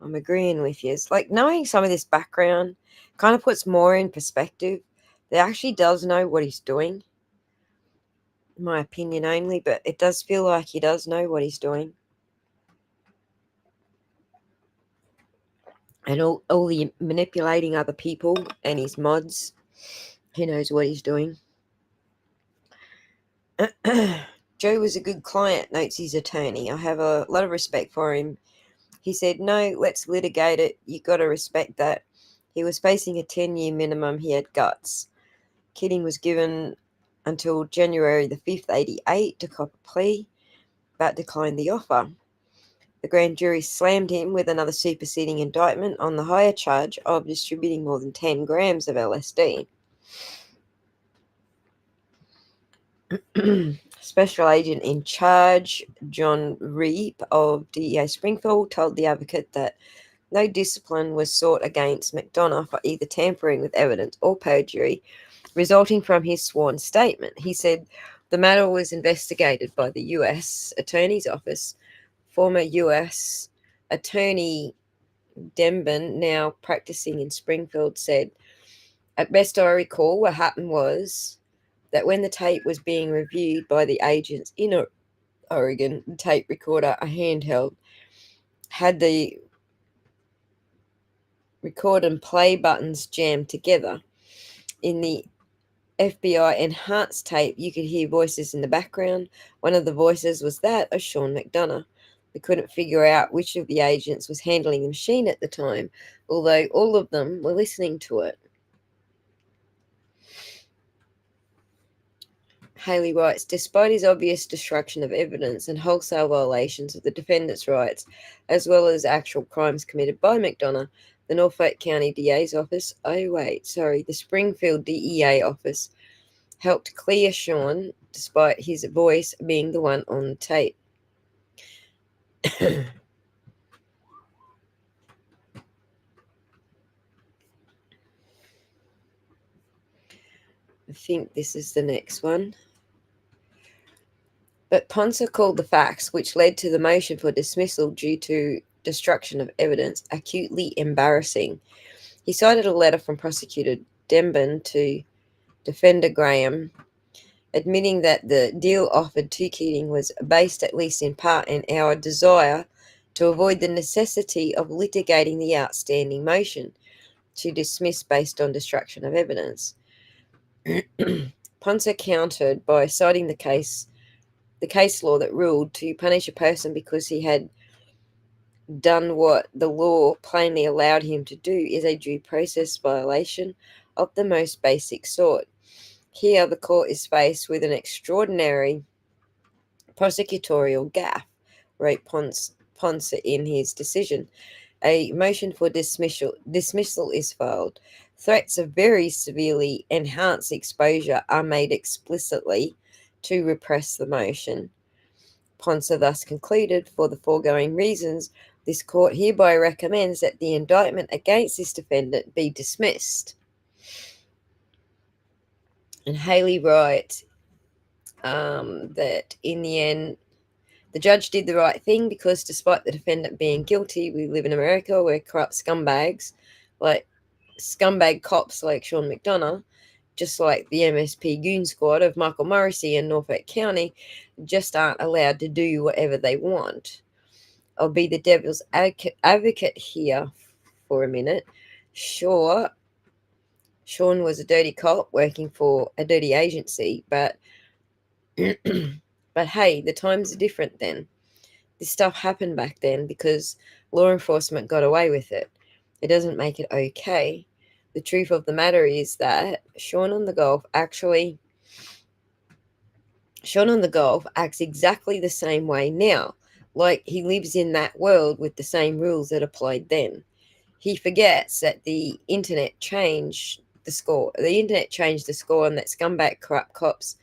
I'm agreeing with you. It's like knowing some of this background kind of puts more in perspective. He actually does know what he's doing. In my opinion only, but it does feel like he does know what he's doing. And all the manipulating other people and his mods, he knows what he's doing. Joe was a good client, notes his attorney. I have a lot of respect for him. He said, no, let's litigate it. You got to respect that. He was facing a 10-year minimum. He had guts. Keating was given until January the 5th, 88 to cop a plea, but declined the offer. The grand jury slammed him with another superseding indictment on the higher charge of distributing more than 10 grams of LSD. Special agent in charge, John Reap of DEA Springfield, told the advocate that no discipline was sought against McDonough for either tampering with evidence or perjury, resulting from his sworn statement. He said the matter was investigated by the U.S. Attorney's Office. Former U.S. Attorney Denbin, now practicing in Springfield, said, at best I recall, what happened was that when the tape was being reviewed by the agents in Oregon, the tape recorder, a handheld, had the record and play buttons jammed together. In the FBI enhanced tape, you could hear voices in the background. One of the voices was that of Sean McDonough. We couldn't figure out which of the agents was handling the machine at the time, although all of them were listening to it. Hailey writes, despite his obvious destruction of evidence and wholesale violations of the defendant's rights, as well as actual crimes committed by McDonough, the Norfolk County DA's office, the Springfield DEA office, helped clear Sean, despite his voice being the one on the tape. I think this is the next one. But Ponce called the facts, which led to the motion for dismissal due to destruction of evidence, acutely embarrassing. He cited a letter from prosecutor Denbin to defender Graham, admitting that the deal offered to Keating was based, at least in part, in our desire to avoid the necessity of litigating the outstanding motion. to dismiss based on destruction of evidence. Ponce countered by citing the case law that ruled to punish a person because he had done what the law plainly allowed him to do is a due process violation of the most basic sort. Here, the court is faced with an extraordinary prosecutorial gaffe, wrote Ponce in his decision. A motion for dismissal is filed. Threats of very severely enhanced exposure are made explicitly to repress the motion. Ponce thus concluded, for the foregoing reasons, this court hereby recommends that the indictment against this defendant be dismissed. And Hailey writes that in the end, the judge did the right thing because despite the defendant being guilty, we live in America where corrupt scumbags, like scumbag cops like Sean McDonald, just like the MSP goon squad of Michael Morrissey in Norfolk County, just aren't allowed to do whatever they want. I'll be the devil's advocate here for a minute. Sure, Sean was a dirty cop working for a dirty agency, but but hey, the times are different then. This stuff happened back then because law enforcement got away with it. It doesn't make it okay. The truth of the matter is that Sean on the Golf acts exactly the same way now, like he lives in that world with the same rules that applied then. He forgets that the internet changed the score. The internet changed the score, and that scumbag corrupt cops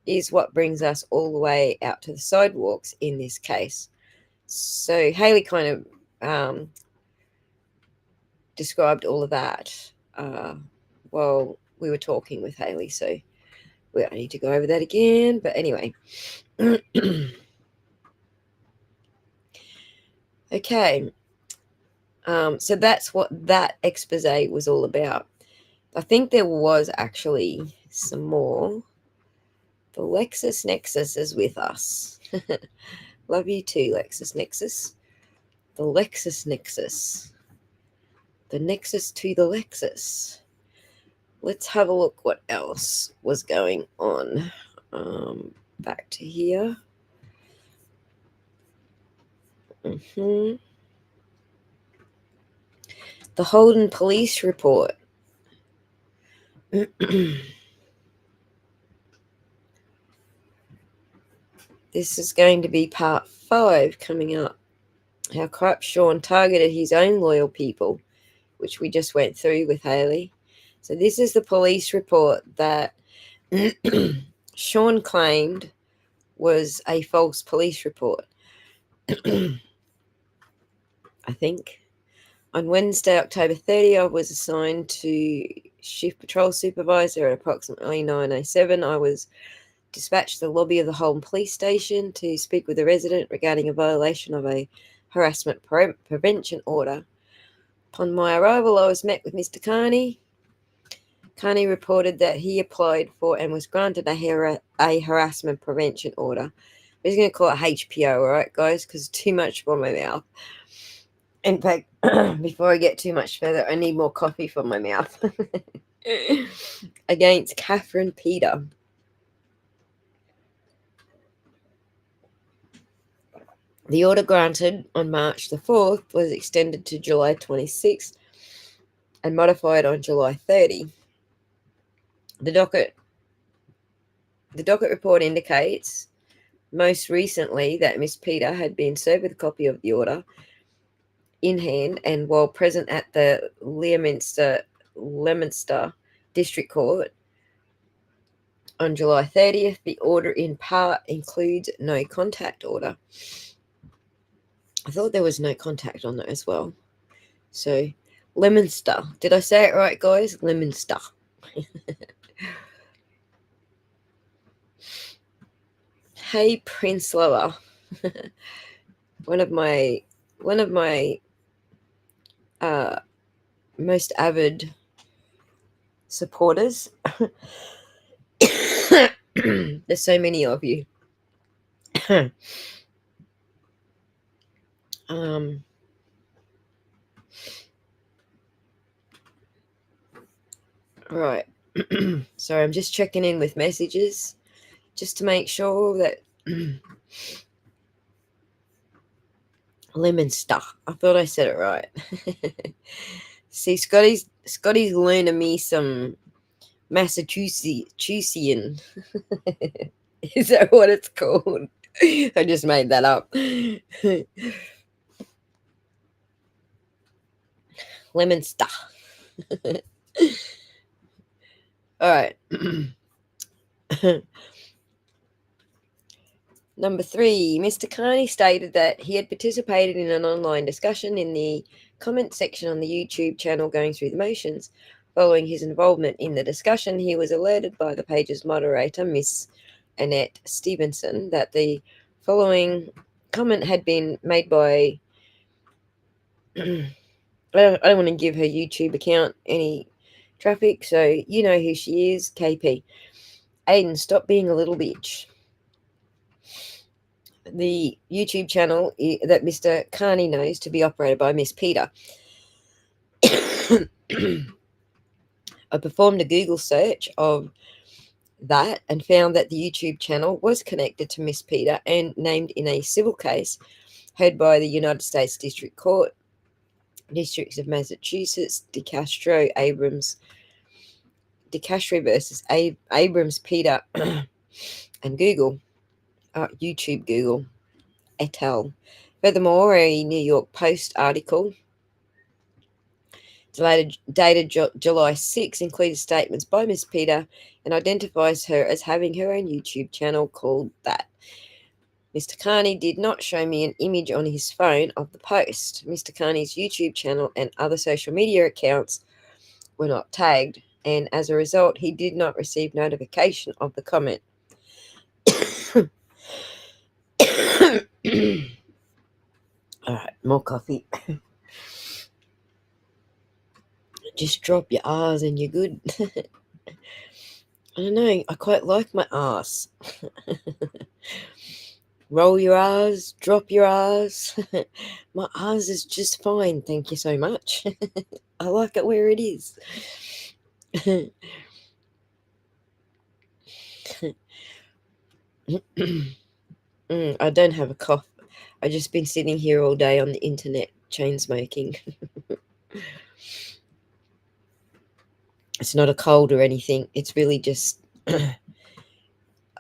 is what brings us all the way out to the sidewalks in this case. So Hailey kind of described all of that while we were talking with Hailey. So we don't need to go over that again. But anyway. Okay. So that's what that expose was all about. I think there was actually some more. The Lexus Nexus is with us. Love you too, Lexus Nexus. The Lexus Nexus. The Nexus to the Lexus. Let's have a look what else was going on. Back to here. The Holden police report. This is going to be part 5 coming up. How corrupt Sean targeted his own loyal people, which we just went through with Hailey. So this is the police report that Sean claimed was a false police report. I think. On Wednesday, October 30, I was assigned to shift patrol supervisor at approximately 9:07. I was dispatched to the lobby of the Holden police station to speak with a resident regarding a violation of a harassment prevention order. Upon my arrival, I was met with Mr. Carney. Carney reported that he applied for and was granted a harassment prevention order. We're just going to call it HPO, all right, guys, because it's too much for my mouth. In fact, before I get too much further, I need more coffee for my mouth. Against Catherine Peter. The order granted on March the 4th was extended to July 26th and modified on July 30. The docket report indicates most recently that Miss Peter had been served with a copy of the order in hand, and while present at the Leominster District Court on July 30th, the order in part includes no contact order. I thought there was no contact on that as well. So, Leominster. Did I say it right, guys? Leominster. Hey, Prince Lover. one of my most avid supporters. There's so many of you. All right. Sorry, I'm just checking in with messages just to make sure that lemon stuff. I thought I said it right. See, Scotty's learning me some Massachusettsian. Is that what it's called? I just made that up. Lemon stuff. All right. Number 3, Mr. Carney stated that he had participated in an online discussion in the comment section on the YouTube channel Going Through the Motions. Following his involvement in the discussion, he was alerted by the page's moderator, Miss Annette Stevenson, that the following comment had been made by... I don't want to give her YouTube account any traffic, so you know who she is, KP. Aiden, stop being a little bitch. The YouTube channel that Mr. Carney knows to be operated by Miss Peter. I performed a Google search of that and found that the YouTube channel was connected to Miss Peter and named in a civil case heard by the United States District Court, Districts of Massachusetts, DeCastro versus Abrams Peter and Google, YouTube Google et al. Furthermore, a New York Post article dated July 6 included statements by Miss Peter and identifies her as having her own YouTube channel called that. Mr. Carney did not show me an image on his phone of the post. Mr. Carney's YouTube channel and other social media accounts were not tagged, and as a result, he did not receive notification of the comment. All right, more coffee. Just drop your R's and you're good. I don't know. I quite like my R's. Roll your R's, drop your R's. My R's is just fine. Thank you so much. I like it where it is. I don't have a cough. I've just been sitting here all day on the internet chain smoking. It's not a cold or anything. It's really just...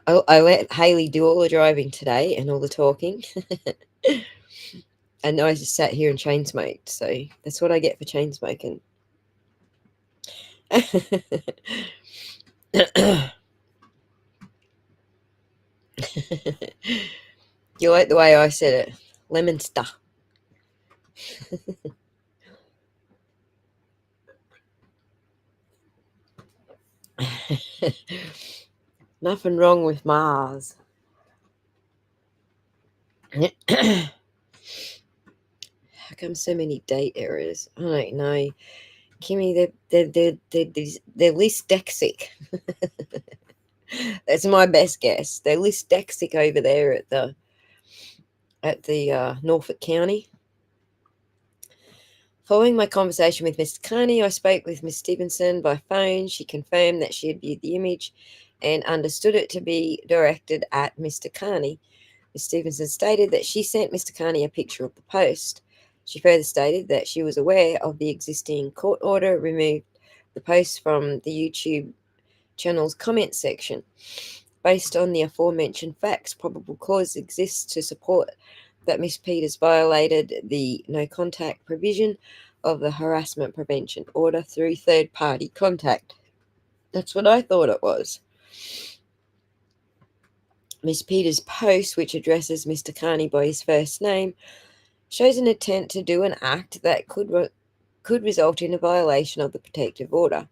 I let Hailey do all the driving today and all the talking. And I just sat here and chain smoked. So that's what I get for chain smoking. You like the way I said it? Lemon stuff. Nothing wrong with Mars. How come so many date errors? I don't know. Kimmy, they're dyslexic. That's my best guess. They're dyslexic over there at the Norfolk County. Following my conversation with Mr. Carney, I spoke with Miss Stevenson by phone. She confirmed that she had viewed the image and understood it to be directed at Mr. Carney. Miss Stevenson stated that she sent Mr. Carney a picture of the post. She further stated that she was aware of the existing court order, removed the post from the YouTube channel's comment section. Based on the aforementioned facts, probable cause exists to support that Miss Peters violated the no contact provision of the harassment prevention order through third-party contact. That's what I thought it was. Miss Peters' post, which addresses Mr. Carney by his first name, shows an intent to do an act that could result in a violation of the protective order.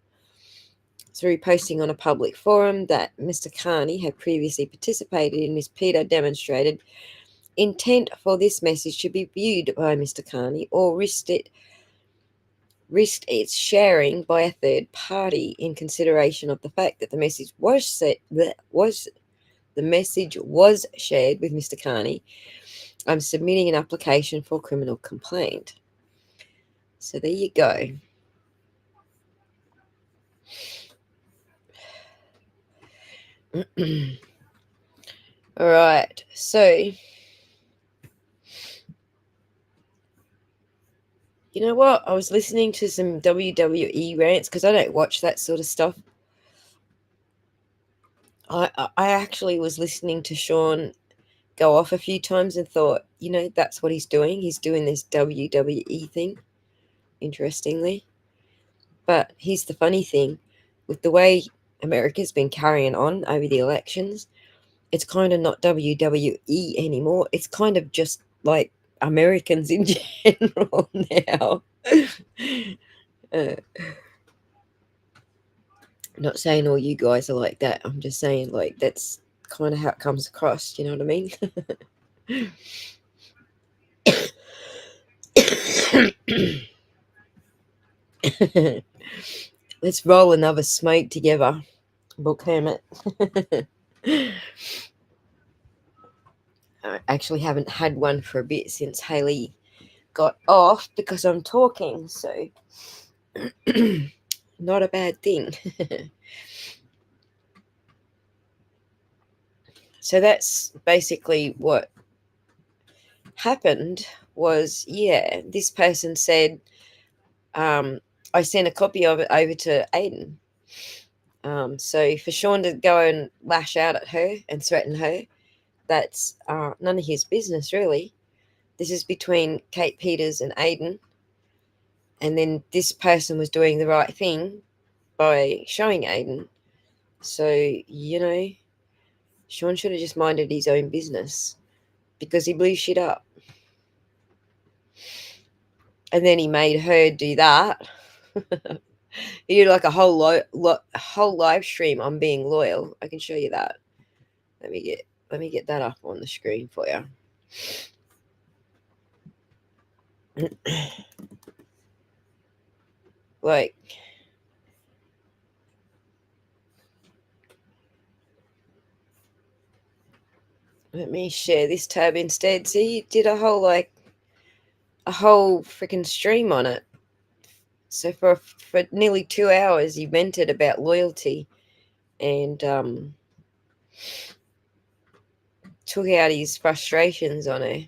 Through posting on a public forum that Mr. Carney had previously participated in, Miss Peter demonstrated intent for this message to be viewed by Mr. Carney or risked its sharing by a third party in consideration of the fact that the message was shared with Mr. Carney. I'm submitting an application for criminal complaint. So there you go. All right, so you know what? I was listening to some WWE rants because I don't watch that sort of stuff. I actually was listening to Sean go off a few times and thought, that's what he's doing. He's doing this WWE thing, interestingly. But here's the funny thing, with the way America's been carrying on over the elections, it's kind of not WWE anymore. It's kind of just like Americans in general now. uh, not saying all you guys are like that. I'm just saying, like, that's kind of how it comes across. You know what I mean? Let's roll another smoke together. Book Hermit. I actually haven't had one for a bit since Hailey got off because I'm talking, so not a bad thing. So that's basically what happened was, this person said, I sent a copy of it over to Aiden. So for Sean to go and lash out at her and threaten her, that's none of his business, really. This is between Kate Peters and Aiden. And then this person was doing the right thing by showing Aiden. So, Sean should have just minded his own business because he blew shit up. And then he made her do that. He did like a whole live stream on being loyal. I can show you that. Let me get that up on the screen for you. Like, let me share this tab instead. See, he did a whole freaking stream on it. So for nearly 2 hours, he vented about loyalty and took out his frustrations on her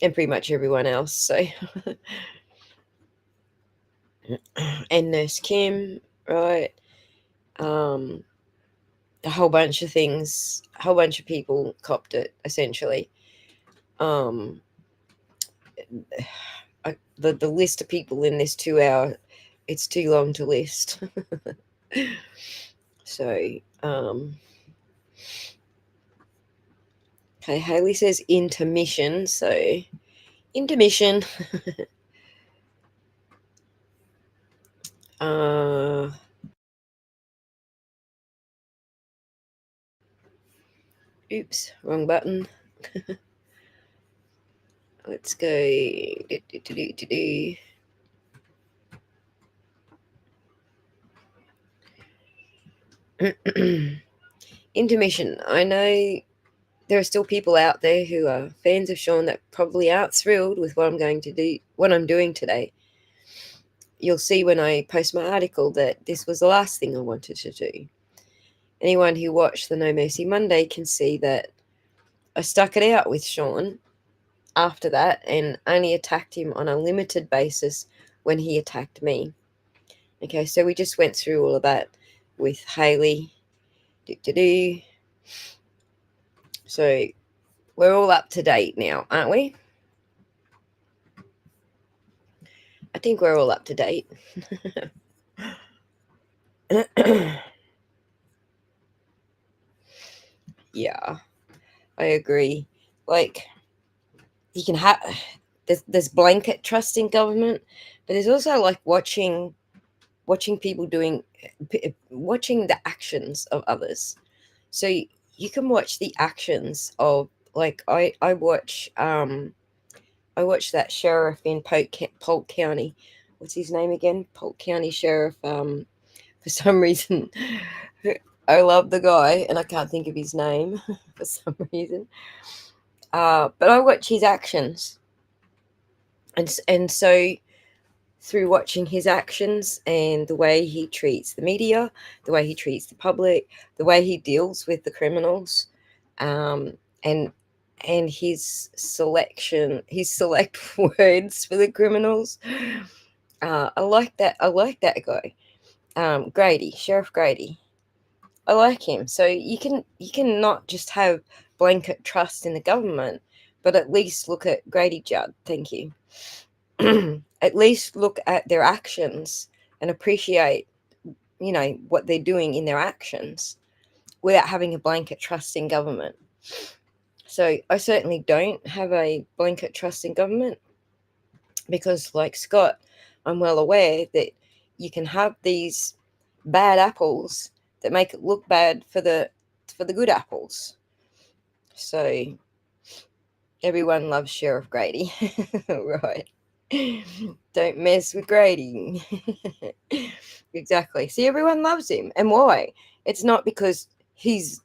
and pretty much everyone else. So, and Nurse Kim, right? A whole bunch of things, a whole bunch of people copped it essentially. The list of people in this 2 hour, it's too long to list. So, okay, Hailey says intermission. So, intermission. Oops, wrong button. Let's go. Intermission. I know there are still people out there who are fans of Sean that probably aren't thrilled with what I'm doing today. You'll see when I post my article that this was the last thing I wanted to do. Anyone who watched the No Mercy Monday can see that I stuck it out with Sean after that and only attacked him on a limited basis when he attacked me. Okay, so we just went through all of that with Hailey. So we're all up to date now, aren't we? I think we're all up to date. Yeah, I agree. Like, you can have there's blanket trust in government, but there's also like watching people watching the actions of others. So you can watch the actions of, like, I watch that sheriff in Polk County. What's his name again? Polk County Sheriff. For some reason, I love the guy, and I can't think of his name for some reason. But I watch his actions, and so through watching his actions and the way he treats the media, the way he treats the public, the way he deals with the criminals, um, and his select words for the criminals. I like that. I like that guy, Grady, Sheriff Grady. I like him. So you can not just have blanket trust in the government, but at least look at Grady Judd. Thank you. At least look at their actions and appreciate, what they're doing in their actions without having a blanket trust in government. So I certainly don't have a blanket trust in government because, like Scott, I'm well aware that you can have these bad apples that make it look bad for the good apples. So everyone loves Sheriff Grady, right? Don't mess with Grady. Exactly. See, everyone loves him. And why? It's not because he's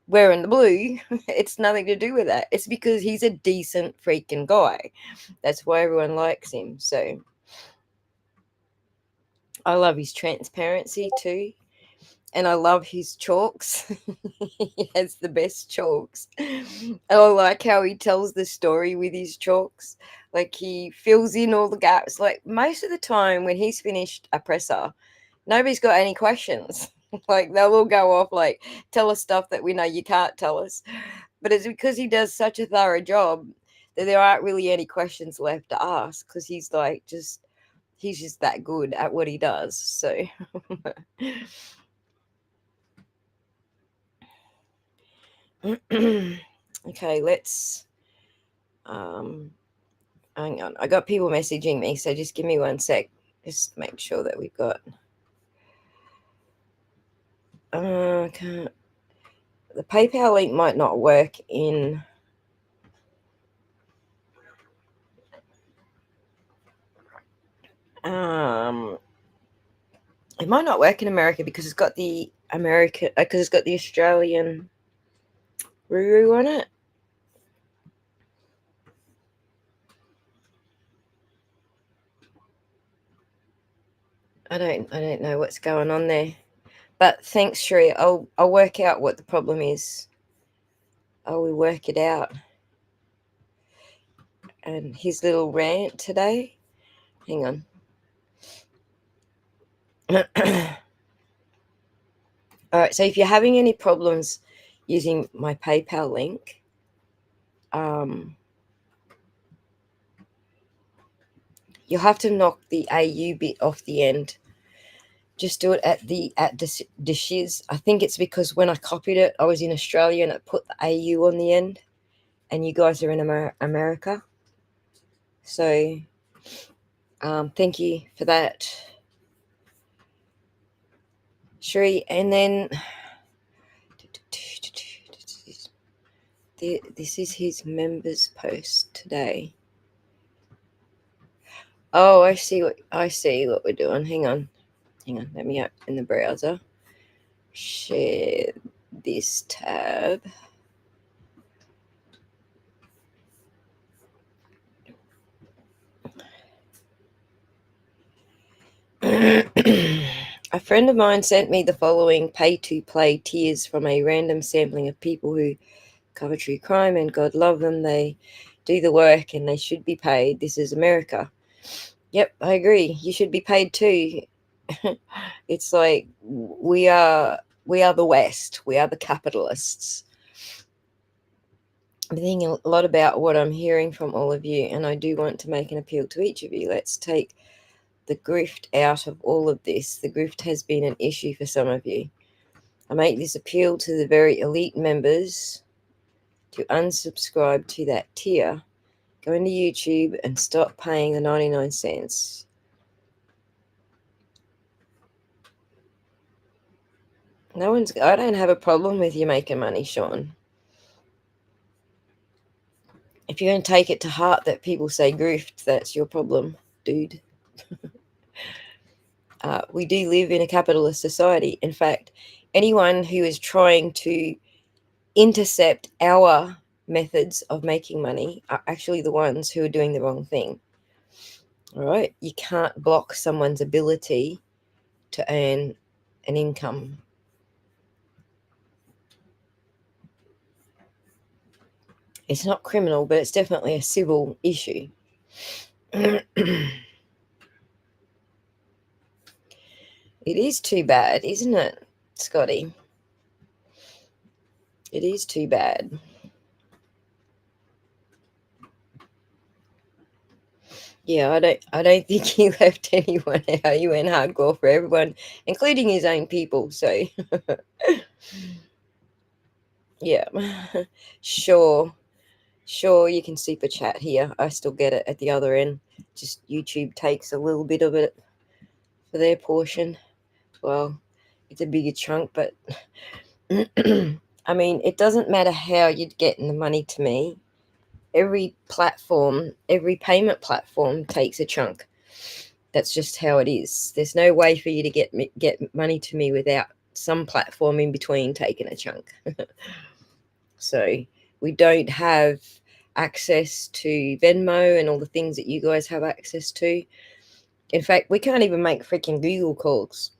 wearing the blue. It's nothing to do with that. It's because he's a decent freaking guy. That's why everyone likes him. So I love his transparency too. And I love his chalks. He has the best chalks. I like how he tells the story with his chalks. Like he fills in all the gaps. Like most of the time when he's finished a presser, nobody's got any questions. Like they'll all go off like tell us stuff that we know you can't tell us. But it's because he does such a thorough job that there aren't really any questions left to ask because he's just that good at what he does. So okay, let's hang on. I got people messaging me, so just give me 1 sec. Just make sure that we've got the PayPal link might not work in it might not work in America because it's got the Australian Ruru on it. I don't know what's going on there. But thanks, Sheree. I'll work out what the problem is. I will work it out. And his little rant today. Hang on. All right. So if you're having any problems using my PayPal link, you'll have to knock the AU bit off the end. Just do it at the shiz. I think it's because when I copied it, I was in Australia and it put the AU on the end, and you guys are in America. So, thank you for that, Sheree. And then this is his members post today. Oh, I see what we're doing. Hang on. Let me open the browser. Share this tab. A friend of mine sent me the following pay-to-play tiers from a random sampling of people who cover true crime, and God love them. They do the work and they should be paid. This is America. Yep, I agree. You should be paid too. It's like we are the West. We are the capitalists. I'm thinking a lot about what I'm hearing from all of you, and I do want to make an appeal to each of you. Let's take the grift out of all of this. The grift has been an issue for some of you. I make this appeal to the very elite members to unsubscribe to that tier. Go into YouTube and stop paying the 99 cents. I don't have a problem with you making money, Sean. If you're going to take it to heart that people say grift, that's your problem, dude. We do live in a capitalist society. In fact, anyone who is trying to intercept our methods of making money are actually the ones who are doing the wrong thing. All right, you can't block someone's ability to earn an income. It's not criminal, but it's definitely a civil issue. It is too bad, isn't it, Scotty? It is too bad. Yeah, I don't think he left anyone out. He went hardcore for everyone, including his own people. So yeah. Sure. Sure, you can super chat here. I still get it at the other end. Just YouTube takes a little bit of it for their portion. Well, it's a bigger chunk, but I mean, it doesn't matter how you're getting the money to me. Every platform, every payment platform takes a chunk. That's just how it is. There's no way for you to get money to me without some platform in between taking a chunk. So we don't have access to Venmo and all the things that you guys have access to. In fact, we can't even make freaking Google calls.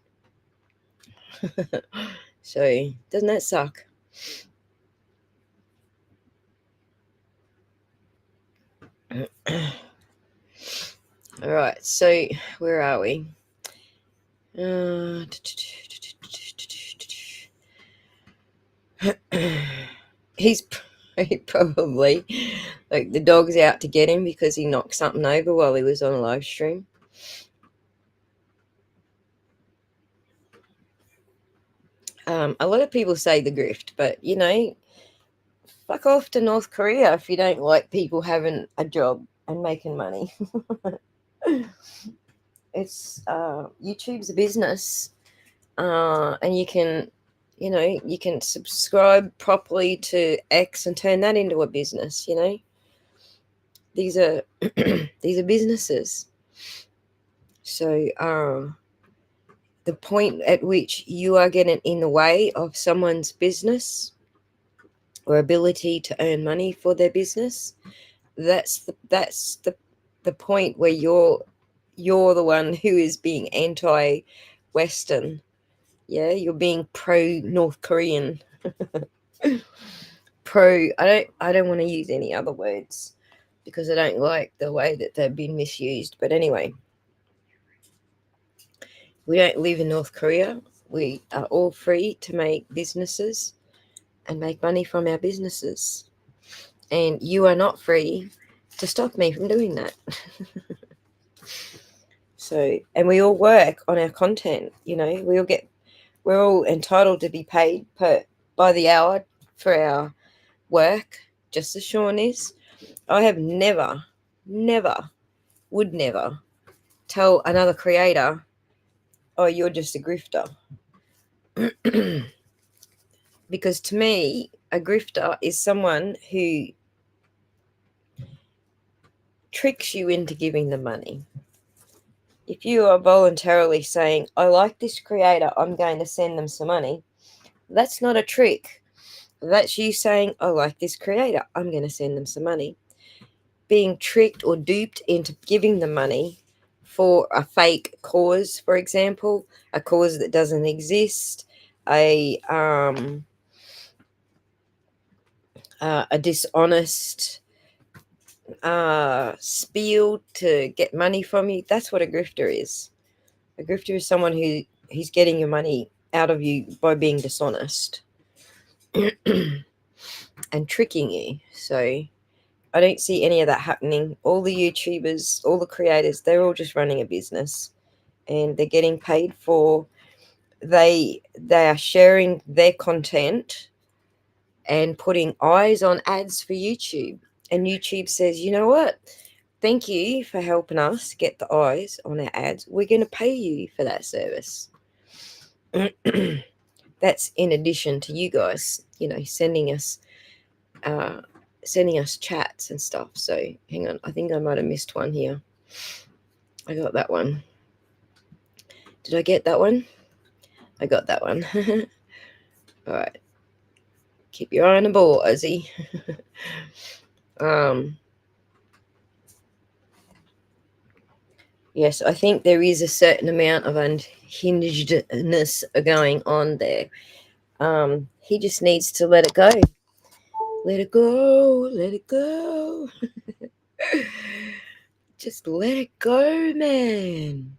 So doesn't that suck? All right, so where are we? He's probably like the dog's out to get him because he knocked something over while he was on a live stream. A lot of people say the grift, but you know, fuck off to North Korea if you don't like people having a job and making money. It's YouTube's a business, and you can, you know, you can subscribe properly to X and turn that into a business. You know, these are these are businesses. So the point at which you are getting in the way of someone's business or ability to earn money for their business, that's the point where you're the one who is being anti-Western. Yeah, you're being pro North Korean. Pro. I don't want to use any other words because I don't like the way that they've been misused. But anyway, we don't live in North Korea. We are all free to make businesses and make money from our businesses. And you are not free to stop me from doing that. So, and we all work on our content, you know, we're all entitled to be paid by the hour for our work, just as Sean is. I have never, would never tell another creator, oh, you're just a grifter. Because to me, a grifter is someone who tricks you into giving them money. If you are voluntarily saying, I like this creator, I'm going to send them some money, that's not a trick. That's you saying, I like this creator, I'm going to send them some money. Being tricked or duped into giving them money for a fake cause, for example, a cause that doesn't exist, a dishonest spiel to get money from you. That's what a grifter is. A grifter is someone who's getting your money out of you by being dishonest and tricking you. So I don't see any of that happening. All the YouTubers, all the creators, they're all just running a business and they're getting paid for they are sharing their content and putting eyes on ads for YouTube. And YouTube says, you know what? Thank you for helping us get the eyes on our ads. We're going to pay you for that service. That's in addition to you guys, you know, sending us chats and stuff. So hang on, I think I might have missed one here. I got that one. Did I get that one? I got that one. All right. Keep your eye on the ball, Ozzy. Yes, I think there is a certain amount of unhingedness going on there. He just needs to let it go. Let it go. Let it go. Just let it go, man.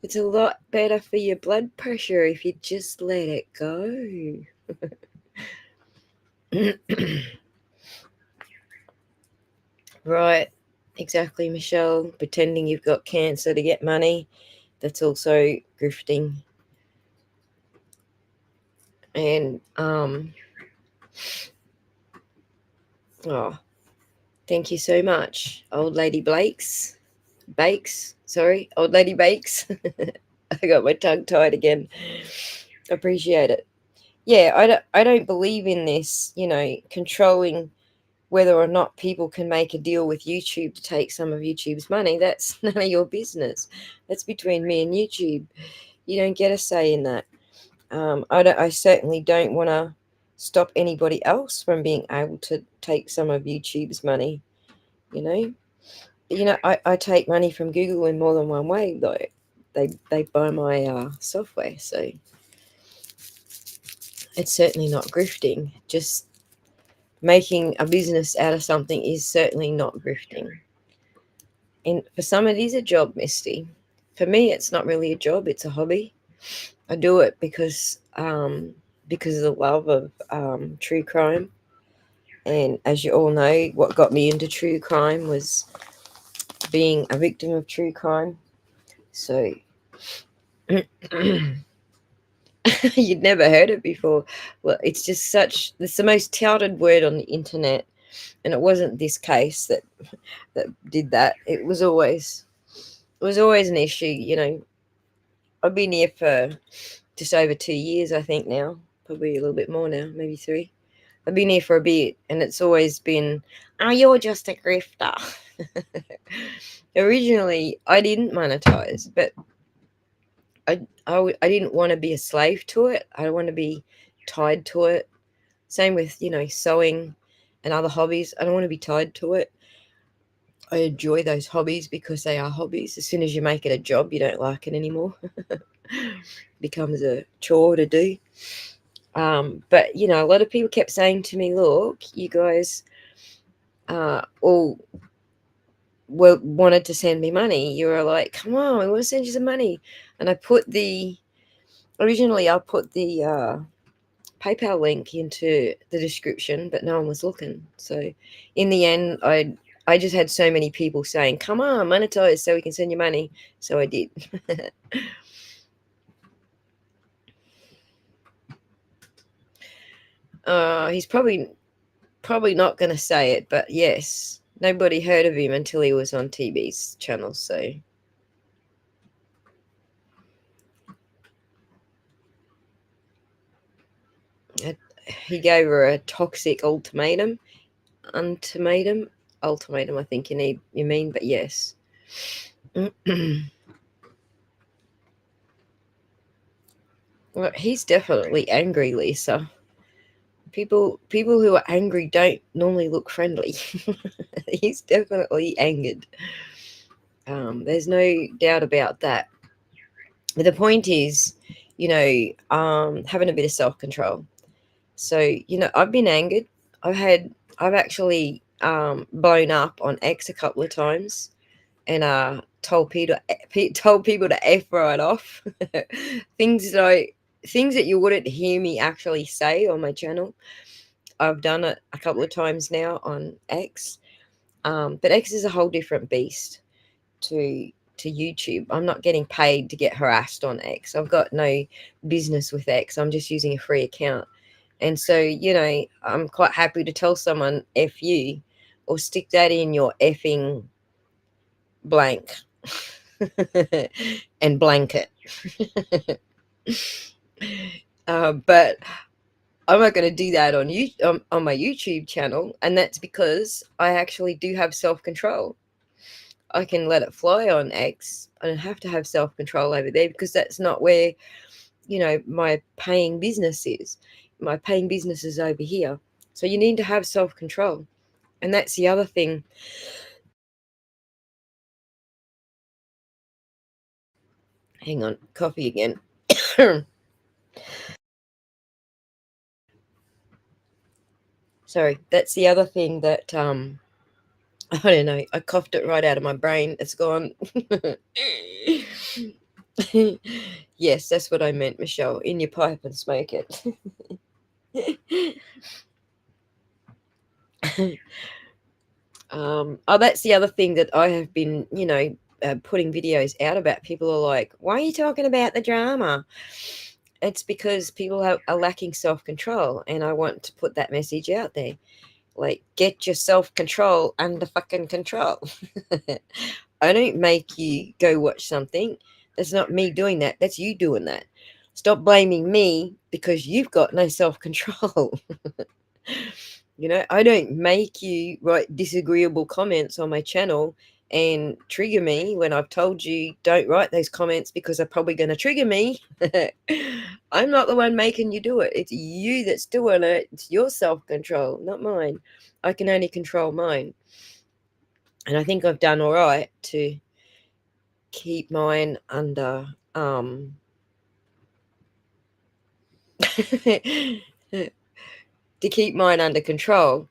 It's a lot better for your blood pressure if you just let it go. Right, exactly, Michelle. Pretending you've got cancer to get money, that's also grifting. And oh, thank you so much, old lady old lady Bakes. I got my tongue tied again. Appreciate it. Yeah, I don't believe in this, controlling whether or not people can make a deal with YouTube to take some of YouTube's money. That's none of your business. That's between me and YouTube. You don't get a say in that. I certainly don't want to stop anybody else from being able to take some of YouTube's money. You know, I take money from Google in more than one way though. They buy my software, so it's certainly not grifting. Just making a business out of something is certainly not grifting. And for some, it is a job, Misty. For me, it's not really a job; it's a hobby. I do it because of the love of true crime. And as you all know, what got me into true crime was being a victim of true crime. So you'd never heard it before. Well, it's the most touted word on the internet, and it wasn't this case that did that. It was always an issue. I've been here for just over 2 years, I think now, probably a little bit more now, maybe three. I've been here for a bit, and it's always been, oh, you're just a grifter. Originally, I didn't monetize, but I didn't want to be a slave to it. I don't want to be tied to it. Same with, sewing and other hobbies. I don't want to be tied to it. I enjoy those hobbies because they are hobbies. As soon as you make it a job, you don't like it anymore. It becomes a chore to do. But, a lot of people kept saying to me, look, you guys all wanted to send me money. You were like, come on, we want to send you some money. And originally I put the PayPal link into the description, but no one was looking. So in the end, I just had so many people saying, come on, monetize so we can send you money. So I did. He's probably not going to say it, but yes, nobody heard of him until he was on TV's channel. So he gave her a toxic ultimatum. Ultimatum, I think you mean, but yes. Well, he's definitely angry, Lisa. People who are angry don't normally look friendly. He's definitely angered. There's no doubt about that. But the point is, having a bit of self-control. So, I've been angered. I've actually blown up on X a couple of times, and told people to F right off. things that I things that you wouldn't hear me actually say on my channel. I've done it a couple of times now on X. But X is a whole different beast to YouTube. I'm not getting paid to get harassed on X. I've got no business with X. I'm just using a free account. And so, I'm quite happy to tell someone F you, or stick that in your effing blank and blanket. But I'm not going to do that on my YouTube channel, and that's because I actually do have self-control. I can let it fly on X. I don't have to have self-control over there because that's not where, my paying business is. My paying business is over here. So you need to have self-control. And that's the other thing Hang on, coffee again. Sorry, that's the other thing that I don't know. I coughed it right out of my brain. It's gone. Yes, that's what I meant, Michelle. In your pipe and smoke it. Oh, that's the other thing that I have been, putting videos out about. People are like, "Why are you talking about the drama?" It's because people are lacking self-control, and I want to put that message out there. Like, get your self-control under fucking control. I don't make you go watch something. That's not me doing that. That's you doing that. Stop blaming me because you've got no self-control. I don't make you write disagreeable comments on my channel and trigger me when I've told you don't write those comments because they're probably going to trigger me. I'm not the one making you do it. It's you that's doing it. It's your self-control, not mine. I can only control mine. And I think I've done all right to keep mine under to keep mine under control.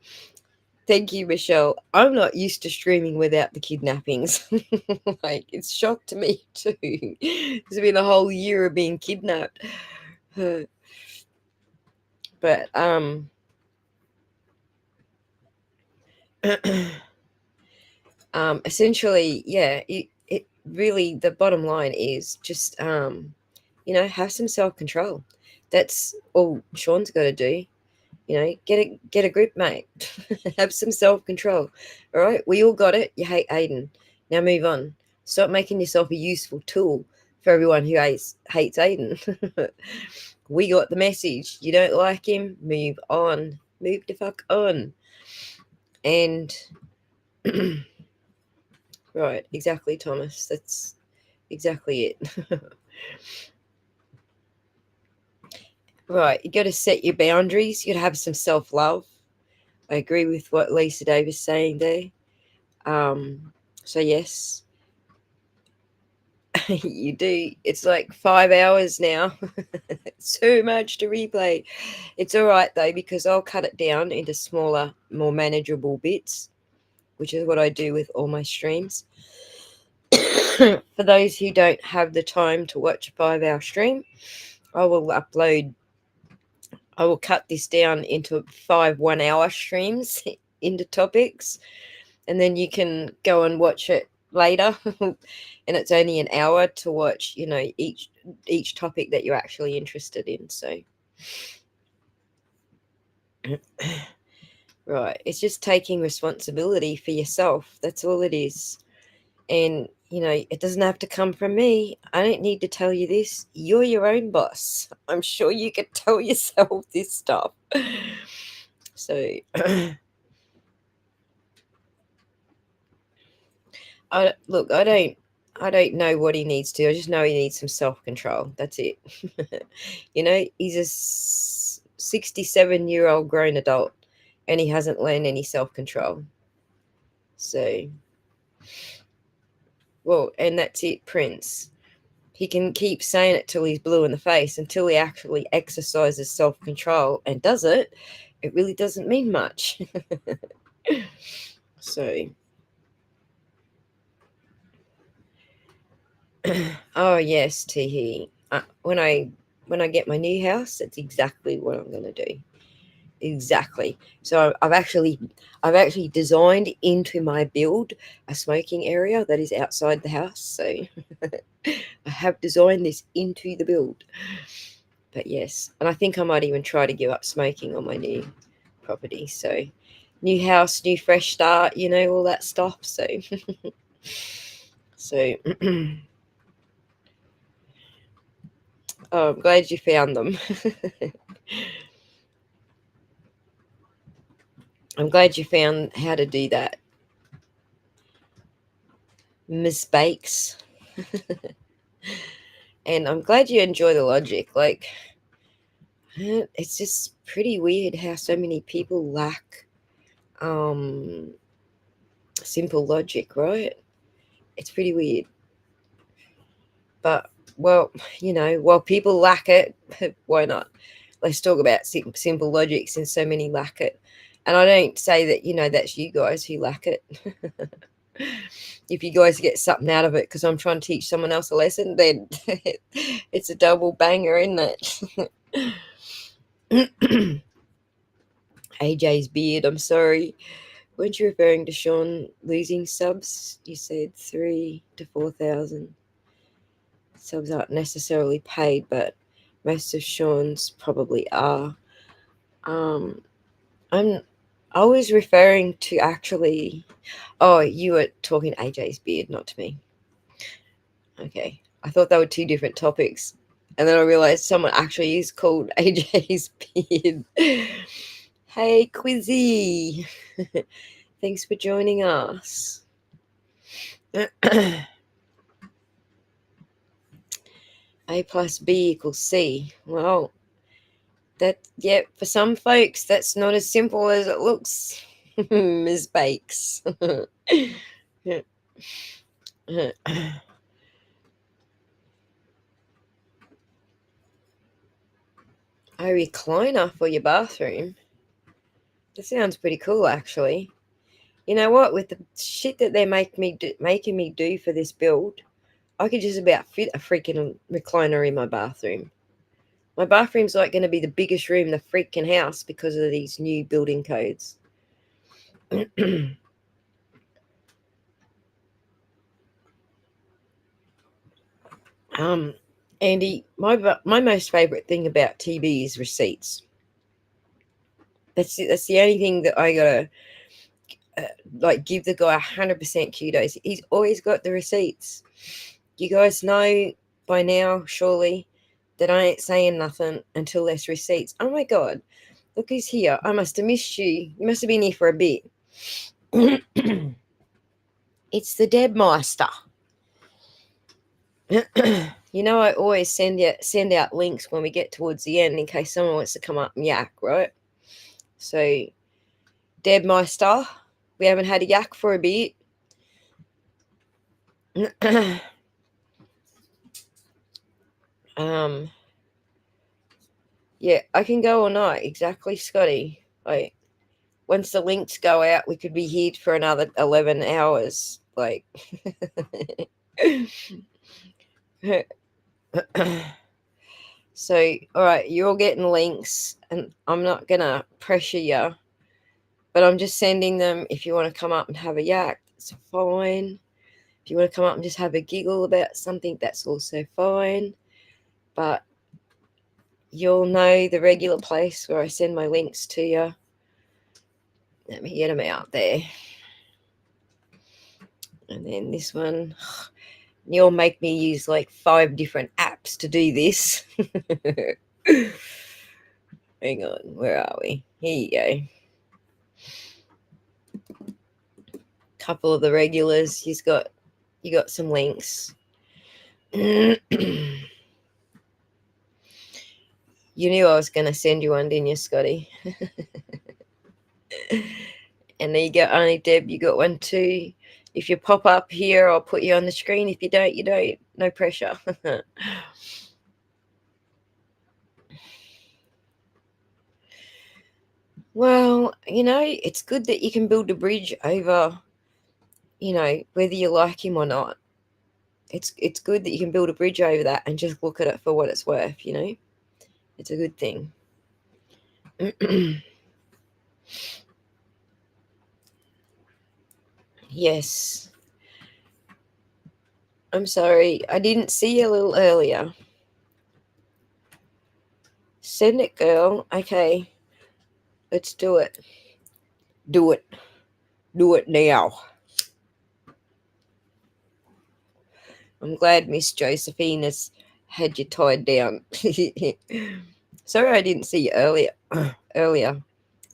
Thank you, Michelle. I'm not used to streaming without the kidnappings. Like, it's shock to me too. It's been a whole year of being kidnapped. But essentially, yeah, it really, the bottom line is just have some self-control. That's all Sean's got to do. Get a grip, mate. Have some self-control. All right, we all got it. You hate Aiden. Now move on. Stop making yourself a useful tool for everyone who hates Aiden. We got the message. You don't like him? Move on. Move the fuck on. And right, exactly, Thomas. That's exactly it. Right, you got to set your boundaries. You got to have some self-love. I agree with what Lisa Davis saying there. So yes, you do. It's like 5 hours now. It's too much to replay. It's all right though, because I'll cut it down into smaller, more manageable bits, which is what I do with all my streams. For those who don't have the time to watch a 5-hour stream, I will cut this down into 5 1-hour streams into topics, and then you can go and watch it later. And it's only an hour to watch, each topic that you're actually interested in. So right, it's just taking responsibility for yourself. That's all it is. And it doesn't have to come from me. I don't need to tell you this. You're your own boss. I'm sure you could tell yourself this stuff. So I don't know what he needs to. I just know he needs some self-control. That's it. He's a 67-year-old grown adult, and he hasn't learned any self-control. So, well, and that's it, Prince. He can keep saying it till he's blue in the face. Until he actually exercises self-control and does it, it really doesn't mean much. So, oh yes, Teehee. When I get my new house, that's exactly what I'm going to do. Exactly. So I've actually designed into my build a smoking area that is outside the house. So I have designed this into the build. But yes, and I think I might even try to give up smoking on my new property. So new house, new fresh start, all that stuff. So so oh, I'm glad you found them. I'm glad you found how to do that. Miss Bakes. And I'm glad you enjoy the logic. Like, it's just pretty weird how so many people lack simple logic, right? It's pretty weird. But Well, while people lack it, why not? Let's talk about simple logic since so many lack it. And I don't say that, that's you guys who lack it. If you guys get something out of it because I'm trying to teach someone else a lesson, then it's a double banger, isn't it? AJ's beard, I'm sorry. Weren't you referring to Sean losing subs? You said 3 to 4,000. Subs aren't necessarily paid, but most of Sean's probably are. I was referring to actually. Oh, you were talking AJ's beard, not to me. Okay, I thought they were two different topics, and then I realized someone actually is called AJ's beard. Hey, Quizzy. Thanks for joining us. A plus B equals C. Well, for some folks, that's not as simple as it looks, Ms. Bakes. A recliner for your bathroom? That sounds pretty cool, actually. You know what? With the shit that they're making me do for this build, I could just about fit a freaking recliner in my bathroom. My bathroom's like going to be the biggest room in the freaking house because of these new building codes. Andy, my most favorite thing about TB is receipts. That's the only thing that I gotta give the guy 100% kudos. He's always got the receipts. You guys know by now, surely, that I ain't saying nothing until there's receipts. Oh my god, look who's here. I must have missed you. You must have been here for a bit. It's the Debmeister. I always send out links when we get towards the end in case someone wants to come up and yak, right? So, Debmeister, we haven't had a yak for a bit. Yeah, I can go all night. Exactly, Scotty. Once the links go out, we could be here for another 11 hours. So, all right, you're all getting links, and I'm not going to pressure you, but I'm just sending them. If you want to come up and have a yak, that's fine. If you want to come up and just have a giggle about something, that's also fine. But you'll know the regular place where I send my links to you. Let me get them out there. And then this one, you'll make me use 5 different apps to do this. Hang on, where are we? Here you go. Couple of the regulars. You got some links. You knew I was going to send you one, didn't you, Scotty? And there you go. Only Deb, you got one too. If you pop up here, I'll put you on the screen. If you don't, you don't. No pressure. Well, it's good that you can build a bridge over, whether you like him or not. It's good that you can build a bridge over that and just look at it for what it's worth, It's a good thing. Yes. I'm sorry. I didn't see you a little earlier. Send it, girl. Okay. Let's do it. Do it. Do it now. I'm glad Miss Josephine has had you tied down. Sorry I didn't see you earlier.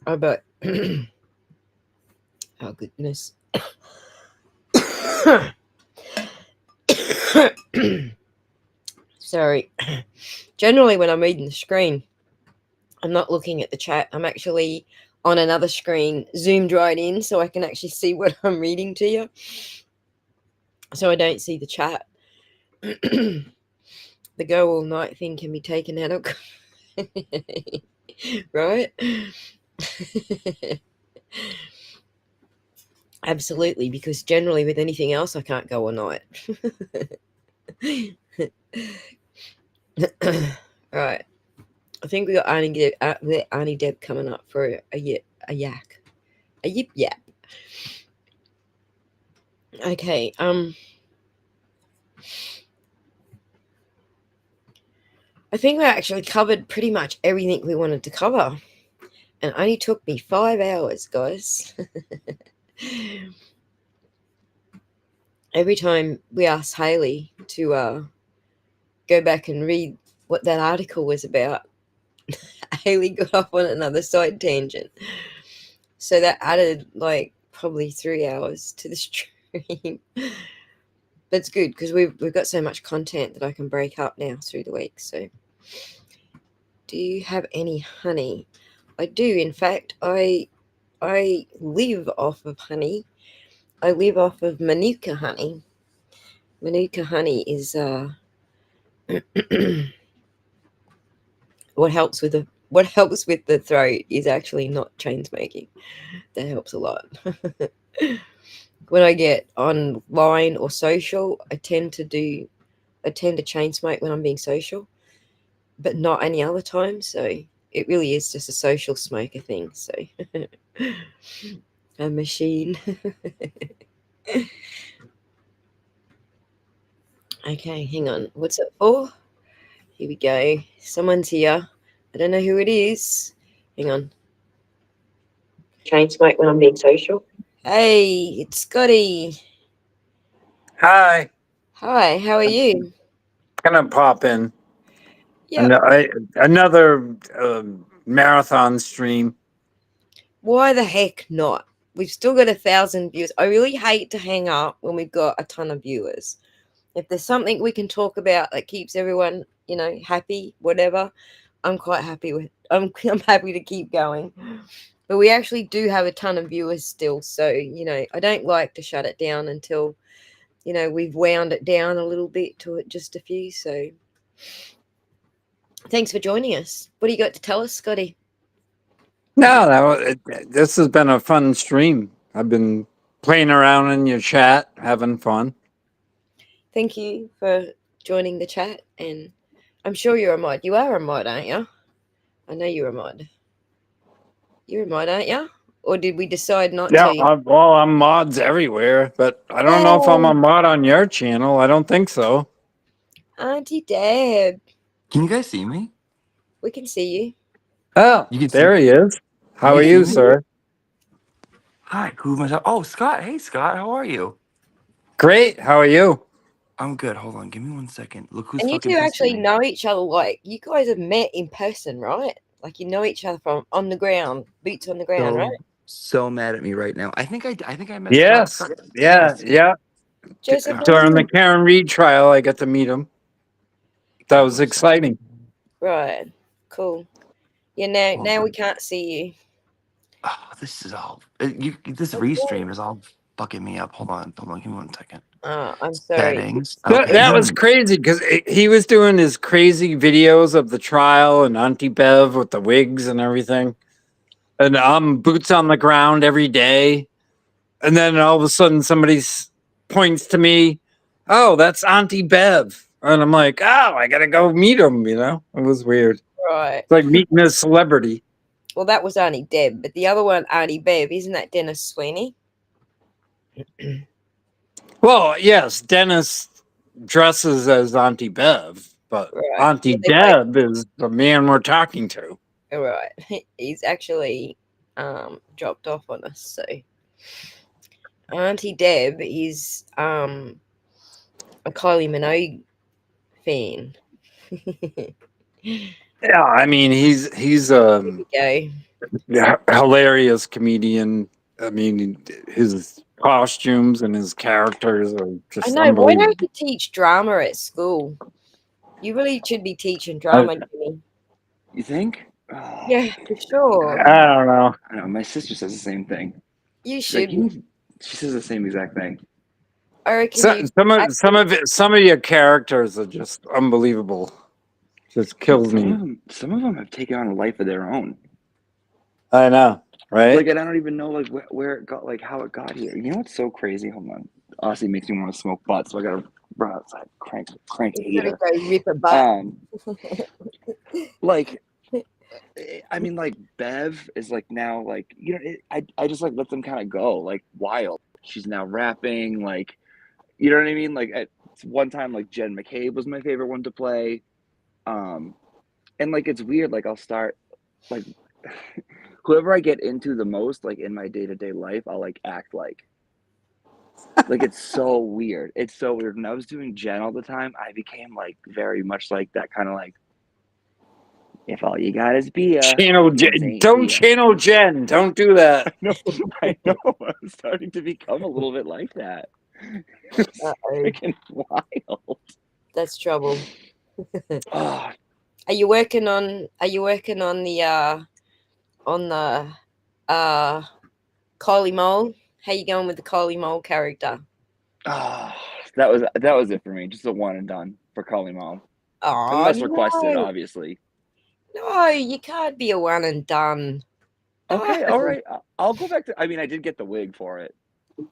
Oh, but oh goodness. Sorry. Generally when I'm reading the screen, I'm not looking at the chat. I'm actually on another screen, zoomed right in so I can actually see what I'm reading to you. So I don't see the chat. the go all night thing can be taken out of right? Absolutely, because generally with anything else I can't go all night. Right. I think we got Auntie Deb coming up for a yip yap. Okay. I think we actually covered pretty much everything we wanted to cover, and it only took me 5 hours, guys. Every time we asked Hailey to go back and read what that article was about, Hailey got off on another side tangent. So that added like probably 3 hours to the stream. But it's good because we've got so much content that I can break up now through the week. So, do you have any honey? I do. In fact, I live off of honey. I live off of Manuka honey. Manuka honey is what helps with the throat is actually not chain smoking. That helps a lot. When I get online or social, I tend to chain smoke when I'm being social, but not any other time. So it really is just a social smoker thing. So a machine. Okay, hang on. What's it for? Here we go. Someone's here. I don't know who it is. Hang on. Chain smoke when I'm being social. Hey, it's Scotty. Hi. Hi, how are you? Gonna pop in. Yeah. Another marathon stream. Why the heck not? We've still got 1,000 views. I really hate to hang up when we've got a ton of viewers. If there's something we can talk about that keeps everyone, happy, whatever, I'm quite happy with. I'm happy to keep going. But we actually do have a ton of viewers still, so I don't like to shut it down until we've wound it down a little bit to just a few. So thanks for joining us. What do you got to tell us, Scotty? No, this has been a fun stream. I've been playing around in your chat, having fun. Thank you for joining the chat, and I'm sure you're a mod. You are a mod, aren't you? I know you're a mod. You're a mod, aren't you? Or did we decide not Yeah, to? I'm mods everywhere, but I don't know if I'm a mod on your channel. I don't think so. Auntie Deb. Can you guys see me? We can see you. Oh, You can there see he is. How are see you, me? sir? Hi, who am I? Oh, Scott. Hey, Scott. How are you? Great. How are you? I'm good. Hold on. Give me 1 second. Look who's And you fucking two actually pissing me. know each other. Like, you guys have met in person, right? Like, you know each other from on the ground, boots on the ground, right? So mad at me right now. I think I met Yes. Scott. Yeah. Joseph, During the Karen Reed trial, I got to meet him. That was exciting. right. Cool. Yeah, now we can't see you. Oh, this is all. This restream is all fucking me up. Hold on. Give me 1 second. I'm sorry. Settings. Okay. That was crazy because he was doing his crazy videos of the trial and Auntie Bev with the wigs and everything. And I'm boots on the ground every day. And then all of a sudden somebody points to me, oh, that's Auntie Bev. And I'm like, oh, I got to go meet him, It was weird. Right. It's like meeting a celebrity. Well, that was Auntie Deb, but the other one, Auntie Bev, isn't that Dennis Sweeney? Well, yes, Dennis dresses as Auntie Bev, but Right. Auntie Deb is the man we're talking to. Right. He's actually dropped off on us. So Auntie Deb is a Kylie Minogue fan. Yeah, I mean he's hilarious comedian. I mean his costumes and his characters are just I know. Why unbelievable. don't you teach drama at school? You really should be teaching drama, Jimmy. You think? Yeah, for sure. I don't know. I know. My sister says the same thing. You She's like, should. she says the same exact thing. I reckon you. Some of your characters are just unbelievable. Just kills me. Some of them have taken on a life of their own. I know, right? Like, and I don't even know like where it got, like how it got here. You know what's so crazy? Hold on. Honestly, it makes me want to smoke butt, so I gotta run outside, crank a You gotta heater. go rip a butt. Like, I mean, like Bev is like now like I just like let them kind of go like wild. She's now rapping, like, you know what I mean? Like at one time, like Jen McCabe was my favorite one to play. And like it's weird, like I'll start like whoever I get into the most, like in my day-to-day life, I'll like act like it's so weird. It's so weird. When I was doing Jen all the time, I became like very much like that kind of like, if all you got is beer, Channel Jen. this ain't Don't beer. channel Jen. Don't do that. I know. I'm starting to become a little bit like that. It's freaking wild. That's trouble. Oh, Are you working on the Coley Mole? How you going with the Coley Mole character? that was it for me. Just a one and done for Coley Mom. Oh, Unless requested, no. obviously. No, you can't be a one and done. Okay, No. all right. I'll go back to. I mean, I did get the wig for it.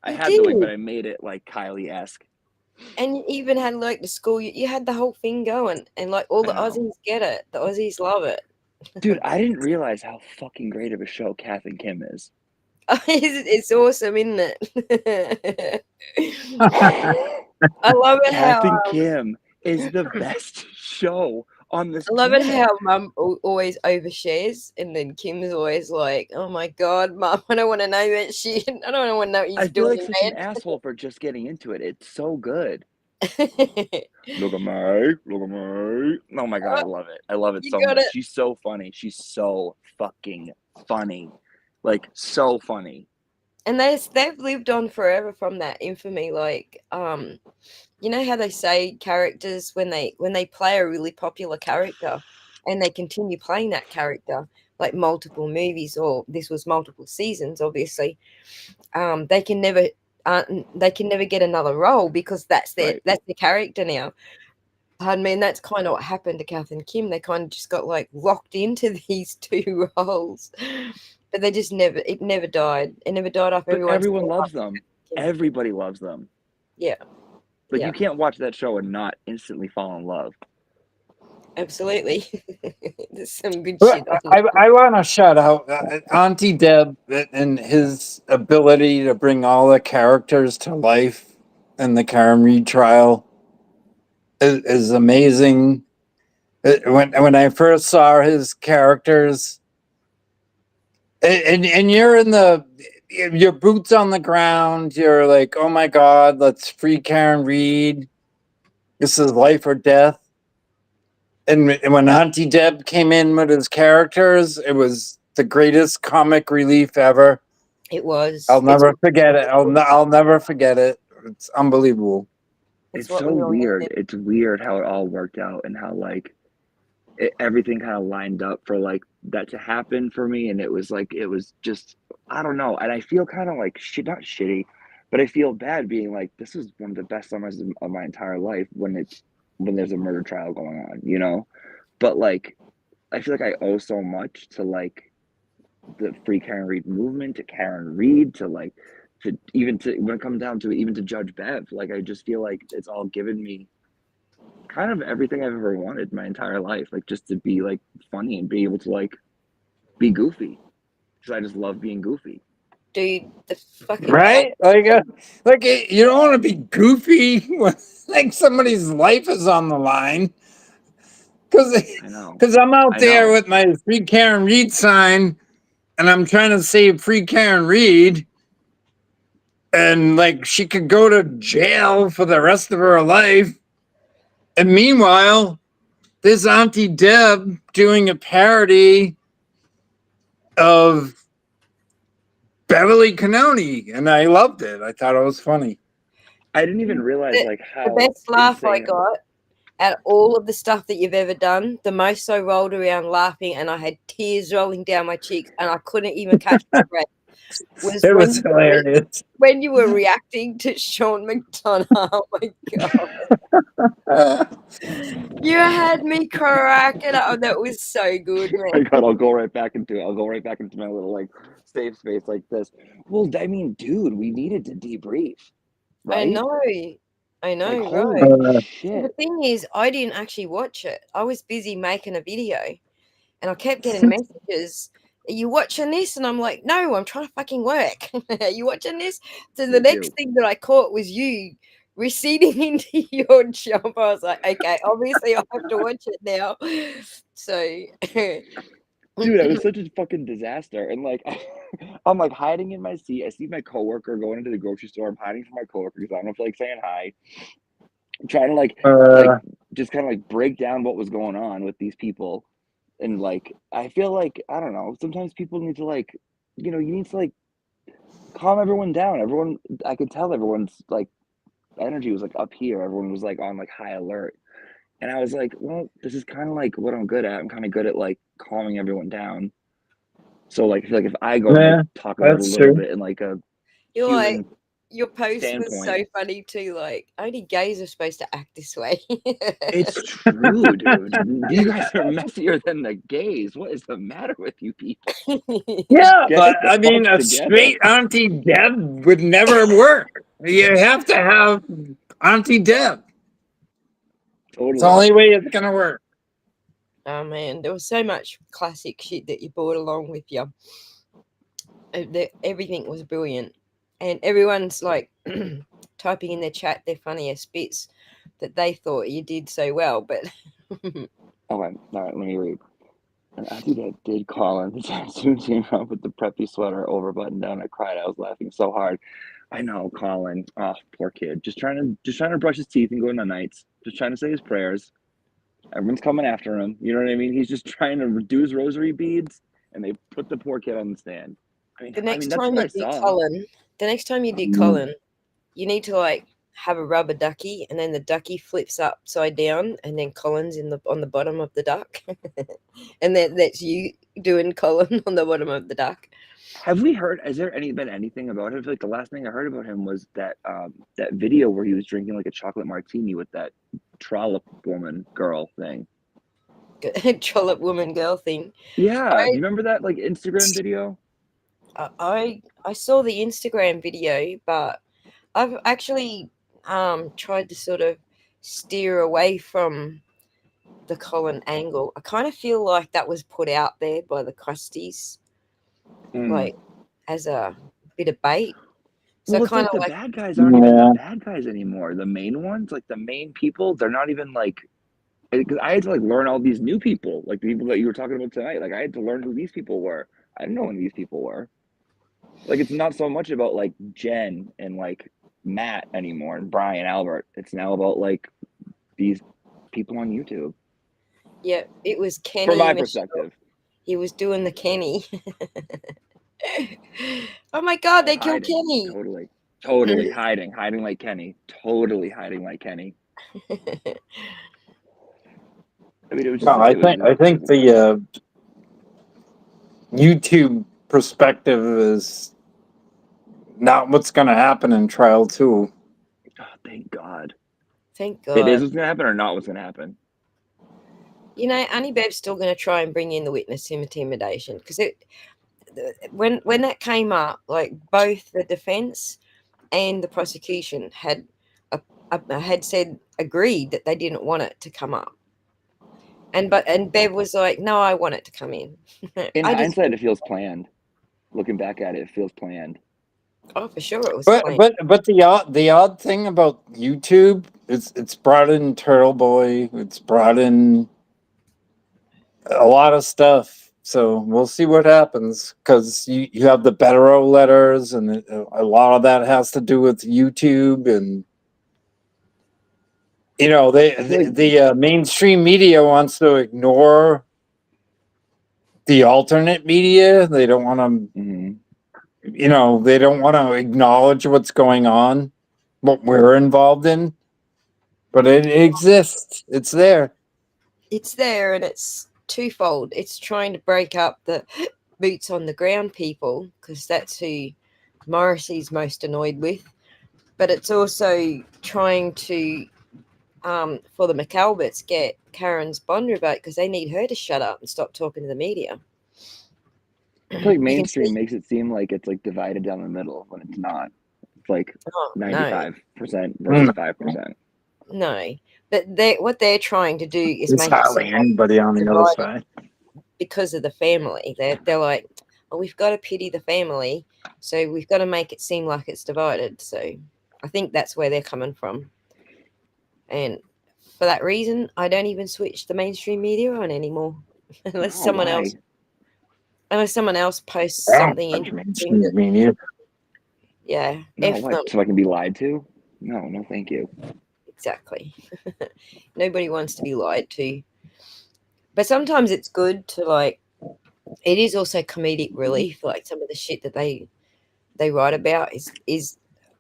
I You had the wig, did. but I made it like Kylie-esque. And you even had like the school. You had the whole thing going, and like all the I know. Aussies get it. The Aussies love it. Dude, I didn't realize how fucking great of a show Kath and Kim is. It's awesome, isn't it? I love it Kath how and Kim is the best show on this I love it planet. how Mum always overshares, and then Kim's always like, "Oh my god, Mum, I don't want to know that shit. I don't want to know what I he's feel doing, like such an asshole for just getting into it. It's so good. Look at me. Look at me. Oh my god, I love it. I love it You so got much. it. She's so funny. She's so fucking funny. Like, so funny. And they've lived on forever from that infamy. Like, you know how they say characters when they play a really popular character, and they continue playing that character like multiple movies, or this was multiple seasons, obviously. They can never get another role because that's Right. the character now. Pardon me, and that's kind of what happened to Kath and Kim. They kind of just got like locked into these two roles, but they just it never died. It never died off. But everyone loves them. Everybody loves them. Yeah. Like, Yeah. you can't watch that show and not instantly fall in love. Absolutely. There's some good Well, shit on I want to shout out Auntie Deb and his ability to bring all the characters to life in the Karen Reed trial is amazing. When I first saw his characters, and you're in your boots on the ground, you're like, oh my god, let's free Karen Reed. This is life or death. And when Auntie Deb came in with his characters, it was the greatest comic relief ever. It was. I'll never forget it. I'll never forget it. It's unbelievable. It's what so we all weird. needed. It's weird how it all worked out and how like everything kind of lined up for like that to happen for me. And it was just, I don't know. And I feel kind of like shit, not shitty, but I feel bad being like, this is one of the best summers of my entire life when there's a murder trial going on, you know? But like, I feel like I owe so much to like the Free Karen Reed movement, to Karen Reed, to like, to when it comes down to it, even to Judge Bev. Like, I just feel like it's all given me kind of everything I've ever wanted my entire life. Like, just to be like funny and be able to like be goofy. Because I just love being goofy. Dude, the fucking Right? Like you don't want to be goofy when like somebody's life is on the line. I know. Because I'm out I there know. with my Free Karen Reed sign, and I'm trying to save Free Karen Reed, and like she could go to jail for the rest of her life. And meanwhile, there's Auntie Deb doing a parody of Beverly Cannoni, and I loved it. I thought it was funny. I didn't even realize like the how best laugh I insane got at all of the stuff that you've ever done, the most I rolled around laughing and I had tears rolling down my cheeks and I couldn't even catch my breath. was It was hilarious. when you were reacting to Sean McDonald. Oh my god. You had me cracking up. That was so good, Oh my man. God, I'll go right back into it. I'll go right back into my little like safe space like this. Well, I mean, dude, we needed to debrief, I right? know. I know, Like, right? holy The shit. thing is, I didn't actually watch it. I was busy making a video, and I kept getting messages. Are you watching this? And I'm like, no, I'm trying to fucking work. Are you watching this? So the Me next too. thing that I caught was you receding into your job. I was like, okay, obviously I have to watch it now. So, Dude, I was such a fucking disaster. And like, I'm like hiding in my seat. I see my coworker going into the grocery store. I'm hiding from my coworker because I don't feel like saying hi. I'm trying to like just kind of like break down what was going on with these people. And like, I feel like, I don't know, sometimes people need to like, you need to like calm everyone down. Everyone, I could tell everyone's like energy was like up here. Everyone was like on like high alert. And I was like, well, this is kind of like what I'm good at. I'm kind of good at like calming everyone down. So like, I feel like if I go and like talk about it a that's little true. bit in like a you're like, human your post was standpoint, so funny too. Like, only gays are supposed to act this way. it's true, dude. You guys are messier than the gays. What is the matter with you people? Yeah, Get but it the I mean, fuck a together. straight Auntie Deb would never work. You have to have Auntie Deb. It's the Totally. only way it's gonna work. Oh man, there was so much classic shit that you brought along with you. Everything was brilliant, and everyone's like typing in their chat their funniest bits that they thought you did so well. But Okay, all right, let me read. And Auntie Deb did call in. Soon came up with the preppy sweater over button down. I cried. I was laughing so hard. I know, Colin. Oh, poor kid. Just trying to brush his teeth and go to nights. Just trying to say his prayers. Everyone's coming after him. You know what I mean? He's just trying to do his rosary beads, and they put the poor kid on the stand. the I next mean that's time what you I do saw. Colin, the next time you do Colin, you need to like have a rubber ducky, and then the ducky flips upside down, and then Colin's on the bottom of the duck, and then that's you doing Colin on the bottom of the duck. Have we heard? Has there been anything about him? I feel like the last thing I heard about him was that that video where he was drinking like a chocolate martini with that trollop woman girl thing. Trollop woman girl thing. Yeah, do you remember that like Instagram video? I saw the Instagram video, but I've actually tried to sort of steer away from the Colin angle. I kind of feel like that was put out there by the crusties, like as a bit of bait. So Well, it's kind like of the like, bad guys aren't even the bad guys anymore. The main ones, like the main people, they're not even like. Because I had to like learn all these new people, like the people that you were talking about tonight. Like I had to learn who these people were. I didn't know who these people were. Like it's not so much about like Jen and like Matt anymore and Brian Albert. It's now about like these people on YouTube. yeah, it was Kenny. From my Michelle. perspective, He was doing the Kenny. Oh my God, they killed hiding. Kenny. Totally hiding like Kenny. Totally hiding like Kenny. I mean, it was just. No, I think the YouTube perspective is not what's going to happen in trial 2. Oh, thank God. Thank God. It is what's going to happen or not what's going to happen. You know, Annie Bev's still going to try and bring in the witness intimidation because when that came up, like both the defense and the prosecution had agreed that they didn't want it to come up, and Bev was like, "No, I want it to come in." In hindsight, it feels planned. Looking back at it, it feels planned. Oh, for sure, it was. But the odd thing about YouTube is it's brought in Turtle Boy. It's brought in a lot of stuff. So we'll see what happens because you have the Betero letters, and a lot of that has to do with YouTube, and the mainstream media wants to ignore the alternate media. They don't want to, they don't want to acknowledge what's going on, what we're involved in, but it exists. It's there. It's there, and it's twofold. It's trying to break up the boots on the ground people, because that's who Morrissey's most annoyed with. But it's also trying to, for the McAlberts, get Karen's bond rebate because they need her to shut up and stop talking to the media. I feel like You can mainstream see- makes it seem like it's like divided down the middle when it's not. It's like Oh, no, 95% versus 5%. no. But what they're trying to do is There's make it hardly seem like anybody on the other divided side. because of the family. They're like, oh, we've got to pity the family, so we've got to make it seem like it's divided. So I think that's where they're coming from. And for that reason, I don't even switch the mainstream media on anymore unless Oh, someone why? else posts I don't something touch interesting. mainstream media. Yeah, No, F them. what? So I can be lied to? No, thank you. Exactly. Nobody wants to be lied to. But sometimes it's good to like. It is also comedic relief. Like some of the shit that they write about is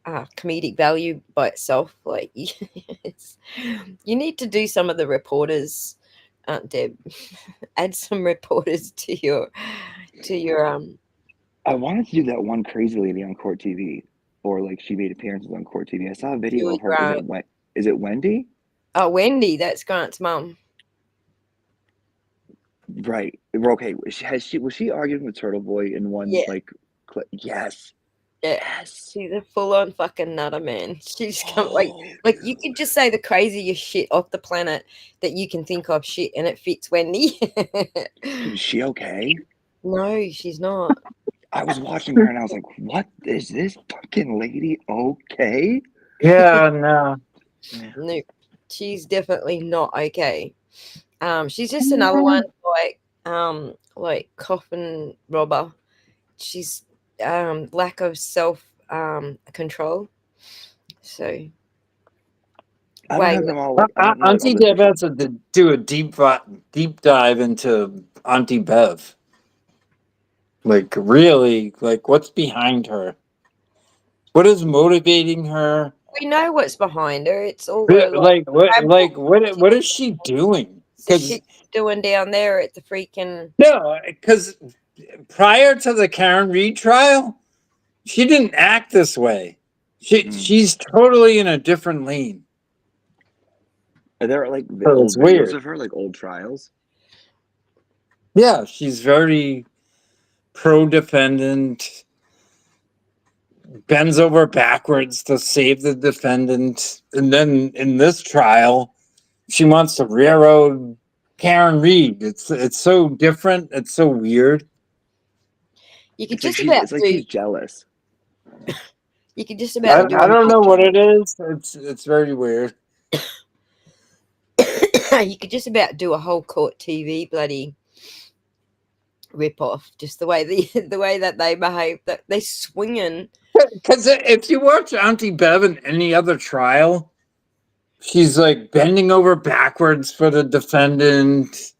comedic value by itself. Like you need to do some of the reporters, Deb. Add some reporters to your I wanted to do that one crazy lady on Court TV, or like she made appearances on Court TV. I saw a video Julie of her. Is it Wendy? Oh, Wendy, that's Grant's mum. Right. Okay. Was she arguing with Turtle Boy in one Yeah. like clip? Yes. Yeah. Yes. She's a full-on fucking nutter, man. She's come like you could just say the craziest shit off the planet that you can think of, shit, and it fits Wendy. Dude, is she okay? No, she's not. I was watching her and I was like, "What is this fucking lady okay?" Yeah, no. Yeah. No, she's definitely not okay. She's just another one like coffin robber. She's lack of self control. So I don't wait, have them all. Like, I don't know like all Auntie the Deb different. has to do a deep dive into Auntie Bev. Like really, like what's behind her? What is motivating her? we know what's behind her. It's all the What is she doing? the Because shit she's doing down there at the freaking no, because prior to the Karen Reed trial, she didn't act this way. She's totally in a different lane. Are there like the So old it's videos weird. of her, like old trials? Yeah, she's very pro-defendant, bends over backwards to save the defendant, and then in this trial, she wants to railroad Karen Reed. It's so different. It's so weird. you could It's like just about it's like do she's jealous. you could just I, about do I don't know what a it is. It's very weird. you could just about do a whole court TV bloody rip off. Just the way the way that they behave, that they swinging. Because if you watch Auntie Bev in any other trial, she's like bending over backwards for the defendant.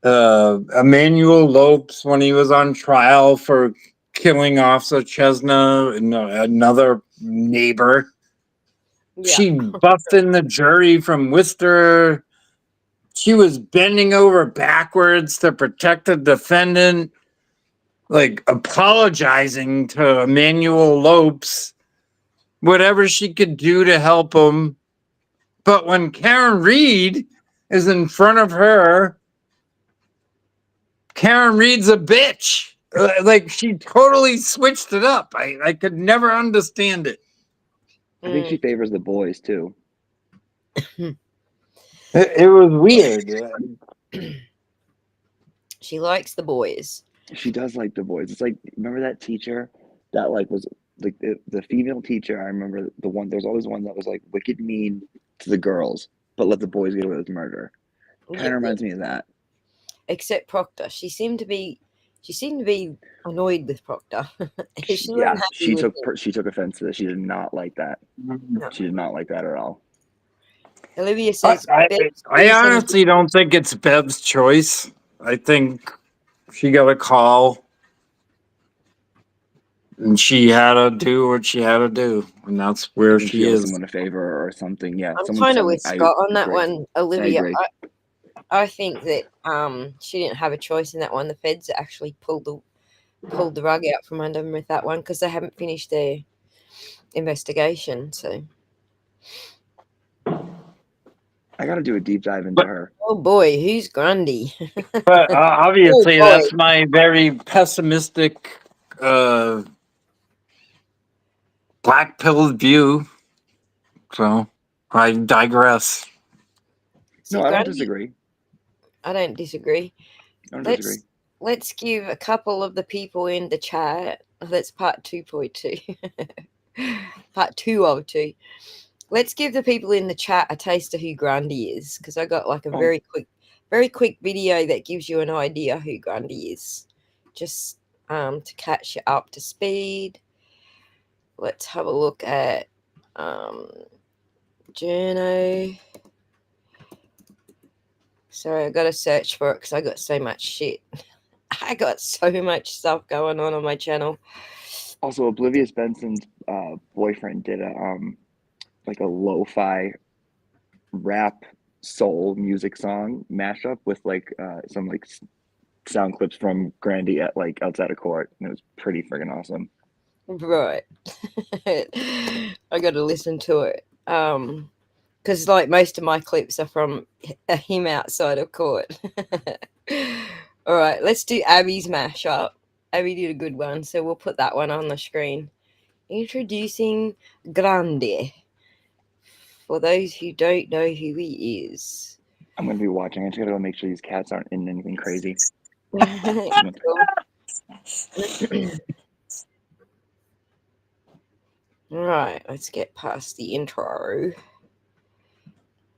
Emmanuel Lopes, when he was on trial for killing Officer Chesna and another neighbor, Yeah. she buffed in the jury from Worcester. She was bending over backwards to protect the defendant, like apologizing to Emmanuel Lopes, whatever she could do to help him. But when Karen Reed is in front of her, Karen Reed's a bitch. Like she totally switched it up. I could never understand it. I think she favors the boys too. It was weird. She likes the boys. She does like the boys. It's like, remember that teacher that like was like the female teacher? I remember the one. There's always one that was like wicked mean to the girls, but let the boys get away with murder. Kind of reminds me of that. Except Proctor, she seemed to be annoyed with Proctor. She took offense to this. She did not like that. No. She did not like that at all. Olivia says, I honestly don't think it's Bev's choice. I think she got a call and she had to do what she had to do, and that's where she owes is. someone a favor or something. Yeah, I'm kind of with Scott on that one, Olivia. agree. I think that she didn't have a choice in that one. The feds actually pulled the rug out from under them with that one because they haven't finished their investigation. So, I got to do a deep dive into her. oh boy, who's Grundy? But obviously, Oh, boy. that's my very pessimistic, black-pilled view. So I digress. See, No, I don't Grundy- disagree. I don't disagree. I don't disagree. Let's give a couple of the people in the chat. That's part 2.2. Part 2 of 2. Let's give the people in the chat a taste of who Grundy is, because I got like a very quick video that gives you an idea who Grundy is, just to catch you up to speed. Let's have a look at Journo. Sorry, I got to search for it because I got so much shit. I got so much stuff going on my channel. Also, Oblivious Benson's boyfriend did a like a lo-fi rap soul music song mashup with like some like sound clips from Grandy at like outside of court, and it was pretty friggin' awesome. Right. I got to listen to it. Because like most of my clips are from him outside of court. All right, let's do Abby's mashup. Abby did a good one, so we'll put that one on the screen. Introducing Grande. For those who don't know who he is. I'm gonna be watching. I just gotta go make sure these cats aren't in anything crazy. All right, let's get past the intro.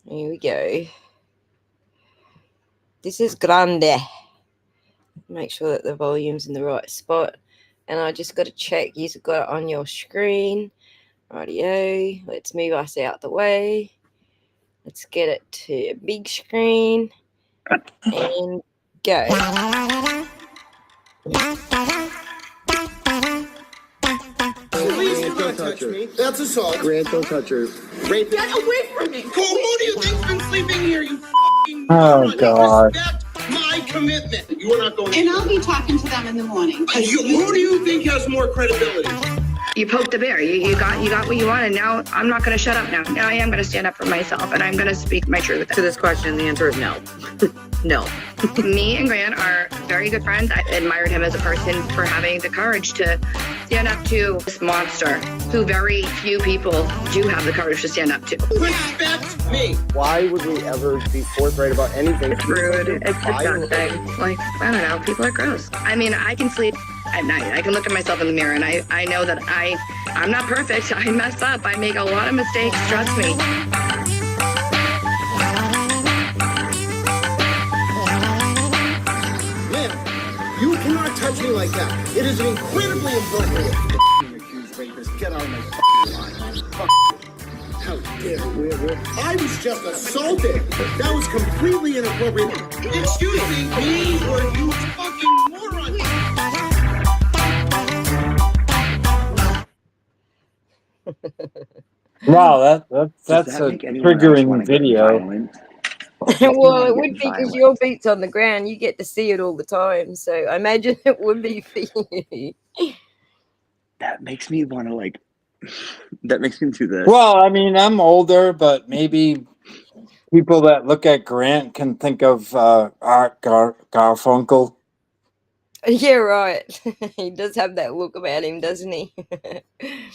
Here we go. This is Grande. Make sure that the volume's in the right spot. And I just got to check you've got it on your screen. Rightio. Let's move us out the way. Let's get it to big screen. And go. Please do not touch me. That's assault. Grant, don't touch her. Rape. Get away from me. Who do you think's been sleeping here, you fucking Oh, God. Respect my commitment. You are not going And I'll be talking to them in the morning. Who do you think has more credibility? You poked the bear. You got what you wanted. Now I'm not going to shut up now. Now I am going to stand up for myself, and I'm going to speak my truth. To this question, the answer is no. No. Me and Grant are very good friends. I admired him as a person for having the courage to stand up to this monster who very few people do have the courage to stand up to. Respect me. Why would we ever be forthright about anything? It's rude. It's disgusting. Like, I don't know. People are gross. I mean, I can sleep at night. I can look at myself in the mirror, and I know that I'm not perfect. I mess up. I make a lot of mistakes. Trust me. Ma'am, you cannot touch me like that. It is incredibly inappropriate. Accused rapist, get out of my line. How dare you? I was just assaulted. That was completely inappropriate. Excuse me or you fucking moron. Wow, that's a triggering video. Well, it would be because your feet's on the ground. You get to see it all the time. So I imagine it would be for you. That makes me want to like. That makes me do this. Well, I mean, I'm older, but maybe people that look at Grant can think of Art Garfunkel. Yeah, right. He does have that look about him, doesn't he?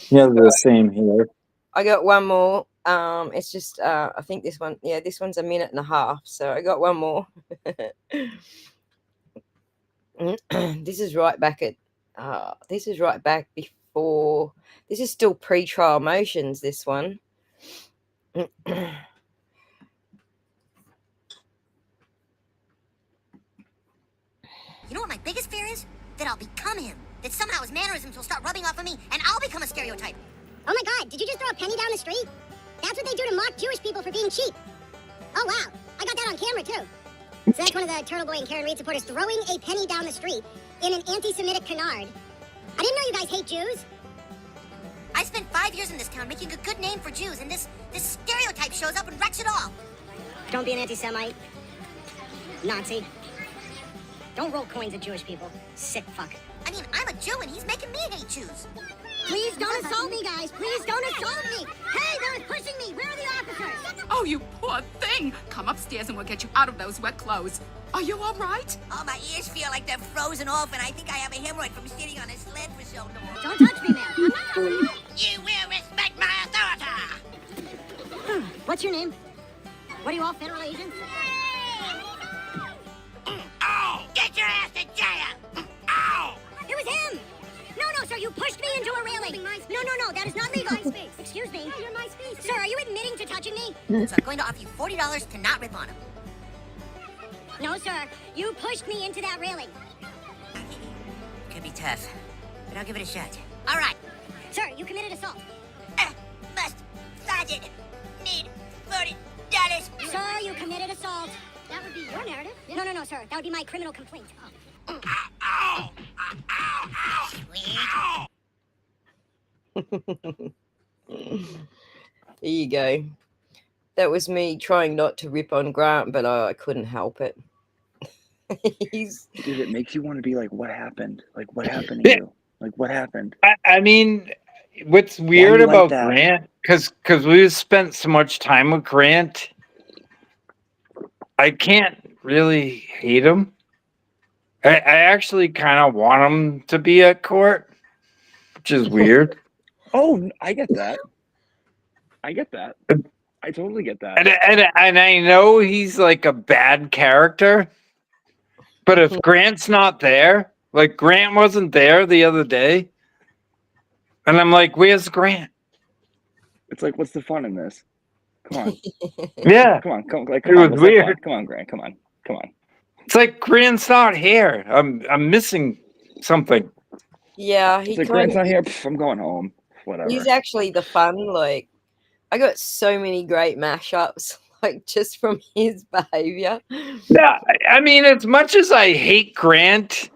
Yeah, the same here. I got one more. It's just I think this one, this one's 1.5 minutes. So I got one more. This is right back before. This is still pre-trial motions. This one. You know what my biggest fear is? That I'll become him. That somehow his mannerisms will start rubbing off on me, and I'll become a stereotype. Oh my God, did you just throw a penny down the street? That's what they do to mock Jewish people for being cheap. Oh wow, I got that on camera too. So that's one of the Turtle Boy and Karen Reed supporters throwing a penny down the street in an anti-Semitic canard. I didn't know you guys hate Jews. I spent 5 years in this town making a good name for Jews, and this stereotype shows up and wrecks it all. Don't be an anti-Semite. Nazi. Don't roll coins at Jewish people. Sick fuck. I mean, I'm a Jew and he's making me hate Jews. Please don't assault me, guys. Please don't assault me. Hey, they're pushing me. Where are the officers? Oh, you poor thing. Come upstairs and we'll get you out of those wet clothes. Are you all right? Oh, my ears feel like they're frozen off, and I think I have a hemorrhoid from sitting on a sled for so long. Don't touch me, man. I'm not touching you. You will respect my authority. What's your name? What are you all, federal agents? Oh, get your ass to jail. Oh. It was him! No, sir, you pushed me into a railing. No, that is not legal. Excuse me. You're my space. Sir, are you admitting to touching me? So I'm going to offer you $40 to not rip on him. No, sir, you pushed me into that railing. Could be tough, but I'll give it a shot. All right. Sir, you committed assault. Must Sergeant need $40. Sir, you committed assault. That would be your narrative. No, sir. That would be my criminal complaint. Ow! Ow! Ow! There you go. That was me trying not to rip on Grant, but I couldn't help it. Dude, it makes you want to be like, what happened? Like, what happened to you? Like, what happened? I mean, what's weird you like about that? Grant, because we've spent so much time with Grant, I can't really hate him. I actually kind of want him to be at court, which is weird. Oh, I get that. I totally get that. And I know he's like a bad character, but if Grant's not there, like Grant wasn't there the other day, and I'm like, where's Grant? It's like, what's the fun in this? Come on. Yeah. Come on. Come It on. was What's the fun? weird. Come on, Grant. Come on. It's like Grant's not here. I'm missing something. Yeah, It's like, Grant's not here. Pff, I'm going home. Whatever. He's actually the fun. Like, I got so many great mashups, like just from his behavior. Yeah, I mean, as much as I hate Grant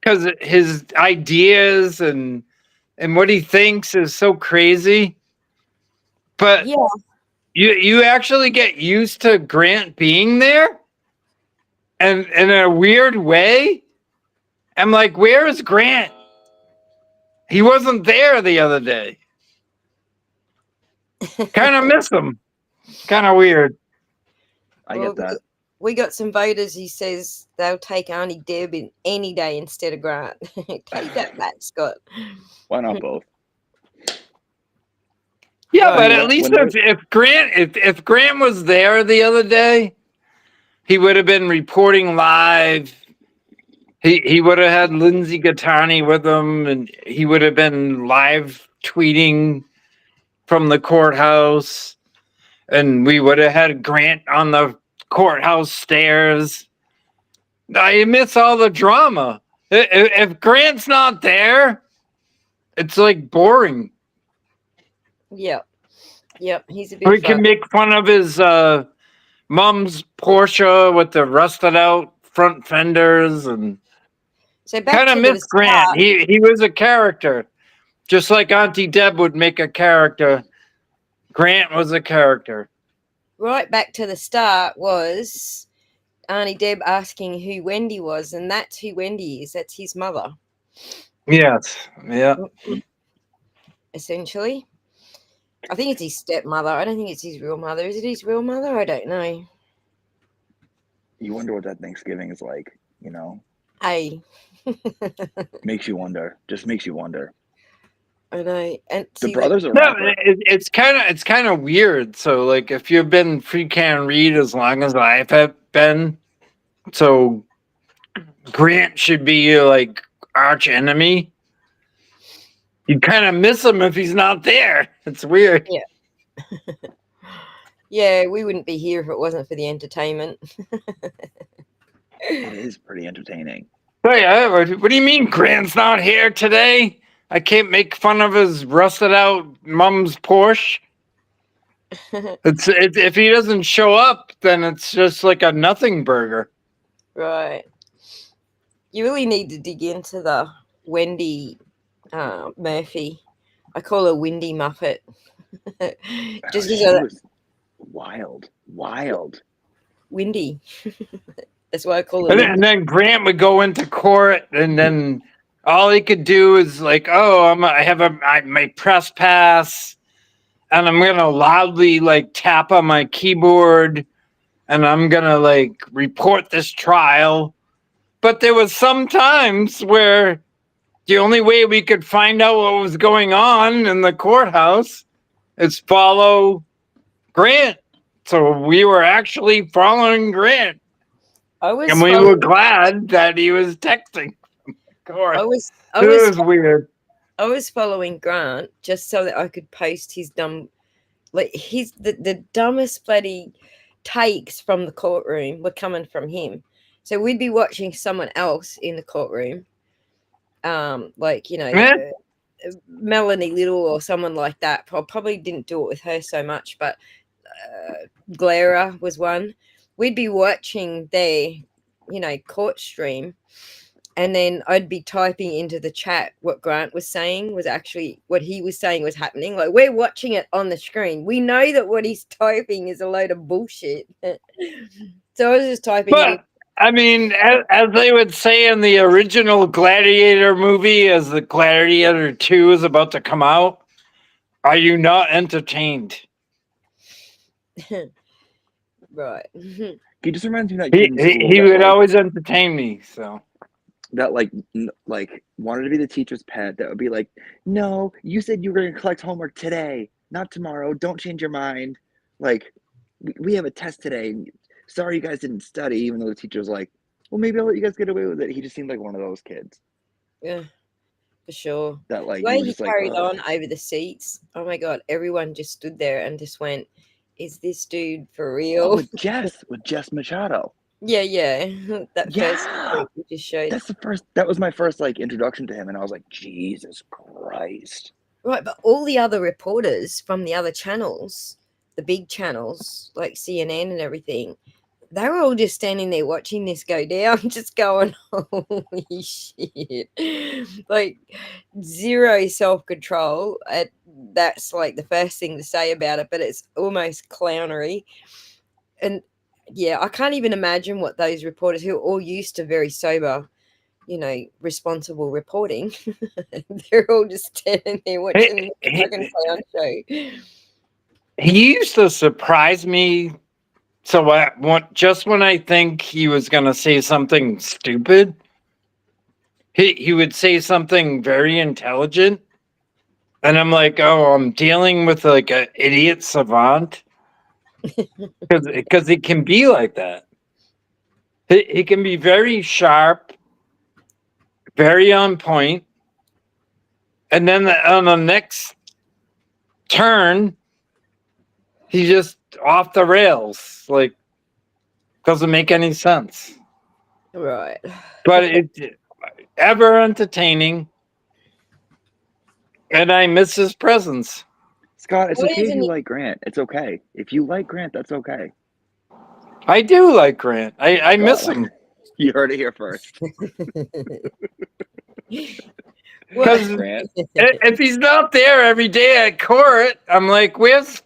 because his ideas and what he thinks is so crazy, but Yeah, you actually get used to Grant being there, and in a weird way, I'm like, where is Grant? He wasn't there the other day. Kind of miss him. Kind of weird. I get that. We got some voters. He says they'll take Auntie Deb in any day instead of Grant. Take that back, Scott. Why not both? Yeah, Right. but at least if Grant was there the other day, he would have been reporting live. He would have had Lindsay Gattani with him, and he would have been live tweeting from the courthouse, and we would have had Grant on the courthouse stairs. I miss all the drama. If Grant's not there, it's like boring. Yep. He's a bit. We can make fun of his mom's Porsche with the rusted out front fenders, and So back kind of to the miss Grant. start. He was a character, just like Auntie Deb would make a character. Grant was a character. Right back to the start was Auntie Deb asking who Wendy was, and that's who Wendy is. That's his mother, Yes, yeah. essentially. I think it's his stepmother. I don't think it's his real mother. Is it his real mother? I don't know. You wonder what that Thanksgiving is like, you know? Hey, Makes you wonder. Just makes you wonder. I know. And The see, brothers are No, rapper. it's kind of weird. So, like, if you've been free can read as long as I've been, so Grant should be your like arch enemy. You kind of miss him if he's not there. It's weird. Yeah, we wouldn't be here if it wasn't for the entertainment. It is pretty entertaining. Hey, what do you mean Grant's not here today? I can't make fun of his rusted out mom's Porsche. It's if he doesn't show up, then it's just like a nothing burger. Right. You really need to dig into the Wendy Murphy. I call her Windy Muppet. Just She because was wild. Windy. That's why I call it. And then Grant would go into court, and then all he could do is like, "Oh, I have my press pass, and I'm gonna loudly like tap on my keyboard, and I'm gonna like report this trial." But there was some times where the only way we could find out what was going on in the courthouse is follow Grant. So we were actually following Grant. And we were glad that he was texting from the court. It was weird. I was following Grant just so that I could post his dumb, like the dumbest bloody takes from the courtroom were coming from him. So we'd be watching someone else in the courtroom, like, you know, Melanie Little or someone like that. Probably didn't do it with her so much, but Glera was one. We'd be watching their, you know, court stream, and then I'd be typing into the chat what Grant was saying was actually what he was saying was happening. Like, we're watching it on the screen. We know that what he's typing is a load of bullshit. So I was just typing it in. I mean, as they would say in the original Gladiator movie, as the Gladiator 2 is about to come out, are you not entertained? Right. He just reminds me of that kid in school he that, would like, always entertain me. So that like wanted to be the teacher's pet. That would be like, no, you said you were going to collect homework today, not tomorrow. Don't change your mind. Like, we have a test today. Sorry you guys didn't study, even though the teacher was like, well, maybe I'll let you guys get away with it. He just seemed like one of those kids. Yeah, for sure. That like the way he just carried like, on over the seats. Oh my god, everyone just stood there and just went, "Is this dude for real?" Oh, with Jess Machado. Yeah. That first Yeah, clip you just showed. that was my first like introduction to him, and I was like, Jesus Christ. Right, but all the other reporters from the other channels, the big channels like CNN and everything, they were all just standing there watching this go down, just going, holy shit. Like, zero self-control. That's like the first thing to say about it, but it's almost clownery. And yeah, I can't even imagine what those reporters who are all used to very sober, you know, responsible reporting, they're all just standing there watching the fucking clown show. He used to surprise me. So just when I think he was going to say something stupid, he would say something very intelligent. And I'm like, oh, I'm dealing with like an idiot savant. Because he can be like that. He can be very sharp, very on point. And then on the next turn, he's just off the rails. Like, doesn't make any sense. Right. But it's ever entertaining. And I miss his presence. Scott, it's okay if you like Grant. It's okay. If you like Grant, that's okay. I do like Grant. I miss him. You heard it here first. Because if he's not there every day at court, I'm like, where's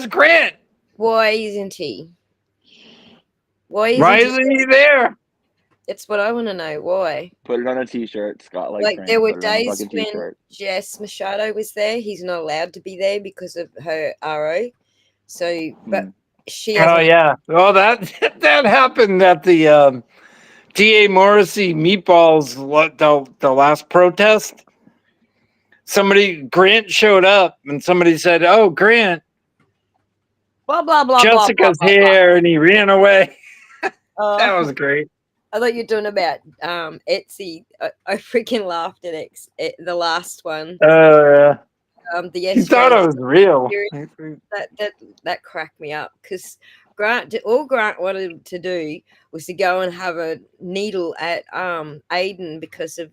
Grant? Why isn't he? Why isn't he there? That's what I want to know. Why? Put it on a t-shirt, Scott. Like Grant, there were put it on a days fucking when t-shirt. Jess Machado was there. He's not allowed to be there because of her RO. So, but she. Oh yeah. Oh, that happened at the D.A. Morrissey meatballs. The last protest. Grant showed up, and somebody said, "Oh, Grant." Blah blah blah. Jessica's blah, here, blah. And he ran away. That was great. I thought you were talking about Etsy. I freaking laughed at the last one. Yeah. The You thought it was real. That cracked me up because all Grant wanted to do was to go and have a needle at Aiden because of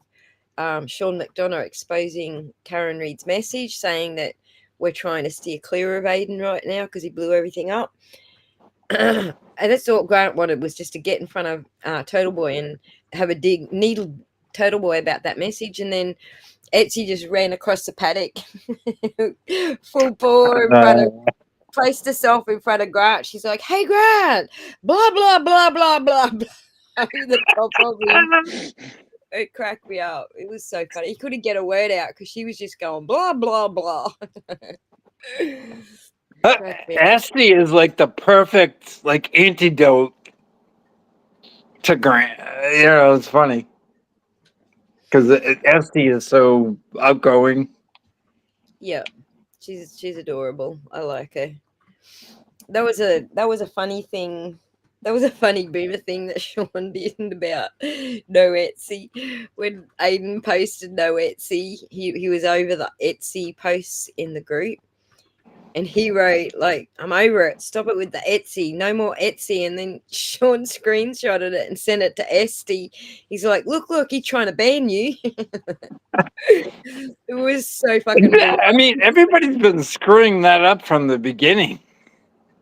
Sean McDonald exposing Karen Reed's message saying that we're trying to steer clear of Aiden right now because he blew everything up. And that's all Grant wanted, was just to get in front of Total Boy and have a needle Total Boy about that message. And then Etsy just ran across the paddock, full bore in front of, placed herself in front of Grant. She's like, "Hey, Grant, blah, blah, blah, blah, blah, blah." the top of him. It cracked me up. It was so funny. He couldn't get a word out because she was just going blah blah blah. Esty is like the perfect like antidote to Grant. You know, it's funny because Esty is so outgoing. Yeah, she's adorable. I like her. That was a funny thing. That was a funny boomer thing that Sean did about no Etsy. When Aiden posted no Etsy, he was over the Etsy posts in the group. And he wrote, like, I'm over it. Stop it with the Etsy. No more Etsy. And then Sean screenshotted it and sent it to Esty. He's like, look, he's trying to ban you. It was so fucking cool. I mean, everybody's been screwing that up from the beginning.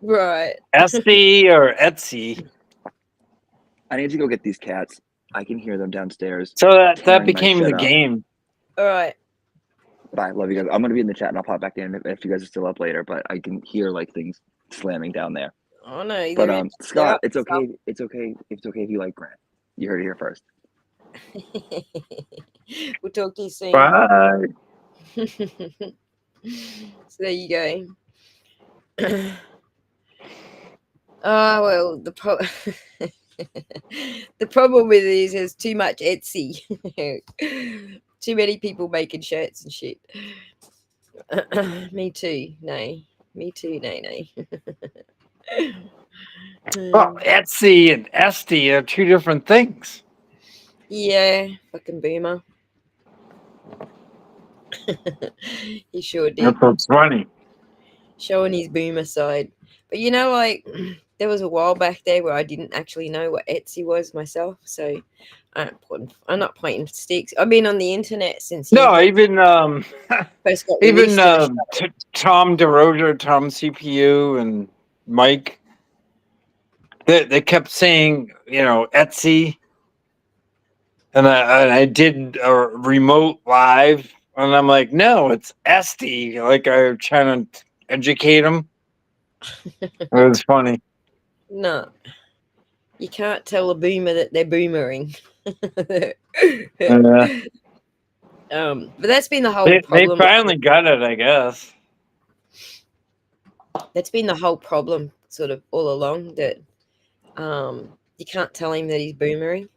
Right. Esty or Etsy. I need to go get these cats. I can hear them downstairs. So that became the game. All right. Bye. Love you guys. I'm going to be in the chat and I'll pop back in if you guys are still up later, but I can hear like things slamming down there. Oh no. But Scott, it's okay. It's okay. It's okay if you like Grant. You heard it here first. We'll talk to you soon. Bye. So there you go. Well, the problem with it is there's too much Etsy. Too many people making shirts and shit. Me too. Nay. Me too. Nay. Well, Etsy and Esty are two different things. Yeah, fucking boomer. He sure did. That's what's funny. Showing his boomer side. But you know, like, there was a while back there where I didn't actually know what Etsy was myself, so I'm not pointing sticks. I've been on the internet since. No, even first got even released Tom DeRosa, Tom CPU, and Mike. They kept saying, you know, Etsy, and I did a remote live, and I'm like, no, it's Esty. Like I'm trying to educate them. It was funny. No, you can't tell a boomer that they're boomering. But that's been the whole problem. They finally got it, I guess. That's been the whole problem, sort of all along. That you can't tell him that he's boomering.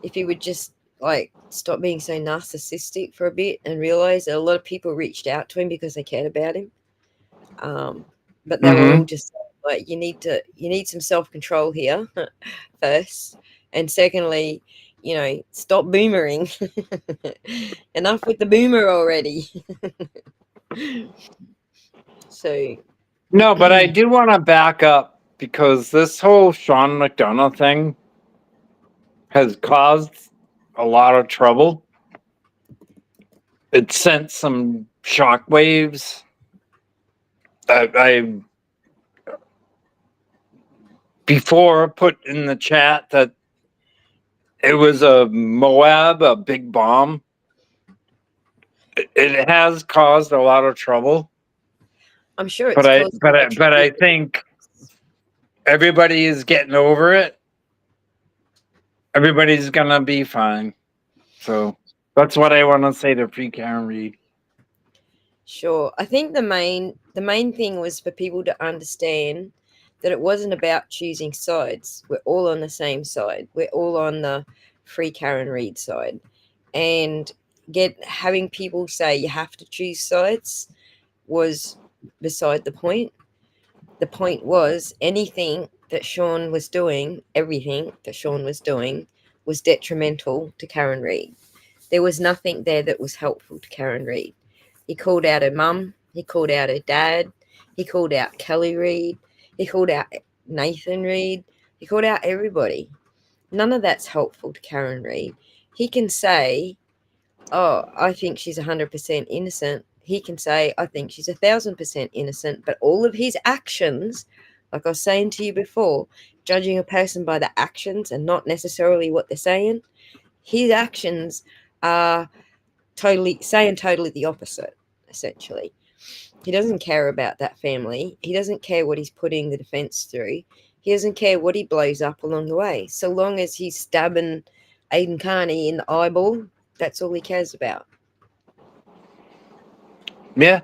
If he would just like stop being so narcissistic for a bit and realize that a lot of people reached out to him because they cared about him. But they were all just like, you need some self-control here first, and secondly, you know, stop boomering. Enough with the boomer already. So no, but I do want to back up because this whole Sean McDonald thing has caused a lot of trouble. It sent some shockwaves. I before put in the chat that it was a Moab, a big bomb. It has caused a lot of trouble. I'm sure it's but I think everybody is getting over it. Everybody's gonna be fine. So that's what I want to say to Free Karen Reed. Sure. I think the main thing was for people to understand that it wasn't about choosing sides. We're all on the same side. We're all on the Free Karen Reed side. And having people say you have to choose sides was beside the point. The point was everything that Sean was doing was detrimental to Karen Reed. There was nothing there that was helpful to Karen Reed. He called out her mum. He called out her dad. He called out Kelly Reed. He called out Nathan Reed. He called out everybody. None of that's helpful to Karen Reed. He can say, oh, I think she's 100% innocent. He can say, I think she's 1,000% innocent. But all of his actions, like I was saying to you before, judging a person by the actions and not necessarily what they're saying, his actions are totally the opposite, essentially. He doesn't care about that family. He doesn't care what he's putting the defense through. He doesn't care what he blows up along the way. So long as he's stabbing Aiden Carney in the eyeball, that's all he cares about. Yeah.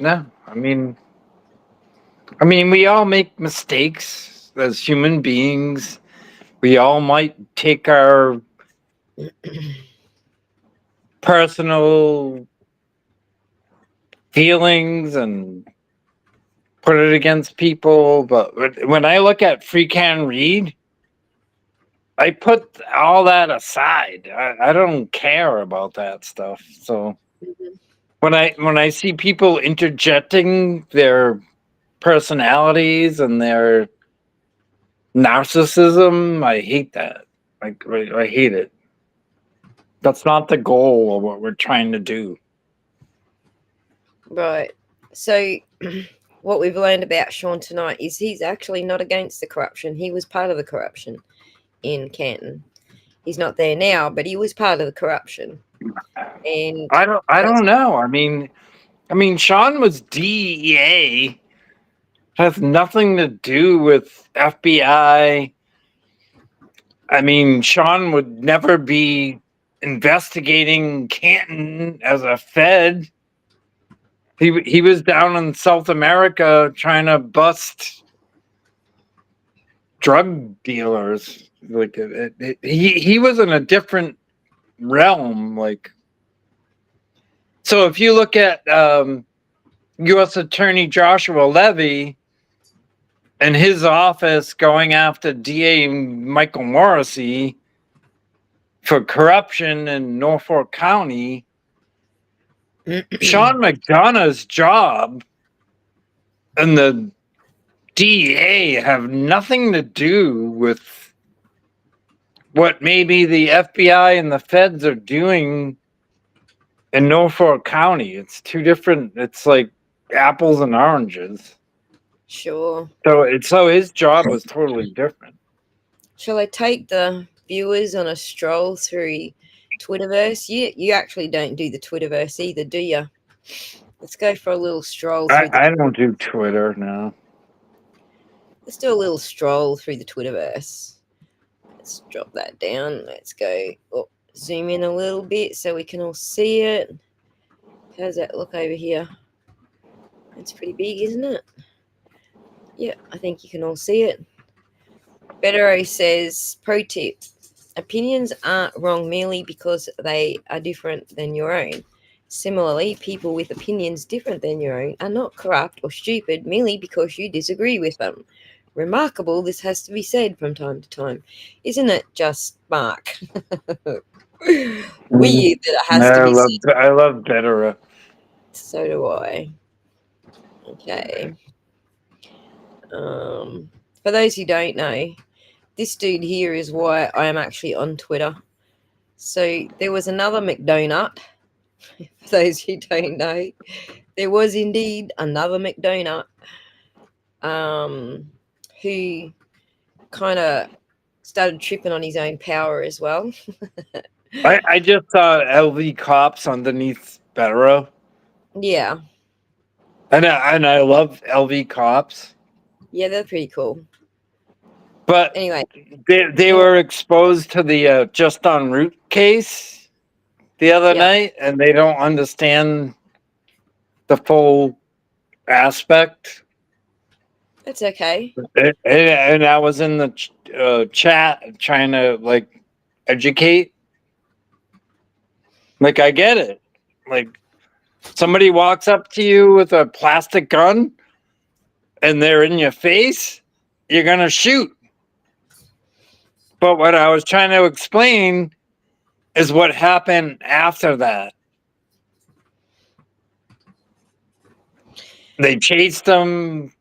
No, I mean, we all make mistakes as human beings. We all might take our personal feelings and put it against people. But when I look at Free Can Read, I put all that aside. I don't care about that stuff. So when I see people interjecting their personalities and their narcissism, I hate that. I hate it. That's not the goal of what we're trying to do. Right. So what we've learned about Sean tonight is he's actually not against the corruption. He was part of the corruption in Canton. He's not there now, but he was part of the corruption. And I don't know. I mean, Sean was DEA. Has nothing to do with FBI. I mean, Sean would never be investigating Canton as a Fed. He was down in South America trying to bust drug dealers. Like he was in a different realm. Like, so if you look at U.S. Attorney Joshua Levy and his office going after DA Michael Morrissey for corruption in Norfolk County, Sean McDonough's job and the DEA have nothing to do with what maybe the FBI and the feds are doing in Norfolk County. It's two different, it's like apples and oranges. sure. So his job was totally different. Shall I take the viewers on a stroll through Twitterverse? You actually don't do the Twitterverse either, do you? Let's go for a little stroll through I don't do Twitter now. Let's do a little stroll through the Twitterverse. Let's drop that down. Let's go zoom in a little bit so we can all see it. How does that look over here? It's pretty big, isn't it? Yeah, I think you can all see it. Bettero says, pro tip, opinions aren't wrong merely because they are different than your own. Similarly, people with opinions different than your own are not corrupt or stupid merely because you disagree with them. Remarkable, this has to be said from time to time. Isn't it just, Mark? Weird that it has to be said. I love Bettero. So do I. Okay. For those who don't know, this dude here is why I am actually on Twitter. So there was another McDonut. For those who don't know, there was indeed another McDonut who kind of started tripping on his own power as well. I just saw LV cops underneath Bettero. Yeah. And I love LV cops. Yeah, they're pretty cool. But anyway, they were exposed to the Just en Route case the other night, and they don't understand the full aspect. That's okay. And I was in the chat trying to like educate. Like, I get it. Like, somebody walks up to you with a plastic gun and they're in your face, you're going to shoot. But what I was trying to explain is what happened after that. They chased him.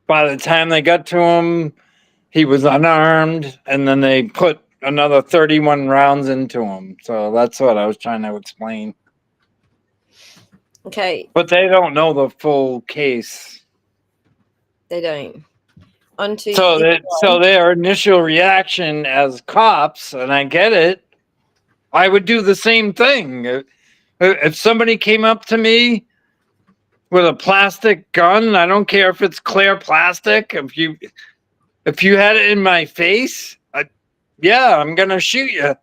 By the time they got to him, he was unarmed, and then they put another 31 rounds into him. So that's what I was trying to explain. Okay. But they don't know the full case. They don't. So their initial reaction as cops, and I get it, I would do the same thing. If somebody came up to me with a plastic gun, I don't care if it's clear plastic. If you had it in my face, yeah, I'm going to shoot you.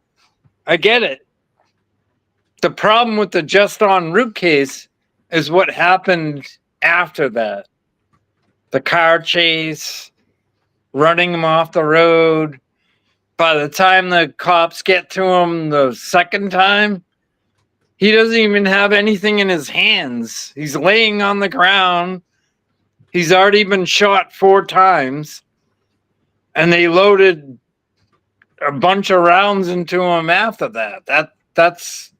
I get it. The problem with the just en route case is what happened after that. The car chase, running him off the road. By the time the cops get to him the second time, he doesn't even have anything in his hands. He's laying on the ground. He's already been shot 4 times. And they loaded a bunch of rounds into him after that. That's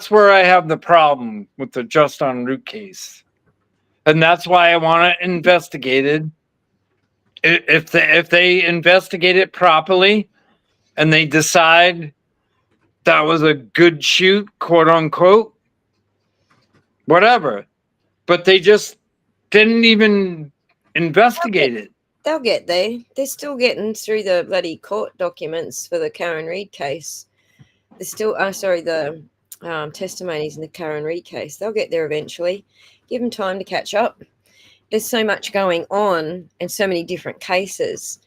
where I have the problem with the just en route case. And that's why I want it investigated. If they investigate it properly and they decide that was a good shoot, quote unquote, whatever. But they just didn't even investigate it. They'll get there. They're still getting through the bloody court documents for the Karen Reid case. They're still, the testimonies in the Karen Reid case. They'll get there eventually. Give them time to catch up. There's so much going on and so many different cases.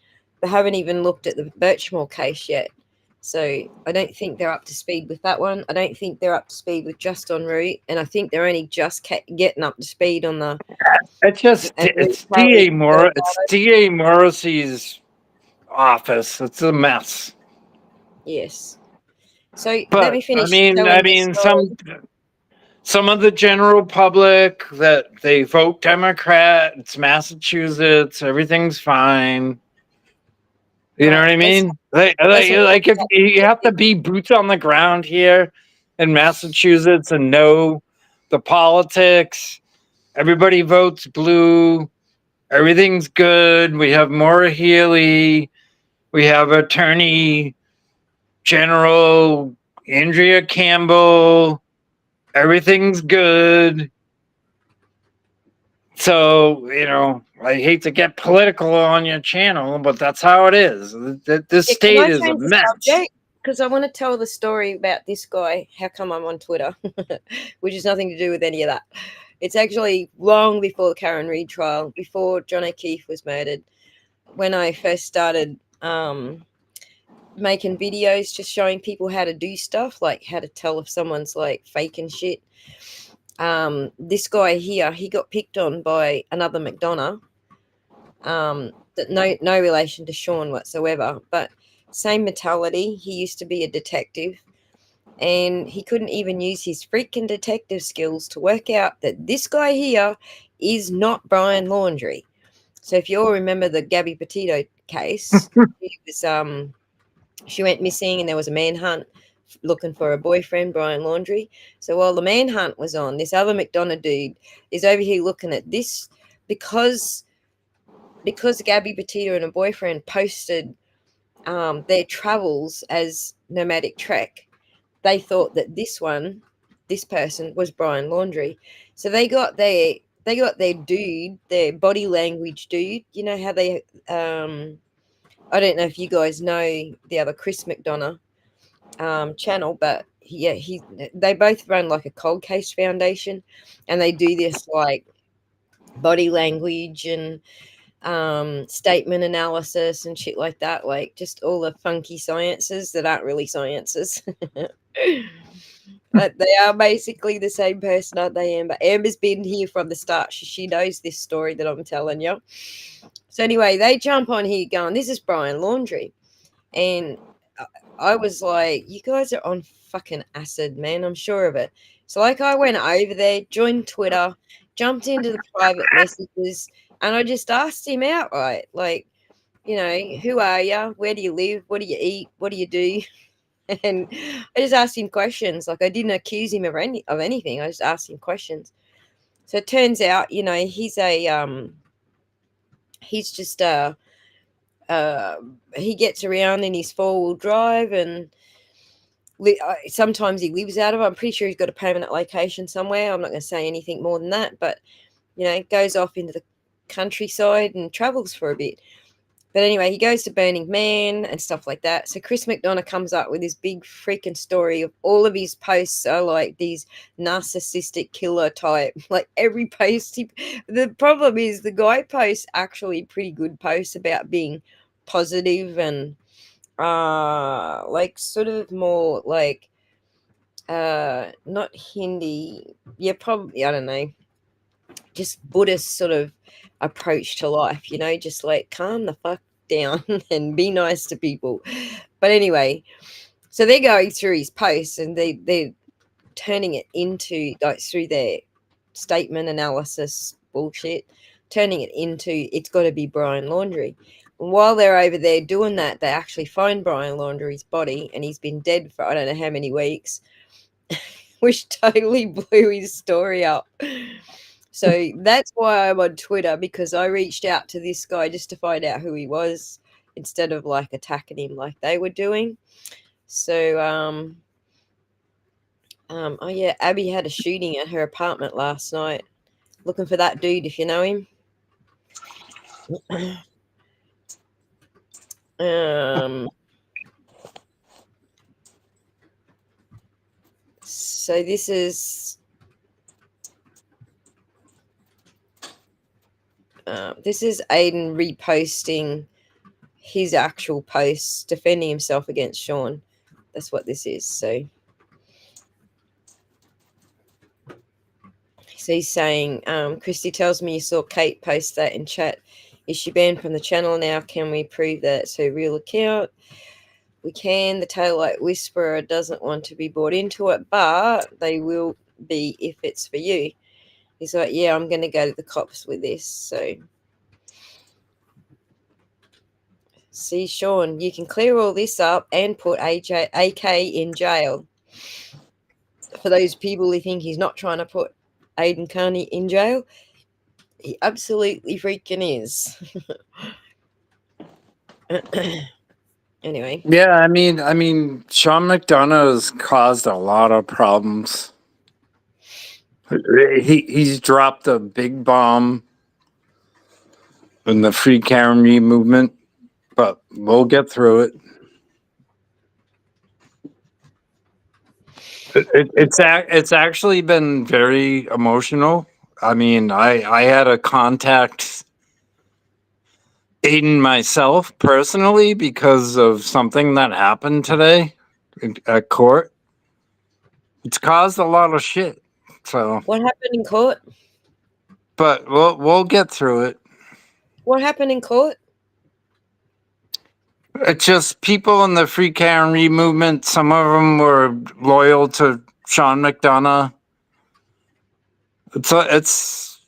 They haven't even looked at the Birchmore case yet. So I don't think they're up to speed with that one. I don't think they're up to speed with just en route. And I think they're only just getting up to speed on the... It's D.A. Morrissey's office. It's a mess. Yes. So but, let me finish. Some of the general public that they vote Democrat, it's Massachusetts, everything's fine. You know what I mean? Like if you have to be boots on the ground here in Massachusetts and know the politics. Everybody votes blue. Everything's good. We have Maura Hailey. We have Attorney General Andrea Campbell. Everything's good. So, I hate to get political on your channel, but that's how it is. This state is a mess. Because I want to tell the story about this guy, how come I'm on Twitter, which has nothing to do with any of that. It's actually long before the Karen Reid trial, before John O'Keefe was murdered, when I first started making videos just showing people how to do stuff, like how to tell if someone's like faking shit. This guy here, he got picked on by another McDonut, that no relation to Sean whatsoever, but same mentality. He used to be a detective, and he couldn't even use his freaking detective skills to work out that this guy here is not Brian Laundrie. So if you all remember the Gabby Petito case, she went missing and there was a manhunt looking for a boyfriend, Brian Laundrie. So while the manhunt was on, this other McDonald dude is over here looking at this because Gabby Petito and her boyfriend posted their travels as nomadic trek. They thought that this person was Brian Laundrie. So they got their dude, their body language dude. You know how they I don't know if you guys know the other Chris McDonough channel, but they both run like a cold case foundation, and they do this like body language and statement analysis and shit like that, like just all the funky sciences that aren't really sciences. But they are basically the same person, aren't they, Amber? Amber's been here from the start. She knows this story that I'm telling you. So anyway, they jump on here going, this is Brian Laundrie. And I was like, you guys are on fucking acid, man. I'm sure of it. So like I went over there, joined Twitter, jumped into the private messages, and I just asked him outright, like, who are you? Where do you live? What do you eat? What do you do? And I just asked him questions. Like I didn't accuse him of anything. I just asked him questions. So it turns out, he's just he gets around in his 4-wheel drive, and sometimes he lives out of it. I'm pretty sure he's got a permanent location somewhere. I'm not going to say anything more than that, but goes off into the countryside and travels for a bit. But anyway, he goes to Burning Man and stuff like that. So Chris McDonald comes up with this big freaking story of all of his posts are like these narcissistic killer type. Like every post, the problem is the guy posts actually pretty good posts about being positive and like sort of more like not Hindi. Yeah, probably, I don't know. Just Buddhist sort of approach to life, you know, just like calm the fuck down and be nice to people. But anyway, so they're going through his posts and they're turning it into, like, through their statement analysis bullshit, turning it into it's got to be Brian Laundrie. And while they're over there doing that, they actually find Brian Laundrie's body and he's been dead for I don't know how many weeks, which totally blew his story up. So that's why I'm on Twitter, because I reached out to this guy just to find out who he was instead of like attacking him like they were doing. So, oh yeah, Abby had a shooting at her apartment last night. Looking for that dude if you know him. So this is Aiden reposting his actual posts defending himself against Sean. That's what this is. So he's saying, Christy tells me you saw Kate post that in chat. Is she banned from the channel now? Can we prove that it's her real account? We can. The Taillight Whisperer doesn't want to be brought into it, but they will be if it's for you. He's like, yeah, I'm going to go to the cops with this. So, see, Sean, you can clear all this up and put AK in jail. For those people who think he's not trying to put Aiden Carney in jail, he absolutely freaking is. Anyway. Yeah, I mean, Sean McDonough has caused a lot of problems. He's dropped a big bomb in the free Karen movement, but we'll get through it. It's actually been very emotional. I mean, I had to contact Aiden myself personally because of something that happened today at court. It's caused a lot of shit. So what happened in court? But we'll get through it. What happened in court? It's just people in the Free Karen movement. Some of them were loyal to Sean McDonough. It's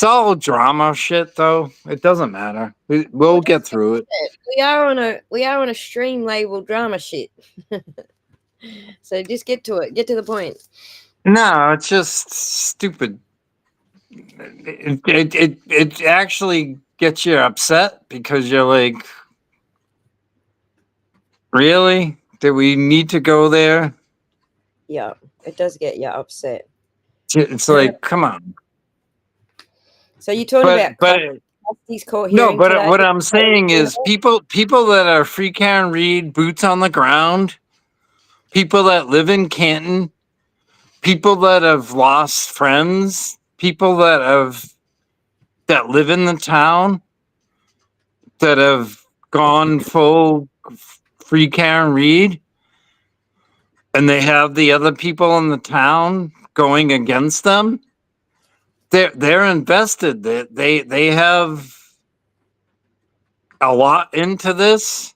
all drama shit, though. It doesn't matter. We'll get through it. We are on a stream labeled drama shit. So just get to it. Get to the point. No, it's just stupid. It actually gets you upset because you're like, really? Do we need to go there? Yeah, it does get you upset. It's like, come on. So you're talking about these court hearings? No, but what I'm saying is people that are Free Karen Reed, boots on the ground, people that live in Canton, people that have lost friends, people that live in the town, that have gone full Free Karen Reed, and they have the other people in the town going against them. They're invested. They have a lot into this.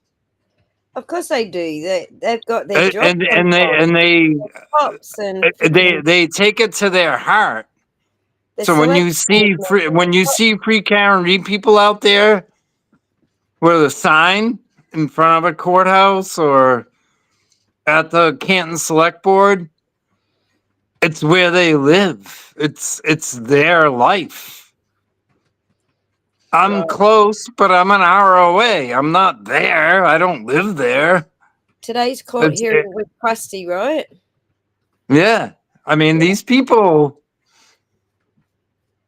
Of course they do. They've got their job, and they take it to their heart. So when you see Free Karen Reed people out there with a sign in front of a courthouse or at the Canton Select Board, it's where they live. It's their life. I'm close, but I'm an hour away. I'm not there. I don't live there. Today's court hearing with Krusty, right? Yeah. I mean, these people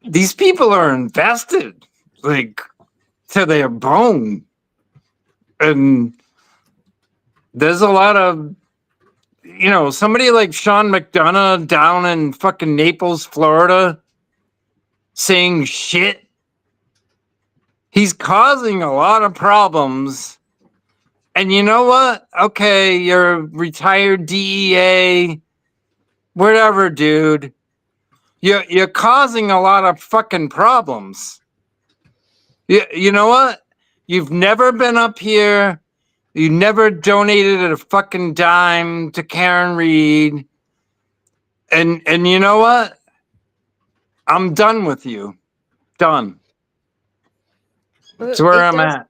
are invested, like, to their bone. And there's a lot of, somebody like Sean McDonough down in fucking Naples, Florida, saying shit. He's causing a lot of problems. And you know what? Okay, you're a retired DEA, whatever, dude. You're causing a lot of fucking problems. You know what? You've never been up here. You never donated a fucking dime to Karen Reed. And you know what? I'm done with you. Done. That's where I'm at.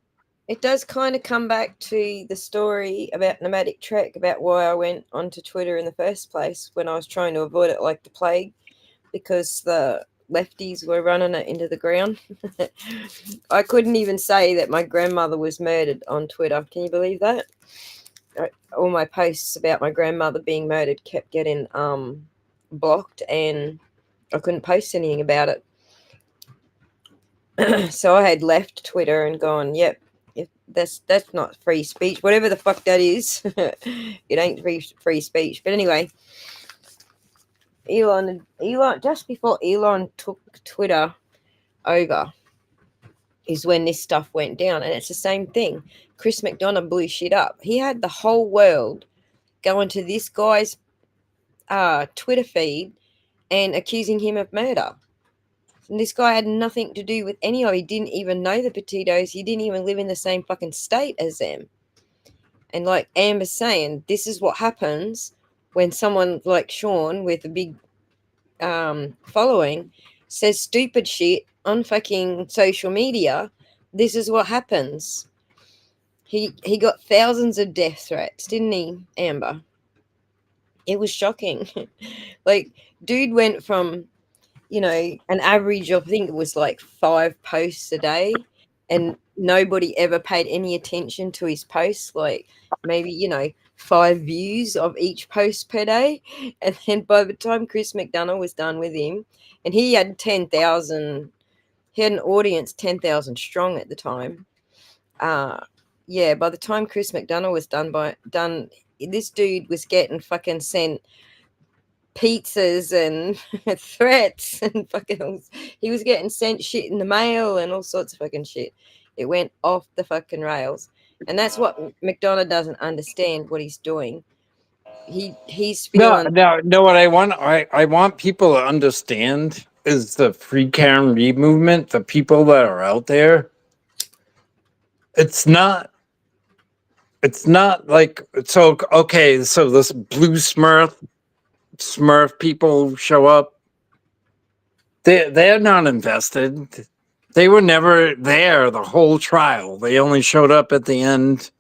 It does kind of come back to the story about Nomadic Trek, about why I went onto Twitter in the first place when I was trying to avoid it like the plague, because the lefties were running it into the ground. I couldn't even say that my grandmother was murdered on Twitter. Can you believe that? All my posts about my grandmother being murdered kept getting blocked, and I couldn't post anything about it. So I had left Twitter and gone, yep, that's not free speech, whatever the fuck that is. It ain't free speech. But anyway, Elon, just before Elon took Twitter over is when this stuff went down, and it's the same thing. Chris McDonald blew shit up. He had the whole world going to this guy's Twitter feed and accusing him of murder. And this guy had nothing to do with any of it. He didn't even know the Petitos. He didn't even live in the same fucking state as them. And like Amber's saying, this is what happens when someone like Sean with a big following says stupid shit on fucking social media. This is what happens. He got thousands of death threats, didn't he, Amber? It was shocking. Like, dude went from, an average of, I think it was like 5 posts a day, and nobody ever paid any attention to his posts, like maybe 5 views of each post per day. And then by the time Chris McDonough was done with him, and he had 10,000, he had an audience 10,000 strong at the time. By the time Chris McDonough was done, this dude was getting fucking sent pizzas and threats and fucking, he was getting sent shit in the mail and all sorts of fucking shit. It went off the fucking rails, and that's what McDonough doesn't understand what he's doing. He's feeling No. What I want people to understand is the Free Karen Reed movement. The people that are out there. It's not like, so okay. So this blue Smurf people show up. They're not invested. They were never there the whole trial. They only showed up at the end,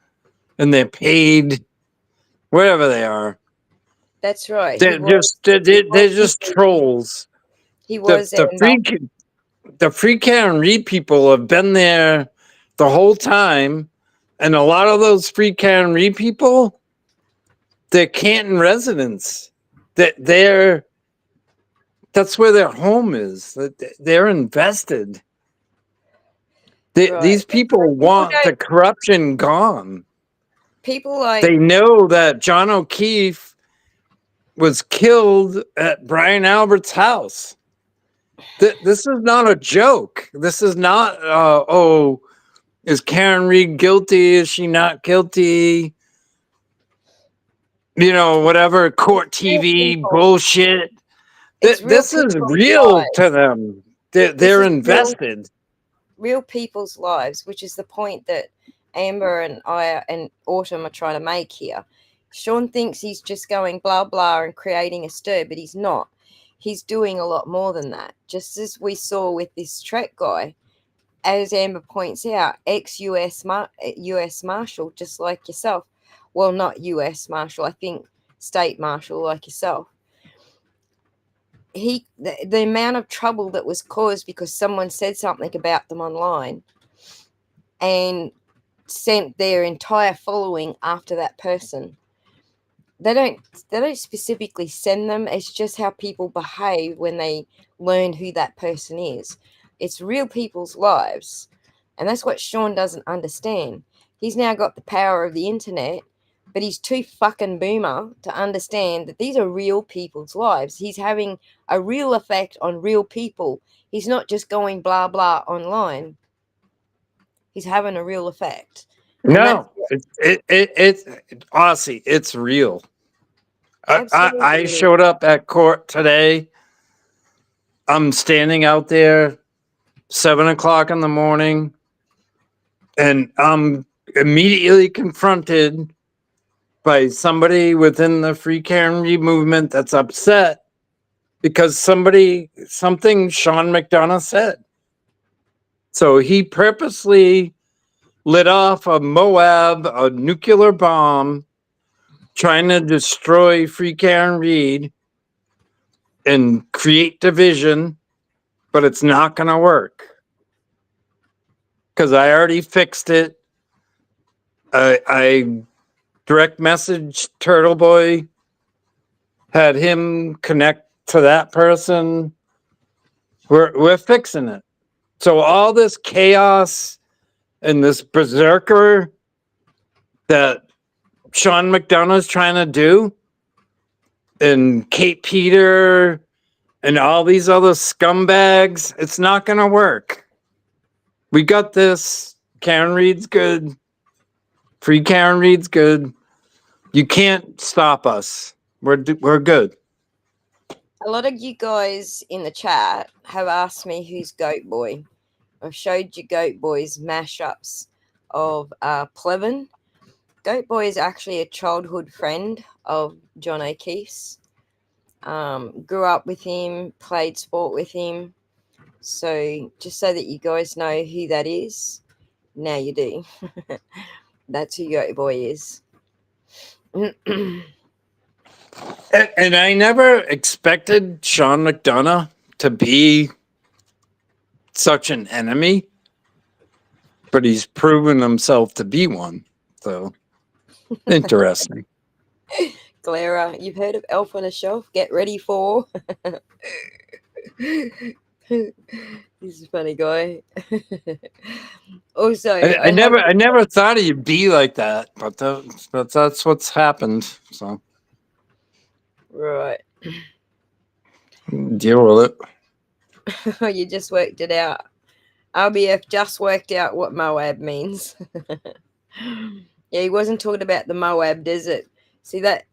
and they're paid, wherever they are. That's right. They're just trolls. He was the Free Karen Reed people have been there the whole time, and a lot of those Free Karen Reed people, they're Canton residents. That's where their home is. They're invested. These people want the corruption gone. People like, they know that John O'Keefe was killed at Brian Albert's house. This is not a joke. This is not, is Karen Reed guilty? Is she not guilty? Whatever court TV bullshit. This is real to them. They're invested. Real people's lives, which is the point that Amber and I and Autumn are trying to make here. Sean thinks he's just going blah blah and creating a stir, but he's not. He's doing a lot more than that. Just as we saw with this Trek guy, as Amber points out, ex-US US Marshal, just like yourself. Well, not US Marshal, I think State Marshal like yourself. The amount of trouble that was caused because someone said something about them online and sent their entire following after that person. They don't specifically send them. It's just how people behave when they learn who that person is. It's real people's lives. And that's what Sean doesn't understand. He's now got the power of the internet, but he's too fucking boomer to understand that these are real people's lives. He's having a real effect on real people. He's not just going blah blah online. He's having a real effect. No, it's Aussie. It's real. I showed up at court today. I'm standing out there 7:00 in the morning, and I'm immediately confronted by somebody within the Free Karen Reed movement that's upset because something Sean McDonough said. So he purposely lit off a Moab, a nuclear bomb, trying to destroy Free Karen Reed and create division, but it's not going to work. Because I already fixed it. I direct message Turtle Boy, had him connect to that person. We're fixing it. So all this chaos and this berserker that Sean McDonough's trying to do, and Kate Peter and all these other scumbags, it's not going to work. We got this. Karen Reed's good. Free Karen Reed's good. You can't stop us. We're good. A lot of you guys in the chat have asked me who's Goat Boy. I've showed you Goat Boy's mashups of Plevin. Goat Boy is actually a childhood friend of John O'Keefe's. Grew up with him, played sport with him. So just so that you guys know who that is, now you do. That's who Goat Boy is. And I never expected Sean McDonough to be such an enemy, but he's proven himself to be one. So interesting. Clara, you've heard of Elf on a Shelf? Get ready for. He's a funny guy. Also, I never thought he'd be like that, but that's what's happened. So right. Deal with it. You just worked it out. RBF just worked out what Moab means. Yeah, he wasn't talking about the Moab desert. See, that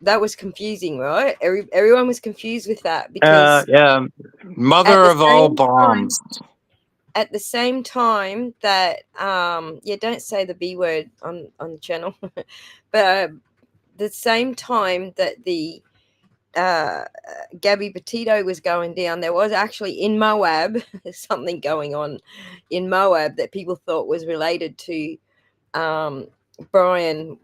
was confusing, right? Everyone was confused with that because yeah, mother of all bombs. At the same time that yeah, don't say the B word on the channel, but the same time that the Gabby Petito was going down, there was actually in Moab something going on in Moab that people thought was related to Brian,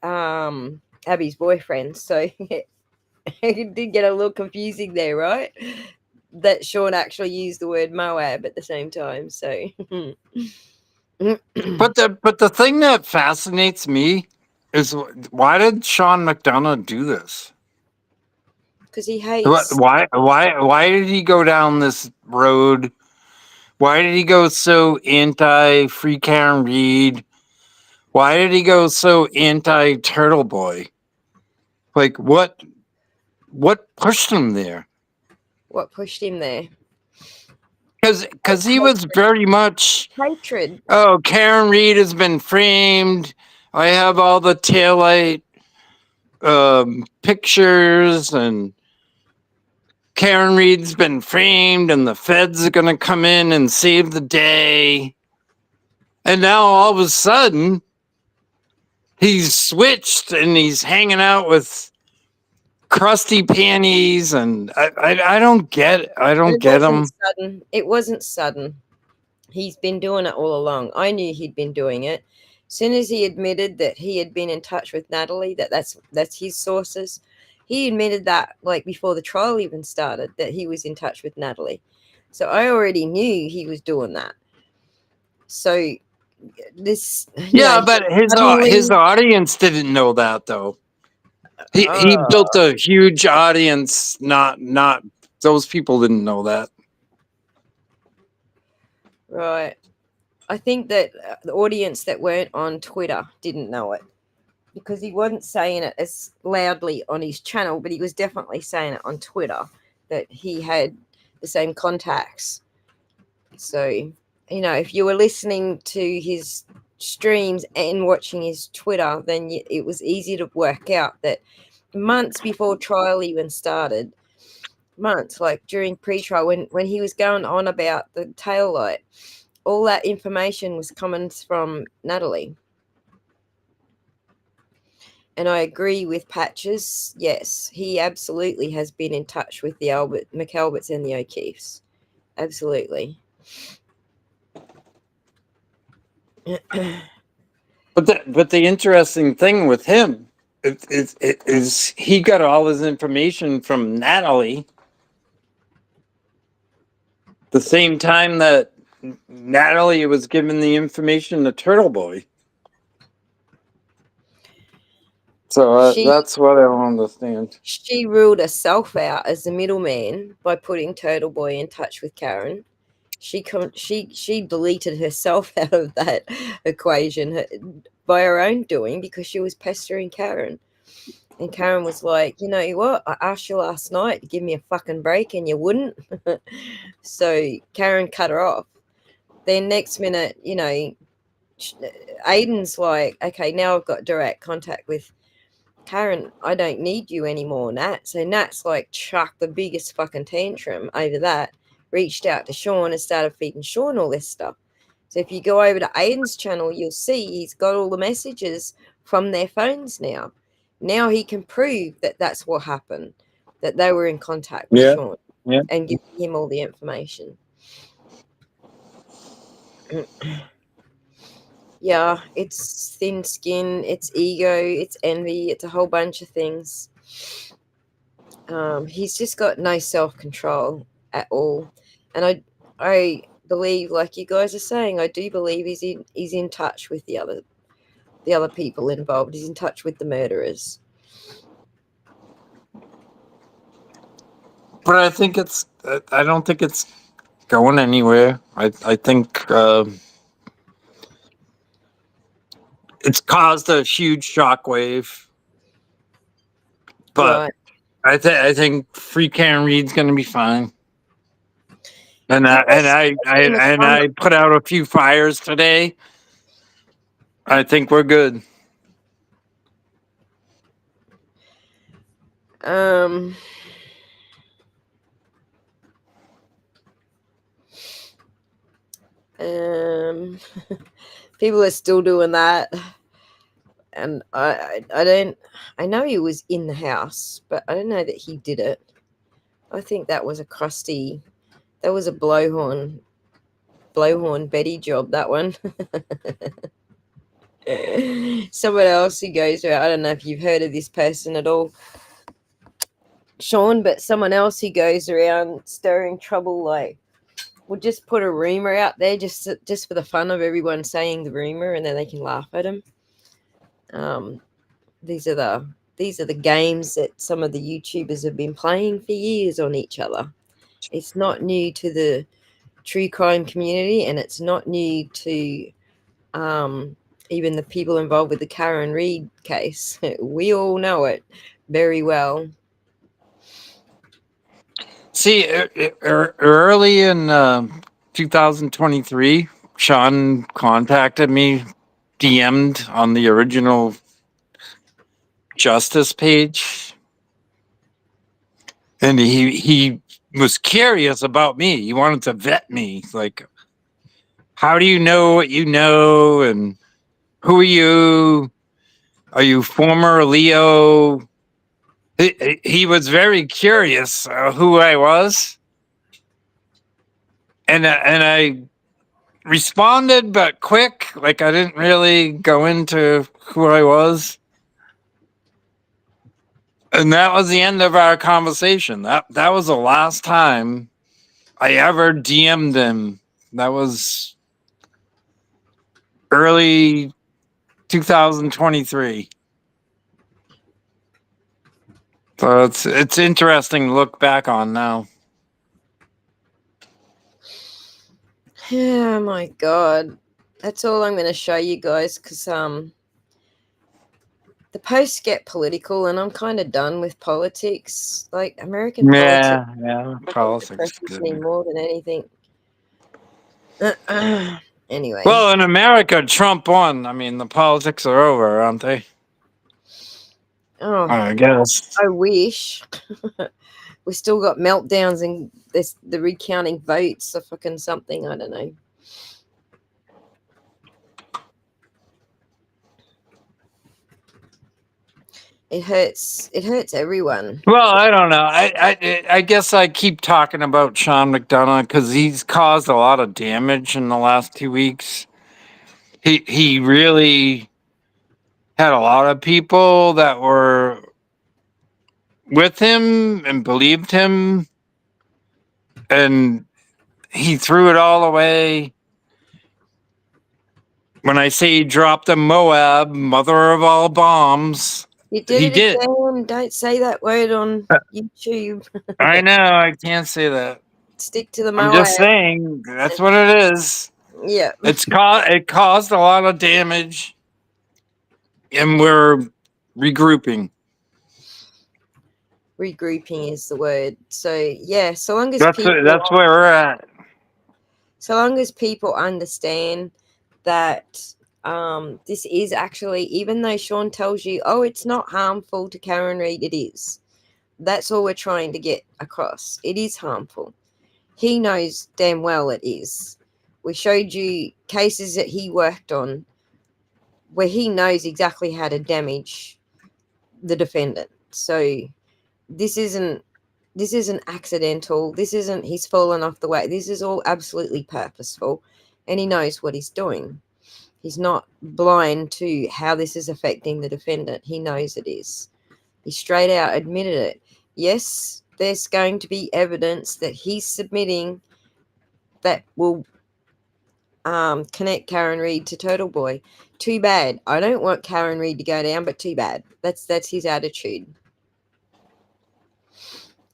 Abby's boyfriend. So it did get a little confusing there, right? That Sean actually used the word Moab at the same time. So but the thing that fascinates me is why did Sean McDonough do this? Because he hates. Why did he go down this road? Why did he go so anti Free Karen Reed? Why did he go so anti Turtle Boy? Like what pushed him there? What pushed him there? Because he was very much hatred. Oh, Karen Reed has been framed. I have all the taillight pictures, and Karen Reed's been framed, and the feds are going to come in and save the day. And now all of a sudden, he's switched and he's hanging out with crusty panties, and I don't get it. I don't get him. Sudden. It wasn't sudden. He's been doing it all along. I knew he'd been doing it. As soon as he admitted that he had been in touch with Natalie, that's his sources. He admitted that like before the trial even started, that he was in touch with Natalie. So I already knew he was doing that. So this, yeah, but his audience didn't know that though. He built a huge audience. Not those people didn't know that. Right. I think that the audience that weren't on Twitter didn't know it because he wasn't saying it as loudly on his channel, but he was definitely saying it on Twitter that he had the same contacts. So, you know, if you were listening to his streams and watching his Twitter, then it was easy to work out that months before trial even started, months like during pre-trial, when he was going on about the tail light, all that information was coming from Natalie. And I agree with Patches. Yes, he absolutely has been in touch with the McAlberts and the O'Keefes. Absolutely. But the interesting thing with him is he got all his information from Natalie the same time that Natalie was giving the information to Turtle Boy. So that's what I don't understand. She ruled herself out as the middleman by putting Turtle Boy in touch with Karen. She deleted herself out of that equation by her own doing because she was pestering Karen. And Karen was like, you know what? I asked you last night to give me a fucking break and you wouldn't. So Karen cut her off. Then next minute, you know, Aiden's like, okay, now I've got direct contact with Karen. I don't need you anymore, Nat. So Nat's like chucked the biggest fucking tantrum over that, reached out to Sean and started feeding Sean all this stuff. So if you go over to Aiden's channel, you'll see he's got all the messages from their phones now. Now he can prove that that's what happened, that they were in contact with Sean and giving him all the information. Yeah, it's thin skin, it's ego, it's envy, it's a whole bunch of things. He's just got no self-control at all. And I believe, like you guys are saying, I do believe he's in touch with the other people involved. He's in touch with the murderers. But I don't think it's going anywhere. I think it's caused a huge shockwave. But right. I think Free Karen Reed's going to be fine. And I put out a few fires today. I think we're good. People are still doing that, and I know he was in the house, but I don't know that he did it. I think that was a blowhorn Betty job, that one. Someone else who goes around, I don't know if you've heard of this person at all, Sean, but someone else who goes around stirring trouble, like, we'll just put a rumor out there just for the fun of everyone saying the rumor, and then they can laugh at him. These are the games that some of the YouTubers have been playing for years on each other. It's not new to the true crime community, and it's not new to even the people involved with the Karen Reed case. We all know it very well. See, early in 2023, Sean contacted me, DM'd on the original Justice page, and he was curious about me. He wanted to vet me, like, how do you know what you know, and who are you? Are you former Leo? He was very curious who I was, and I responded, but quick. Like, I didn't really go into who I was, and that was the end of our conversation. That was the last time I ever DM'd him. That was early 2023. So it's interesting to look back on now. Yeah, my God. That's all I'm going to show you guys, because the posts get political, and I'm kind of done with politics. Like, American politics, Yeah, I think, politics is depresses me good. more than anything. Anyway. Well, in America, Trump won. I mean, the politics are over, aren't they? Oh, I guess. I wish. We still got meltdowns and the recounting votes or fucking something. I don't know. It hurts. It hurts everyone. Well, I don't know. I guess I keep talking about Sean McDonald because he's caused a lot of damage in the last 2 weeks. He really had a lot of people that were with him and believed him, and he threw it all away. When I say he dropped a Moab, mother of all bombs, You did he it did. again. Don't say that word on YouTube. I know, I can't say that. Stick to the I'm Moab. just saying that's what it is. Yeah. It caused a lot of damage, and we're regrouping. Regrouping is the word. So yeah, so long as That's where we're at. So long as people understand that this is actually, even though Sean tells you, oh, it's not harmful to Karen Reid, it is. That's all we're trying to get across. It is harmful. He knows damn well it is. We showed you cases that he worked on where he knows exactly how to damage the defendant. So this isn't accidental. This isn't he's fallen off the way. This is all absolutely purposeful, and he knows what he's doing. He's not blind to how this is affecting the defendant. He knows it is. He straight out admitted it. Yes, there's going to be evidence that he's submitting that will connect Karen Reid to Turtle Boy. Too bad. I don't want Karen Reid to go down, but too bad. That's his attitude.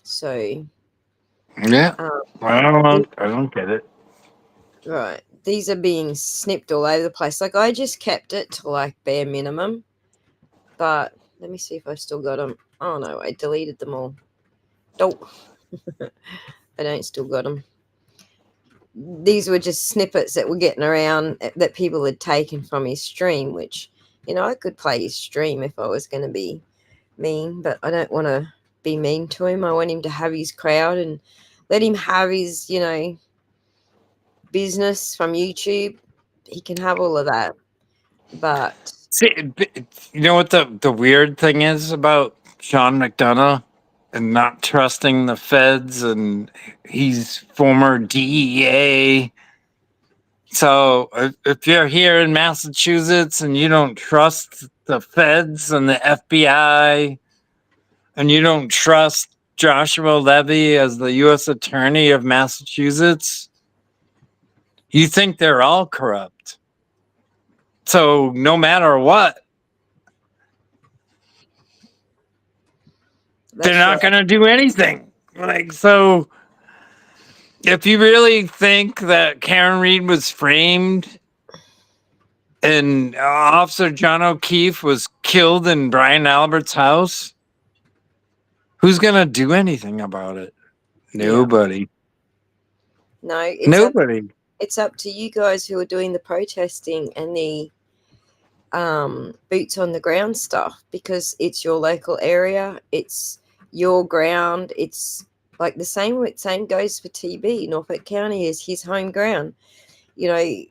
So yeah, I don't get it. Right, these are being snipped all over the place. Like, I just kept it to like bare minimum, but let me see if I still got them. Oh no, I deleted them all. Nope. I don't still got them. These were just snippets that were getting around that people had taken from his stream, which, you know, I could play his stream if I was going to be mean, but I don't want to be mean to him. I want him to have his crowd and let him have his, you know, business from YouTube. He can have all of that. But see, you know what the weird thing is about Sean McDonough and not trusting the feds, and he's former DEA. So if you're here in Massachusetts and you don't trust the feds and the FBI, and you don't trust Joshua Levy as the U.S. Attorney of Massachusetts, you think they're all corrupt. So no matter what, they're not going to do anything. Like, so if you really think that Karen Reid was framed and Officer John O'Keefe was killed in Brian Albert's house, who's going to do anything about it? Nobody. No, nobody. It's up to you guys who are doing the protesting and the boots on the ground stuff, because it's your local area, it's your ground. It's like the same goes for TB. Norfolk County is his home ground. You know,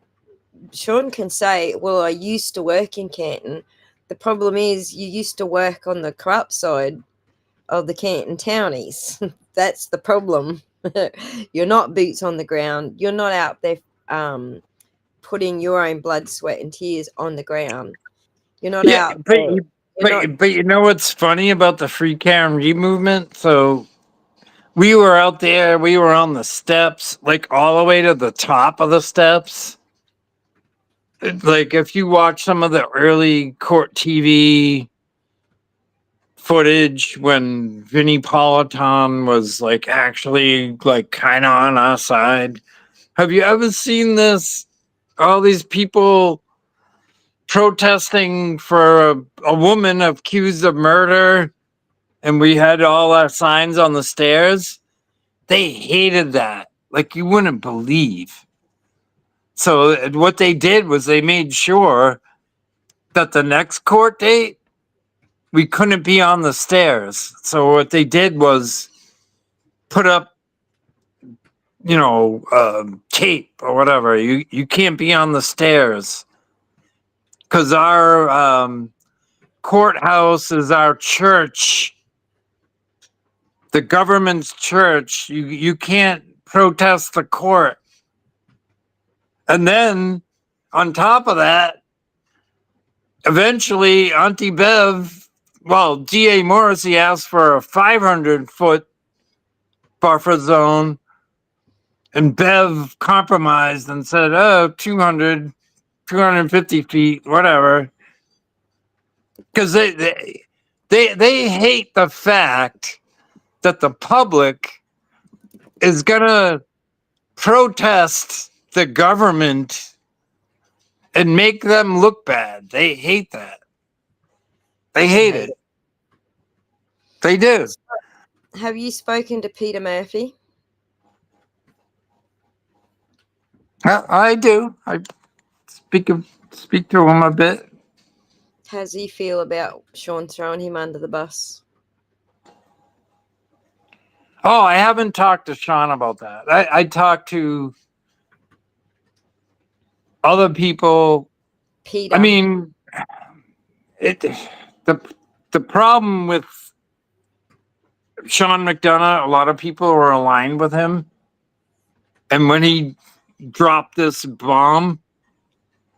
Sean can say, well, I used to work in Canton. The problem is you used to work on the corrupt side of the Canton townies. That's the problem. You're not boots on the ground. You're not out there putting your own blood, sweat, and tears on the ground. You're not out there. But you know what's funny about the Free Karen Reid movement? So we were out there, we were on the steps, like all the way to the top of the steps. Like, if you watch some of the early court TV footage when Vinnie Politan was like actually like kind of on our side, have you ever seen this all these people protesting for a woman accused of murder, and we had all our signs on the stairs. They hated that like you wouldn't believe. So what they did was they made sure that the next court date we couldn't be on the stairs. So what they did was put up, tape or whatever. You can't be on the stairs because our courthouse is our church, the government's church. You can't protest the court. And then on top of that, eventually Auntie Bev, DA Morrissey asked for a 500-foot buffer zone, and Bev compromised and said, 200, 250 feet, whatever. Because they hate the fact that the public is going to protest the government and make them look bad. They hate that. They hate it. They do. Have you spoken to Peter Murphy? I do. I speak to him a bit. How does he feel about Sean throwing him under the bus? Oh, I haven't talked to Sean about that. I talked to other people. Peter. I mean, the problem with Sean McDonut, a lot of people were aligned with him. And when he dropped this bomb,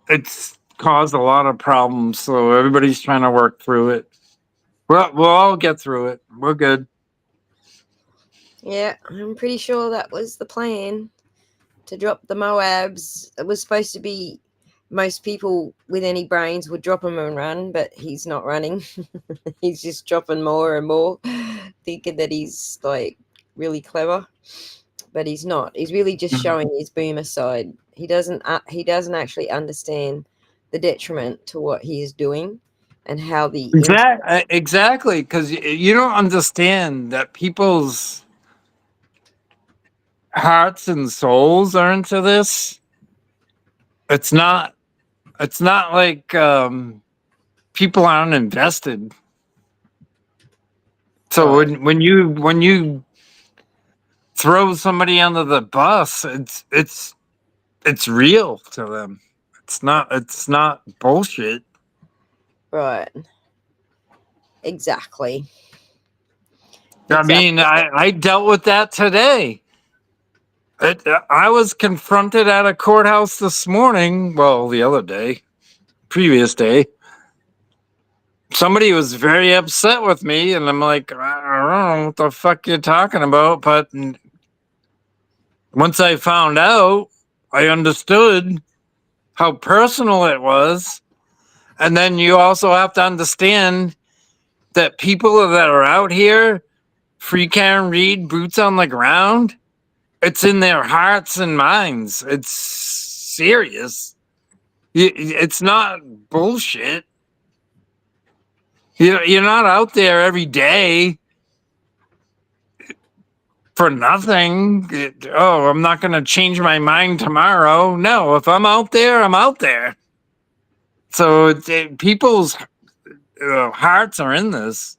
it's caused a lot of problems. So everybody's trying to work through it. We'll all get through it. We're good. Yeah, I'm pretty sure that was the plan, to drop the Moabs. It was supposed to be most people with any brains would drop him and run, but he's not running. He's just dropping more and more, thinking that he's like really clever, but he's not. He's really just showing his boomer side. He doesn't actually understand the detriment to what he is doing and how the exactly, because you don't understand that people's hearts and souls are into this. It's not like people aren't invested. So when you throw somebody under the bus, it's real to them. It's not bullshit. Right. Exactly. I mean, I dealt with that today. I was confronted at a courthouse this morning. Well, the other day, previous day. Somebody was very upset with me, and I'm like, I don't know what the fuck you're talking about. But once I found out, I understood how personal it was. And then you also have to understand that people that are out here, free Karen Reed, boots on the ground, it's in their hearts and minds. It's serious. It's not bullshit. You're not out there every day for nothing. I'm not going to change my mind tomorrow. No, if I'm out there, I'm out there. So people's hearts are in this.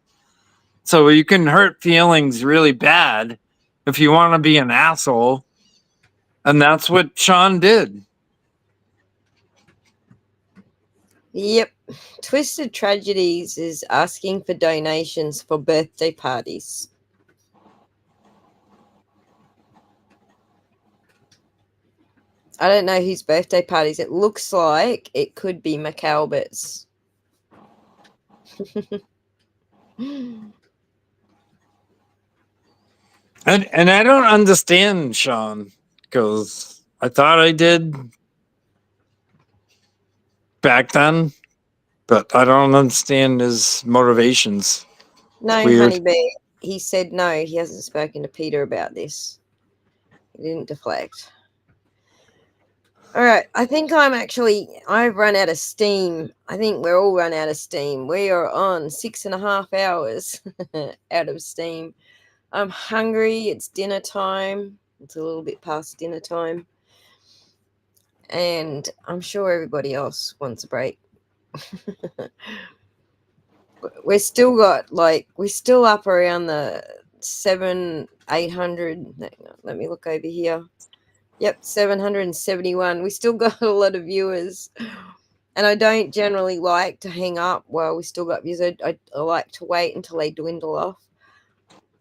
So you can hurt feelings really bad if you want to be an asshole. And that's what Sean did. Yep. Twisted Tragedies is asking for donations for birthday parties. I don't know whose birthday parties. It looks like it could be McAlbert's. And I don't understand Sean, because I thought I did back then, but I don't understand his motivations. No, Honeybee. He said no, he hasn't spoken to Peter about this. He didn't deflect. All right, I think I've run out of steam. I think we're all run out of steam. We are on 6.5 hours out of steam. I'm hungry. It's dinner time. It's a little bit past dinner time. And I'm sure everybody else wants a break. We're still up around the 800. Let me look over here. Yep, 771. We still got a lot of viewers. And I don't generally like to hang up while we still got viewers. I like to wait until they dwindle off.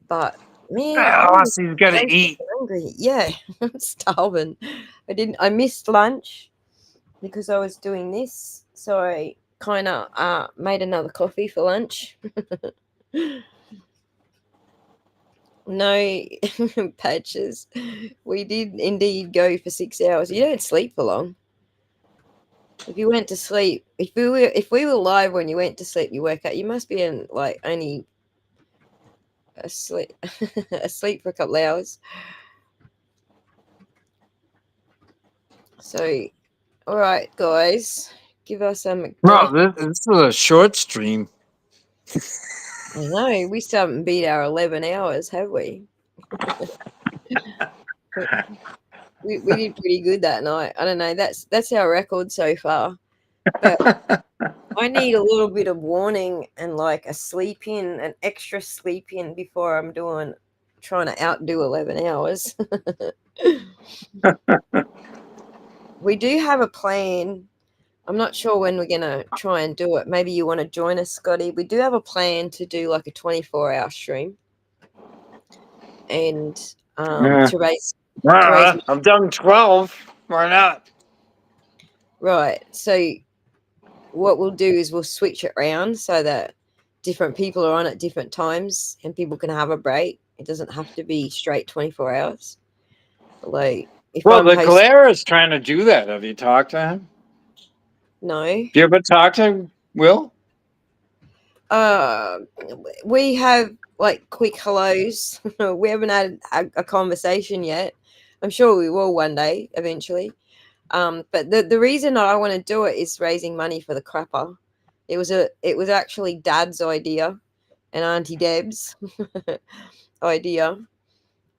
But man, He's got to eat. Hungry. Yeah, I'm starving. I missed lunch because I was doing this. So I kind of made another coffee for lunch. No patches. We did indeed go for 6 hours. You don't sleep for long. If you went to sleep, if we were live when you went to sleep, you woke up. You must be in only asleep for a couple of hours. So, all right, guys, give us a McDonut. Bro, this is a short stream. I know we still haven't beat our 11 hours, have we? we did pretty good that night. I don't know. That's our record so far. But I need a little bit of warning and like an extra sleep in before I'm trying to outdo 11 hours. We do have a plan. I'm not sure when we're going to try and do it. Maybe you want to join us, Scotty. We do have a plan to do like a 24-hour stream and to raise I've done 12. Why not? Right. So what we'll do is we'll switch it around so that different people are on at different times and people can have a break. It doesn't have to be straight 24 hours. Like Glare is trying to do that. Have you talked to him? No. Do you ever talk to Will? We have like quick hellos. We haven't had a conversation yet. I'm sure we will one day eventually. But the reason I want to do it is raising money for the crapper. It was actually Dad's idea and Auntie Deb's idea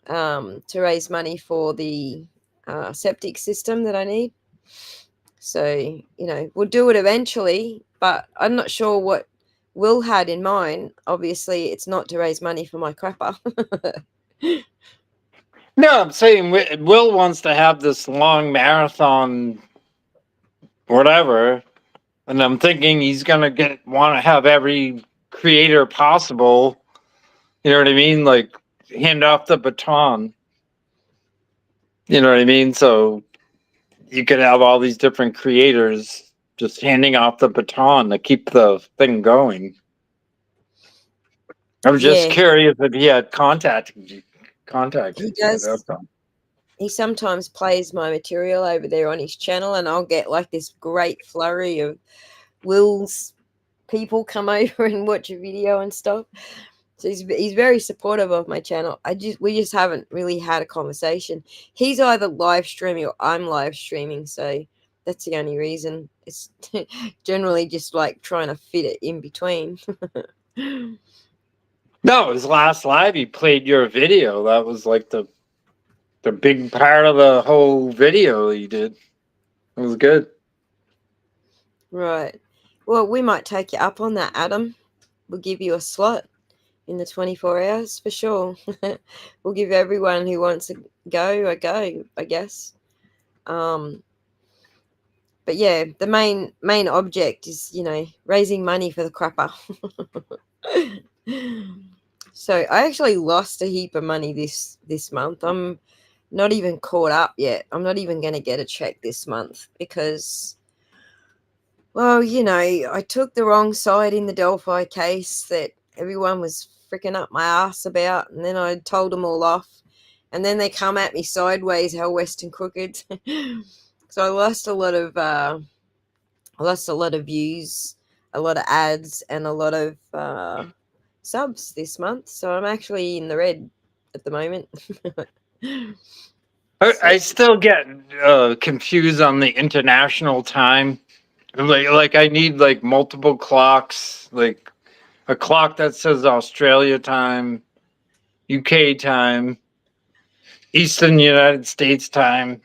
to raise money for the septic system that I need. So, we'll do it eventually, but I'm not sure what Will had in mind. Obviously, it's not to raise money for my crapper. No, I'm saying Will wants to have this long marathon, whatever, and I'm thinking he's gonna want to have every creator possible. You know what I mean? Like hand off the baton. You know what I mean? So you could have all these different creators just handing off the baton to keep the thing going. I was just curious if he had contacted you. He does. He sometimes plays my material over there on his channel, and I'll get like this great flurry of Will's people come over and watch a video and stuff. So he's very supportive of my channel. We just haven't really had a conversation. He's either live streaming or I'm live streaming, so that's the only reason. It's generally just like trying to fit it in between. No, his last live, he played your video. That was like the big part of the whole video he did. It was good. Right. Well, we might take you up on that, Adam. We'll give you a slot in the 24 hours for sure. We'll give everyone who wants to go a go, I guess. But yeah, the main object is, raising money for the crapper. So I actually lost a heap of money this month. I'm not even caught up yet. I'm not even going to get a check this month because, well, I took the wrong side in the Delphi case that everyone was freaking up my ass about, and then I told them all off, and then they come at me sideways, how West and Crooked. So I lost a lot of views, a lot of ads, and a lot of subs this month. So I'm actually in the red at the moment. I still get confused on the international time. Like I need like multiple clocks, like a clock that says Australia time, UK time, Eastern United States time.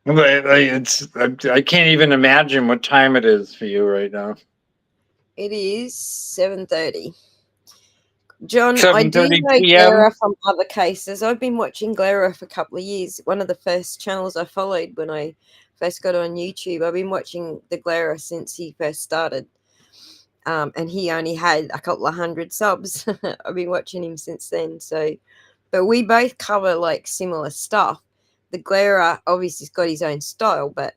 I can't even imagine what time it is for you right now. It is 7:30. John, I do 7:30 know p.m. Glera from other cases. I've been watching Glera for a couple of years. One of the first channels I followed when I first got on YouTube. I've been watching the Glera since he first started. And he only had a couple of hundred subs. I've been watching him since then. So, but we both cover like similar stuff. The Glera obviously has got his own style, but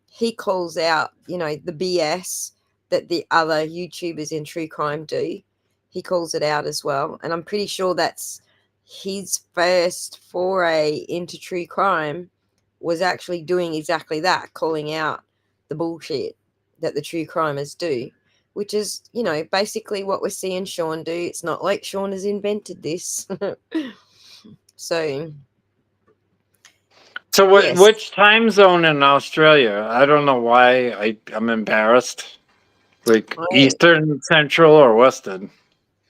he calls out, the BS that the other YouTubers in true crime do. He calls it out as well. And I'm pretty sure that's his first foray into true crime was actually doing exactly that, calling out the bullshit that the true crimers do, which is, basically what we're seeing Sean do. It's not like Sean has invented this. So yes. Which time zone in Australia? I don't know why I'm embarrassed. Like Eastern, Central, or Western?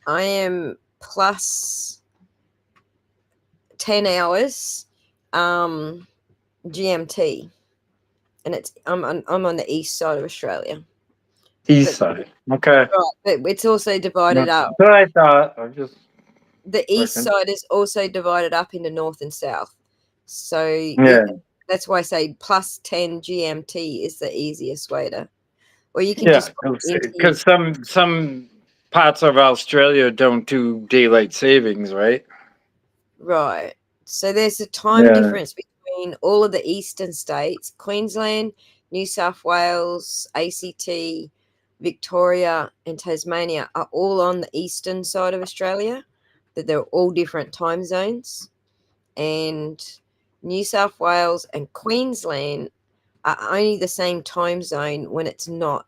I am plus 10 hours GMT, and I'm on the east side of Australia. East side. Okay. Right, but it's also divided up. That's what I thought. The east side is also divided up into north and south. So that's why I say plus 10 GMT is the easiest way to, or you can just because some parts of Australia don't do daylight savings, right? Right. So there's a time difference between all of the eastern states. Queensland, New South Wales, ACT, Victoria, and Tasmania are all on the eastern side of Australia, that they're all different time zones. And New South Wales and Queensland are only the same time zone when it's not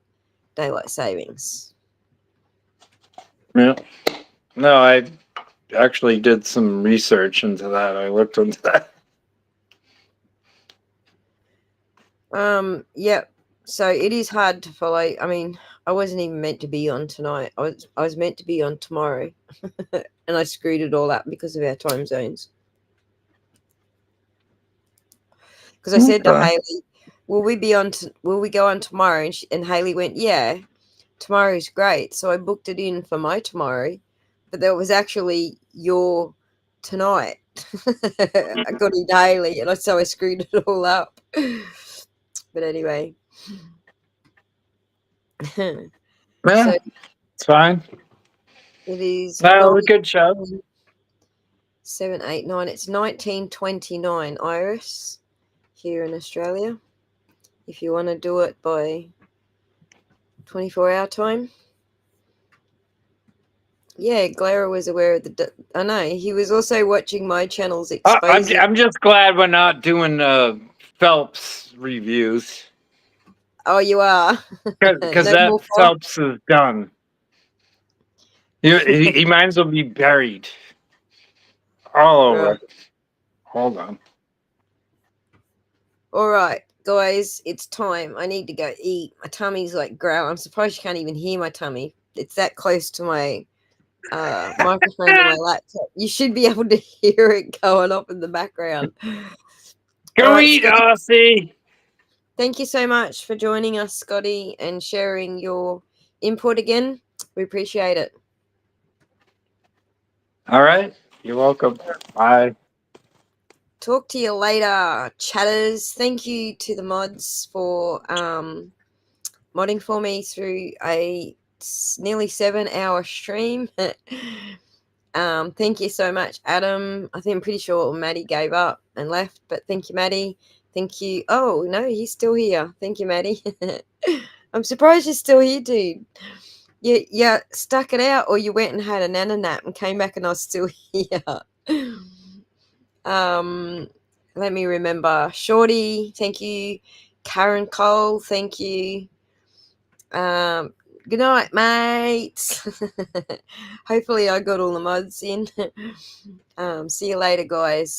daylight savings. Yeah. No, I actually did some research into that. I looked into that. Yep. So it is hard to follow. I mean, I wasn't even meant to be on tonight. I was meant to be on tomorrow, and I screwed it all up because of our time zones. Because I said to Hailey, "Will we go on tomorrow?" And Hailey went, "Yeah, tomorrow's great." So I booked it in for my tomorrow, but that was actually your tonight. I got in Hailey, and so I screwed it all up. But anyway. So, it's fine. It is a good show. 7, 8, 9. It's 1929 Iris here in Australia. If you want to do it by 24-hour time. Yeah, Glera was aware of I know he was also watching my channels exposing. I'm just glad we're not doing Phelps reviews. Oh, you are? Because that Phelps is done. He might as well be buried all over. Hold on. All right, guys, it's time. I need to go eat. My tummy's like growling. I'm surprised you can't even hear my tummy. It's that close to my microphone to my laptop. You should be able to hear it going off in the background. Go eat, Aussie. Thank you so much for joining us, Scotty, and sharing your input again. We appreciate it. All right. You're welcome. Bye. Talk to you later, chatters. Thank you to the mods for modding for me through a nearly 7-hour stream. Thank you so much, Adam. I'm pretty sure Maddie gave up and left, but thank you, Maddie. Thank you. Oh, no, he's still here. Thank you, Maddie. I'm surprised you're still here, dude. You stuck it out, or you went and had a nana nap and came back and I was still here. Let me remember. Shorty, thank you. Karen Cole, thank you. Good night, mates. Hopefully I got all the mods in. See you later, guys.